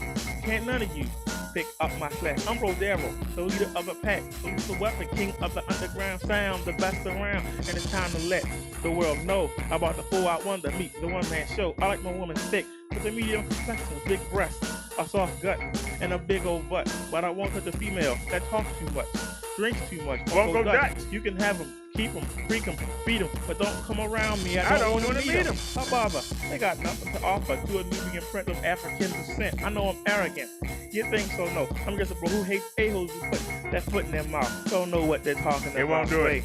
S6: Can't none of you pick up my slack. I'm Rodero, the leader of a pack, the lethal weapon, king of the underground sound, the best around, and it's time to let the world know about the 4-out wonder, meet the one-man show. I like my woman thick, with a medium complexion, big breasts, a soft gut, and a big old butt. But I won't touch a female that talks too much, drinks too much.
S1: Won't go Dutch.
S6: You can have them, keep them, freak them, beat them, but don't come around me. I don't want to meet them. How bother? They got nothing to offer to a Nubian prince of African descent. I know I'm arrogant. You think so? No. I'm just a bro who hates a-holes who put that foot in their mouth. Don't know what they're talking about.
S1: They won't do it.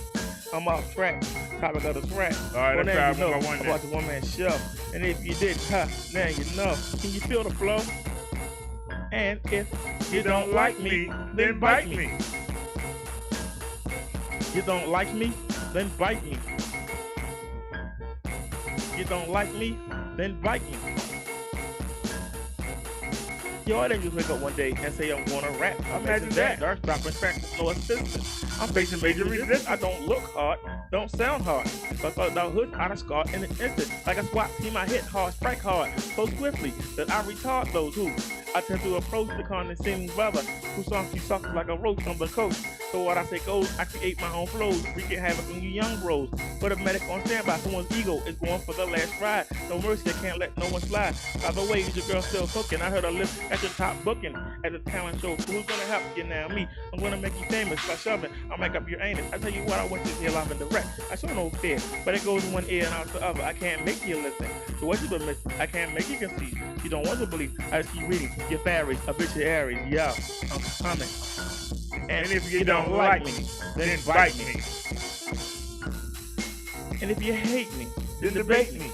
S6: I'm off track. Topic of the track.
S1: All right,
S6: well,
S1: that's
S6: now you know
S1: my one
S6: about the one-man show. And if you did, now you know. Can you feel the flow? And if you don't like me, then bite me. You don't like me, then bite me. You don't like me, then bite me. Yo, I didn't just wake up one day and say I'm gonna rap.
S1: Imagine that.
S6: Dark dropping tracks with no assistance. I'm facing major resistance. I don't look hard, don't sound hard. So I thought that hood out of scar in an instant. Like a SWAT team, I hit hard, strike hard, so swiftly that I retard those who I tend to approach the condescending brother who softly sucks like a roach on the coast. So what I say goes, I create my own flows, wreaking havoc on you young bros. Put a medic on standby, someone's ego is going for the last ride. No mercy, I can't let no one slide. By the way, is your girl still cooking? I heard her lips at the top booking at the talent show. So who's gonna help you now? Me. I'm gonna make you famous by shoving. I'll make up your anus. I tell you what, I want you to hear live and direct. I show no fear, but it goes in one ear and out the other. I can't make you listen. So what you been missing? I can't make you conceive. You don't want to believe. I just keep reading. Your fairies, obituaries, yo, I'm coming. And if you don't like me, then bite me. And if you hate me, then debate me.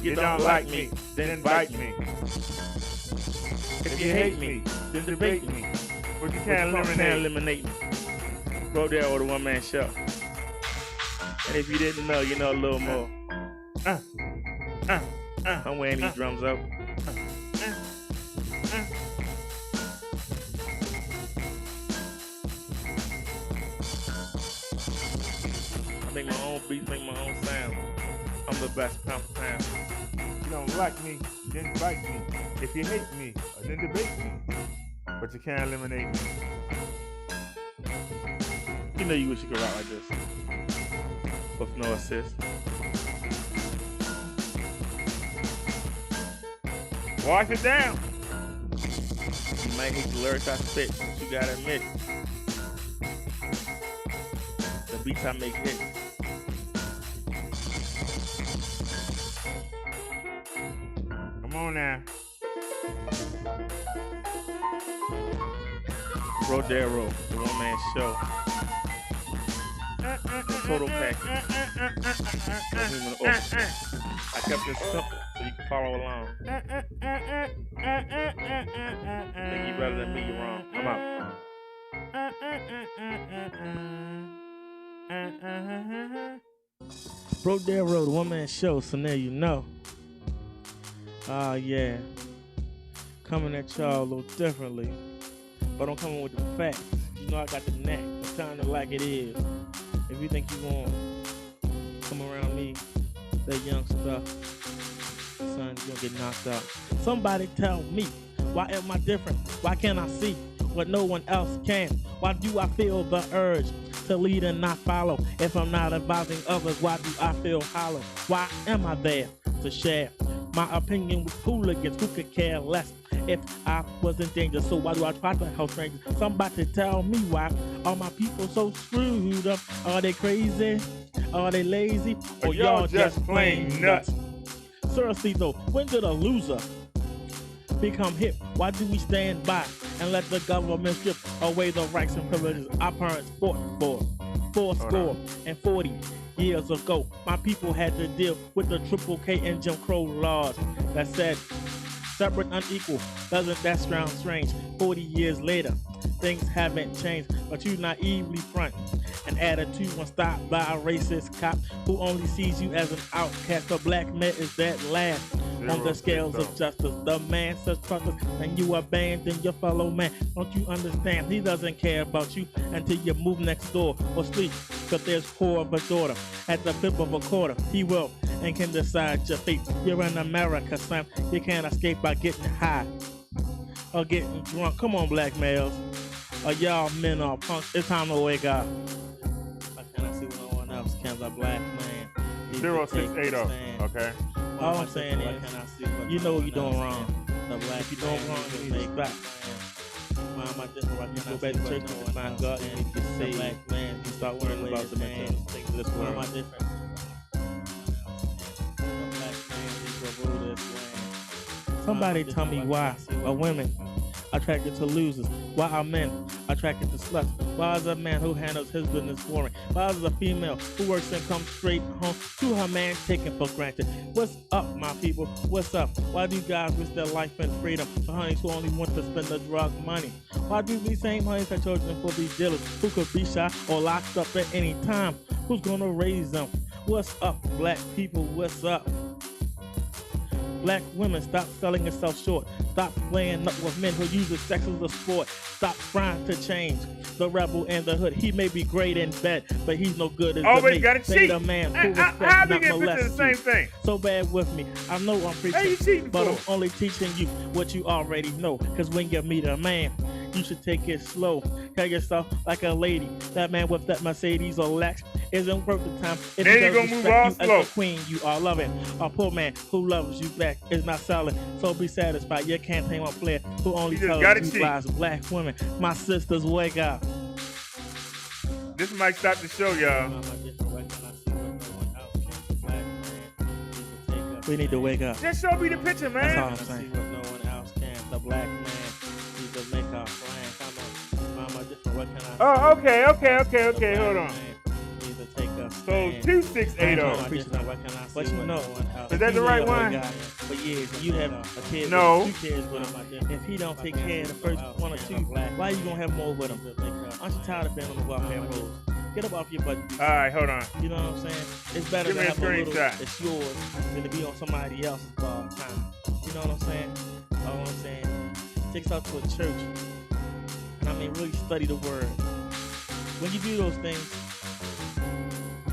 S6: You don't like me, then bite me. If you hate me, then debate me.
S1: But you can't
S6: eliminate me. Go there with a one-man show. And if you didn't know, you know a little more. I'm wearing these drums up. I make my own beats, make my own sound. I'm the best pound for pound.
S1: You don't like me, then bite me. If you hate me, then debate me. But you can't eliminate me.
S6: You know you wish you could rap like this. With no assist.
S1: Wash it down.
S6: You might hate the lyrics I spit, but you gotta admit. The beats I make hit.
S1: Come on now.
S6: Rodero, the one-man show. The total package. I kept it simple so you can follow along. Think you better than me, you're wrong. I'm out. Broke that road, one man show, so now you know. Yeah. Coming at y'all a little differently. But I'm coming with the facts. You know I got the knack. I'm telling it like it is. If you think you want come around me, that young stuff, son, you're gonna get knocked out. Somebody tell me, why am I different? Why can't I see what no one else can? Why do I feel the urge to lead and not follow? If I'm not advising others, why do I feel hollow? Why am I there to share my opinion with hooligans who could care less? If I was in danger, so why do I try to help strangers? Somebody tell me why are my people so screwed up? Are they crazy? Are they lazy? Or y'all just plain nuts? Seriously though, when did a loser become hip? Why do we stand by and let the government strip away the rights and privileges our parents fought for? 40 years ago, my people had to deal with the Triple K and Jim Crow laws that said separate, unequal. Doesn't that sound strange? 40 years later, things haven't changed, but you naively front an attitude when stopped by a racist cop who only sees you as an outcast. The black man is that last on the scales of justice. The man says purpose and you abandon your fellow man. Don't you understand? He doesn't care about you until you move next door or street. Cause there's poor of a daughter at the flip of a quarter. He will and can decide your fate. You're in America, son. You can't escape by getting high or getting drunk. Come on, black males. Y'all men are punks. It's time to wake up. I cannot see what no one else can. A black man.
S1: 0680. Okay.
S6: All I'm saying is, you know what you're doing wrong. If you're doing wrong, you make back. Why am I different? You go back to church and find God and you can say, black man, you start worrying about the man. Think of this word. Why am I different? Somebody tell me why are women attracted to losers? Why are men attracted to sluts? Why is a man who handles his business boring? Why is a female who works and comes straight home to her man taken for granted? What's up, my people? What's up? Why do guys risk their life and freedom for honeys who only want to spend the drug money? Why do these same honeys have children for these dealers who could be shot or locked up at any time? Who's gonna raise them? What's up, black people? What's up? Black women, stop selling yourself short. Stop playing up with men who use the sex as a sport. Stop trying to change the rebel in the hood. He may be great in bed, but he's no good as
S1: always
S6: the mate.
S1: gotta cheat.
S6: The man who
S1: How
S6: respects
S1: we
S6: not
S1: get into the
S6: molest
S1: same
S6: you.
S1: thing?
S6: So bad with me. I know I'm preaching,
S1: Hey, you cheating
S6: but
S1: for?
S6: I'm only teaching you what you already know. Cause when you meet a man, you should take it slow. Carry yourself like a lady. That man with that Mercedes or Lex isn't worth the time. If
S1: Then
S6: he
S1: you
S6: doesn't
S1: gonna move
S6: respect
S1: all
S6: you
S1: slow.
S6: as a queen, you are loving. A poor man who loves you back is not selling. So be satisfied. You can't tame a player who only
S1: You just
S6: tells
S1: gotta
S6: you
S1: cheat.
S6: lies. Black women, my sisters, wake up.
S1: This might stop the show, y'all.
S6: We need to wake up.
S1: Just show me the picture,
S6: That's all
S1: man.
S6: I'm saying. What no one else can. The black man needs to make our plan. Come on, mama, different. What can I?
S1: Oh, okay. Hold on.
S6: Need to take us.
S1: So 2680.
S6: But you know,
S1: Is that the right one?
S6: For years, you have a kid.
S1: No.
S6: With 2 kids with him. If he don't take care of the first 1 or 2, why you gonna have more with him? Aren't you tired of being on the welfare rolls? Get up off your butt.
S1: All right, hold on.
S6: You know what I'm saying? It's better
S1: Give
S6: to
S1: me a
S6: have a little
S1: screenshot.
S6: that's yours than to be on somebody else's time. You know what I'm saying? All I'm saying, take us out to a church. And I mean, really study the word. When you do those things,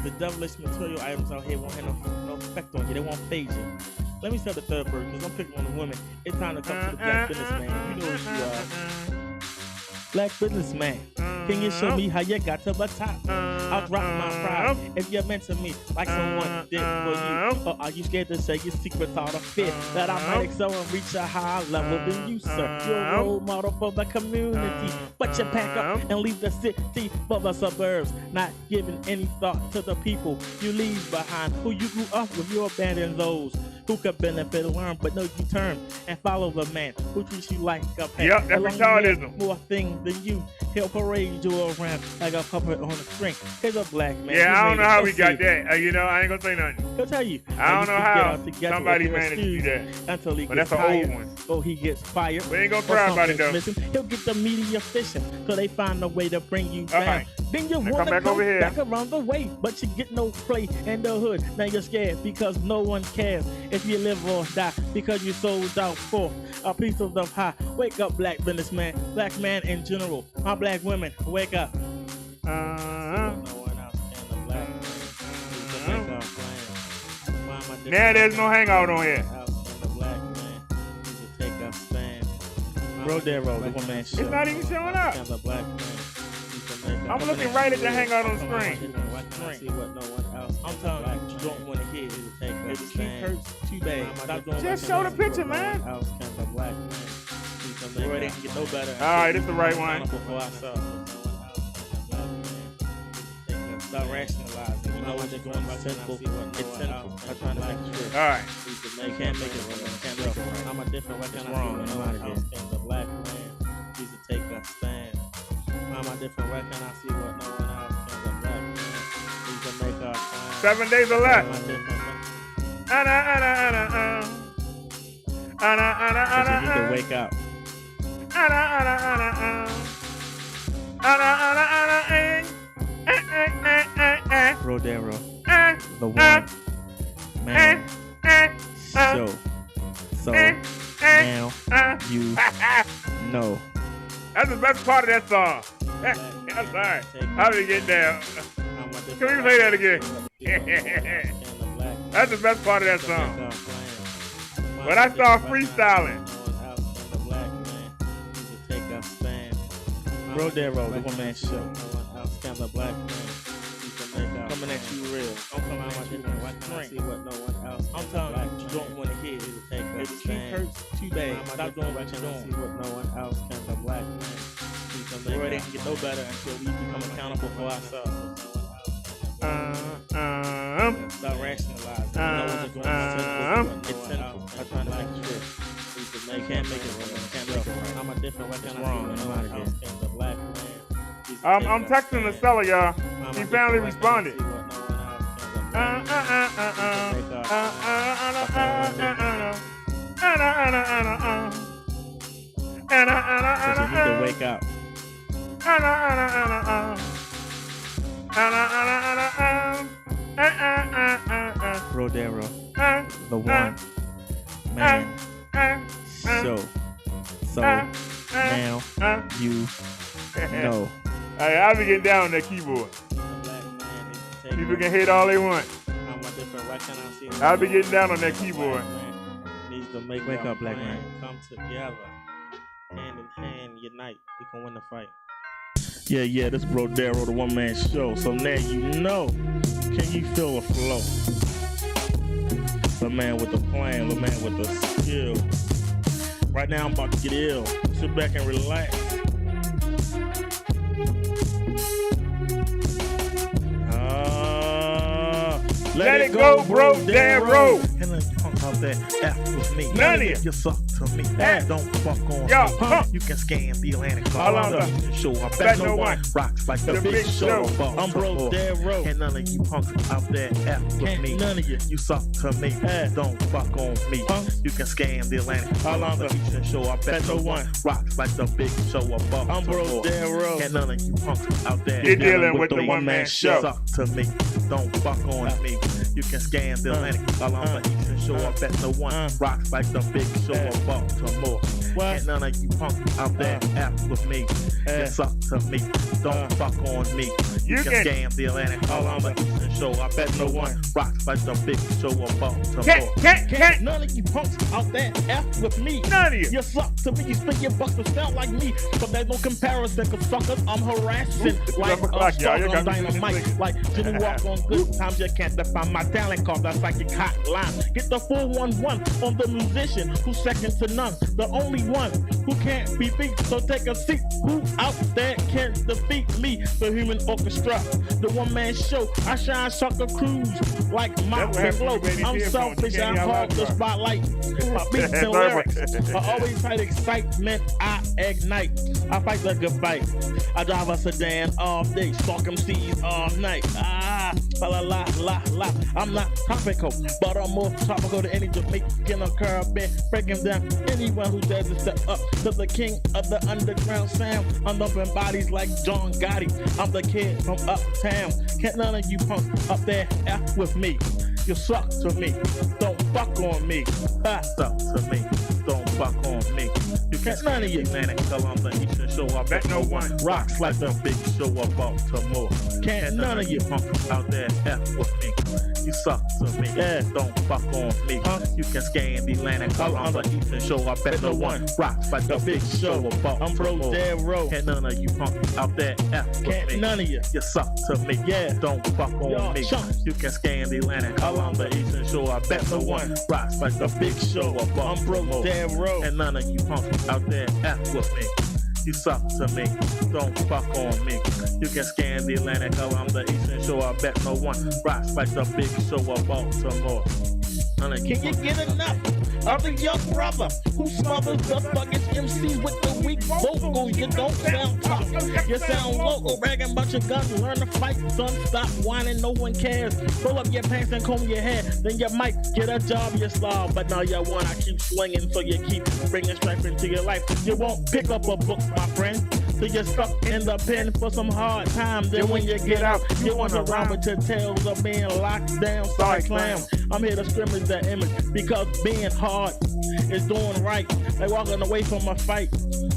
S6: the devilish material items out here won't have no effect on you. They won't phase you. Let me start the third verse, because I'm picking on the women. It's time to come to the black businessman. You know who you are. Black businessman, can you show me how you got to the top? I'll drop my pride if you're meant to me like someone did for you. Or are you scared to say your secrets out of fear that I might excel and reach a higher level than you, sir? You're a role model for the community, but you pack up and leave the city for the suburbs, not giving any thought to the people you leave behind, who you grew up with. You abandon those who could benefit and learn, but no, you turn and follow the man who treats you like a pet.
S1: Yep, that's
S6: Along the way,
S1: retardism.
S6: more things than you He'll parade you around like a puppet on a string. He's a black man.
S1: Yeah, I don't know how we got
S6: that.
S1: that. You know, I ain't gonna say nothing.
S6: He'll tell you.
S1: I don't know how somebody managed to do that.
S6: Until he
S1: But
S6: gets
S1: that's an old
S6: tired,
S1: one.
S6: or he gets fired.
S1: We ain't gonna
S6: or
S1: cry about it
S6: something's
S1: though.
S6: missing. He'll get the media fishing till they find a way to bring you down.
S1: Alright.
S6: Then you
S1: Now
S6: want
S1: come
S6: to
S1: back
S6: go
S1: over here.
S6: back around the way, but you get no play in the hood. Now you're scared because no one cares if you live or die because you sold out for a piece of the pie. Wake up, black businessman, black man in general. My black women, wake up. No one else can the black man. Make our plan. Why am I different?
S1: Now there's no hangout on here.
S6: Bro, there, bro. The one man show.
S1: It's not even showing up.
S6: The black man.
S1: I'm looking right at the hangout on the screen.
S6: I'm telling you, you don't want to hear it. If the truth hurts too bad, stop doing
S1: Just show the picture, man.
S6: Boy, they can get no better.
S1: Alright, it's the right one.
S6: Stop rationalizing. You know what they're going by simple. It's simple. I'm trying to make sure.
S1: Alright.
S6: You can't make it wrong. Can't make it wrong. I'm a different way. It's wrong. The black man needs to take a stand. I'm a different way. Can I see what no one else can? The black man needs to make a stand.
S1: 7 days or less.
S6: You need to wake up. Rodero, the one man show. So now you know.
S1: That's the best part of that song. I'm sorry. How did it get down? Can we play that again? That's the best part of that song. When I start freestyling.
S6: Rodero, the one man show. Coming at you real. I'm coming at you I'm telling you, you don't want to hear it. If the truth hurts too bad, stop doing what you're doing. Boy, they can get no better until we become accountable for ourselves. Stop rationalizing. You know what they're going to it's simple. I'm trying to make sure. You can't make it wrong. Can't make it wrong. I'm a different way. It's wrong. The black man.
S1: I'm texting the seller, y'all. He finally responded.
S6: You need to wake up. Rodero, the one man show. So now you know.
S1: I'll be getting down on that keyboard. People can hate all they want. I'll be getting down on that keyboard.
S6: Needs to wake up, black man. Come together, hand in hand, unite. We can win the fight. Yeah, this Rodero, the one man show. So now you know. Can you feel the flow? The man with the plan, the man with the skill. Right now I'm about to get ill. Sit back and relax.
S1: Let it go, bro, damn road.
S6: And then punk out there, F with me.
S1: None of you.
S6: You suck to me. Don't fuck on
S1: Yo,
S6: me. You can scan the Atlantic.
S1: All on the
S6: show. I
S1: bet
S6: bet
S1: no one
S6: rocks like
S1: the big show.
S6: I'm broke, dead road. And none of you punks out there, F with me. None of you suck to me. Don't fuck on me. You can scan the Atlantic. All on the Eastern show. I bet no one rocks like the big show above. I'm broke, dead road. And none of you punks out there.
S1: You're dealing with the one man show.
S6: Suck to me. Don't fuck on me. You can scan the Atlantic. All on the Eastern show. I bet no one rocks like the big show of Baltimore. And none of you punks out there F with me. You suck to me. Don't fuck on me. You can scam the Atlantic. All on the Eastern show. I bet no one rocks like the big show of Baltimore.
S1: Can't.
S6: None of you punks out there F with me.
S1: None of you.
S6: You suck to me. You spit your bucks to sound like me. But there's no comparison. Cause suckers, I'm harassing. Like a stalker on dynamite. Like Jimmy Walk on good times. You can't define my talent card. That's like your hot line. Get the 411 on the musician who's second to none. The only one who can't be beat. So take a seat. Who out there can defeat me? The human orchestra, the one-man show. I shine sucker cruise like Mountain Glow. I'm selfish, I hog the spotlight. My beats and lyrics I always fight excitement. I ignite. I fight the good fight. I drive a sedan all day, stalk MCs all night. La la la la. I'm not topical, but I'm more topical than any Jamaican or Caribbean. Breaking down anyone who dares to step up to the king of the underground sound. I'm dumping bodies like John Gotti. I'm the kid from uptown. Can't none of you punks up there F with me. You suck to me. Don't fuck on me. Suck to me. Don't fuck on me. You can't none of you Atlantic, Columbia, Eastern Shore. I bet no one rocks like the big show of Baltimore. Can't none of you punks out there F with me. You suck to me. Yeah, don't fuck on me. You can scan the Atlantic, Columbia, Eastern Shore. I bet no one rocks like the big show of Baltimore. I'm Bro Dead Row. Can't none of you punks out there F with me. Can't none of you. You suck to me. Yeah, don't fuck on me. You can scan the Atlantic, Columbia, Eastern Shore. I bet no one rocks like the big show of Baltimore. I'm Bro Dead Row. And none of you punks out there F with me. You suck to me, don't fuck on me. You can scan the Atlantic, Columbia, Eastern Shore. I bet no one rocks like the big show of Baltimore. Can you get enough of the young brother who smothers the thuggish MCs with the weak vocals? You don't sound tough, you sound local. Bragging about your guns, learn to fight, son. Stop whining, no one cares. Pull up your pants and comb your hair, then you might get a job, you slob. But now you wanna keep swinging, so you keep bringing strife into your life. You won't pick up a book, my friend. So you're stuck in the pen for some hard times. Then when you get out, you want to rhyme with your tales of being locked down. Sorry, clown. I'm here to scrimmage that image because being hard is doing right. Like walking away from a fight.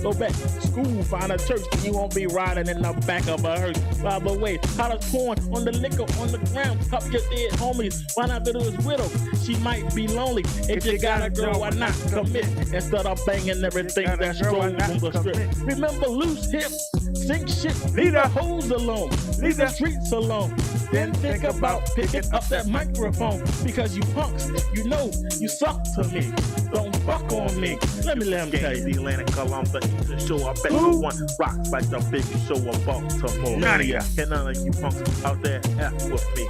S6: Go back to school, find a church, and you won't be riding in the back of a hearse. By the way, how does porn on the liquor on the ground? Help your dead homies. Why not to his widow? She might be lonely. If you got a girl, why not commit? Instead of banging everything that's stolen from the strip. Remember, loose hips, sink shit, leave the hoes alone, leave the streets alone. Then think about picking up that microphone. Because you punks, you know you suck to me. Don't fuck on me. Let me tell you. The Atlantic, Columbia, Eastern Shore. I bet no one rocks like the big show of Baltimore. None of ya. And none of you punks out there F with me.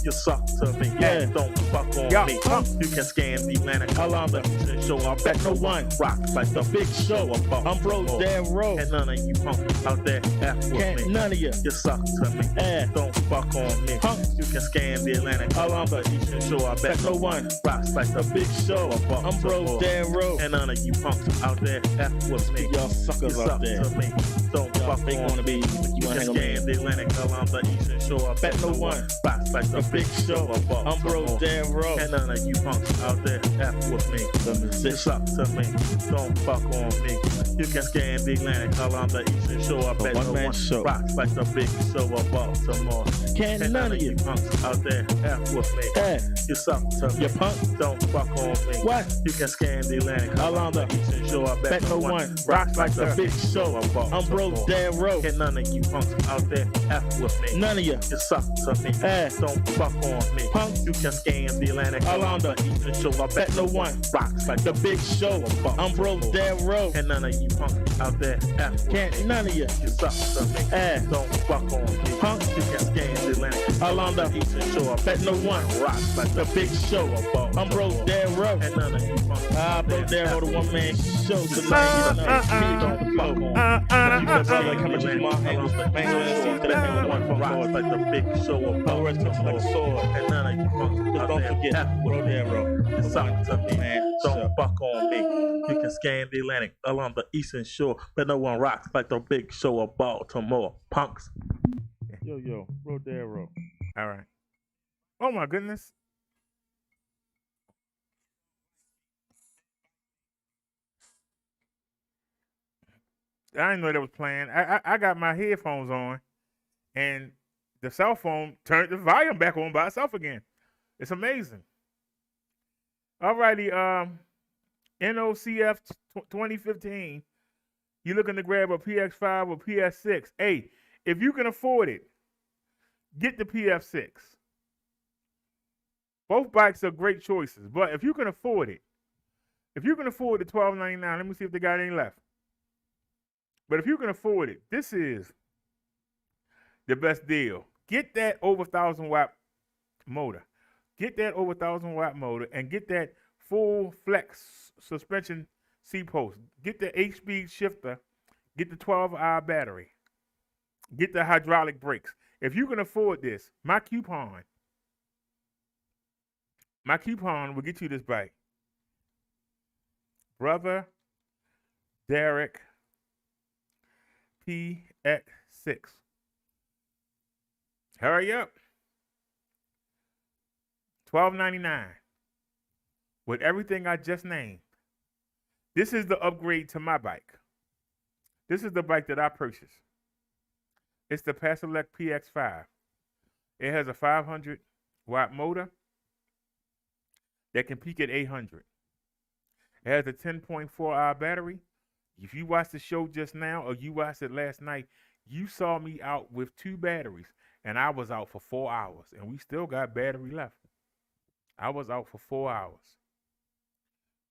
S6: You suck to me. Yeah, don't fuck on me. You can scan the Atlantic, Columbia, Eastern Shore. I bet no one rocks like the big show of Baltimore. I'm Bro Dead Row. And none of you punks out there F with me. None of you. You suck to me. Don't fuck on me. You can scan the Atlantic, Columbia, Eastern Shore. I bet no one rocks like the big show of Baltimore. I'm Bro Dead Row. And none of you punks out there F with me. Y'all suckers out there. To me. Don't fuck on me. You can scan the Atlantic, Columbia, Eastern Shore. I bet no one rocks like the big show of Baltimore. I'm Bro Dead Row. And none of you punks out there F with me. You suck to me. Don't fuck on me. You can scan the Atlantic, Columbia, Eastern Shore. I bet no one rocks like the big show of Baltimore. Can't none of you punks out there F with me. You suck to me. You punk. Don't fuck on me. What? You can scan the Atlantic, Columbia, Eastern Shore. I bet no one rocks like the big show of Baltimore. I'm Bro Dead Row. And none of you punks out there F with me. None of you. You suck to me. Don't fuck on me. Punk. You can scan the Atlantic, Columbia, Eastern Shore. I bet no one rocks like the big show of Baltimore. I'm Bro Dead Row. And none of you punks out there F with me. None of you. You suck to me. Don't fuck on me. Punk. You can scan the Atlantic, Columbia, Eastern Shore. I bet no one rocks like the big show of Baltimore. I'm Bro Dead Row. And none of you punks. Bro Dead Row, the one-man show tonight. You know, don't fuck on me. You can see like how much is my angles. Rocks like the big show of Baltimore. Like a sword. And none of you punks out there. Don't forget, Bro Dead Row. You suck to me, man. Don't fuck on me. You can scan the Atlantic along the Eastern Shore, but no one rocks like the big show of Baltimore. Punks. Yo, Bro Dead Row.
S1: All right. Oh my goodness. I didn't know that was playing. I got my headphones on, and the cell phone turned the volume back on by itself again. It's amazing. Alrighty, NOCF 2015. You looking to grab a PX5 or PS6? Hey, if you can afford it, get the PF6. Both bikes are great choices, but if you can afford it, If you can afford the $12.99, let me see if they got any left. But if you can afford it, this is the best deal. Get that over 1,000-watt motor. Get that over 1,000-watt motor and get that full flex suspension seat post. Get the 8-speed shifter. Get the 12-hour battery. Get the hydraulic brakes. If you can afford this, my coupon will get you this bike. Brother Derek PX6. Hurry up. $12.99 with everything I just named. This is the upgrade to my bike. This is the bike that I purchased. It's the Paselec PX5. It has a 500-watt motor that can peak at 800. It has a 10.4-hour battery. If you watched the show just now or you watched it last night, you saw me out with 2 batteries, and I was out for 4 hours, and we still got battery left. I was out for 4 hours.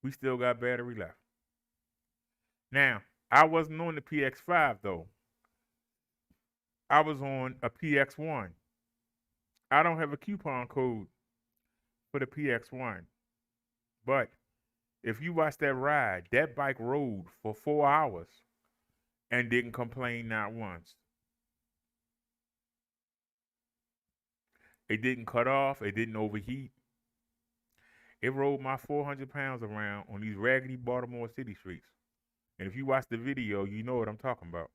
S1: We still got battery left. Now, I wasn't on the PX5, though. I was on a PX1. I don't have a coupon code for the PX1. But if you watch that ride, that bike rode for 4 hours and didn't complain not once. It didn't cut off. It didn't overheat. It rode my 400 pounds around on these raggedy Baltimore city streets. And if you watch the video, you know what I'm talking about.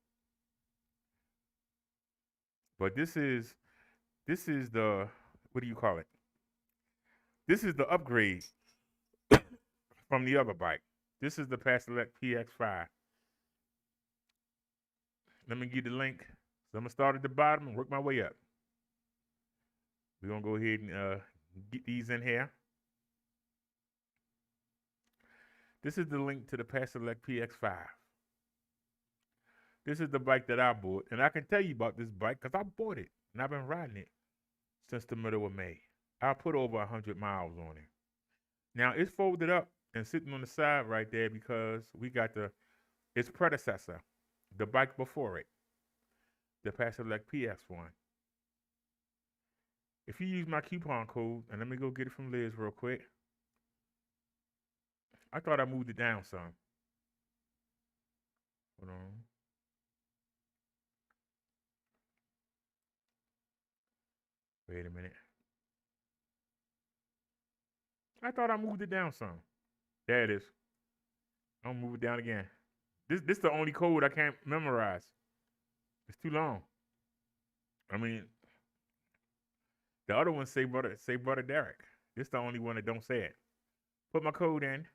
S1: But this is the, what do you call it? This is the upgrade from the other bike. This is the Paselec PX5. Let me give you the link. So I'm going to start at the bottom and work my way up. We're going to go ahead and get these in here. This is the link to the Paselec PX5. This is the bike that I bought. And I can tell you about this bike because I bought it. And I've been riding it since the middle of May. I put over 100 miles on it. Now, it's folded up and sitting on the side right there because we got its predecessor, the bike before it, the Paselec PX1. If you use my coupon code, and let me go get it from Liz real quick. I thought I moved it down some. Hold on. Wait a minute. I thought I moved it down some. There it is. I'm gonna move it down again. This the only code I can't memorize. It's too long. I mean, the other ones say brother Derek. This the only one that don't say it. Put my code in.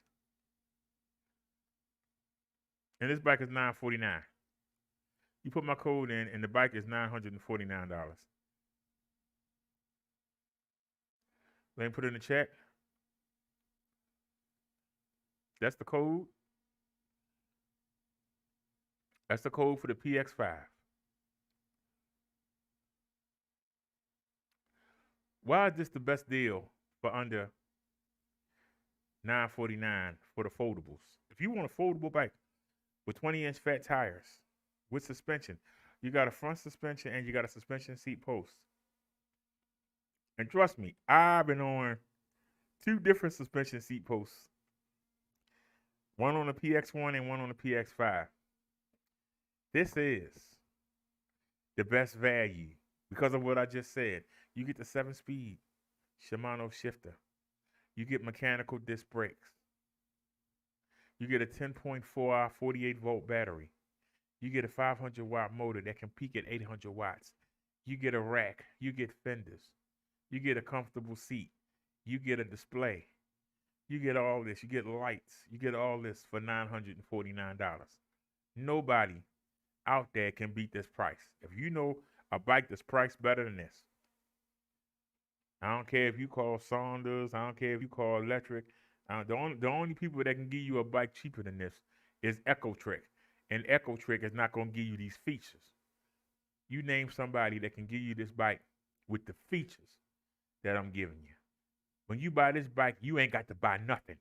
S1: And this bike is $949. You put my code in, and the bike is $949. Let me put it in the chat. That's the code. That's the code for the PX5. Why is this the best deal for under $949 for the foldables? If you want a foldable bike with 20-inch fat tires, with suspension, you got a front suspension and you got a suspension seat post. And trust me, I've been on 2 different suspension seat posts. One on the PX1 and one on the PX5. This is the best value because of what I just said. You get the 7-speed Shimano shifter. You get mechanical disc brakes. You get a 10.4-hour 48-volt battery. You get a 500-watt motor that can peak at 800 watts. You get a rack. You get fenders. You get a comfortable seat. You get a display. You get all this. You get lights. You get all this for $949. Nobody out there can beat this price. If you know a bike that's priced better than this, I don't care if you call Saunders. I don't care if you call Electric. The only people that can give you a bike cheaper than this is EcoTrick. And EcoTrick is not going to give you these features. You name somebody that can give you this bike with the features that I'm giving you. When you buy this bike, you ain't got to buy nothing.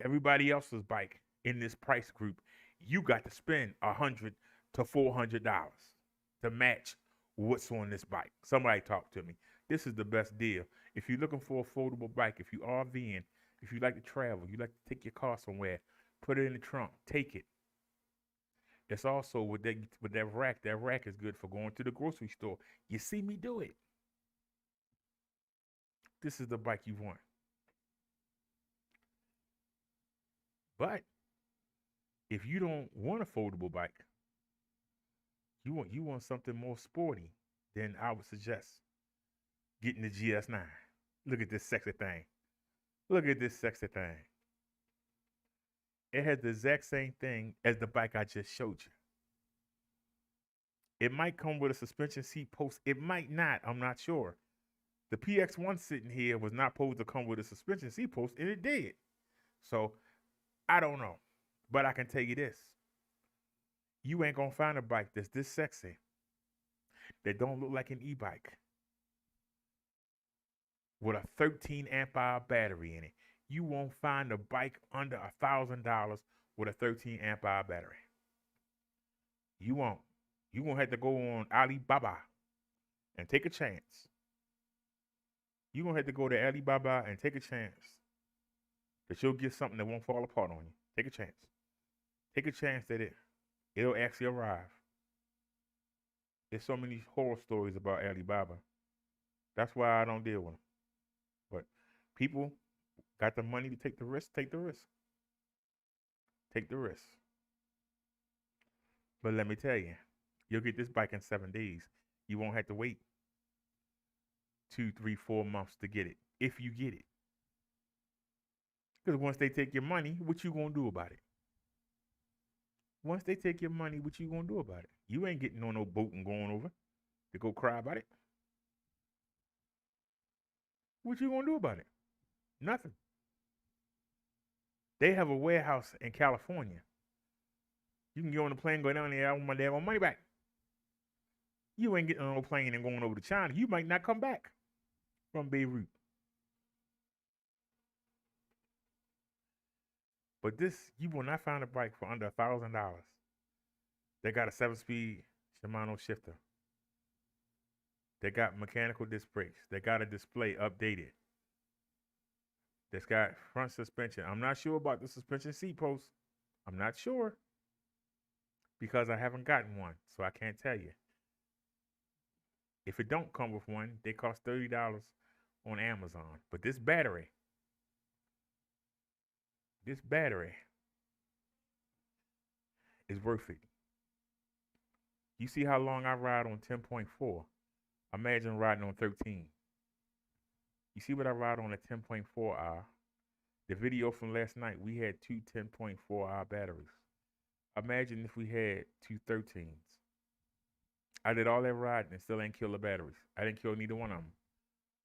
S1: Everybody else's bike in this price group, you got to spend $100 to $400 to match what's on this bike. Somebody talk to me. This is the best deal. If you're looking for a foldable bike, if you are VEEN, if you like to travel, you like to take your car somewhere, put it in the trunk, take it. It's also with that rack. That rack is good for going to the grocery store. You see me do it. This is the bike you want. But if you don't want a foldable bike, you want something more sporty, then I would suggest getting the GS9. Look at this sexy thing. Look at this sexy thing. It has the exact same thing as the bike I just showed you. It might come with a suspension seat post. It might not. I'm not sure. The PX1 sitting here was not supposed to come with a suspension seat post, and it did. So I don't know. But I can tell you this. You ain't going to find a bike that's this sexy that don't look like an e-bike with a 13 amp hour battery in it. You won't find a bike under $1,000 with a 13 amp hour battery. You won't. You're going to have to go on Alibaba and take a chance. You're going to have to go to Alibaba and take a chance that you'll get something that won't fall apart on you. Take a chance. Take a chance that it'll actually arrive. There's so many horror stories about Alibaba. That's why I don't deal with them. But people got the money to take the risk, take the risk. Take the risk. But let me tell you, you'll get this bike in 7 days. You won't have to wait 2, 3, 4 months to get it, if you get it. Because once they take your money, what you gonna do about it? Once they take your money, what you gonna do about it? You ain't getting on no boat and going over to go cry about it. What you gonna do about it? Nothing. They have a warehouse in California. You can get on the plane, go down there, I want my damn money back. You ain't getting on no plane and going over to China. You might not come back from Beirut. But this, you will not find a bike for under $1,000. They got a 7-speed Shimano shifter. They got mechanical disc brakes. They got a display updated. That's got front suspension. I'm not sure about the suspension seat post. I'm not sure because I haven't gotten one, so I can't tell you. If it don't come with one, they cost $30 on Amazon. But this battery is worth it. You see how long I ride on 10.4? Imagine riding on 13. You see what I ride on a 10.4R? The video from last night, we had two 10.4R batteries. Imagine if we had two 13s. I did all that riding and still ain't kill the batteries. I didn't kill neither one of them.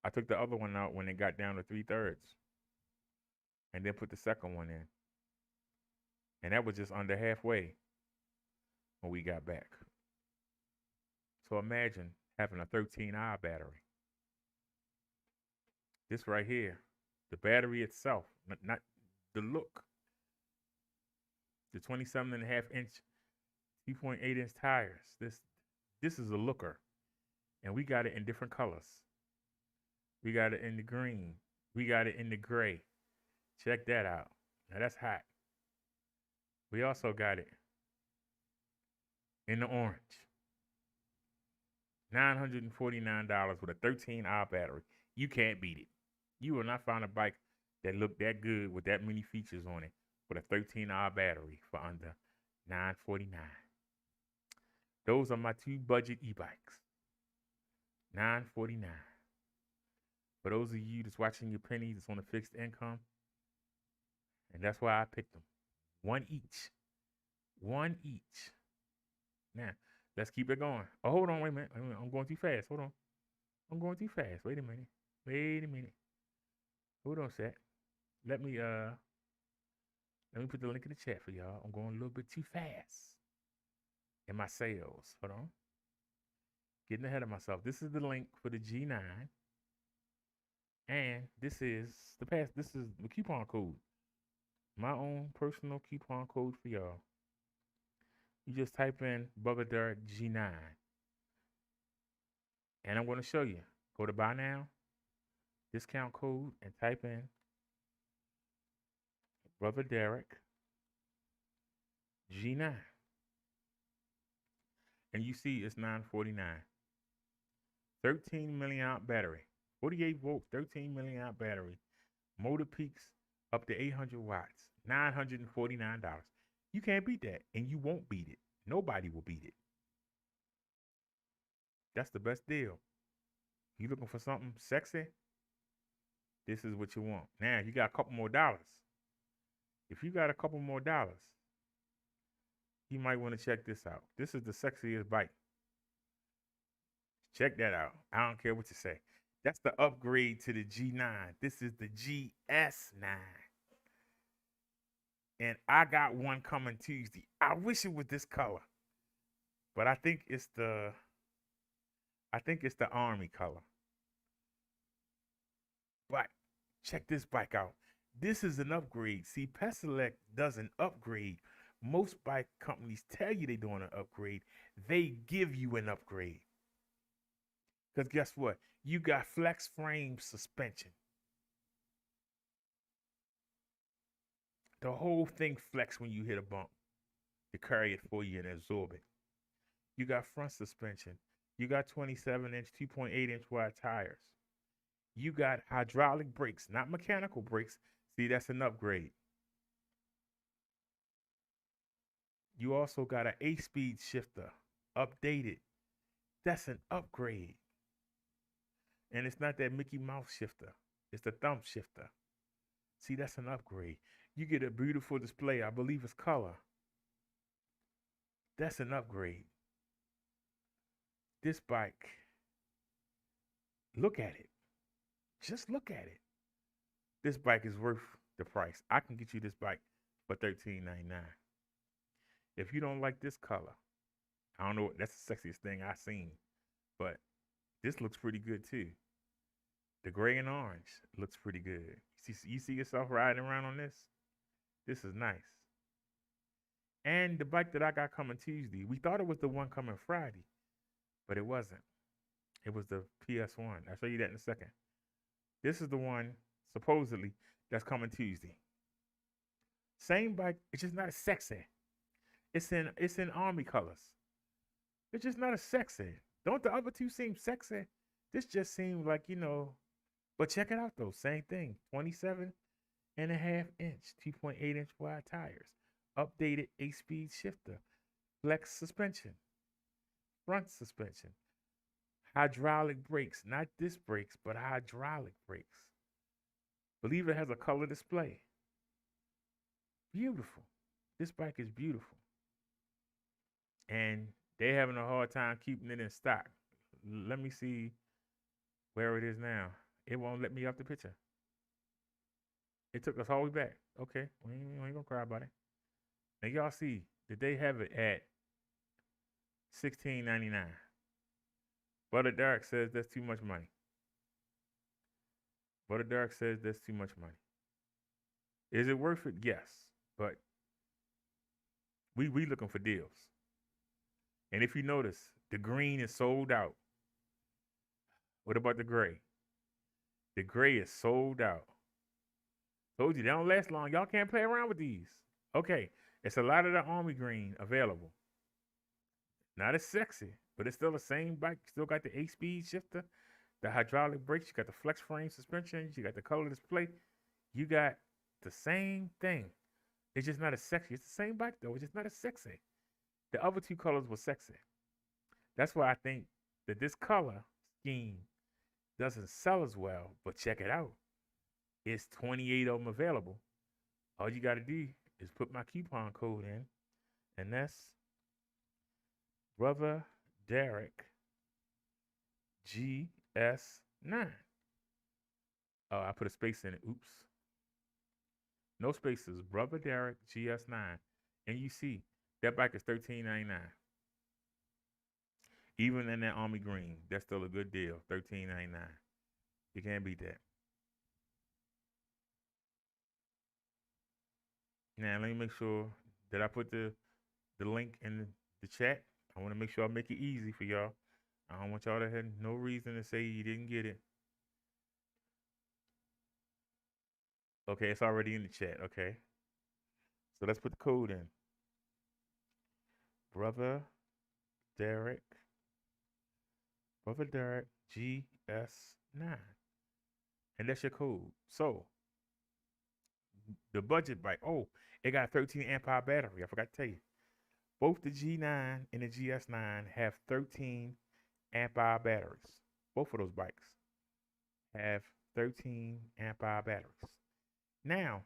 S1: I took the other one out when it got down to 3/3 and then put the second one in. And that was just under halfway when we got back. So imagine having a 13-hour battery. This right here, the battery itself, not the look. The 27.5-inch, 2.8-inch tires. This is a looker. And we got it in different colors. We got it in the green. We got it in the gray. Check that out. Now that's hot. We also got it in the orange. $949 with a 13-hour battery. You can't beat it. You will not find a bike that looked that good with that many features on it with a 13-hour battery for under $949. Those are my two budget e-bikes. $949. For those of you that's watching your pennies, that's on a fixed income, and that's why I picked them. One each. One each. Now, let's keep it going. Oh, hold on, wait a minute. I'm going too fast. Hold on. I'm going too fast. Wait a minute. Hold on, Seth. Let me put the link in the chat for y'all. I'm going a little bit too fast in my sales. Hold on. Getting ahead of myself. This is the link for the G9. And this is the coupon code. My own personal coupon code for y'all. You just type in Brother Derek G9. And I'm going to show you. Go to buy now, discount code, and type in Brother Derek G9. And you see it's $9.49. 13 milliamp battery. 48 volts, 13 milliamp battery. Motor peaks up to 800 watts. $949. You can't beat that, and you won't beat it. Nobody will beat it. That's the best deal. You looking for something sexy? This is what you want. Now, you got a couple more dollars. If you got a couple more dollars, you might want to check this out. This is the sexiest bike. Check that out. I don't care what you say. That's the upgrade to the G9. This is the GS9. And I got one coming Tuesday. I wish it was this color. But I think it's the army color. But check this bike out. This is an upgrade. See, Paselec does an upgrade. Most bike companies tell you they're doing an upgrade. They give you an upgrade. Because guess what? You got flex frame suspension. The whole thing flex when you hit a bump to carry it for you and absorb it. You got front suspension. You got 27-inch, 2.8-inch wide tires. You got hydraulic brakes, not mechanical brakes. See, that's an upgrade. You also got an 8-speed shifter, updated. That's an upgrade. And it's not that Mickey Mouse shifter. It's the thumb shifter. See, that's an upgrade. You get a beautiful display. I believe it's color. That's an upgrade. This bike, look at it. Just look at it. This bike is worth the price. I can get you this bike for $13.99. If you don't like this color, I don't know. That's the sexiest thing I've seen. But this looks pretty good too. The gray and orange looks pretty good. You see yourself riding around on this? This is nice. And the bike that I got coming Tuesday, we thought it was the one coming Friday, but it wasn't. It was the PS1. I'll show you that in a second. This is the one, supposedly, that's coming Tuesday. Same bike, it's just not as sexy. It's in army colors. It's just not as sexy. Don't the other two seem sexy? This just seemed like, but check it out though. Same thing. 27.5 inch, 2.8 inch wide tires. Updated 8-speed shifter. Flex suspension. Front suspension. Hydraulic brakes. Not disc brakes, but hydraulic brakes. Believe it has a color display. Beautiful. This bike is beautiful. And they're having a hard time keeping it in stock. Let me see where it is now. It won't let me up the picture. It took us all the way back. Okay, we ain't gonna cry about it. Now y'all see that they have it at $16.99. Brother Derek says that's too much money. Brother Derek says that's too much money. Is it worth it? Yes, but we looking for deals. And if you notice, the green is sold out. What about the gray? The gray is sold out. Told you, they don't last long. Y'all can't play around with these. Okay, it's a lot of the army green available. Not as sexy, but it's still the same bike. Still got the 8-speed shifter, the hydraulic brakes. You got the flex frame suspension. You got the color display. You got the same thing. It's just not as sexy. It's the same bike, though. It's just not as sexy. The other two colors were sexy. That's why I think that this color scheme doesn't sell as well, but check it out. It's 28 of them available. All you got to do is put my coupon code in, and that's Brother Derek GS9. Oh, I put a space in it. Oops. No spaces. Brother Derek GS9. And you see, that bike is $13.99. Even in that army green, that's still a good deal. $13.99. You can't beat that. Now let me make sure that I put the link in the chat. I want to make sure I make it easy for y'all. I don't want y'all to have no reason to say you didn't get it. Okay, it's already in the chat. Okay, so let's put the code in. Brother Derek, GS9, and that's your code. So the budget bike. Oh, it got a 13 amp hour battery. I forgot to tell you. Both the G9 and the GS9 have 13 amp hour batteries. Both of those bikes have 13 amp hour batteries. Now,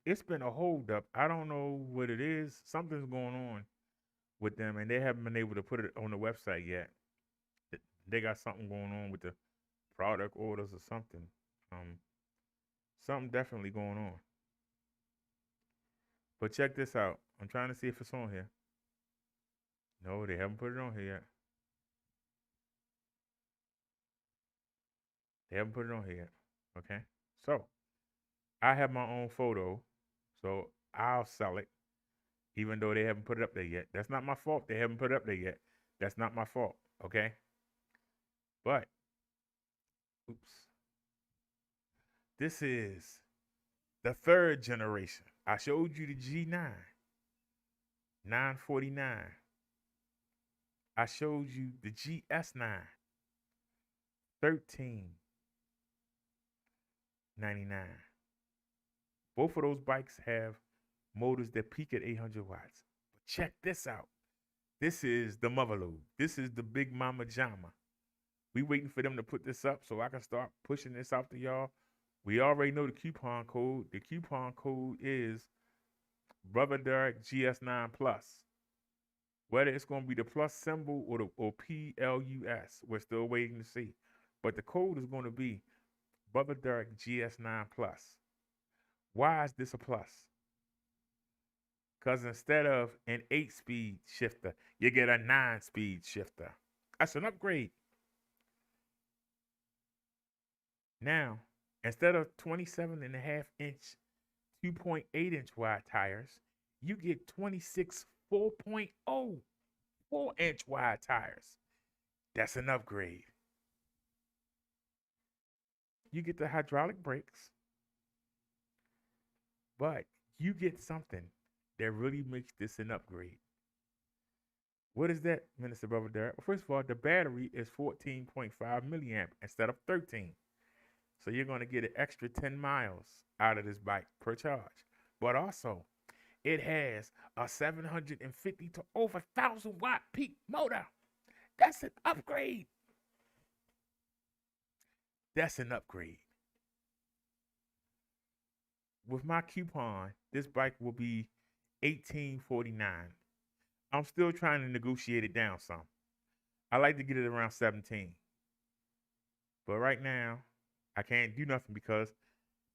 S1: it's been a holdup. I don't know what it is. Something's going on with them, and they haven't been able to put it on the website yet. They got something going on with the product orders or something. Something definitely going on. But check this out. I'm trying to see if it's on here. No, they haven't put it on here yet. They haven't put it on here yet. Okay. So I have my own photo, so I'll sell it, even though they haven't put it up there yet. That's not my fault. They haven't put it up there yet. That's not my fault. Okay. But, oops. This is the third generation. I showed you the G9, 949. I showed you the GS9, 1399. Both of those bikes have motors that peak at 800 watts. But check this out. This is the mother load. This is the big mama jama. We waiting for them to put this up so I can start pushing this out to y'all. We already know the coupon code. The coupon code is Brother Derek GS9 Plus. Whether it's going to be the plus symbol or PLUS, we're still waiting to see. But the code is going to be Brother Derek GS9 Plus. Why is this a plus? Because instead of an 8-speed shifter, you get a 9-speed shifter. That's an upgrade. Now, instead of 27.5-inch, 2.8-inch wide tires, you get 26 4.0 4-inch wide tires. That's an upgrade. You get the hydraulic brakes, but you get something that really makes this an upgrade. What is that, Minister Brother Derek? Well, first of all, the battery is 14.5 milliamp instead of 13. So you're going to get an extra 10 miles out of this bike per charge. But also, it has a 750 to over 1,000 watt peak motor. That's an upgrade. That's an upgrade. With my coupon, this bike will be $18.49. I'm still trying to negotiate it down some. I like to get it around 17. But right now, I can't do nothing because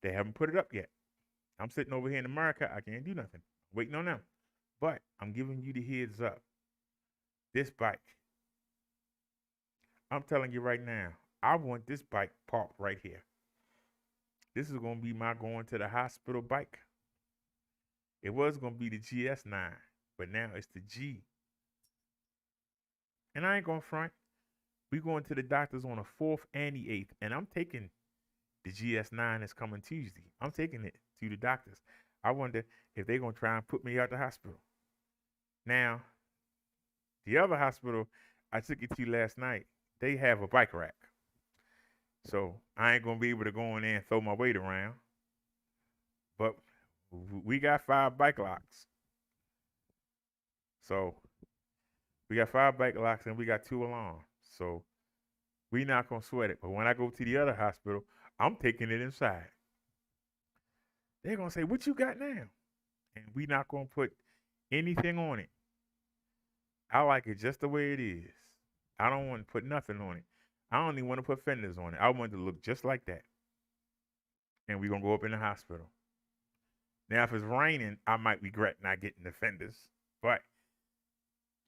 S1: they haven't put it up yet. I'm sitting over here in America. I can't do nothing. Waiting on them. But I'm giving you the heads up. This bike, I'm telling you right now, I want this bike parked right here. This is going to be my going to the hospital bike. It was going to be the GS9, but now it's the G. And I ain't going to front. We going to the doctors on the 4th and the 8th, and I'm taking the GS9 is coming Tuesday. I'm taking it to the doctors. I wonder if they're going to try and put me out the hospital. Now, the other hospital I took it to last night, they have a bike rack. So I ain't going to be able to go in there and throw my weight around. But we got 5 bike locks. So we got 5 bike locks and we got 2 alarms. So we not going to sweat it. But when I go to the other hospital, I'm taking it inside. They're going to say, what you got now? And we not going to put anything on it. I like it just the way it is. I don't want to put nothing on it. I don't even want to put fenders on it. I want it to look just like that. And we're going to go up in the hospital. Now, if it's raining, I might regret not getting the fenders. But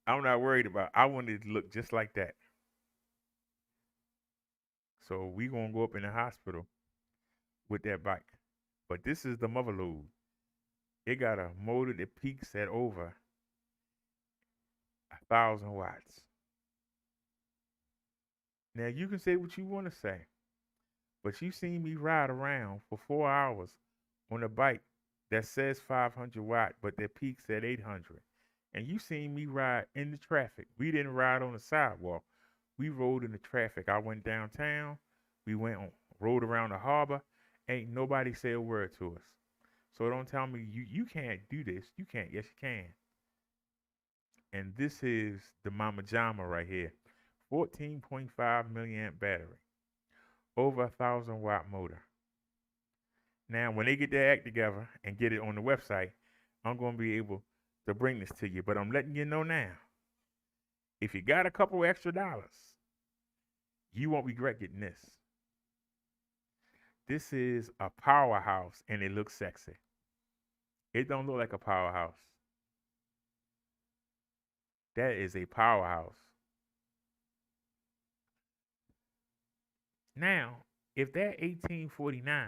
S1: I'm not worried about it. I want it to look just like that. So we're going to go up in the hospital with that bike. But this is the mother load. It got a motor that peaks at over 1,000 watts. Now you can say what you want to say, but you seen me ride around for 4 hours on a bike that says 500 watt, but that peaks at 800. And you seen me ride in the traffic. We didn't ride on the sidewalk. We rode in the traffic. I went downtown. We went on, rode around the harbor. Ain't nobody say a word to us. So don't tell me you can't do this. You can't. Yes, you can. And this is the Mama Jama right here. 14.5 milliamp battery. Over 1,000 watt motor. Now, when they get their act together and get it on the website, I'm going to be able to bring this to you. But I'm letting you know now, if you got a couple extra dollars, you won't regret getting this. This is a powerhouse, and it looks sexy. It don't look like a powerhouse. That is a powerhouse. Now, if that 1849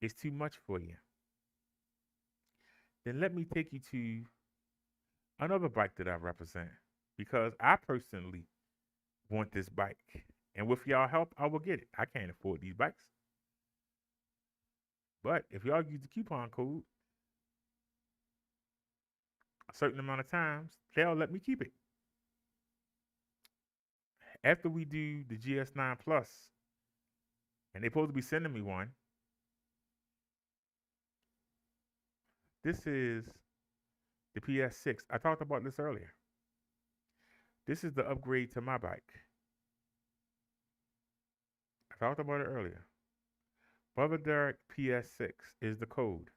S1: is too much for you, then let me take you to another bike that I represent, because I personally want this bike. And with y'all help, I will get it. I can't afford these bikes. But if y'all use the coupon code a certain amount of times, they'll let me keep it. After we do the GS9 Plus, and they're supposed to be sending me one, this is the PS6. I talked about this earlier. This is the upgrade to my bike. I talked about it earlier. Brother Derek PS6 is the code.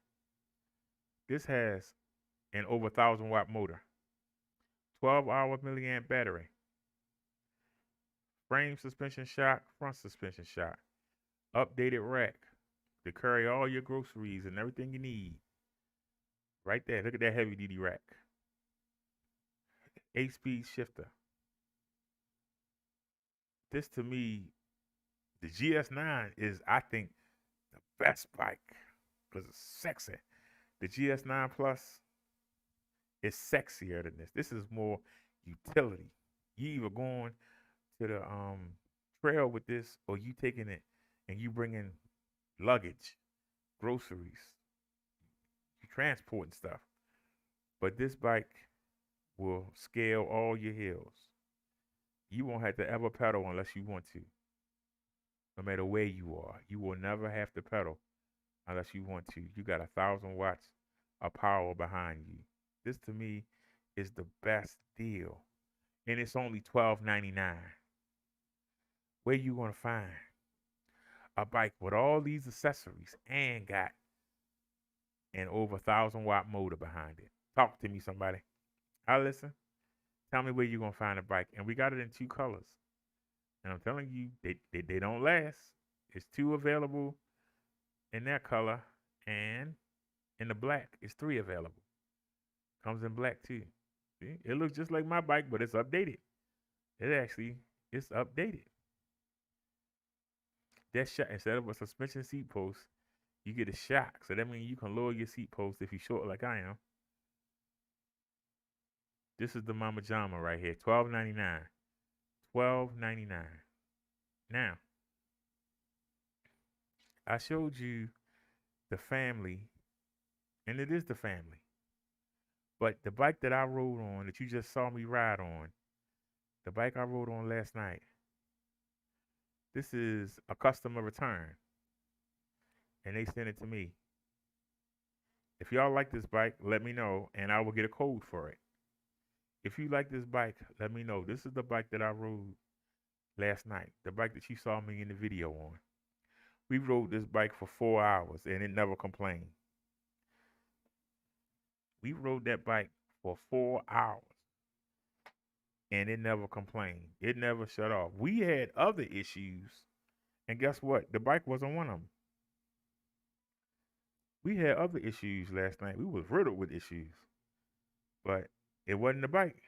S1: This has an over 1,000 watt motor, 12-hour milliamp battery, frame suspension shock, front suspension shock, updated rack to carry all your groceries and everything you need. Right there, look at that heavy duty rack. 8-speed shifter. This to me, the GS9 is, I think, the best bike because it's sexy. The GS9 Plus is sexier than this. This is more utility. You either going to the trail with this, or you taking it and you bringing luggage, groceries, you transporting stuff. But this bike will scale all your hills. You won't have to ever pedal unless you want to. No matter where you are, you will never have to pedal unless you want to. You got 1,000 watts of power behind you. This to me is the best deal, and it's only $12.99. Where you gonna find a bike with all these accessories and got an over 1,000 watt motor behind it? Talk to me, somebody. I listen. Tell me where you gonna find a bike, and we got it in 2 colors. And I'm telling you, they don't last. It's 2 available in that color, and in the black, it's 3 available. Comes in black too. See? It looks just like my bike, but it's updated. It's updated. That shot, instead of a suspension seat post, you get a shock. So that means you can lower your seat post if you're short like I am. This is the Mama Jama right here, $12.99. $12.99. Now, I showed you the family, and it is the family. But the bike that I rode on, that you just saw me ride on, the bike I rode on last night, this is a customer return. And they sent it to me. If y'all like this bike, let me know, and I will get a code for it. If you like this bike, let me know. This is the bike that I rode last night, the bike that you saw me in the video on. We rode this bike for 4 hours, and it never complained. We rode that bike for 4 hours, and it never complained. It never shut off. We had other issues, and guess what? The bike wasn't one of them. We had other issues last night. We was riddled with issues, but it wasn't the bike.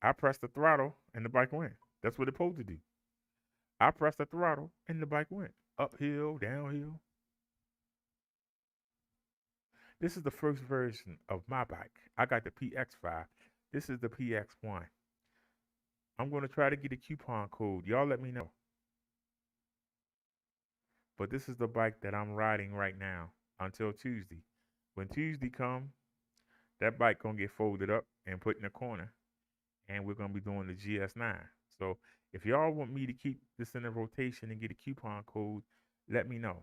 S1: I pressed the throttle, and the bike went. That's what it's supposed to do. I pressed the throttle, and the bike went. Uphill, downhill. This is the first version of my bike. I got the PX5. This is the PX1. I'm going to try to get a coupon code. Y'all let me know. But this is the bike that I'm riding right now until Tuesday. When Tuesday comes, that bike going to get folded up and put in a corner. And we're going to be doing the GS9. So if y'all want me to keep this in the rotation and get a coupon code, let me know.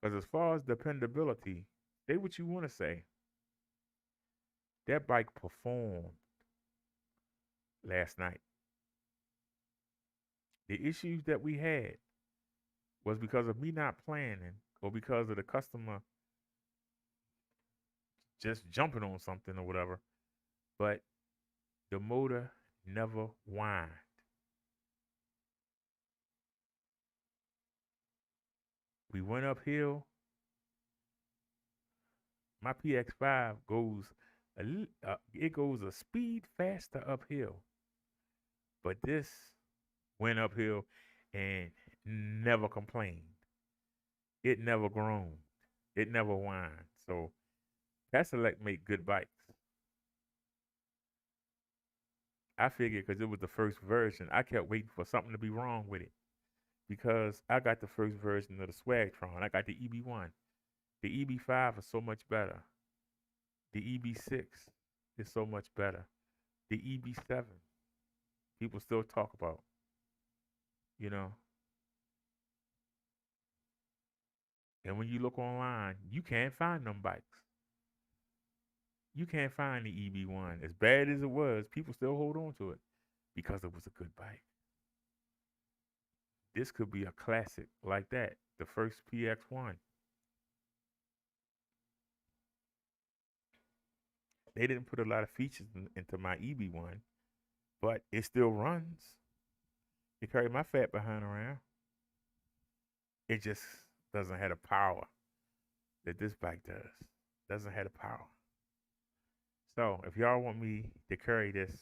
S1: Because as far as dependability, say what you want to say. That bike performed last night. The issues that we had was because of me not planning or because of the customer just jumping on something or whatever. But the motor never whined. We went uphill. My PX5 goes it goes a speed faster uphill. But this went uphill and never complained. It never groaned. It never whined. So Paselec make good bikes. I figured because it was the first version, I kept waiting for something to be wrong with it. Because I got the first version of the Swagtron. I got the EB1. The EB5 is so much better. The EB6 is so much better. The EB7, people still talk about, you know. And when you look online, you can't find them bikes. You can't find the EB1. As bad as it was, people still hold on to it because it was a good bike. This could be a classic like that, the first PX1. They didn't put a lot of features into my EB1, but it still runs. It carried my fat behind around. It just doesn't have the power that this bike does. Doesn't have the power. So if y'all want me to carry this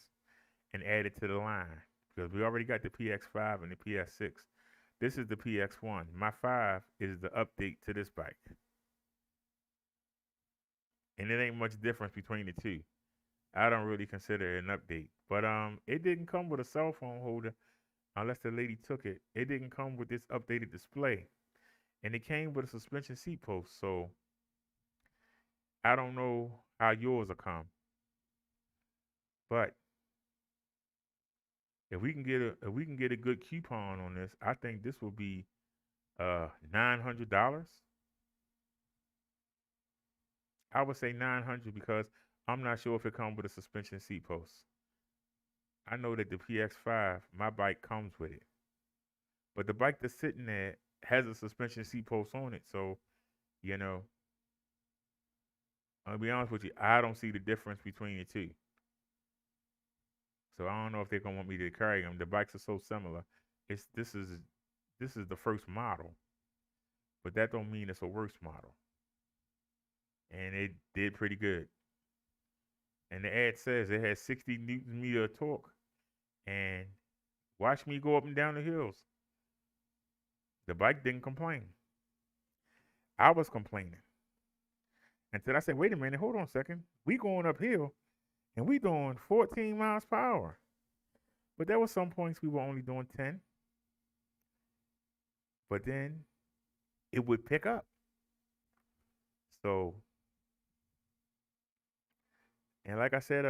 S1: and add it to the line, because we already got the PX5 and the PS6, this is the PX1. My 5 is the update to this bike. And it ain't much difference between the two. I don't really consider it an update. But it didn't come with a cell phone holder unless the lady took it. It didn't come with this updated display. And it came with a suspension seat post. So I don't know how yours will come. But if we can get a good coupon on this, I think this will be $900. I would say 900 because I'm not sure if it comes with a suspension seat post. I know that the PX5, my bike comes with it. But the bike that's sitting there has a suspension seat post on it. So, you know, I'll be honest with you, I don't see the difference between the two. So I don't know if they're gonna want me to carry them. The bikes are so similar. This is the first model, but that don't mean it's a worse model. And it did pretty good. And the ad says it has 60 newton meter of torque. And watch me go up and down the hills. The bike didn't complain. I was complaining. Until I said, wait a minute, hold on a second. We going uphill and we doing 14 miles per hour. But there were some points we were only doing 10. But then it would pick up. So, and like I said,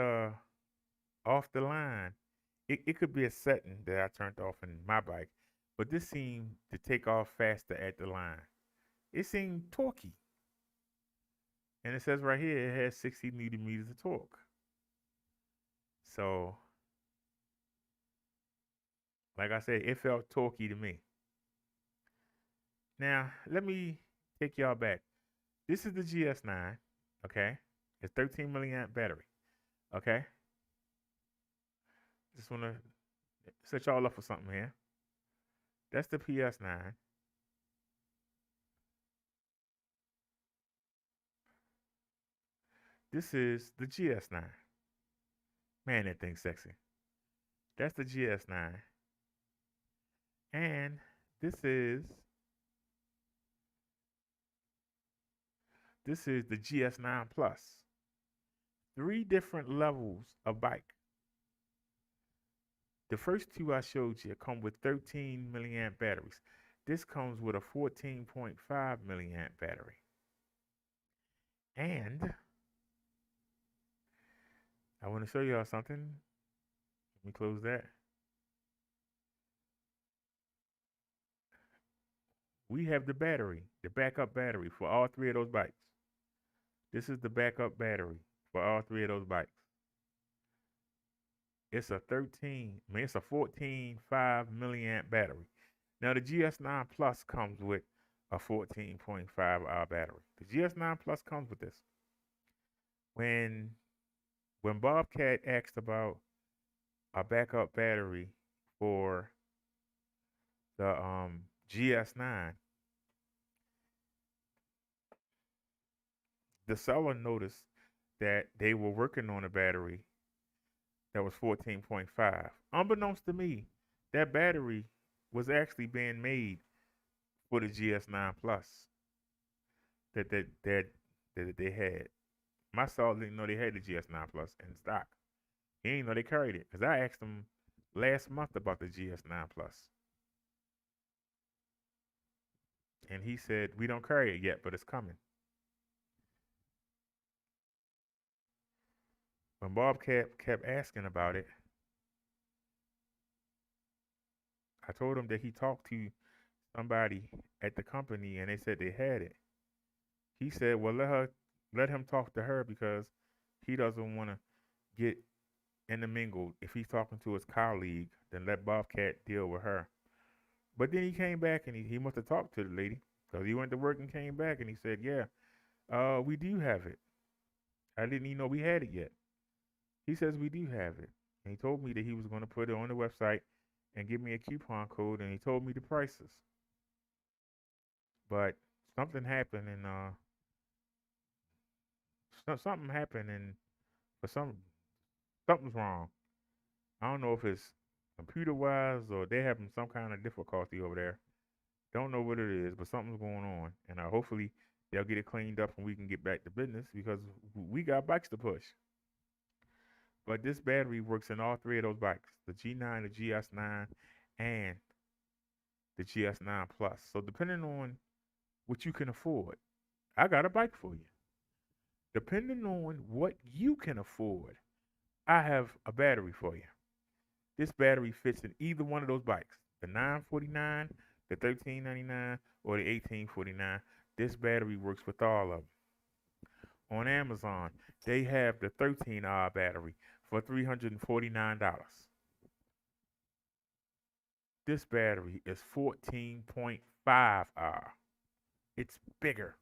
S1: off the line, it could be a setting that I turned off in my bike, but this seemed to take off faster at the line. It seemed torquey. And it says right here, it has 60 newton meters of torque. So, like I said, it felt torquey to me. Now, let me take y'all back. This is the GS9, okay? It's 13 milliamp battery, okay? Just want to set y'all up for something here. That's the PS9. This is the GS9. Man, that thing's sexy. That's the GS9. And this is This is the GS9 Plus. 3 different levels of bike. The first 2 I showed you come with 13 milliamp batteries. This comes with a 14.5 milliamp battery. And I want to show y'all something. Let me close that. We have the battery, the backup battery for all 3 of those bikes. This is the backup battery for all 3 of those bikes. It's a 14.5 milliamp battery. Now the GS9 Plus comes with a 14.5 hour battery. The GS9 Plus comes with this. When Bobcat asked about a backup battery for the GS9, the seller noticed that they were working on a battery that was 14.5. Unbeknownst to me, that battery was actually being made for the GS9 Plus that they had. My seller didn't know they had the GS9 Plus in stock. He didn't know they carried it because I asked him last month about the GS9 Plus. And he said, we don't carry it yet, but it's coming. When Bob kept asking about it, I told him that he talked to somebody at the company and they said they had it. He said, well, let him talk to her because he doesn't want to get intermingled. If he's talking to his colleague, then let Bobcat deal with her. But then he came back and he must have talked to the lady because he went to work and came back and he said, yeah, we do have it. I didn't even know we had it yet. He says we do have it. And he told me that he was going to put it on the website and give me a coupon code, and he told me the prices. But something happened, and something's wrong. I don't know if it's computer-wise or they're having some kind of difficulty over there. Don't know what it is, but something's going on, and hopefully they'll get it cleaned up and we can get back to business because we got bikes to push. But this battery works in all 3 of those bikes, the G9, the GS9, and the GS9 Plus. So depending on what you can afford, I got a bike for you. Depending on what you can afford, I have a battery for you. This battery fits in either one of those bikes, the 949, the 1399, or the 1849. This battery works with all of them. On Amazon, they have the 13-hour battery for $349. This battery is 14.5 hour. It's bigger.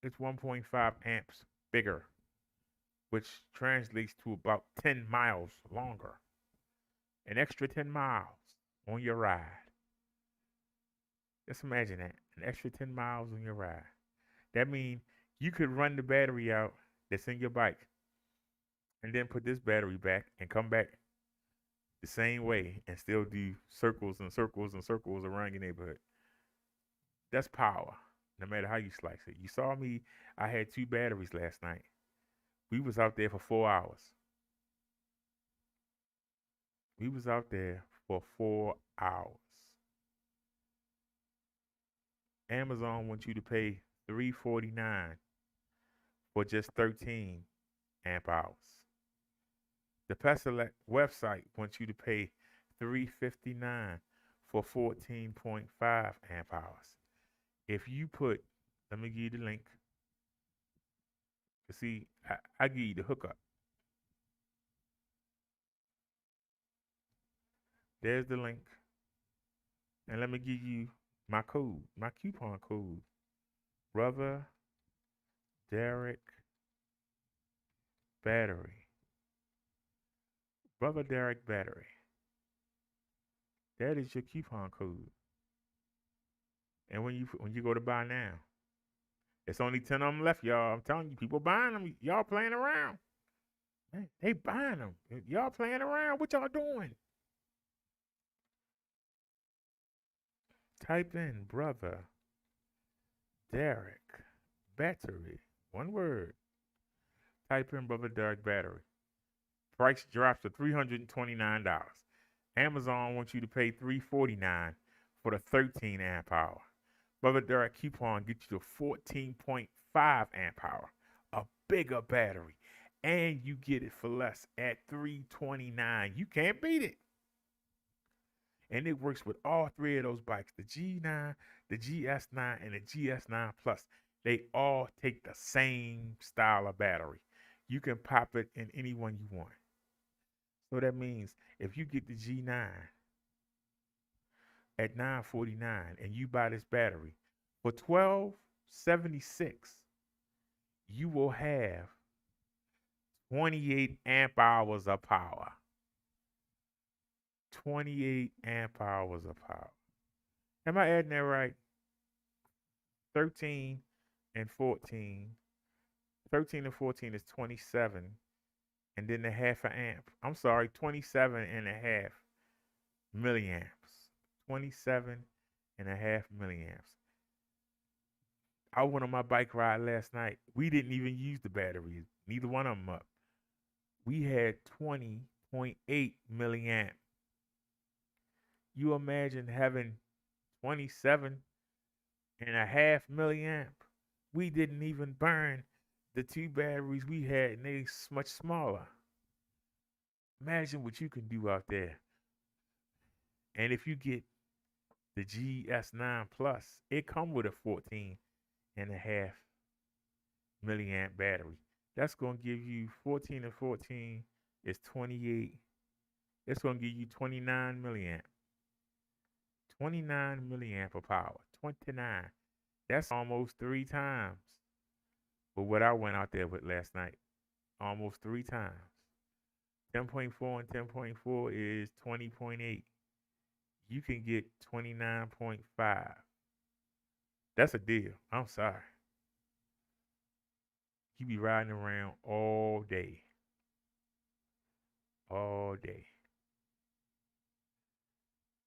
S1: It's 1.5 amps bigger, which translates to about 10 miles longer. An extra 10 miles on your ride. Just imagine that, an extra 10 miles on your ride. That means you could run the battery out that's in your bike and then put this battery back and come back the same way and still do circles and circles and circles around your neighborhood. That's power, no matter how you slice it. You saw me, I had 2 batteries last night. We was out there for 4 hours. We was out there for 4 hours. Amazon wants you to pay $349 for just 13 amp hours. The Paselec website wants you to pay $359 for 14.5 amp hours. If you put, let me give you the link. See, I give you the hookup. There's the link. And let me give you my code, my coupon code. Brother Derek Battery. Brother Derek Battery. That is your coupon code. And when you go to buy now, it's only 10 of them left, y'all. I'm telling you, people buying them. Y'all playing around. Man, they buying them. Y'all playing around. What y'all doing? Type in Brother Derek battery. One word. Type in Brother Derek battery. Price drops to $329. Amazon wants you to pay $349 for the 13 amp hour. Brother Derek coupon gets you to 14.5 amp hour, a bigger battery, and you get it for less at $329. You can't beat it. And it works with all three of those bikes, the G9, the GS9, and the GS9 Plus. They all take the same style of battery. You can pop it in any one you want. So that means if you get the G9 at $949 and you buy this battery for $1276, you will have 28 amp hours of power. 28 amp hours of power. Am I adding that right? 13 and 14. 13 and 14 is 27. And then the half an amp. I'm sorry, 27 and a half milliamps. 27 and a half milliamps. I went on my bike ride last night. We didn't even use the batteries. Neither one of them up. We had 20.8 milliamp. You imagine having 27 and a half milliamp. We didn't even burn the two batteries we had, and they much smaller. Imagine what you can do out there. And if you get the GS9 Plus, it comes with a 14 and a half milliamp battery. That's going to give you 14 and 14 is 28. It's going to give you 29 milliamp. 29 milliamp of power. 29. That's almost 3 times. But what I went out there with last night, almost 3 times. 10.4 and 10.4 is 20.8. You can get 29.5. That's a deal. I'm sorry. You be riding around all day. All day.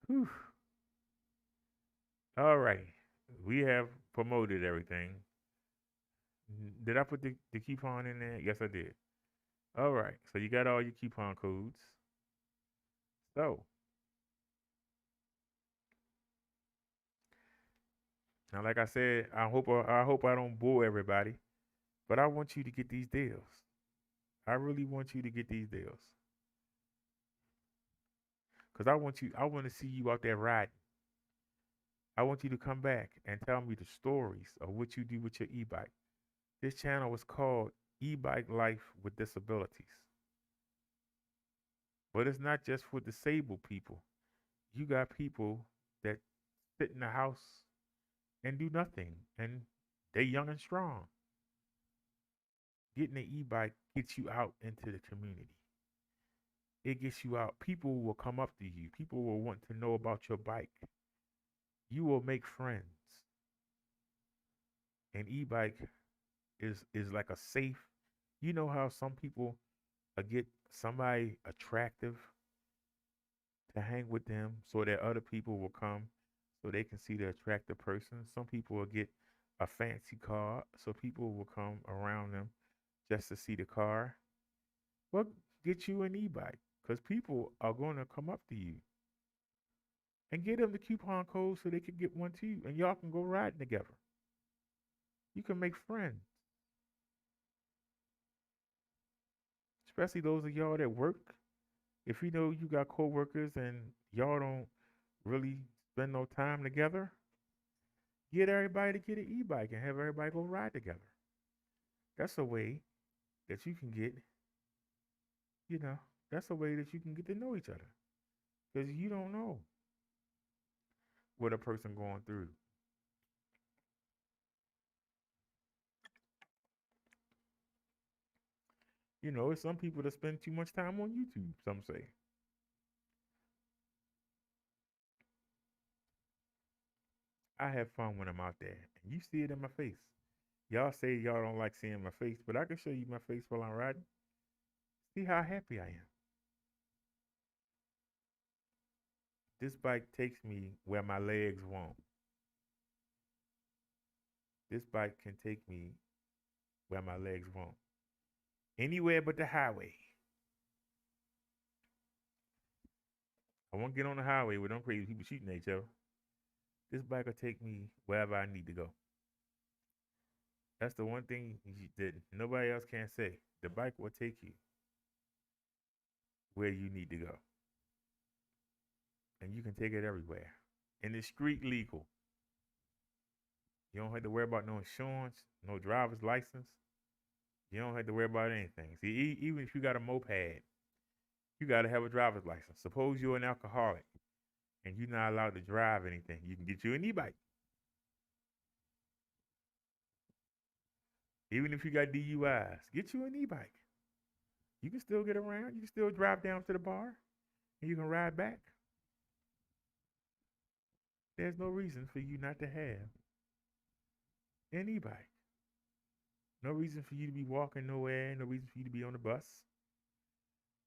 S1: Whew. All right. We have promoted everything. Did I put the coupon in there? Yes, I did. All right. So you got all your coupon codes. So now, like I said, I hope I don't bore everybody, but I want you to get these deals. I really want you to get these deals. Because I want to see you out there riding. I want you to come back and tell me the stories of what you do with your e-bike. This channel is called E-Bike Life with Disabilities. But it's not just for disabled people. You got people that sit in the house and do nothing, and they young and strong. Getting an e-bike gets you out into the community. It gets you out. People will come up to you. People will want to know about your bike. You will make friends. An e-bike is like a safe. You know how some people get somebody attractive to hang with them so that other people will come so they can see the attractive person. Some people will get a fancy car so people will come around them just to see the car. Well, get you an e-bike because people are going to come up to you and get them the coupon code so they can get one too, and y'all can go riding together. You can make friends, especially those of y'all that work. If you know you got coworkers and y'all don't really spend no time together, get everybody to get an e-bike and have everybody go ride together. That's a way that you can get, that's a way that you can get to know each other. Because you don't know what a person going through. It's some people that spend too much time on YouTube, some say. I have fun when I'm out there, and you see it in my face. Y'all say y'all don't like seeing my face, but I can show you my face while I'm riding. See how happy I am. This bike takes me where my legs won't. This bike can take me where my legs won't. Anywhere but the highway. I won't get on the highway with them crazy people shooting at each other. This bike will take me wherever I need to go. That's the one thing that nobody else can say. The bike will take you where you need to go. And you can take it everywhere. And it's street legal. You don't have to worry about no insurance, no driver's license. You don't have to worry about anything. See, even if you got a moped, you got to have a driver's license. Suppose you're an alcoholic and you're not allowed to drive anything. You can get you an e-bike. Even if you got DUIs, get you an e-bike. You can still get around. You can still drive down to the bar and you can ride back. There's no reason for you not to have an e-bike. No reason for you to be walking nowhere. No reason for you to be on the bus.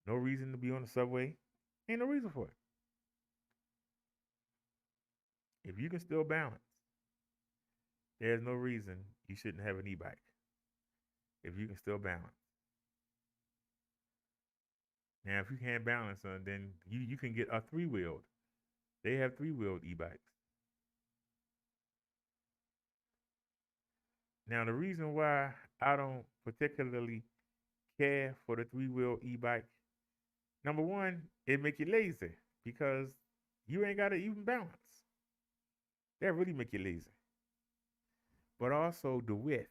S1: No reason to be on the subway. Ain't no reason for it. If you can still balance, there's no reason you shouldn't have an e-bike. If you can still balance. Now, if you can't balance, then you can get a 3-wheeled. They have 3-wheeled e-bikes. Now, the reason why I don't particularly care for the 3-wheel e-bike, number one, it make you lazy because you ain't got to even balance. That really make you lazy. But also the width.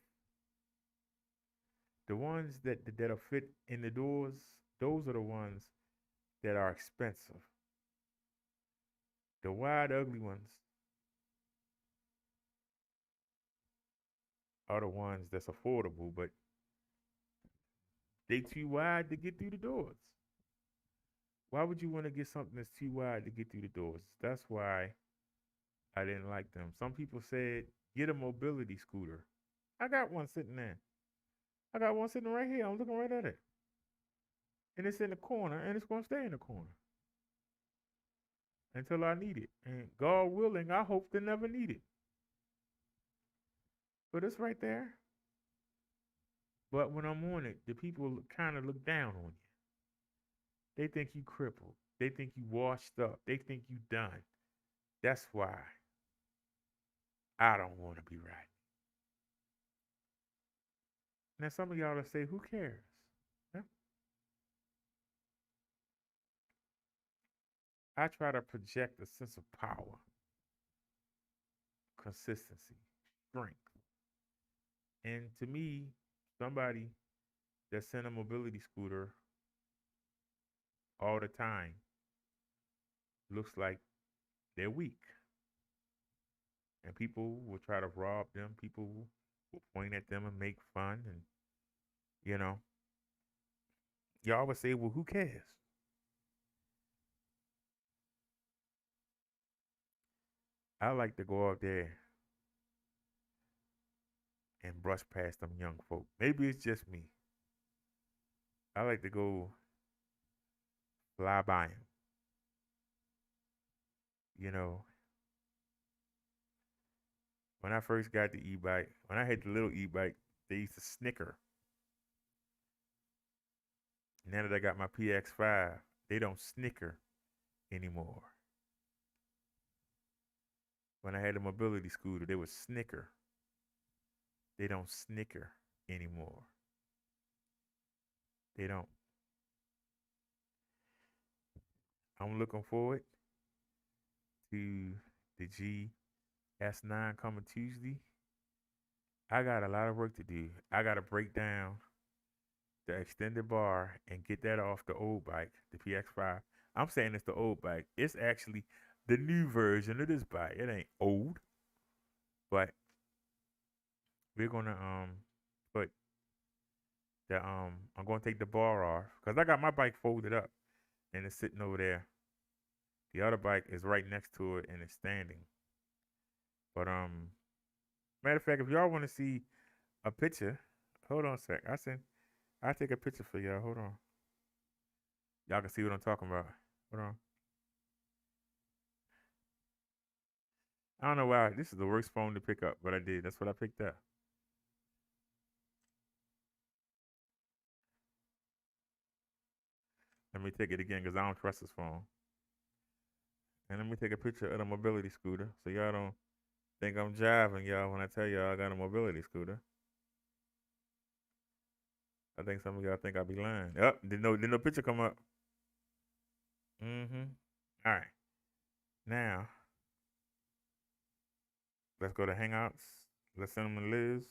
S1: The ones that'll fit in the doors, those are the ones that are expensive. The wide, ugly ones are the ones that's affordable, but they too wide to get through the doors. Why would you want to get something that's too wide to get through the doors? That's why I didn't like them. Some people said, get a mobility scooter. I got one sitting there. I got one sitting right here. I'm looking right at it. And it's in the corner, and it's going to stay in the corner until I need it. And God willing, I hope to never need it. But it's right there. But when I'm on it, the people kind of look down on you. They think you crippled. They think you washed up. They think you done. That's why I don't want to be riding. Now, some of y'all will say, who cares? Yeah. I try to project a sense of power, consistency, strength. And to me, somebody that's in a mobility scooter all the time looks like they're weak. And people will try to rob them. People will point at them and make fun. And, y'all would say, well, who cares? I like to go out there and brush past them young folk. Maybe it's just me. I like to go fly by them. When I first got the e-bike, when I had the little e-bike, they used to snicker. Now that I got my PX5, they don't snicker anymore. When I had a mobility scooter, they would snicker. They don't snicker anymore. They don't. I'm looking forward to the GS9 coming Tuesday. I got a lot of work to do. I got to break down the extended bar and get that off the old bike, the PX5. I'm saying it's the old bike. It's actually the new version of this bike. It ain't old, but we're gonna put the I'm gonna take the bar off because I got my bike folded up and it's sitting over there. The other bike is right next to it and it's standing. But matter of fact, if y'all want to see a picture, hold on a sec. I'll take a picture for y'all. Hold on. Y'all can see what I'm talking about. Hold on. I don't know why. This is the worst phone to pick up, but I did. That's what I picked up. Let me take it again because I don't trust this phone. And let me take a picture of the mobility scooter so y'all don't think I'm jiving y'all when I tell y'all I got a mobility scooter. I think some of y'all think I be lying. Did no picture come up? Mm-hmm. All right. Now, let's go to Hangouts. Let's send them to Liz.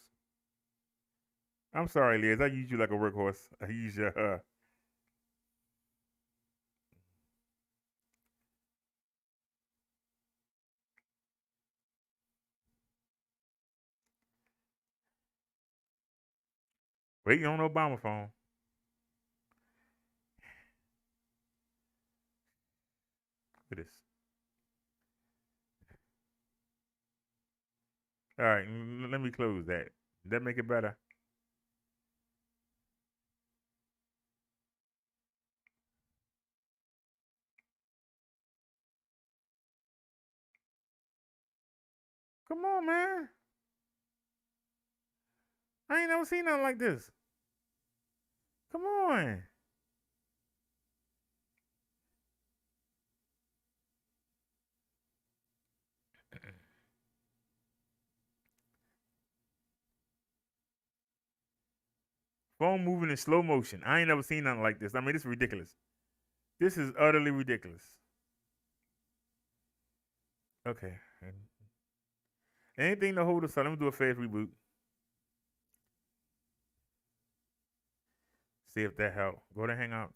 S1: I'm sorry, Liz. I use you like a workhorse. I use your waiting on Obama phone. Look at this. All right, let me close that. Did that make it better? Come on, man. I ain't never seen nothing like this. Come on. Phone moving in slow motion. I ain't never seen nothing like this. I mean, this is ridiculous. This is utterly ridiculous. Okay. Anything to hold us up. Let me do a fast reboot. See if that helps. Go to Hangouts.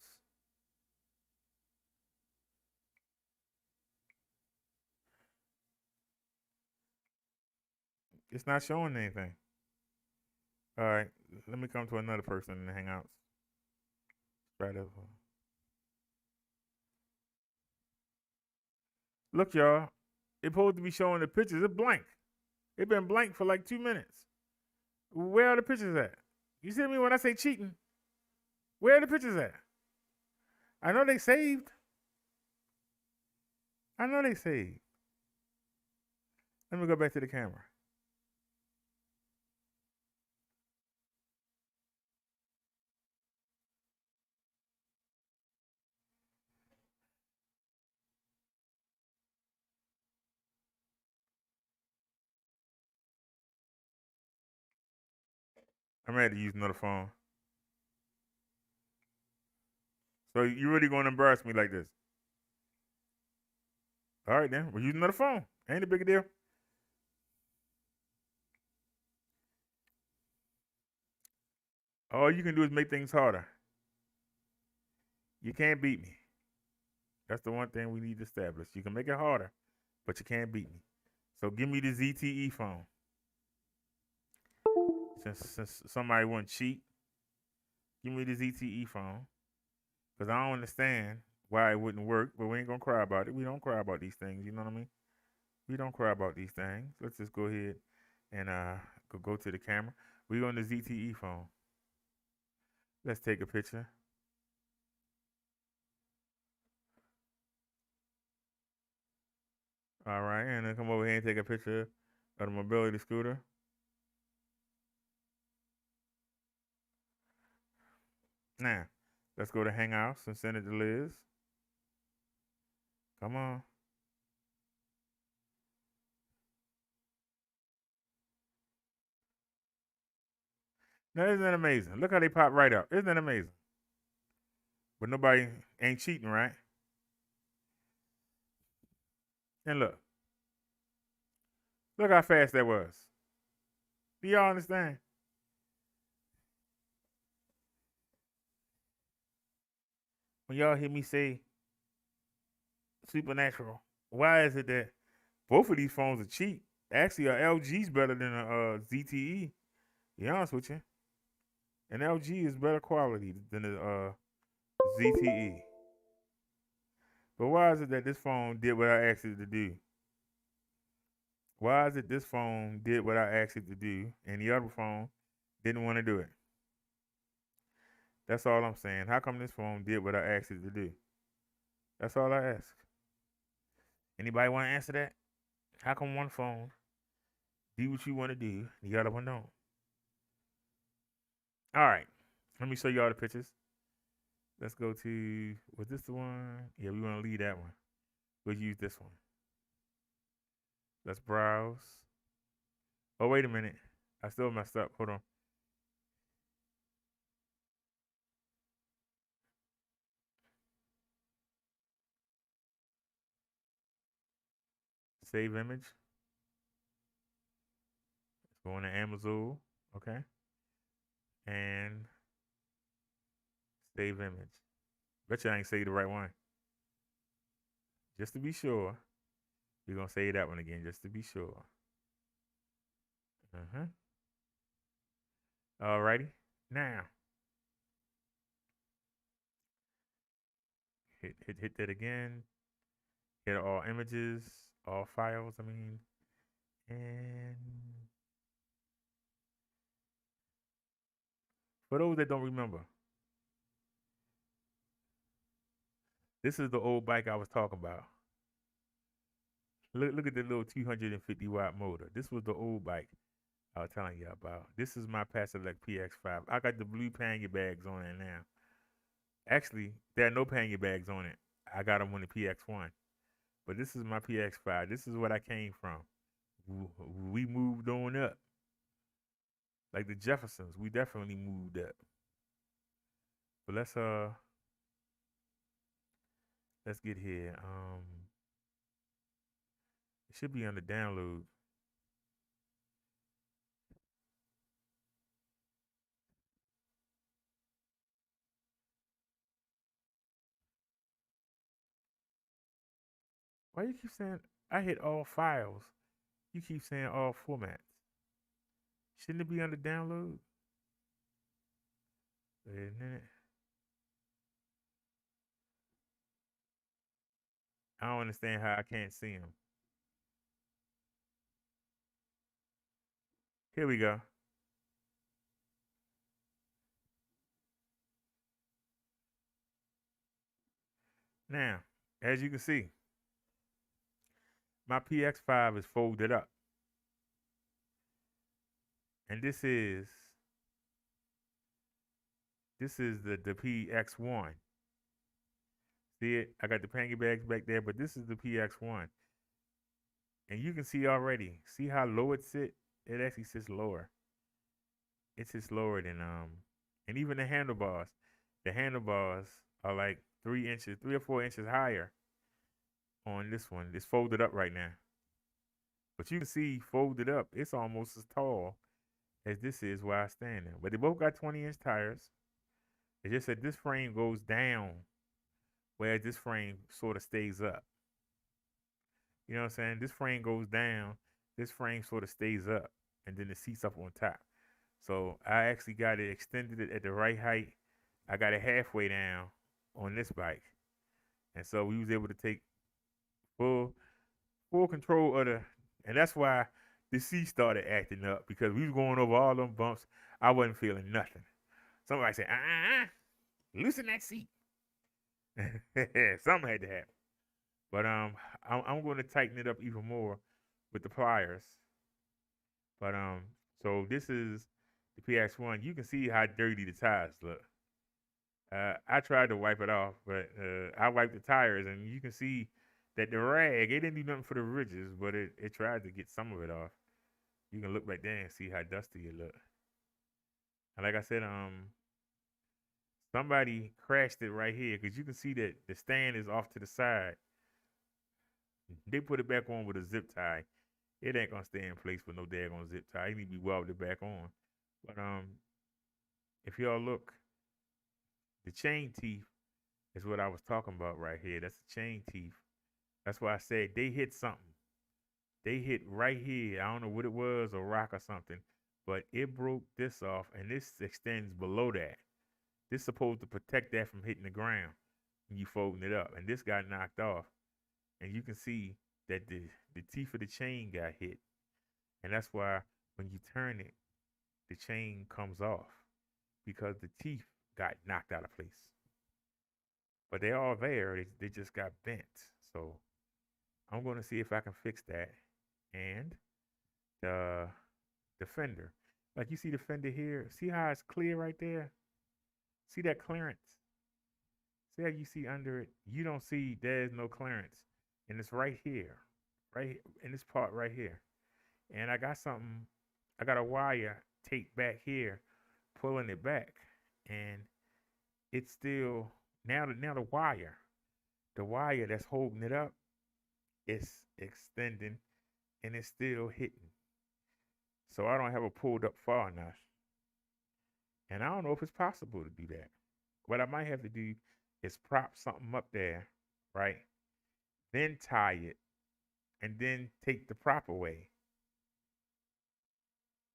S1: It's not showing anything. All right. Let me come to another person in the Hangouts. Right over. Look, y'all. It's supposed to be showing the pictures. It's blank. It's been blank for like 2 minutes. Where are the pictures at? You see me when I say cheating? Where are the pictures at? I know they saved. I know they saved. Let me go back to the camera. I'm ready to use another phone. So you really going to embarrass me like this? All right, then. We'll use another phone. Ain't a big deal. All you can do is make things harder. You can't beat me. That's the one thing we need to establish. You can make it harder, but you can't beat me. So give me the ZTE phone. Since somebody wouldn't cheat, give me the ZTE phone. Because I don't understand why it wouldn't work, but we ain't going to cry about it. We don't cry about these things, you know what I mean? We don't cry about these things. Let's just go ahead and go to the camera. We on the ZTE phone. Let's take a picture. All right, and then come over here and take a picture of the mobility scooter. Now, let's go to Hangouts and send it to Liz. Come on. Now, isn't that amazing? Look how they pop right up. Isn't that amazing? But nobody ain't cheating, right? And look how fast that was. Do y'all understand? When y'all hear me say supernatural, why is it that both of these phones are cheap? Actually, a LG's better than a ZTE. To be honest with you. An LG is better quality than a ZTE. But why is it that this phone did what I asked it to do? Why is it this phone did what I asked it to do and the other phone didn't want to do it? That's all I'm saying. How come this phone did what I asked it to do? That's all I ask. Anybody want to answer that? How come one phone do what you want to do, the other one don't? All right, let me show you all the pictures. Let's go to, was this the one? Yeah, we want to leave that one. We'll use this one. Let's browse. Oh, wait a minute. I still messed up. Hold on. Save image. Let's go into Amazon. Okay. And save image. Bet you I ain't saved the right one. Just to be sure. We're going to save that one again just to be sure. Alrighty. Now. Hit that again. Hit all images, all files, I mean. And for those that don't remember, this is the old bike I was talking about. Look at the little 250 watt motor. This was the old bike I was telling you about. This is my Paselec PX5. I got the blue pannier bags on it now. Actually, there are no pannier bags on it. I got them on the PX1. But this is my PX5. This is what I came from. We moved on up. Like the Jeffersons, we definitely moved up. But let's get here. It should be on the download. Why you keep saying I hit all files? You keep saying all formats. Shouldn't it be on the download? Wait a minute. I don't understand how I can't see them. Here we go. Now, as you can see, my PX5 is folded up. And this is the PX1. See it? I got the pangy bags back there, but this is the PX1. And you can see already, see how low it sits? It actually sits lower. It sits lower than and even the handlebars are like 3 or 4 inches higher on this one. It's folded up right now. But you can see folded up, it's almost as tall as this is where I stand there. But they both got 20-inch tires. It's just that this frame goes down, whereas this frame sort of stays up. You know what I'm saying? This frame goes down, this frame sort of stays up, and then the seat's up on top. So I actually got it extended it at the right height. I got it halfway down on this bike. And so we was able to take full control of the, and that's why the seat started acting up, because we was going over all them bumps. I wasn't feeling nothing. Somebody said, loosen that seat. Something had to happen. But I'm going to tighten it up even more with the pliers. But so this is the PX1. You can see how dirty the tires look. I tried to wipe it off, but I wiped the tires, and you can see that the rag, it didn't do nothing for the ridges, but it tried to get some of it off. You can look back there and see how dusty it look. And like I said, somebody crashed it right here, because you can see that the stand is off to the side. They put it back on with a zip tie. It ain't gonna stay in place with no daggone zip tie. It need to be welded back on. But if y'all look, the chain teeth is what I was talking about right here. That's the chain teeth. That's why I said they hit something. They hit right here. I don't know what it was, a rock or something, but it broke this off, and this extends below that. This is supposed to protect that from hitting the ground when you folding it up, and this got knocked off. And you can see that the teeth of the chain got hit. And that's why when you turn it, the chain comes off, because the teeth got knocked out of place. But they're all there. They just got bent. So I'm going to see if I can fix that. and the fender. Like you see the fender here. See how it's clear right there? See that clearance? See how you see under it? You don't see there's no clearance. And it's right here. Right in this part right here. And I got a wire taped back here, pulling it back. And it's still now the wire that's holding it up is extending and it's still hitting. So I don't have it pulled up far enough. And I don't know if it's possible to do that. What I might have to do is prop something up there, right? Then tie it and then take the prop away.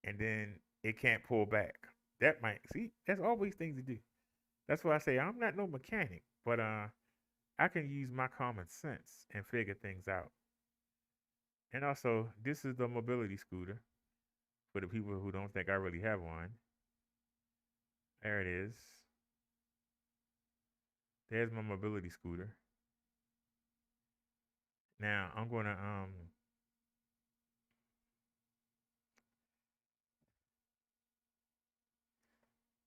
S1: And then it can't pull back. That might see, that's always things to do. That's why I say I'm not no mechanic, but I can use my common sense and figure things out. And also, this is the mobility scooter for the people who don't think I really have one. There it is. There's my mobility scooter. Now I'm gonna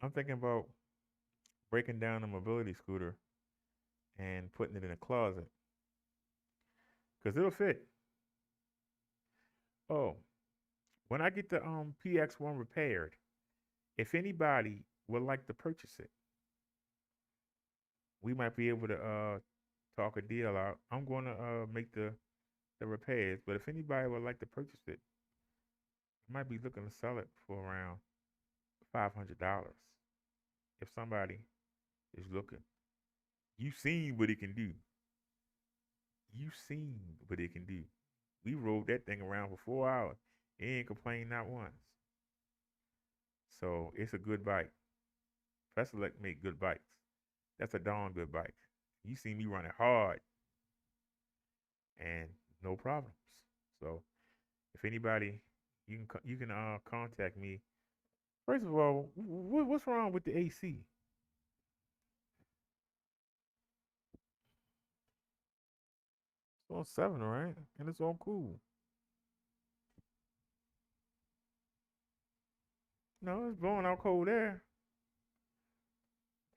S1: I'm thinking about breaking down the mobility scooter and putting it in a closet because it'll fit. Oh, when I get the PX1 repaired, if anybody would like to purchase it, we might be able to talk a deal out. I'm going to make the repairs, but if anybody would like to purchase it, I might be looking to sell it for around $500. If somebody is looking, you seen what it can do. You seen what it can do. We rode that thing around for 4 hours. It ain't complained not once. So it's a good bike. Paselec make good bikes. That's a darn good bike. You see me running hard and no problems. So if anybody, you can contact me. First of all, what's wrong with the AC? It's on 7, right? And it's on cool. No, it's blowing out cold air.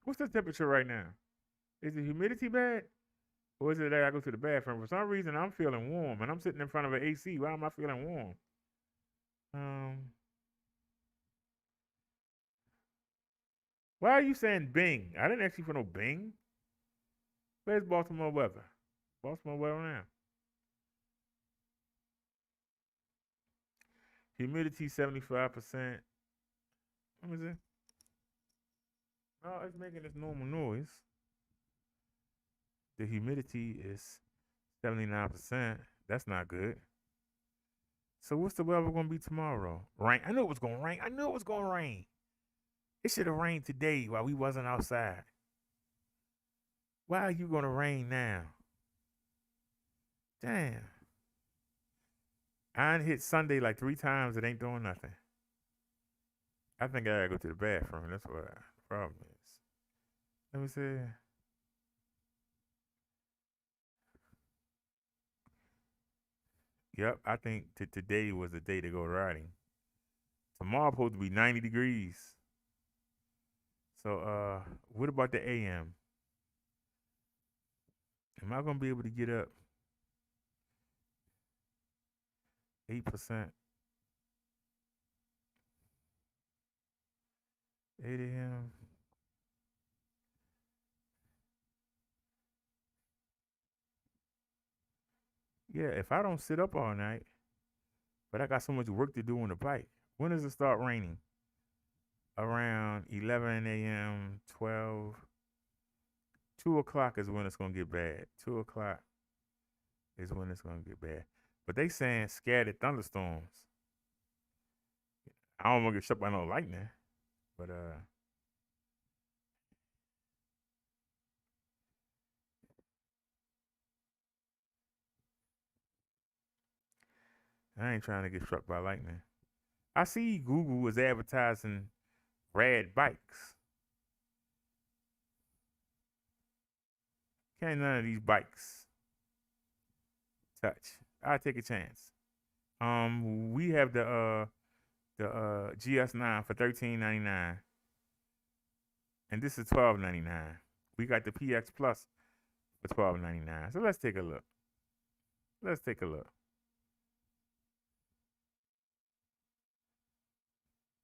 S1: What's the temperature right now? Is the humidity bad? Or is it that I go to the bathroom? For some reason, I'm feeling warm, and I'm sitting in front of an AC. Why am I feeling warm? Why are you saying Bing? I didn't ask you for no Bing. Where's Baltimore weather? Baltimore weather now. Humidity 75%. Let me see. Oh, it's making its normal noise. The humidity is 79%. That's not good. So what's the weather gonna be tomorrow? Rain. I knew it was gonna rain. I knew it was gonna rain. It should have rained today while we wasn't outside. Why are you gonna rain now? Damn. I done hit Sunday like 3 times. It ain't doing nothing. I think I gotta go to the bathroom. That's what the problem is. Let me see. Yep, I think today was the day to go riding. Tomorrow supposed to be 90 degrees. So what about the AM? Am I gonna be able to get up 8%? 8 a.m. Yeah, if I don't sit up all night, but I got so much work to do on the bike. When does it start raining? Around 11 a.m., 12. 2 o'clock is when it's going to get bad. 2 o'clock is when it's going to get bad. But they saying scattered thunderstorms. I don't want to get struck by no lightning. But, I ain't trying to get struck by lightning. I see Google is advertising rad bikes. Can't none of these bikes touch. I'll take a chance. We have the GS9 for $13.99, and this is $12.99. We got the PX Plus for $12.99. So let's take a look. Let's take a look.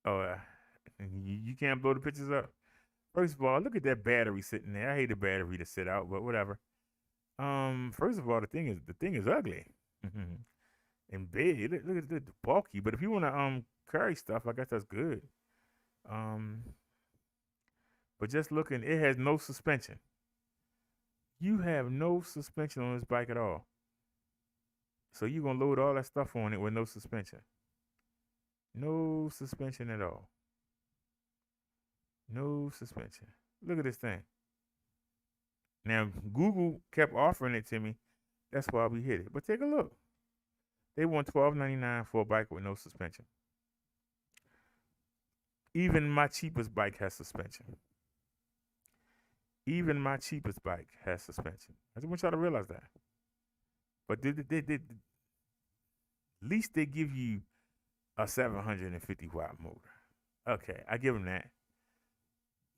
S1: Oh, you can't blow the pictures up. First of all, look at that battery sitting there. I hate the battery to sit out, but whatever. First of all, the thing is ugly and big. Look at the bulky. But if you want to carry stuff, I guess that's good. But just looking, it has no suspension. You have no suspension on this bike at all. So you're gonna load all that stuff on it with no suspension. No suspension at all. No suspension. Look at this thing. Now, Google kept offering it to me. That's why we hit it. But take a look. They want $12.99 for a bike with no suspension. Even my cheapest bike has suspension. Even my cheapest bike has suspension. I just want y'all to realize that. But at least they give you a 750 watt motor. Okay, I give them that.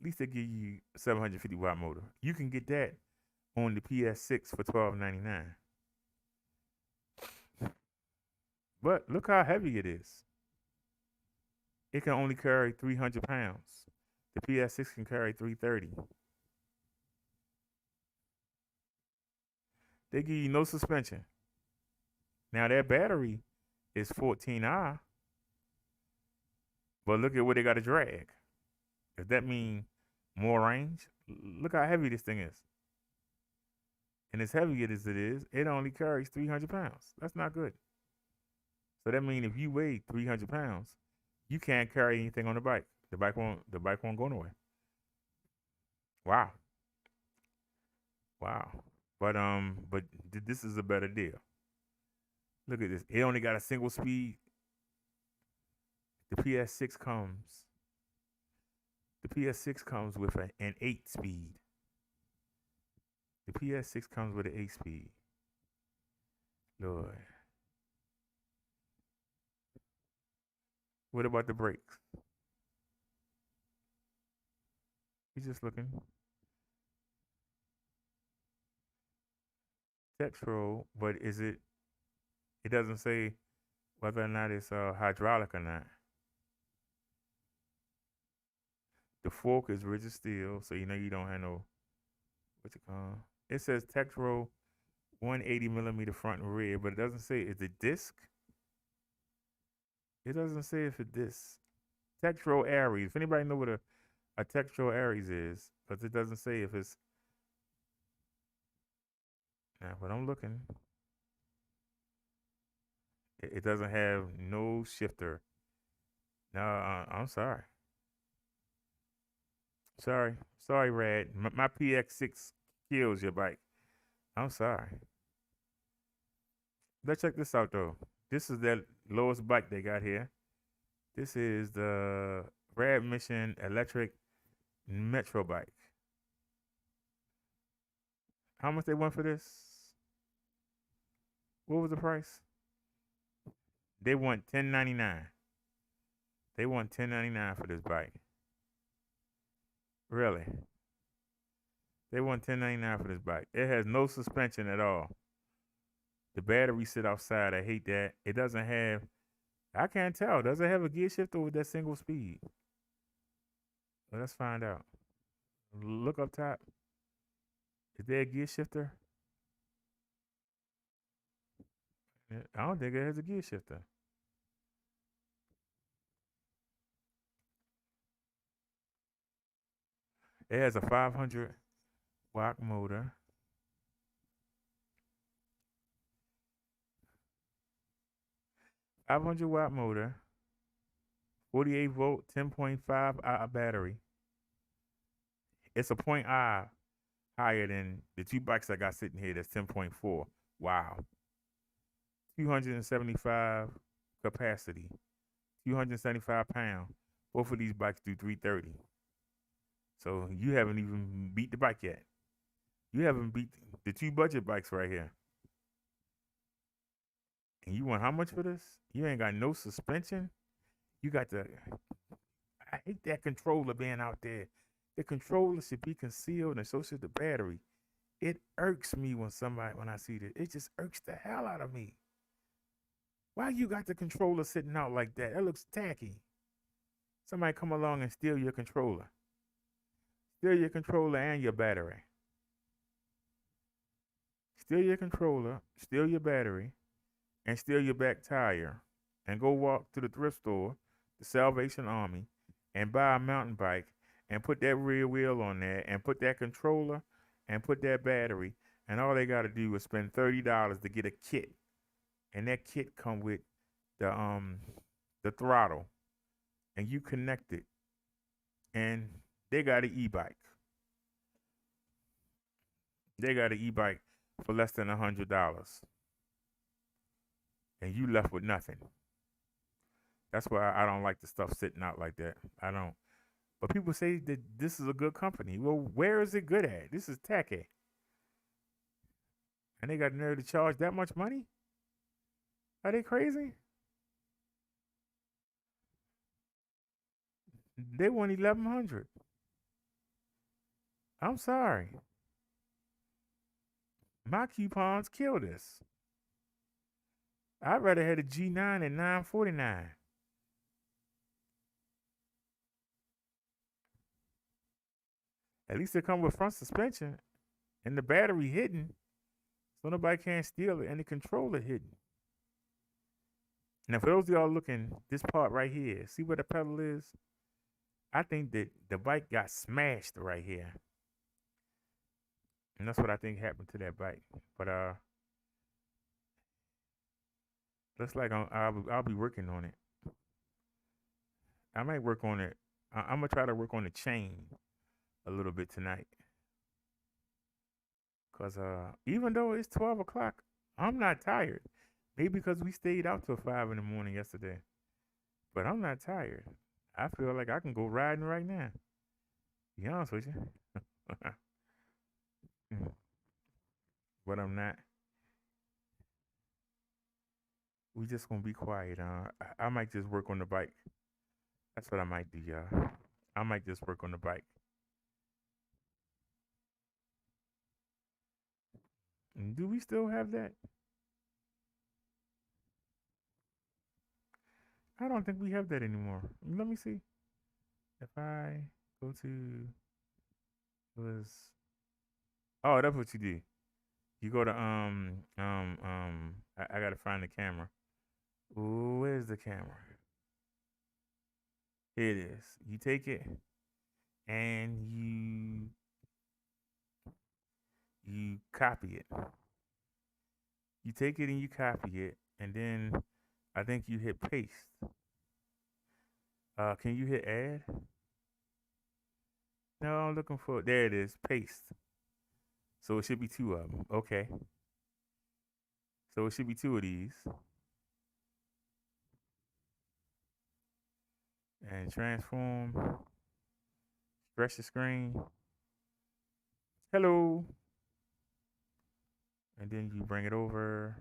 S1: At least they give you a 750 watt motor. You can get that on the PS6 for $12.99. But look how heavy it is. It can only carry 300 pounds. The PS6 can carry 330. They give you no suspension. Now that battery is 14I. But look at what they got to drag. Does that mean more range? Look how heavy this thing is. And as heavy as it is, it only carries 300 pounds. That's not good. So that means if you weigh 300 pounds, you can't carry anything on the bike. The bike won't go nowhere. Wow. Wow. But this is a better deal. Look at this. It only got a single speed. The PS6 comes with an 8 speed. The PS6 comes with an 8 speed. Lord. What about the brakes? He's just looking. Textro, but it doesn't say whether or not it's hydraulic or not. The fork is rigid steel, so you know you don't have no, what's it called? It says Textro 180 millimeter front and rear, but it doesn't say, is it disc? It doesn't say if it's disc. Textro Aries. If anybody know what a Textro Aries is, because it doesn't say if it's. Now, but I'm looking. It doesn't have no shifter. No, I'm sorry. Sorry, Rad. My PX6 kills your bike. I'm sorry. Let's check this out though. This is that lowest bike they got here. This is the Rad Mission Electric Metro bike. How much they want for this? What was the price? They want $10.99. They want $10.99 for this bike. Really? They want $10.99 for this bike. It has no suspension at all. The battery sit outside. I hate that. It doesn't have, I can't tell. Does it have a gear shifter with that single speed? Well, let's find out. Look up top. Is there a gear shifter? I don't think it has a gear shifter. It has a 500 watt motor. $500 watt motor, 48 volt, 10.5 battery. It's a point I higher than the two bikes I got sitting here. That's 10.4. Wow. 275 capacity, 275 pounds. Both of these bikes do 330. So you haven't even beat the bike yet. You haven't beat the two budget bikes right here. And you want how much for this? You ain't got no suspension. You got the. I hate that controller being out there. The controller should be concealed, and so should the battery. It irks me when I see that. It just irks the hell out of me. Why you got the controller sitting out like that? That looks tacky. Somebody come along and steal your controller. Steal your controller and your battery. Steal your controller, steal your battery, and steal your back tire. And go walk to the thrift store, the Salvation Army, and buy a mountain bike and put that rear wheel on there and put that controller and put that battery. And all they got to do is spend $30 to get a kit. And that kit come with the throttle. And you connect it. And they got an e-bike. They got an e-bike for less than $100. And you left with nothing. That's why I don't like the stuff sitting out like that. I don't. But people say that this is a good company. Well, where is it good at? This is tacky. And they got nerve to charge that much money? Are they crazy? They want 1,100. I'm sorry. My coupons kill this. I'd rather have a G9 at $949. At least they come with front suspension and the battery hidden, so nobody can't steal it, and the controller hidden. Now, for those of y'all looking, this part right here, see where the pedal is? I think that the bike got smashed right here. And that's what I think happened to that bike. But looks like I'll be working on it. I might work on it. I'm gonna try to work on the chain a little bit tonight. Cause even though it's 12 o'clock, I'm not tired. Maybe because we stayed out till 5 in the morning yesterday. But I'm not tired. I feel like I can go riding right now. To be honest with you. But I'm not. We just gonna be quiet. I might just work on the bike. That's what I might do, y'all. I might just work on the bike. Do we still have that? I don't think we have that anymore. Let me see. If I go to oh, that's what you do. You go to I gotta find the camera. Ooh, where's the camera? Here it is. You take it and you copy it. You take it and you copy it, and then I think you hit paste. Can you hit add? No, I'm looking for, there it is, paste. So it should be 2 of them. Okay. So it should be 2 of these. And transform. Stretch the screen. Hello. And then you bring it over.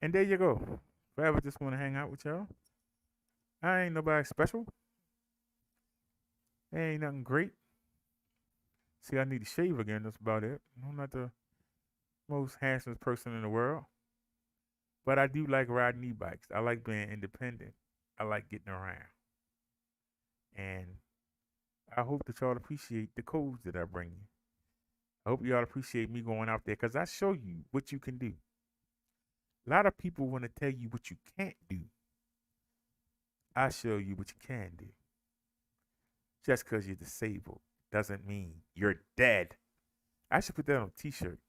S1: And there you go. If I ever just want to hang out with y'all, I ain't nobody special. Ain't nothing great. See, I need to shave again. That's about it. I'm not the most handsome person in the world. But I do like riding e-bikes. I like being independent. I like getting around. And I hope that y'all appreciate the codes that I bring you. I hope y'all appreciate me going out there because I show you what you can do. A lot of people want to tell you what you can't do. I show you what you can do. Just because you're disabled doesn't mean you're dead. I should put that on a t-shirt.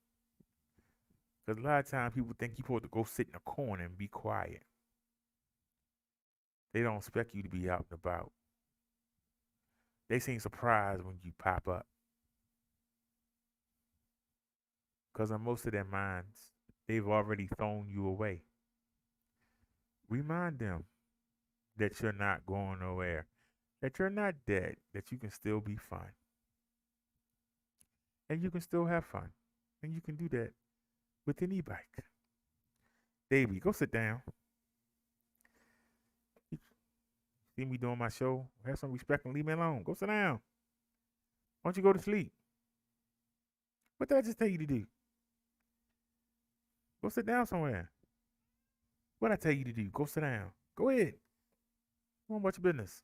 S1: Because a lot of times people think you're supposed to go sit in a corner and be quiet. They don't expect you to be out and about. They seem surprised when you pop up. Because on most of their minds, they've already thrown you away. Remind them that you're not going nowhere, that you're not dead, that you can still be fun. And you can still have fun. and you can do that with an e-bike. Baby, go sit down. You see me doing my show? Have some respect and leave me alone. Go sit down. Why don't you go to sleep? What did I just tell you to do? Go sit down somewhere. What did I tell you to do? Go sit down. Go ahead. Go on about your business.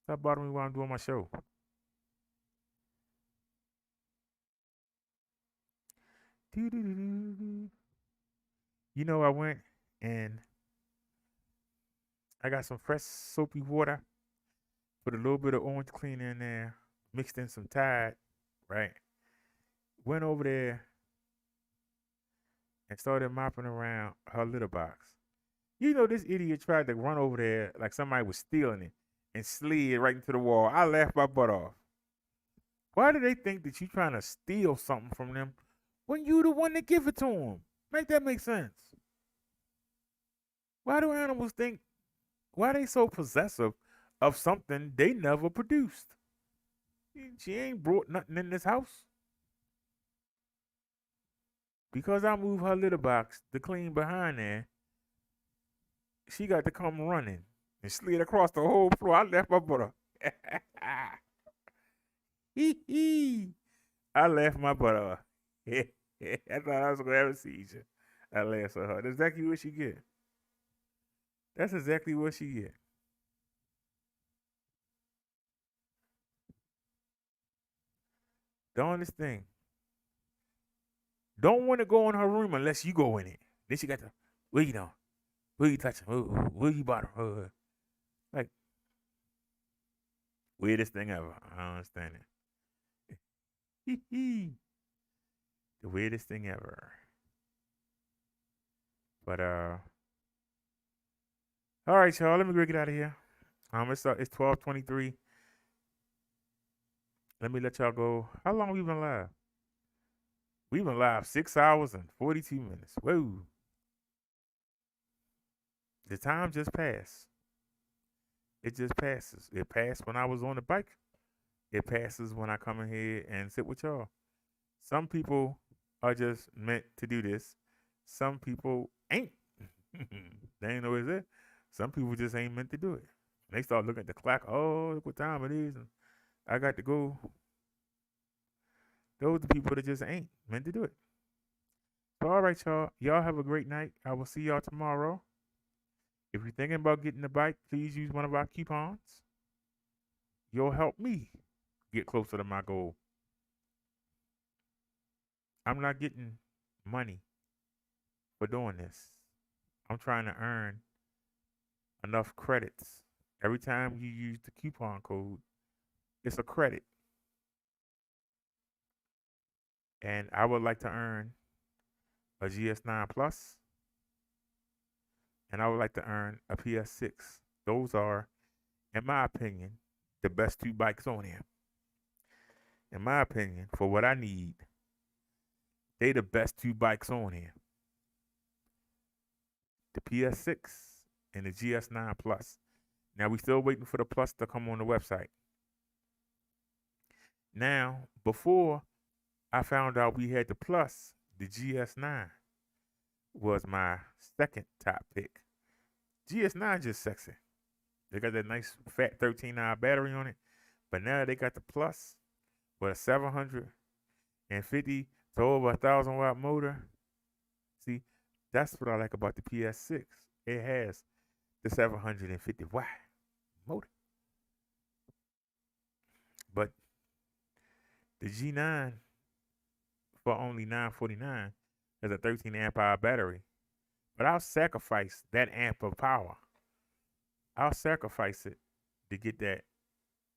S1: Stop bothering me while I'm doing my show. You know, I went and I got some fresh soapy water, put a little bit of orange cleaner in there, mixed in some Tide, right? Went over there and started mopping around her litter box. You know, this idiot tried to run over there like somebody was stealing it and slid right into the wall. I laughed my butt off. Why do they think that you trying to steal something from them when you the one that give it to them? Make that make sense? Why do animals think, why they so possessive of something they never produced? She ain't brought nothing in this house. Because I moved her litter box to clean behind there, she got to come running and slid across the whole floor. I left my butt off. I laughed my butt off. I thought I was gonna have a seizure. I laughed so hard. That's exactly what she get. That's exactly what she get. Darnest thing. Don't want to go in her room unless you go in it. Then she got to, where you doing? Where you touching? Where you bottom? Like, weirdest thing ever. I don't understand it. The weirdest thing ever. But all right, y'all. Let me get out of here. It's 12:23. Let me let y'all go. How long we been live? We've been live 6 hours and 42 minutes. Whoa. The time just passed. It just passes. It passed when I was on the bike. It passes when I come in here and sit with y'all. Some people are just meant to do this. Some people ain't. They ain't know it's it. Some people just ain't meant to do it. They start looking at the clock. Oh, look what time it is. And I got to go. Those are the people that just ain't meant to do it. So, all right, y'all. Y'all have a great night. I will see y'all tomorrow. If you're thinking about getting a bike, please use one of our coupons. You'll help me get closer to my goal. I'm not getting money for doing this. I'm trying to earn enough credits. Every time you use the coupon code, it's a credit. And I would like to earn a GS9 Plus, and I would like to earn a PS6. Those are, in my opinion, the best two bikes on here. In my opinion, for what I need, they the best two bikes on here. The PS6 and the GS9 Plus. Now we still waiting for the Plus to come on the website. Now, before I found out we had the Plus, the GS9 was my second top pick. GS9 just sexy. They got that nice fat 13-hour battery on it. But now they got the Plus with a 750 to over 1,000 watt motor. See, that's what I like about the PS6. It has the 750 watt motor. But the G9 for only $949 has a 13 amp hour battery. But I'll sacrifice that amp of power. I'll sacrifice it to get that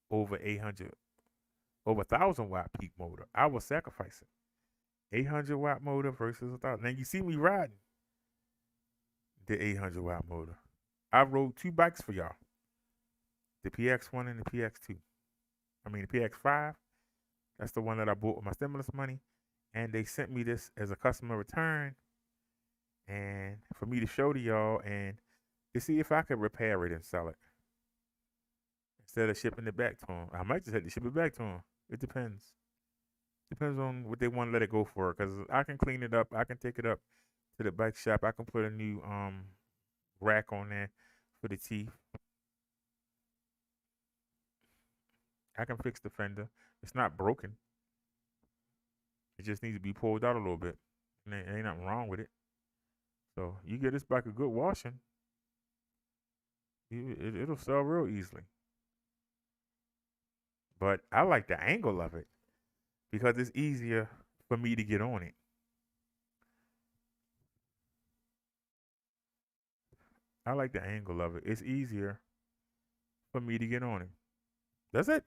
S1: over 1,000 watt peak motor. I will sacrifice it. 800 watt motor versus 1,000. Now you see me riding the 800 watt motor. I rode two bikes for y'all. The PX1 and the PX2. I mean the PX5. That's the one that I bought with my stimulus money. And they sent me this as a customer return. And for me to show to y'all and to see if I could repair it and sell it. Instead of shipping it back to them. I might just have to ship it back to them. It depends. Depends on what they want to let it go for. Because I can clean it up. I can take it up to the bike shop. I can put a new rack on there for the teeth. I can fix the fender. It's not broken. It just needs to be pulled out a little bit. And there ain't nothing wrong with it. So you get this bike a good washing, it'll sell real easily. But I like the angle of it because it's easier for me to get on it. I like the angle of it. It's easier for me to get on it. That's it.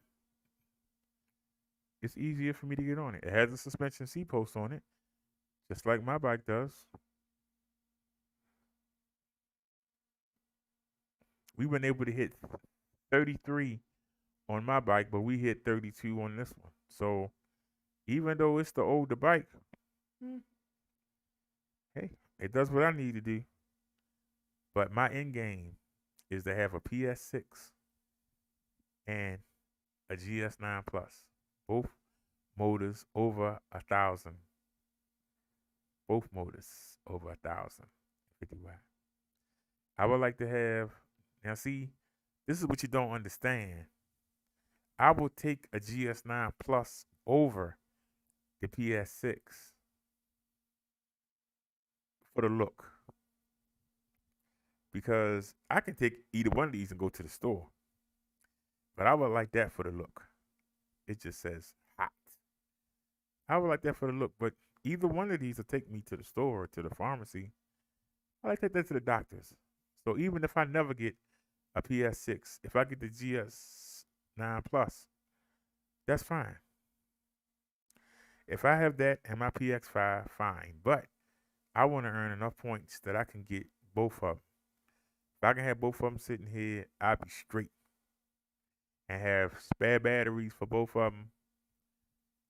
S1: It's easier for me to get on it. It has a suspension seat post on it, just like my bike does. We've been able to hit 33 on my bike, but we hit 32 on this one. So even though it's the older bike, hey, it does what I need to do. But my end game is to have a PS6 and a GS9 Plus. Both motors over 1,000. Both motors over 1,050 watt. I would like to have, now see, this is what you don't understand. I will take a GS9 Plus over the PS6 for the look. Because I can take either one of these and go to the store. But I would like that for the look. It just says hot. I would like that for the look, but either one of these will take me to the store or to the pharmacy. I like to take that to the doctors. So even if I never get a PS6, if I get the GS9 Plus, that's fine. If I have that and my PX5, fine. But I want to earn enough points that I can get both of them. If I can have both of them sitting here, I'll be straight. And have spare batteries for both of them,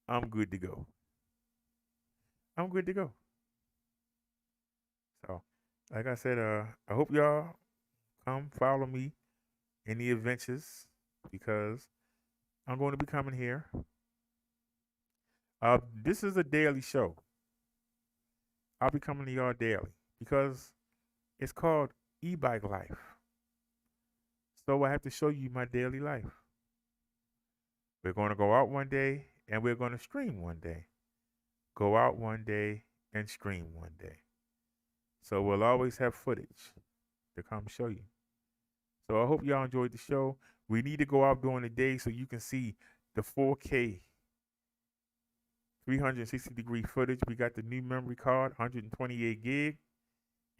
S1: I'm good to go. I'm good to go. So, like I said, I hope y'all come follow me in the adventures because I'm going to be coming here. This is a daily show. I'll be coming to y'all daily because it's called e-bike life. So I have to show you my daily life. We're going to go out one day and we're going to stream one day. Go out one day and stream one day. So we'll always have footage to come show you. So I hope y'all enjoyed the show. We need to go out during the day so you can see the 4K 360-degree footage. We got the new memory card, 128 gig.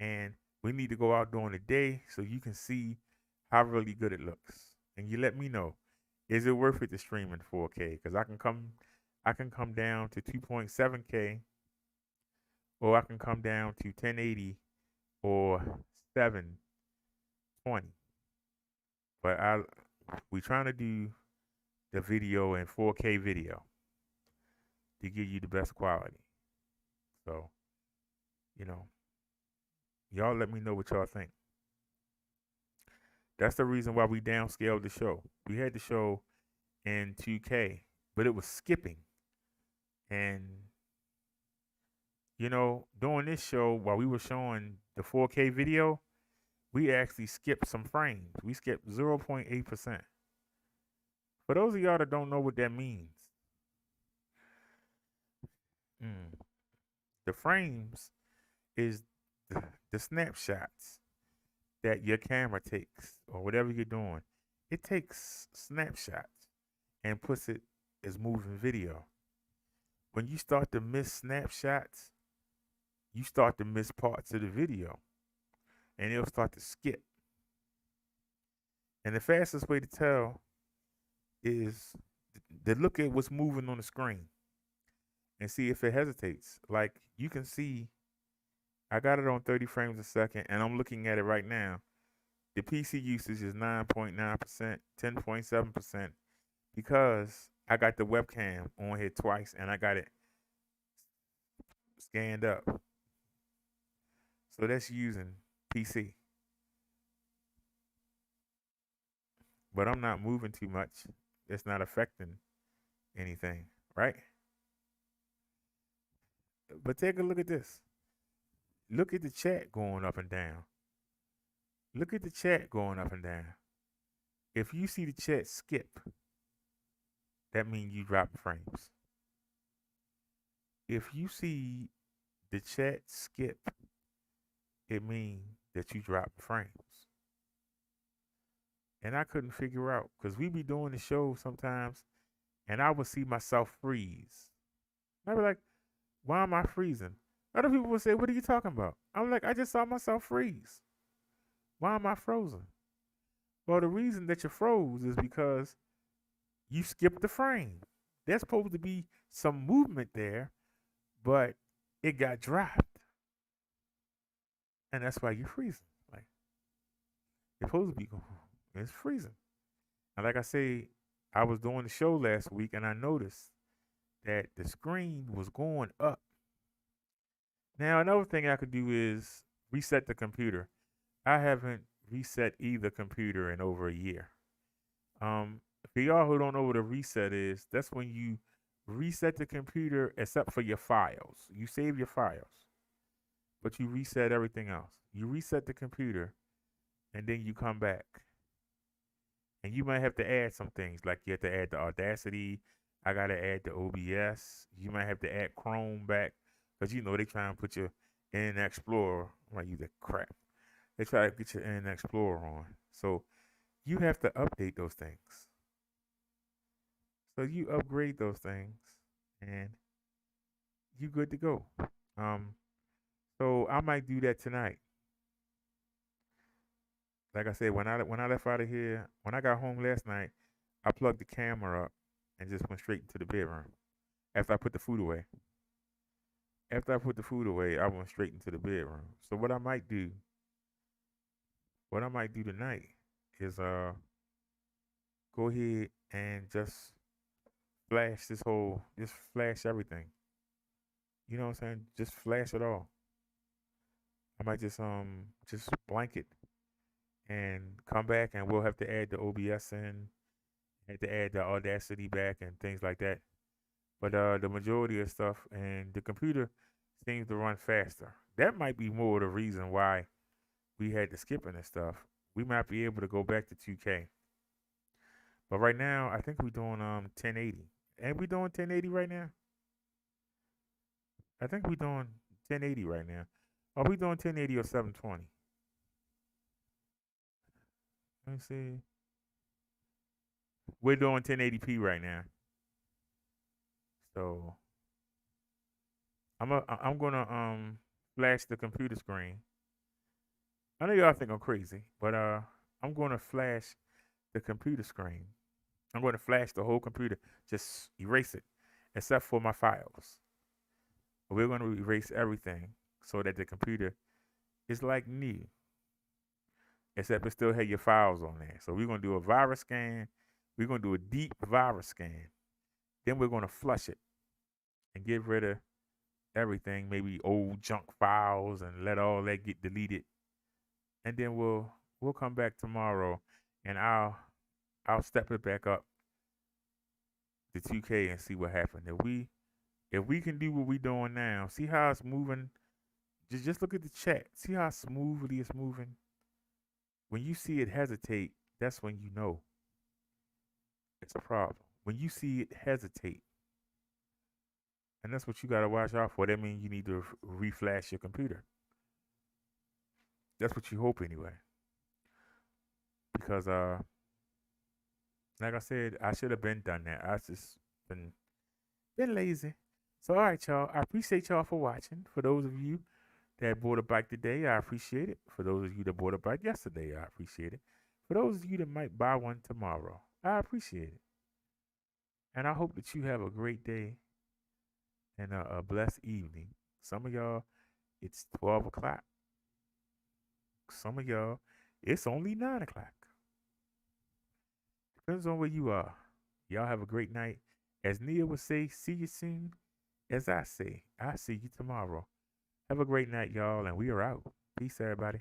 S1: And we need to go out during the day so you can see how really good it looks. And you let me know. Is it worth it to stream in 4K? Because I can come down to 2.7K, or I can come down to 1080 or 720. But we trying to do the video in 4K video to give you the best quality. So, y'all let me know what y'all think. That's the reason why we downscaled the show. We had the show in 2K, but it was skipping. And, during this show, while we were showing the 4K video, we actually skipped some frames. We skipped 0.8%. For those of y'all that don't know what that means, the frames is the snapshots that your camera takes or whatever you're doing. It takes snapshots and puts it as moving video. When you start to miss snapshots, you start to miss parts of the video and it'll start to skip. And the fastest way to tell is to look at what's moving on the screen and see if it hesitates. Like you can see, I got it on 30 frames a second and I'm looking at it right now. The PC usage is 9.9%, 10.7% because I got the webcam on here twice and I got it scanned up. So that's using PC. But I'm not moving too much. It's not affecting anything, right? But take a look at this. Look at the chat going up and down. Look at the chat going up and down. If you see the chat skip, that means you drop frames. If you see the chat skip, it means that you drop frames. And I couldn't figure out because we be doing the show sometimes and I would see myself freeze. And I'd be like, why am I freezing? Other people would say, what are you talking about? I'm like, I just saw myself freeze. Why am I frozen? Well, the reason that you froze is because you skipped the frame. There's supposed to be some movement there, but it got dropped. And that's why you're freezing. Like, you're supposed to be going, it's freezing. And like I say, I was doing the show last week and I noticed that the screen was going up. Now, another thing I could do is reset the computer. I haven't reset either computer in over a year. For y'all who don't know what a reset is, that's when you reset the computer except for your files. You save your files, but you reset everything else. You reset the computer, and then you come back. And you might have to add some things, like you have to add the Audacity. I got to add the OBS. You might have to add Chrome back, because you know they try and put your Internet Explorer. I might use that crap. They try to get your Internet Explorer on. So you have to update those things. So you upgrade those things and you good to go. So I might do that tonight. Like I said, when I left out of here, when I got home last night, I plugged the camera up and just went straight into the bedroom. After I put the food away. I went straight into the bedroom. So what I might do tonight is go ahead and just flash everything. You know what I'm saying? Just flash it all. I might just blanket and come back and we'll have to add the OBS in, have to add the Audacity back and things like that. But the majority of stuff and the computer seems to run faster. That might be more the reason why we had to skip and stuff. We might be able to go back to 2K. But right now, I think we're doing 1080. Ain't we doing 1080 right now? I think we're doing 1080 right now. Are we doing 1080 or 720? Let me see. We're doing 1080p right now. So I'm gonna flash the computer screen. I know y'all think I'm crazy, but I'm gonna flash the computer screen. I'm gonna flash the whole computer, just erase it, except for my files. We're gonna erase everything so that the computer is like new, except it still has your files on there. So we're gonna do a virus scan. We're gonna do a deep virus scan. Then we're gonna flush it and get rid of everything, maybe old junk files, and let all that get deleted. And then we'll come back tomorrow, and I'll step it back up to 2K and see what happened. If we can do what we're doing now, see how it's moving. Just look at the chat. See how smoothly it's moving. When you see it hesitate, that's when you know it's a problem. When you see it hesitate, and that's what you gotta watch out for. That means you need to reflash your computer. That's what you hope anyway. Because like I said, I should have been done that. I just been lazy. So all right, y'all. I appreciate y'all for watching. For those of you that bought a bike today, I appreciate it. For those of you that bought a bike yesterday, I appreciate it. For those of you that might buy one tomorrow, I appreciate it. And I hope that you have a great day and a blessed evening. Some of y'all, it's 12 o'clock. Some of y'all, it's only 9 o'clock. Depends on where you are. Y'all have a great night. As Nia would say, see you soon. As I say, I see you tomorrow. Have a great night, y'all, and we are out. Peace, everybody.